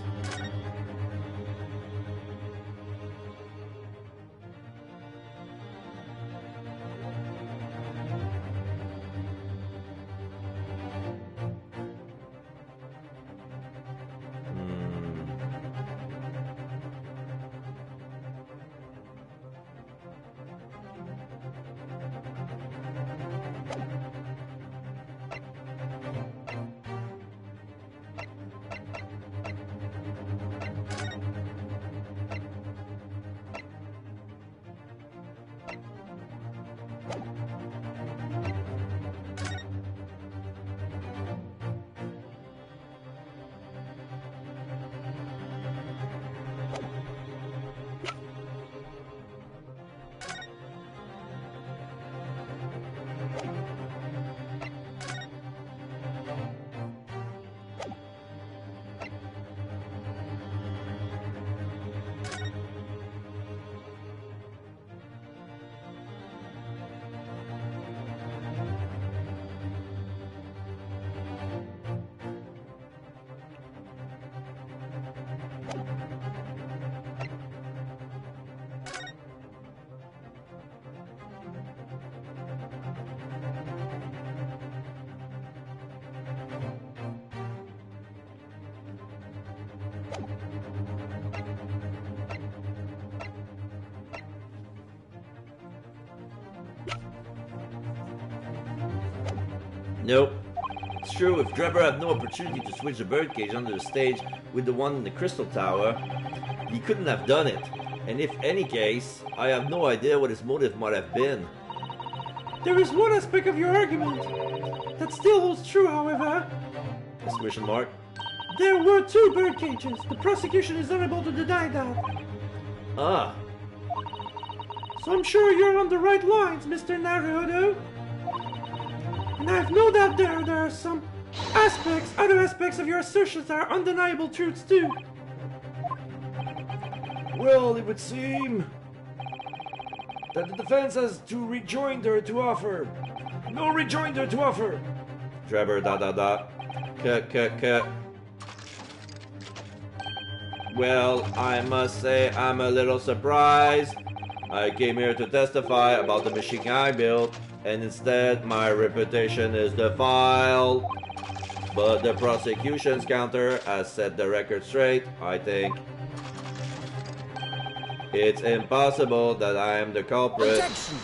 Nope. It's true, if Drebber had no opportunity to switch the birdcage under the stage with the one in the Crystal Tower, he couldn't have done it. And if any case, I have no idea what his motive might have been. There is one aspect of your argument that still holds true, however. Exclamation mark. There were 2 birdcages. The prosecution is unable to deny that. Ah. So I'm sure you're on the right lines, Mr. Naruto. And I have no doubt there are some other aspects of your assertions that are undeniable truths too. Well, it would seem that the defense has to rejoinder to offer. No rejoinder to offer. Drebber, Cut. Well, I must say I'm a little surprised. I came here to testify about the machine I built, and instead my reputation is defiled. But the prosecution's counter has set the record straight, I think. It's impossible that I am the culprit. Objection!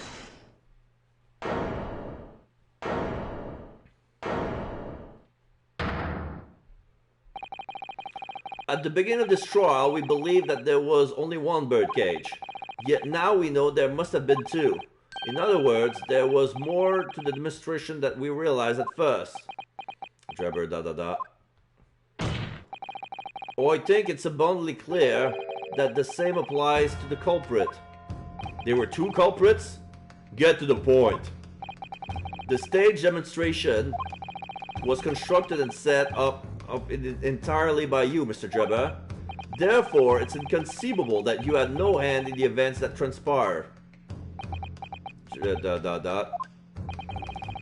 At the beginning of this trial, we believed that there was only 1 birdcage. Yet now we know there must have been 2. In other words, there was more to the demonstration than we realized at first. Drebber, Oh, I think it's abundantly clear that the same applies to the culprit. There were 2 culprits? Get to the point. The stage demonstration was constructed and set up entirely by you, Mr. Drebber. Therefore, it's inconceivable that you had no hand in the events that transpired.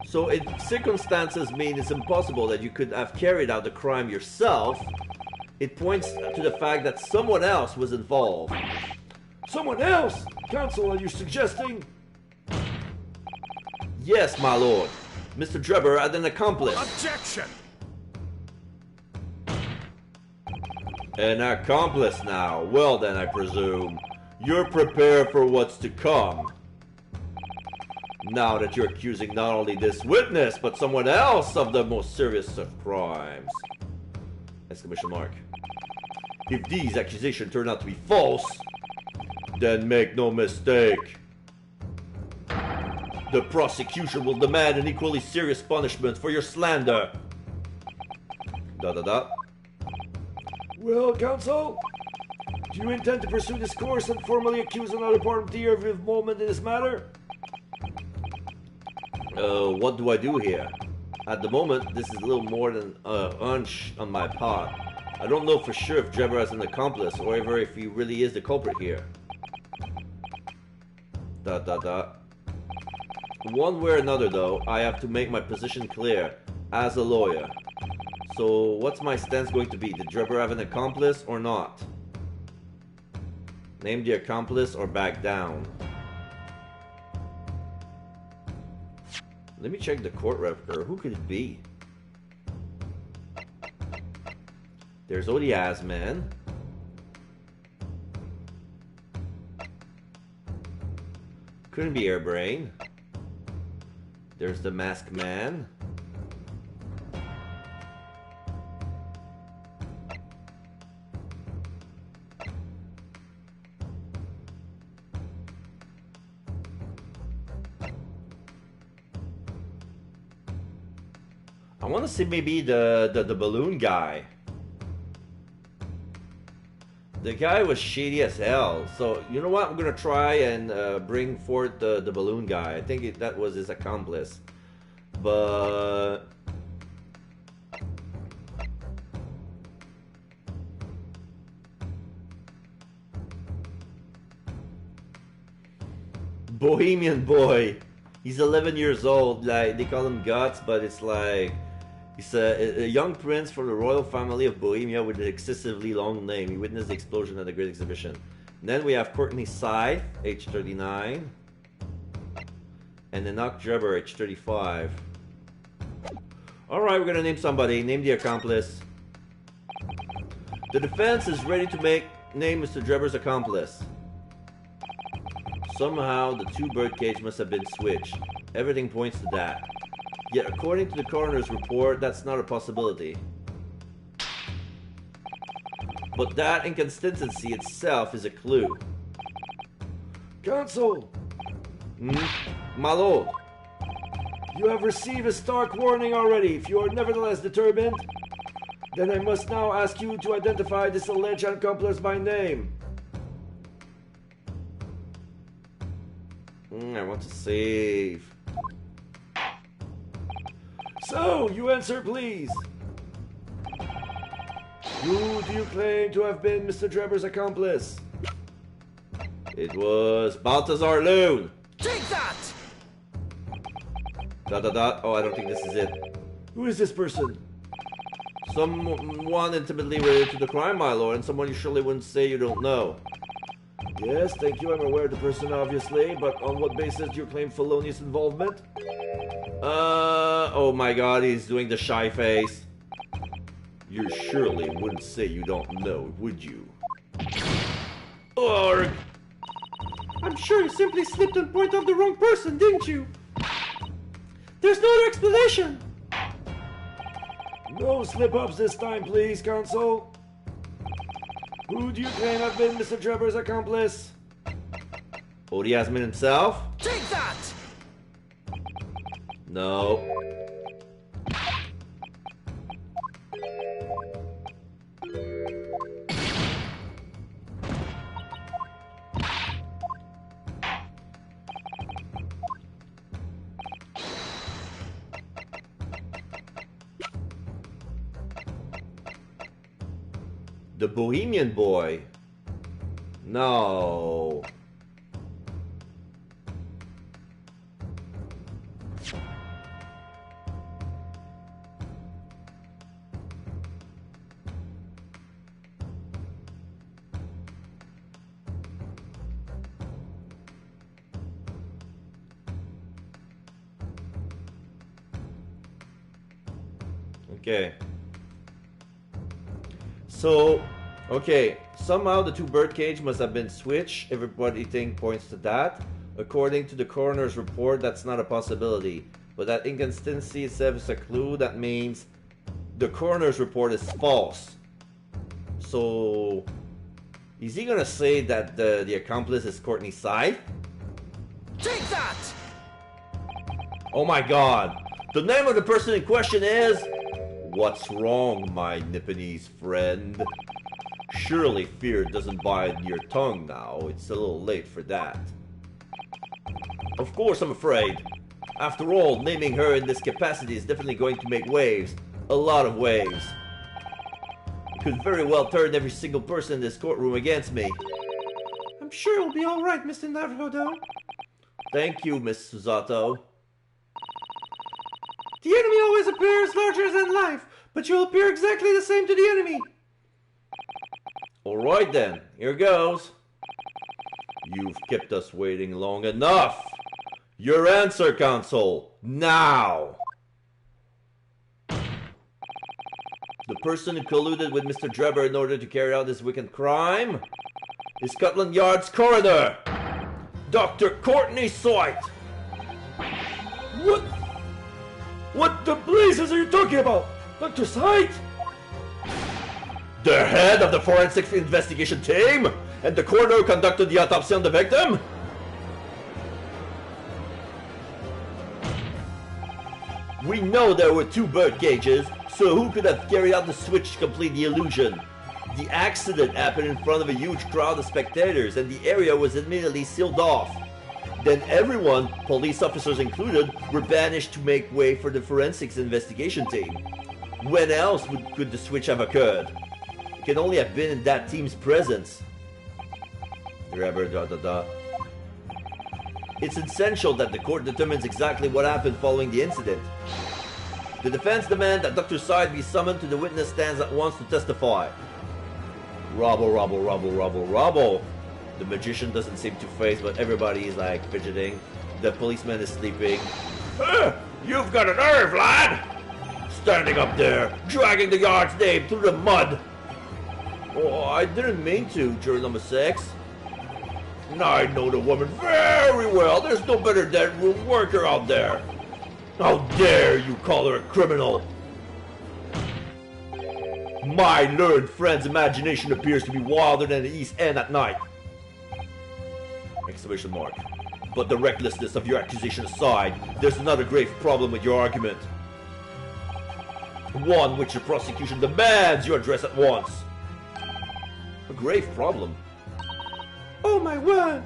So if circumstances mean it's impossible that you could have carried out the crime yourself, it points to the fact that someone else was involved. Someone else? Counsel, are you suggesting? Yes, my lord. Mr. Drebber had an accomplice. Objection! An accomplice now. Well then, I presume you're prepared for what's to come. Now that you're accusing not only this witness, but someone else of the most serious of crimes. Exclamation mark. If these accusations turn out to be false, then make no mistake. The prosecution will demand an equally serious punishment for your slander. Well, counsel, do you intend to pursue this course and formally accuse another party of involvement in this matter? What do I do here? At the moment, this is a little more than a hunch on my part. I don't know for sure if Drebber has an accomplice, or ever if he really is the culprit here. One way or another, though, I have to make my position clear, as a lawyer. So, what's my stance going to be? Did Drebber have an accomplice or not? Name the accomplice or back down. Let me check the court record. Who could it be? There's Odiasman. Couldn't be Airbrain. There's the Masked Man. I want to see maybe the balloon guy. The guy was shady as hell. So, you know what? I'm going to try and bring forth the balloon guy. I think that was his accomplice. But... Bohemian Boy. He's 11 years old. Like, they call him Guts, but it's like... He's a young prince from the royal family of Bohemia with an excessively long name. He witnessed the explosion at the Great Exhibition. And then we have Courtney Scythe, age 39. And Enoch Drebber, age 35. Alright, we're gonna name somebody. Name the accomplice. The defense is ready to name Mr. Drebber's accomplice. Somehow, the 2 birdcage must have been switched. Everything points to that. Yet according to the coroner's report, that's not a possibility. But that inconsistency itself is a clue. Counsel, My lord. you have received a stark warning already. If you are nevertheless determined, then I must now ask you to identify this alleged accomplice by name. I want to save. So, you answer please. Who do you claim to have been Mr. Drebber's accomplice? It was Balthazar Loon. Take that! Oh, I don't think this is it. Who is this person? Someone intimately related to the crime, my lord, and someone you surely wouldn't say you don't know. Yes, thank you. I'm aware of the person, obviously, but on what basis do you claim felonious involvement? Oh my god, he's doing the shy face. You surely wouldn't say you don't know, would you? Or... I'm sure you simply slipped and pointed out the wrong person, didn't you? There's no other explanation! No slip-ups this time, please, Counsel. Who do you claim have been Mr. Drebber's accomplice? Odiasmin himself? Take that! No. The Bohemian Boy? No. Okay. So, okay, somehow the two birdcage must have been switched. Everybody points to that. According to the coroner's report, that's not a possibility. But that inconsistency itself is a clue. That means the coroner's report is false. So, is he gonna say that the accomplice is Courtney Scythe? Take that! Oh my god! The name of the person in question is... What's wrong, my Nipponese friend? Surely fear doesn't bite your tongue now. It's a little late for that. Of course I'm afraid. After all, naming her in this capacity is definitely going to make waves. A lot of waves. It could very well turn every single person in this courtroom against me. I'm sure you'll be alright, Mr. Naruhodo. Thank you, Miss Susato. The enemy always appears larger than life, but you'll appear exactly the same to the enemy. Alright then, here goes. You've kept us waiting long enough. Your answer, Counsel, now! The person who colluded with Mr. Drebber in order to carry out this wicked crime is Scotland Yard's coroner, Dr. Courtney Scythe. What the blazes are you talking about? Dr. Scythe? The head of the forensic investigation team? And the coroner who conducted the autopsy on the victim? We know there were two bird cages, so who could have carried out the switch to complete the illusion? The accident happened in front of a huge crowd of spectators, and the area was immediately sealed off. Then everyone, police officers included, were banished to make way for the forensics investigation team. When else could the switch have occurred? It can only have been in that team's presence. It's essential that the court determines exactly what happened following the incident. The defense demand that Dr. Scythe be summoned to the witness stands at once to testify. Robble. The magician doesn't seem to faze, but everybody is like fidgeting. The policeman is sleeping. You've got a nerve, lad! Standing up there, dragging the yard's name through the mud. Oh, I didn't mean to, jury number 6. I know the woman very well. There's no better than room worker out there. How dare you call her a criminal? My learned friend's imagination appears to be wilder than the East End at night. Exclamation mark. But the recklessness of your accusation aside, there's another grave problem with your argument. One which the prosecution demands you address at once. A grave problem? Oh my word!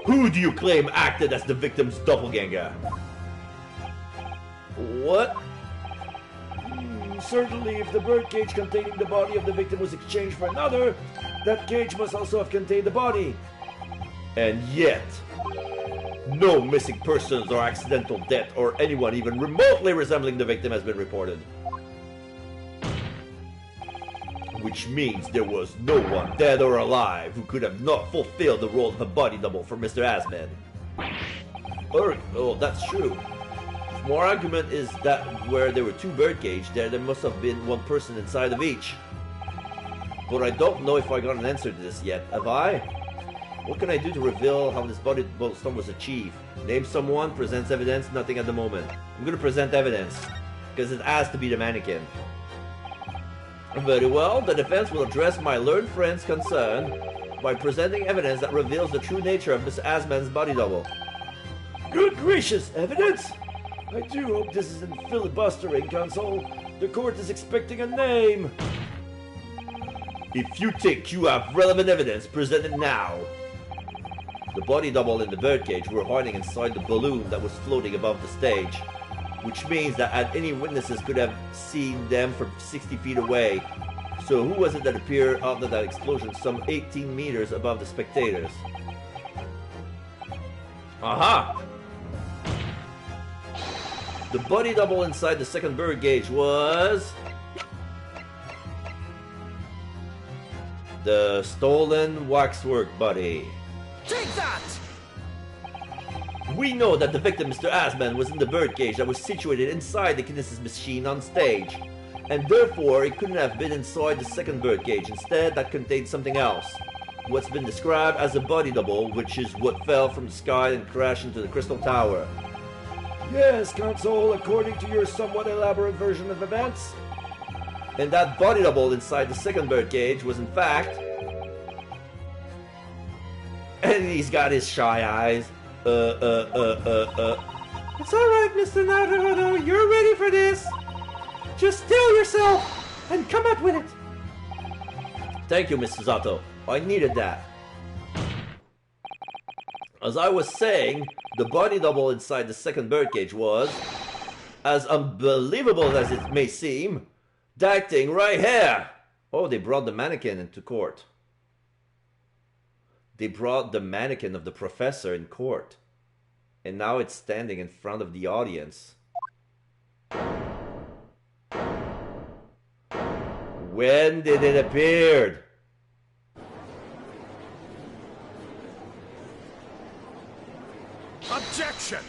Who do you claim acted as the victim's doppelganger? What? Certainly, if the birdcage containing the body of the victim was exchanged for another, that cage must also have contained the body. And yet, no missing persons or accidental death or anyone even remotely resembling the victim has been reported. Which means there was no one, dead or alive, who could have not fulfilled the role of a body double for Mr. Asman. Oh, that's true. More argument is that where there were two birdcages, there must have been one person inside of each. But I don't know if I got an answer to this yet. Have I? What can I do to reveal how this body double storm was achieved? Name someone, presents evidence, nothing at the moment. I'm gonna present evidence, because it has to be the mannequin. Very well, the defense will address my learned friend's concern by presenting evidence that reveals the true nature of Mr. Asman's body double. Good gracious, evidence? I do hope this isn't filibustering, Console. The court is expecting a name. If you think you have relevant evidence, present it now. The body double in the birdcage were hiding inside the balloon that was floating above the stage, which means that any witnesses could have seen them from 60 feet away. So who was it that appeared after that explosion some 18 meters above the spectators? Aha! The body double inside the second birdcage was... the stolen waxwork body. Take that! We know that the victim, Mr. Asman, was in the birdcage that was situated inside the kinesis machine on stage, and therefore it couldn't have been inside the second birdcage. Instead, that contained something else. What's been described as a body double, which is what fell from the sky and crashed into the Crystal Tower. Yes, Console, according to your somewhat elaborate version of events. And that body double inside the second birdcage was in fact... and he's got his shy eyes. It's alright, Mr. Naruto, you're ready for this. Just still yourself and come up with it. Thank you, Mr. Zato. I needed that. As I was saying, the body double inside the second birdcage was, as unbelievable as it may seem, that thing right here. Oh, they brought the mannequin into court. They brought the mannequin of the professor in court. And now it's standing in front of the audience. When did it appear? Objection! ...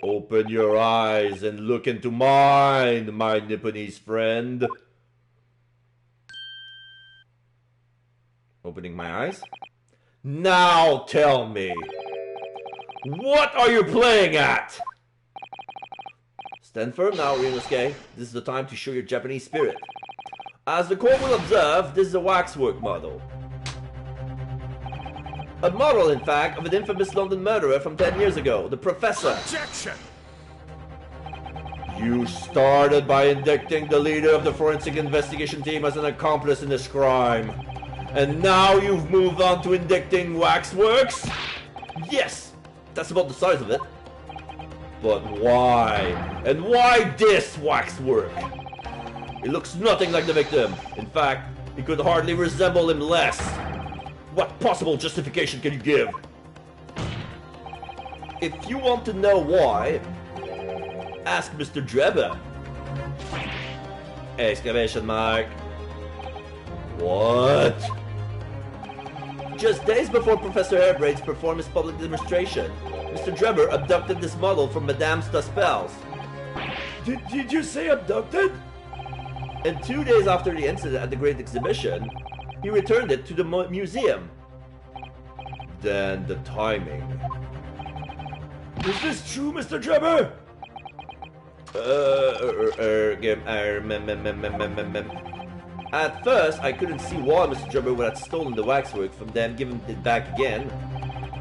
Open your eyes and look into mine, my Nipponese friend. Opening my eyes. Now tell me, what are you playing at? Stand firm now, Ryunosuke. This is the time to show your Japanese spirit. As the court will observe, this is a waxwork model. A model, in fact, of an infamous London murderer from 10 years ago, the Professor. Objection! You started by indicting the leader of the forensic investigation team as an accomplice in this crime. And now you've moved on to indicting waxworks? Yes, that's about the size of it. But why? And why this waxwork? It looks nothing like the victim. In fact, it could hardly resemble him less. What possible justification can you give? If you want to know why, ask Mr. Drebber. Exclamation mark. What? Just days before Professor Hairbrain's performed his public demonstration, Mr. Drebber abducted this model from Madame Staspels. Did you say abducted? And 2 days after the incident at the Great Exhibition, he returned it to the museum. than the timing. Is this true, Mr. Jabber? At first, I couldn't see why Mr. Jabber would have stolen the waxwork from them, given it back again.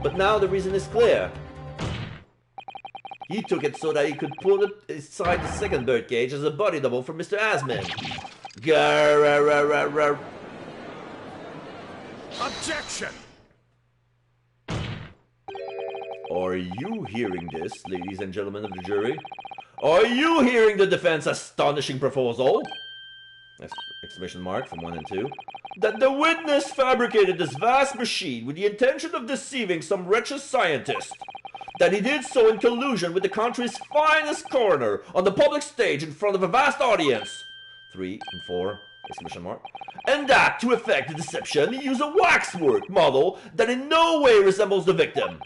But now the reason is clear. He took it so that he could put it inside the second birdcage as a body double for Mr. Asman. Objection! Are you hearing this, ladies and gentlemen of the jury? Are you hearing the defense's astonishing proposal? Exclamation mark from 1 and 2. That the witness fabricated this vast machine with the intention of deceiving some wretched scientist. That he did so in collusion with the country's finest coroner on the public stage in front of a vast audience. 3 and 4. Exclamation mark. And that, to effect the deception, he used a waxwork model that in no way resembles the victim.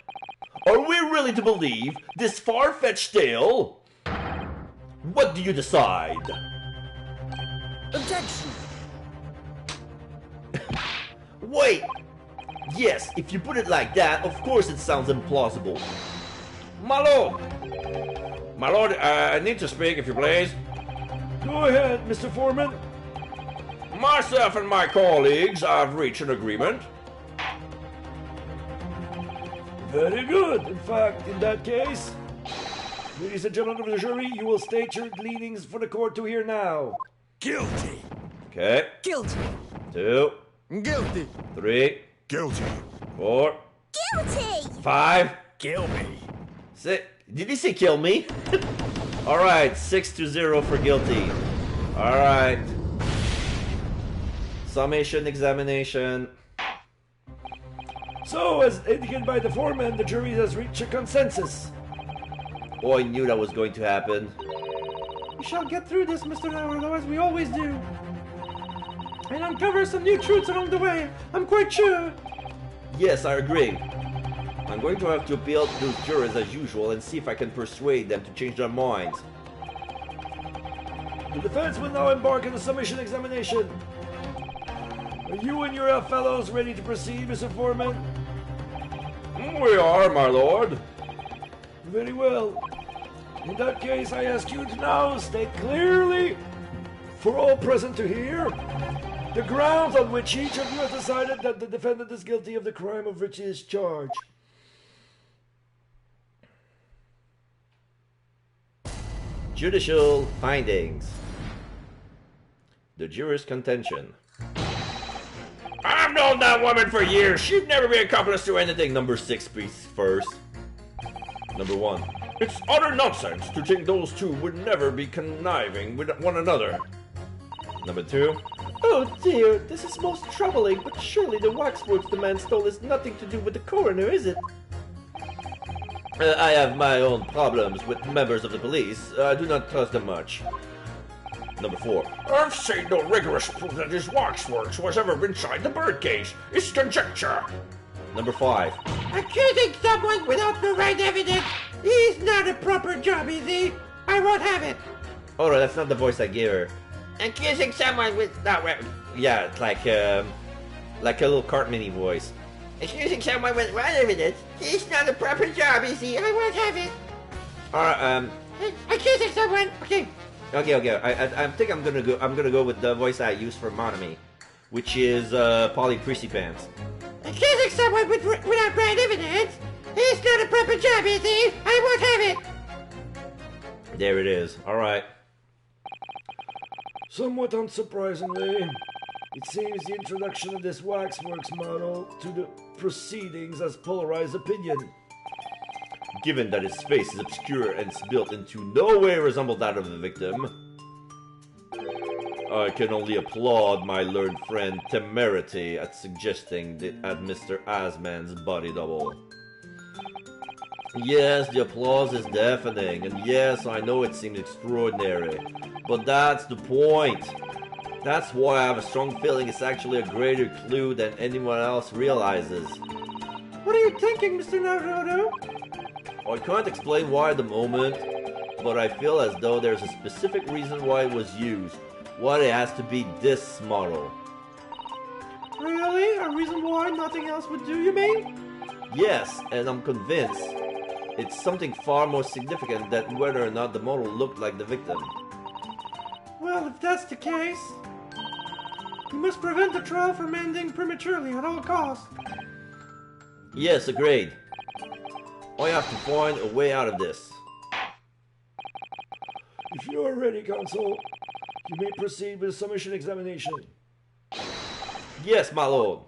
Are we really to believe this far-fetched tale? What do you decide? Objection! Wait! Yes, if you put it like that, of course it sounds implausible. My lord! My lord, I need to speak, if you please. Go ahead, Mr. Foreman. Myself and my colleagues have reached an agreement. Very good. In fact, in that case, ladies and gentlemen of the jury, you will state your leanings for the court to hear now. Guilty! Okay. Guilty! 2, Guilty! 3, Guilty! 4, Guilty! 5, Kill me! 6. Did he say kill me? Alright, 6-0 for guilty. Alright. Summation, examination. So, as indicated by the foreman, the jury has reached a consensus. Oh, I knew that was going to happen. We shall get through this, Mr. Naruto, as we always do. And uncover some new truths along the way, I'm quite sure. Yes, I agree. I'm going to have to appeal to those jurors as usual and see if I can persuade them to change their minds. The defense will now embark on the summation examination. Are you and your fellows ready to proceed, Mr. Foreman? We are, my lord. Very well. In that case, I ask you to now state clearly, for all present to hear, the grounds on which each of you has decided that the defendant is guilty of the crime of which he is charged. Judicial findings. The juror's contention. I've known that woman for years. She'd never be accomplice to anything. Number 6 speaks first. Number 1. It's utter nonsense to think those two would never be conniving with one another. Number 2. Oh dear, this is most troubling, but surely the waxworks the man stole has nothing to do with the coroner, is it? I have my own problems with members of the police. I do not trust them much. Number 4. I've seen no rigorous proof that his waxworks was ever inside the birdcage. It's conjecture. Number 5. Accusing someone without the right evidence is not a proper job, is he? I won't have it. Oh no, that's not the voice I gave her. Accusing someone with that weapon. Yeah, it's like a little Cartmany voice. Accusing someone with what evidence? It's not a proper job, is he? I won't have it. Alright, Accusing someone. Okay. Okay. I think I'm gonna go with the voice I use for Monami, which is Polly Prissy Pants. Accusing someone without right evidence is not a proper job, is he? I won't have it. There it is. Alright. Somewhat unsurprisingly, it seems the introduction of this waxworks model to the proceedings has polarized opinion. Given that its face is obscure and its built into no way resemble that of the victim, I can only applaud my learned friend temerity at suggesting at Mr. Asman's body double. Yes, the applause is deafening, and yes, I know it seems extraordinary, but that's the point. That's why I have a strong feeling it's actually a greater clue than anyone else realizes. What are you thinking, Mr. Naruto? I can't explain why at the moment, but I feel as though there's a specific reason why it was used. Why it has to be this model. Really? A reason why nothing else would do, you mean? Yes, and I'm convinced it's something far more significant than whether or not the model looked like the victim. Well, if that's the case, we must prevent the trial from ending prematurely at all costs. Yes, agreed. I have to find a way out of this. If you are ready, Consul, you may proceed with the submission examination. Yes, my lord.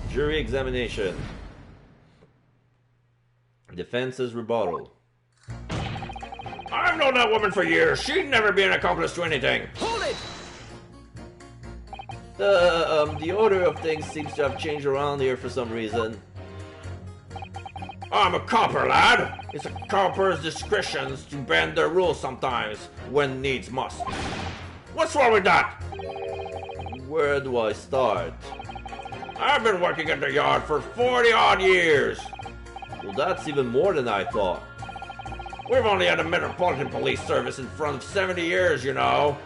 Jury examination. Defense's rebuttal. I've known that woman for years. She'd never be an accomplice to anything. Hold it! The order of things seems to have changed around here for some reason. I'm a copper, lad. It's a copper's discretions to bend their rules sometimes, when needs must. What's wrong with that? Where do I start? I've been working at the yard for 40-odd years. Well, that's even more than I thought. We've only had a Metropolitan Police Service in front of 70 years, you know.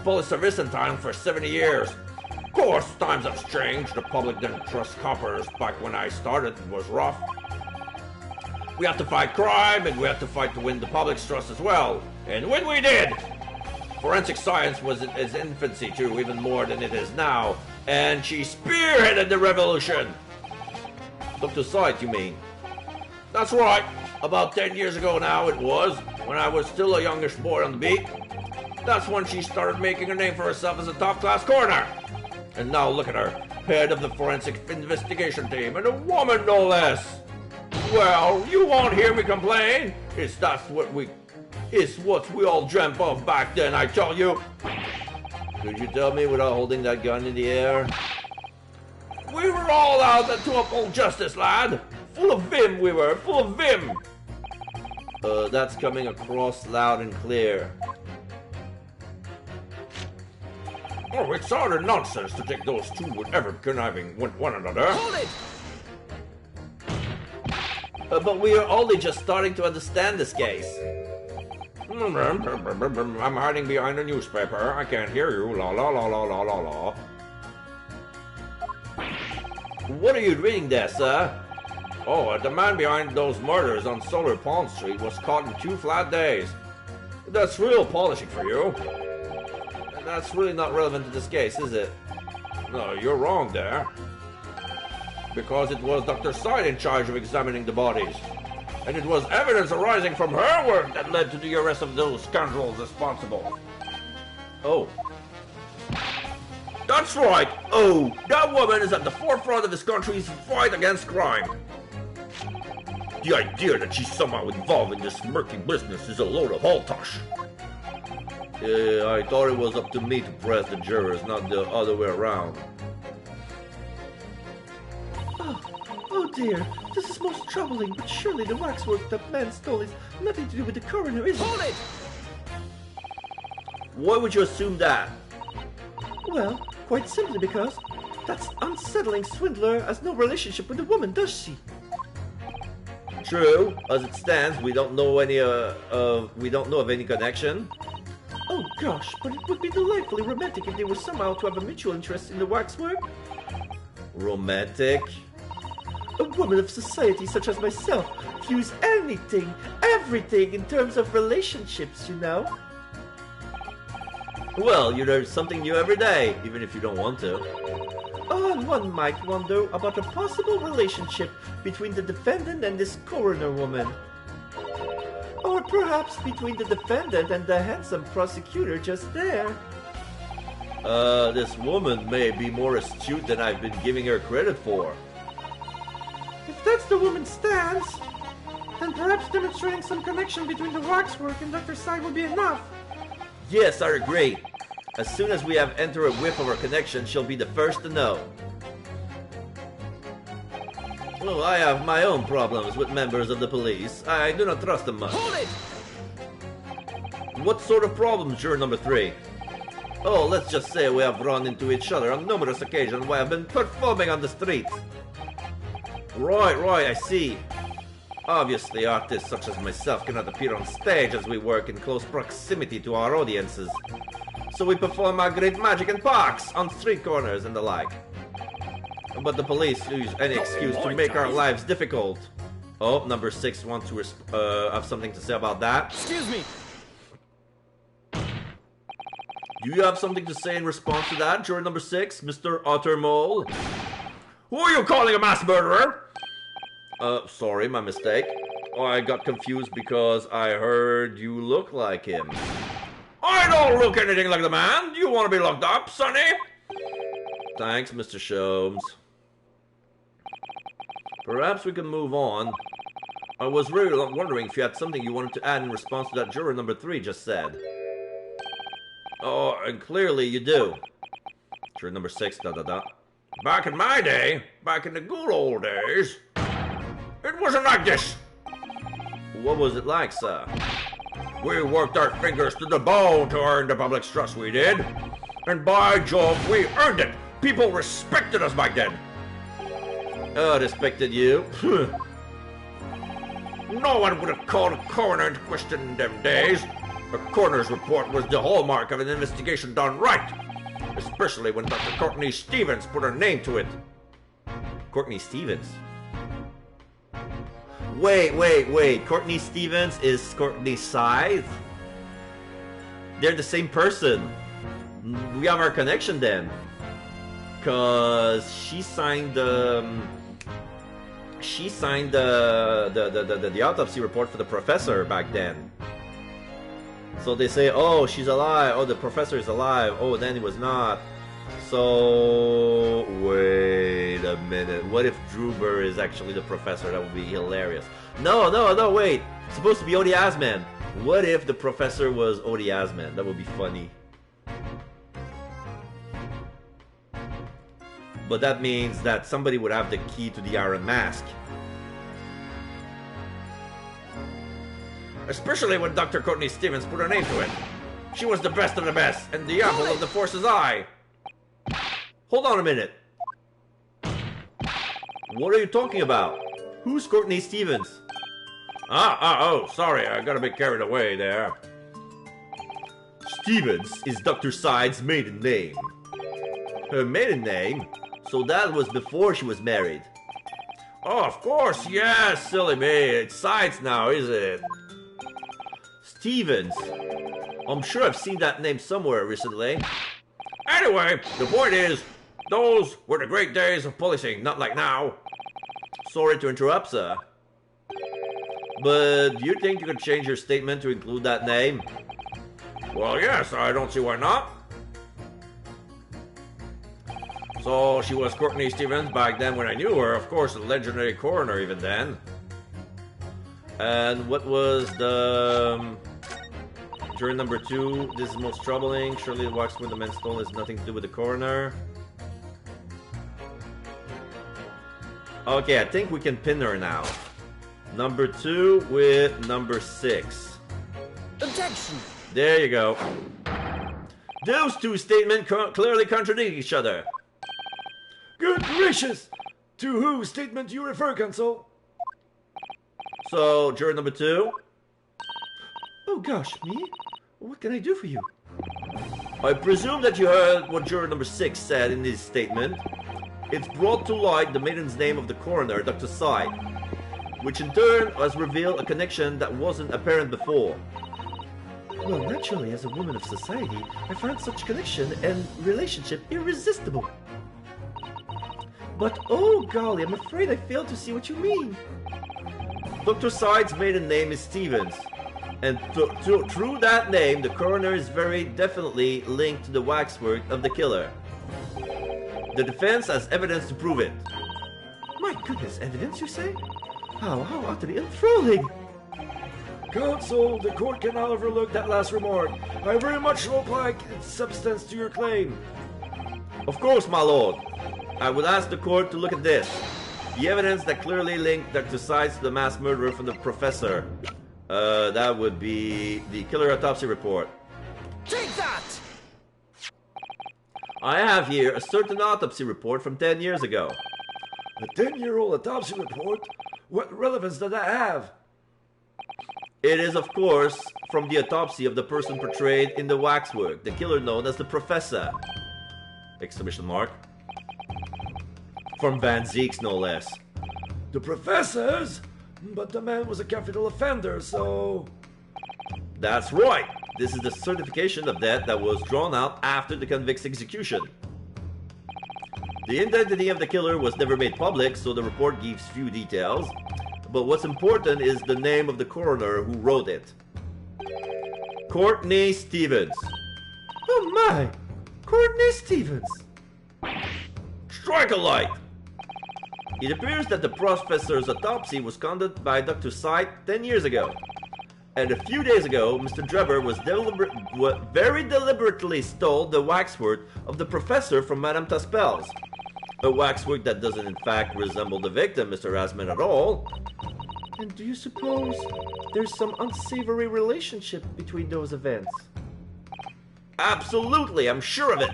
Police service in time for 70 years. Of course, times have changed. The public didn't trust coppers back when I started. It was rough. We had to fight crime, and we had to fight to win the public's trust as well. And when we did, forensic science was in its infancy too, even more than it is now. And she spearheaded the revolution. Dr. Sight, you mean? That's right. About 10 years ago now it was, when I was still a youngish boy on the beat. That's when she started making a name for herself as a top-class coroner. And now look at her, head of the forensic investigation team, and a woman no less. Well, you won't hear me complain. It's what we all dreamt of back then, I tell you. Could you tell me without holding that gun in the air? We were all out to uphold justice, lad. Full of vim we were, full of vim. That's coming across loud and clear. Oh, it's utter nonsense to think those two would ever conniving with one another. Hold it! But we are only just starting to understand this case. I'm hiding behind a newspaper. I can't hear you. La la la la la la la. What are you reading there, sir? Oh, the man behind those murders on Solar Pond Street was caught in 2 flat days. That's real polishing for you. That's really not relevant to this case, is it? No, you're wrong there. Because it was Dr. Sight in charge of examining the bodies. And it was evidence arising from her work that led to the arrest of those scoundrels responsible. Oh. That's right! Oh, that woman is at the forefront of this country's fight against crime. The idea that she's somehow involved in this murky business is a load of hogtosh. I thought it was up to me to press the jurors, not the other way around. Oh dear, this is most troubling, but surely the waxwork that man stole is nothing to do with the coroner, is it? Hold it! Why would you assume that? Well, quite simply because that unsettling swindler has no relationship with the woman, does she? True. As it stands, we don't know of any connection. Oh gosh, but it would be delightfully romantic if they were somehow to have a mutual interest in the waxwork. Romantic? A woman of society such as myself views anything, everything in terms of relationships, you know? Well, you learn something new every day, even if you don't want to. Oh, and one might wonder about a possible relationship between the defendant and this coroner woman. Or perhaps between the defendant and the handsome prosecutor just there. This woman may be more astute than I've been giving her credit for. If that's the woman's stance, then perhaps demonstrating some connection between the waxwork and Dr. Sight would be enough. Yes, I agree. As soon as we have entered a whiff of our connection, she'll be the first to know. Well, I have my own problems with members of the police. I do not trust them much. Hold it! What sort of problems, juror number 3? Oh, let's just say we have run into each other on numerous occasions while I've been performing on the streets. Right, I see. Obviously, artists such as myself cannot appear on stage as we work in close proximity to our audiences. So we perform our great magic in parks, on street corners and the like. But the police use any excuse to make our lives difficult. Oh, number 6 wants to have something to say about that. Excuse me. Do you have something to say in response to that, juror number 6, Mr. Ottermole? Who are you calling a mass murderer? Sorry, my mistake. I got confused because I heard you look like him. I don't look anything like the man. Do you want to be locked up, Sonny? Thanks, Mr. Sholmes. Perhaps we can move on. I was really wondering if you had something you wanted to add in response to that juror number 3 just said. Oh, and clearly you do. Juror number 6, Back in my day, back in the good old days, it wasn't like this. What was it like, sir? We worked our fingers to the bone to earn the public's trust, we did. And by Jove, we earned it. People respected us back then. Respected you? No one would have called a coroner into question in them days. A coroner's report was the hallmark of an investigation done right. Especially when Dr. Courtney Stevens put her name to it. Courtney Stevens? Wait. Courtney Stevens is Courtney Scythe? They're the same person. We have our connection then. Cause she signed the autopsy report for the professor back then. So they say, oh, she's alive. Oh, the professor is alive. Oh, then he was not. So wait a minute. What if Drew Burr is actually the professor? That would be hilarious. No, wait. It's supposed to be Odie Asman. What if the professor was Odie Asman? That would be funny. But that means that somebody would have the key to the Iron Mask. Especially when Dr. Courtney Stevens put her name to it. She was the best of the best, and the apple of the Force's eye. Hold on a minute. What are you talking about? Who's Courtney Stevens? Oh, sorry, I got a bit carried away there. Stevens is Dr. Scythe's maiden name. Her maiden name? So that was before she was married. Oh, of course, yes, silly me. It's Scythe now, is it? Stevens. I'm sure I've seen that name somewhere recently. Anyway, the point is, those were the great days of policing, not like now. Sorry to interrupt, sir. But do you think you could change your statement to include that name? Well, yes, I don't see why not. So, she was Courtney Stevens back then when I knew her, of course, a legendary coroner even then. And what was the... Jury number 2, this is most troubling. Surely the wax with the men's stone has nothing to do with the coroner. Okay, I think we can pin her now. Number 2 with number 6. Objection! There you go. Those two statements clearly contradict each other. Good gracious! To whose statement do you refer, Consul? So, juror number 2? Oh gosh, me? What can I do for you? I presume that you heard what juror number 6 said in his statement. It's brought to light the maiden's name of the coroner, Dr. Scythe, which in turn has revealed a connection that wasn't apparent before. Well, naturally, as a woman of society, I find such connection and relationship irresistible. But oh golly, I'm afraid I fail to see what you mean. Dr. Scythe's maiden name is Stevens, and through that name, the coroner is very definitely linked to the waxwork of the killer. The defense has evidence to prove it. My goodness, evidence, you say? How utterly enthralling! Counsel, the court cannot overlook that last remark. I very much hope like its substance to your claim. Of course, my lord. I would ask the court to look at this. The evidence that clearly linked Dr. Scythe to the mass murderer from the professor. That would be the killer autopsy report. Take that! I have here a certain autopsy report from 10 years ago. A 10-year-old autopsy report? What relevance does that have? It is, of course, from the autopsy of the person portrayed in the waxwork, the killer known as the Professor. Exclamation mark. From Van Zeeks, no less. The Professors? But the man was a capital offender, so... That's right! This is the certification of death that was drawn out after the convict's execution. The identity of the killer was never made public, so the report gives few details. But what's important is the name of the coroner who wrote it. Courtney Stevens. Oh my! Courtney Stevens! Strike a light! It appears that the professor's autopsy was conducted by Dr. Sight 10 years ago. And a few days ago, Mr. Drebber was very deliberately stole the waxwork of the professor from Madame Taspel's. A waxwork that doesn't in fact resemble the victim, Mr. Rasman, at all. And do you suppose there's some unsavory relationship between those events? Absolutely, I'm sure of it.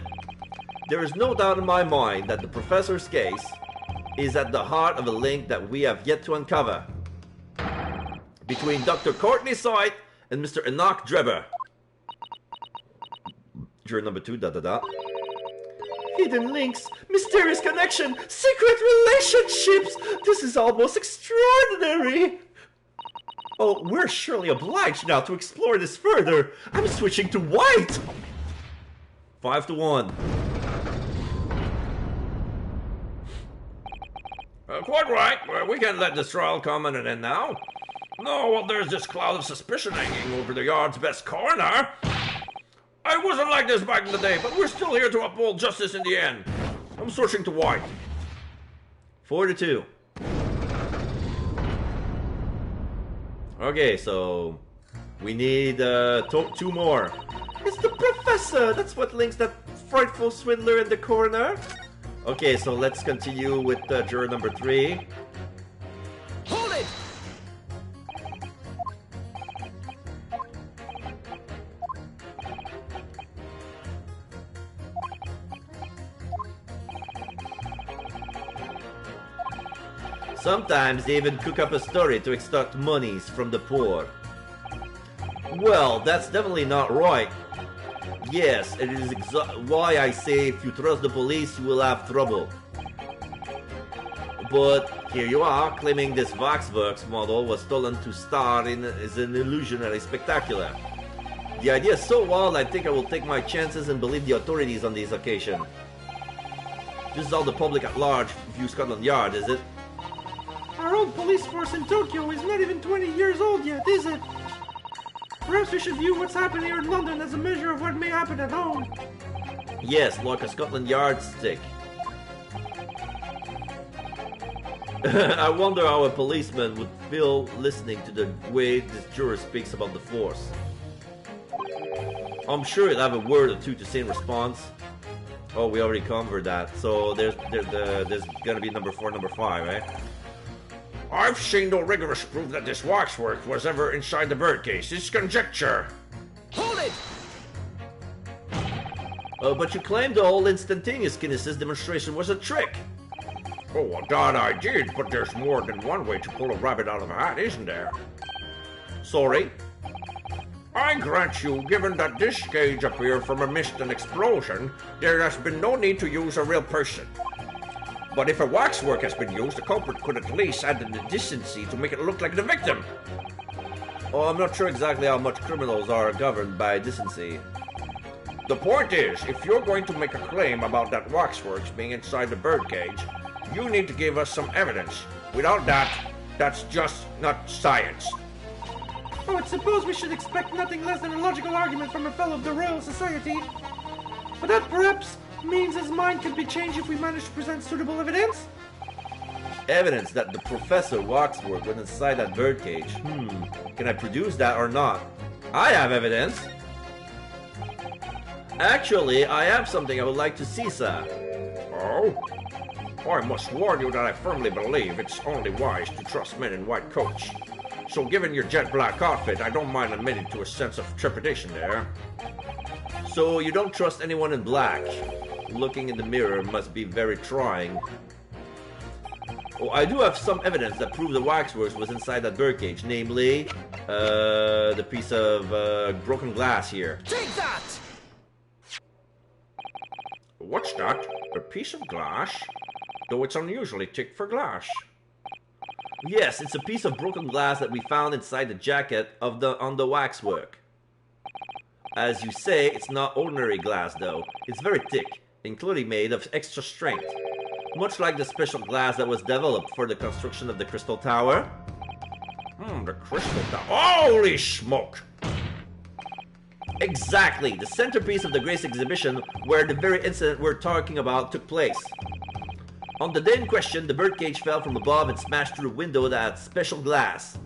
There is no doubt in my mind that the professor's case is at the heart of a link that we have yet to uncover. Between Dr. Courtney Sight and Mr. Enoch Drebber. Juror number 2, ... Hidden links, mysterious connection, secret relationships! This is almost extraordinary! Oh, we're surely obliged now to explore this further. I'm switching to white! 5-1. Quite right. We can't let this trial come at an end now. No, well, there's this cloud of suspicion hanging over the yard's best coroner. I wasn't like this back in the day, but we're still here to uphold justice in the end. I'm switching to white. 4-2. Okay, so we need 2 more. It's the professor! That's what links that frightful swindler and the coroner. Okay, so let's continue with juror number 3. Hold it! Sometimes they even cook up a story to extort monies from the poor. Well, that's definitely not right. Yes, it is why I say if you trust the police, you will have trouble. But here you are, claiming this Voxworks model was stolen to star in as an illusionary spectacular. The idea is so wild, I think I will take my chances and believe the authorities on this occasion. This is how the public at large view Scotland Yard, is it? Our old police force in Tokyo is not even 20 years old yet, is it? Perhaps we should view what's happening here in London as a measure of what may happen at home. Yes, like a Scotland Yard stick. I wonder how a policeman would feel listening to the way this juror speaks about the force. I'm sure he'd have a word or two to say in response. Oh, we already covered that. So there's gonna be number 4, number 5, right? I've seen no rigorous proof that this waxwork was ever inside the birdcage. It's conjecture. Hold it! But you claimed the whole instantaneous kinesis demonstration was a trick. Oh, well, that I did, but there's more than one way to pull a rabbit out of a hat, isn't there? Sorry? I grant you, given that this cage appeared from a mist and explosion, there has been no need to use a real person. But if a waxwork has been used, the culprit could at least add the decency to make it look like the victim. Oh, I'm not sure exactly how much criminals are governed by decency. The point is, if you're going to make a claim about that waxworks being inside the birdcage, you need to give us some evidence. Without that, that's just not science. Oh, I suppose we should expect nothing less than a logical argument from a fellow of the Royal Society. But that perhaps means his mind could be changed if we manage to present suitable evidence? Evidence that the Professor Waxwork was inside that birdcage. Can I produce that or not? I have evidence. Actually, I have something I would like to see, sir. Oh? I must warn you that I firmly believe it's only wise to trust men in white coats. So given your jet black outfit, I don't mind admitting to a sense of trepidation there. So you don't trust anyone in black? Looking in the mirror must be very trying. Oh, I do have some evidence that proves the waxworks was inside that birdcage, namely, the piece of broken glass here. Take that! What's that? A piece of glass? Though it's unusually thick for glass. Yes, it's a piece of broken glass that we found inside the jacket of on the waxwork. As you say, it's not ordinary glass though. It's very thick, including made of extra strength. Much like the special glass that was developed for the construction of the Crystal Tower. The Crystal Tower. Holy smoke! Exactly, the centerpiece of the Grace exhibition where the very incident we're talking about took place. On the day in question, the birdcage fell from above and smashed through the window that had special glass.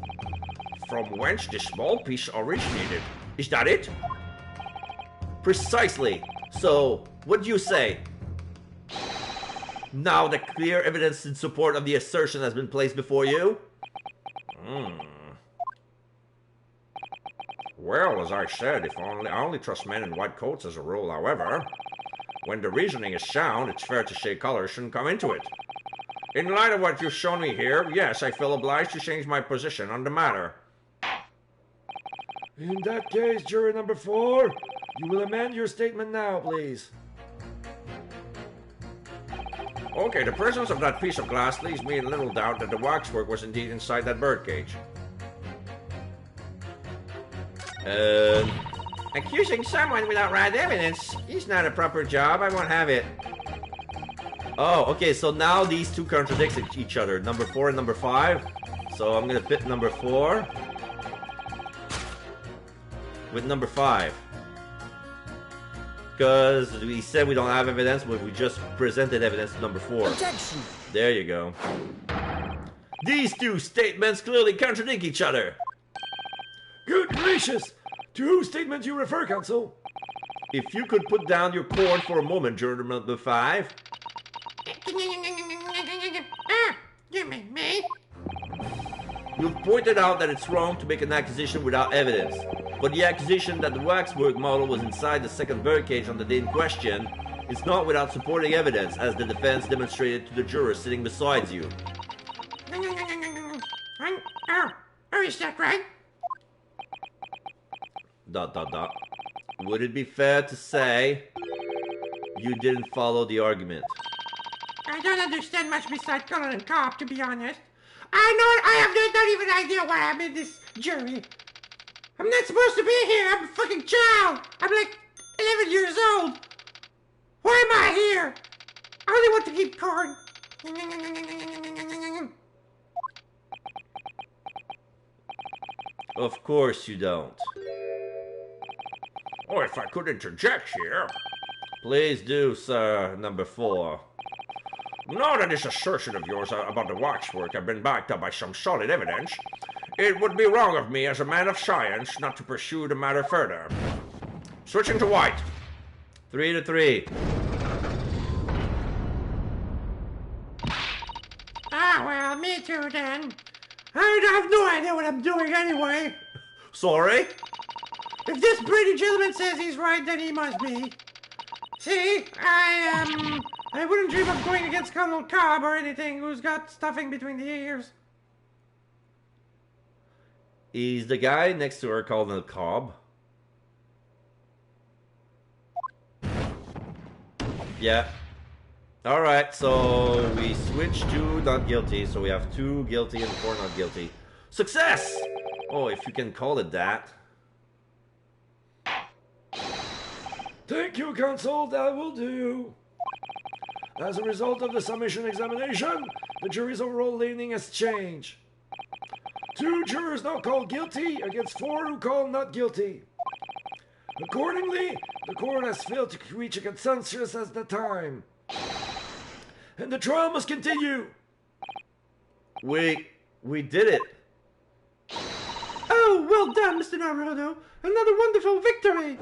From whence this small piece originated. Is that it? Precisely. So, what do you say? Now that clear evidence in support of the assertion has been placed before you? Well, as I said, I only trust men in white coats as a rule, however. When the reasoning is sound, it's fair to say color shouldn't come into it. In light of what you've shown me here, yes, I feel obliged to change my position on the matter. In that case, juror number 4, you will amend your statement now, please. Okay, the presence of that piece of glass leaves me in little doubt that the waxwork was indeed inside that birdcage. Accusing someone without right evidence is not a proper job. I won't have it. Oh, okay, so now these two contradict each other, number 4 and number 5. So I'm gonna pit number 4 with number 5. Because we said we don't have evidence, but we just presented evidence to number 4. Objection! There you go. These two statements clearly contradict each other. Good gracious! To whose statement do you refer, counsel? If you could put down your cord for a moment, juror number 5. You've pointed out that it's wrong to make an accusation without evidence. But the accusation that the waxwork model was inside the second birdcage on the day in question is not without supporting evidence, as the defense demonstrated to the jurors sitting beside you. Is that right? ... Would it be fair to say you didn't follow the argument? I don't understand much besides color and cop, to be honest. I have not even idea why I'm in this jury. I'm not supposed to be here. I'm a fucking child. I'm like 11 years old. Why am I here? I only want to keep corn. Of course you don't. Oh, if I could interject here. Please do, sir, number 4. Now that this assertion of yours about the waxwork have been backed up by some solid evidence, it would be wrong of me as a man of science not to pursue the matter further. Switching to white. 3-3. Ah, well, me too then. I have no idea what I'm doing anyway. Sorry? If this pretty gentleman says he's right, then he must be. See, I wouldn't dream of going against Colonel Cobb or anything who's got stuffing between the ears. He's the guy next to her called Colonel Cobb. Yeah. Alright, so we switch to not guilty, so we have 2 guilty and 4 not guilty. Success! Oh, if you can call it that. Thank you, counsel. That will do. As a result of the summation examination, the jury's overall leaning has changed. 2 jurors now called guilty against 4 who call not guilty. Accordingly, the court has failed to reach a consensus at the time. And the trial must continue. We did it. Oh, well done, Mr. Naruto. Another wonderful victory.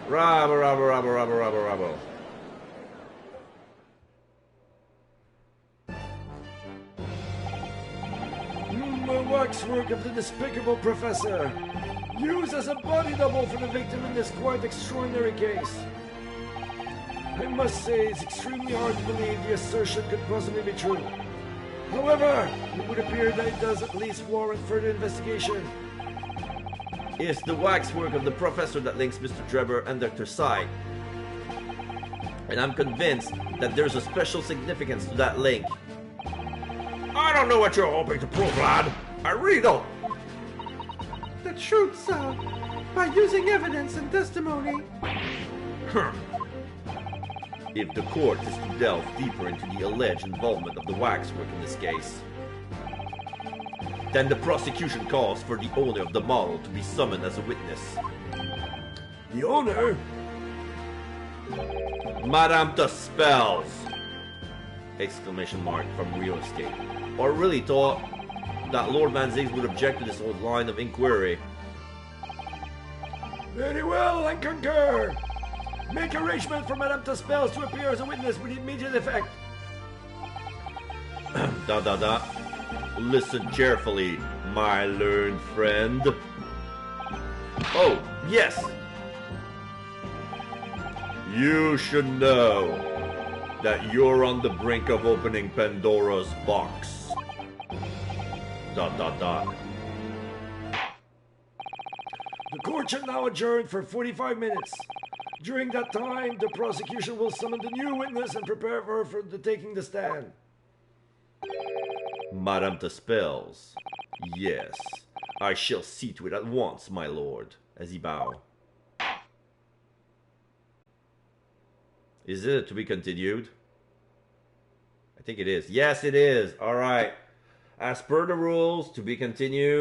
Bravo. The waxwork of the despicable professor, used as a body double for the victim in this quite extraordinary case. I must say it's extremely hard to believe the assertion could possibly be true. However, it would appear that it does at least warrant further investigation. It's the waxwork of the professor that links Mr. Trevor and Dr. Psy. And I'm convinced that there's a special significance to that link. I don't know what you're hoping to prove, lad. I really don't. The truth, sir. By using evidence and testimony. If the court is to delve deeper into the alleged involvement of the waxwork in this case, then the prosecution calls for the owner of the model to be summoned as a witness. The owner? Madame Tuspels! Exclamation mark from Rio Escape. Or really thought that Lord Van Ziggs would object to this old line of inquiry. Very well, I concur. Make arrangement for Madame Tuspels to appear as a witness with immediate effect. Listen carefully, my learned friend. Oh, yes! You should know that you're on the brink of opening Pandora's box. The court shall now adjourn for 45 minutes. During that time, the prosecution will summon the new witness and prepare her for taking the stand. Madame Tuspels. Yes, I shall see to it at once, my lord, as he bow. Is it to be continued? I think it is. Yes, it is. All right. As per the rules, to be continued.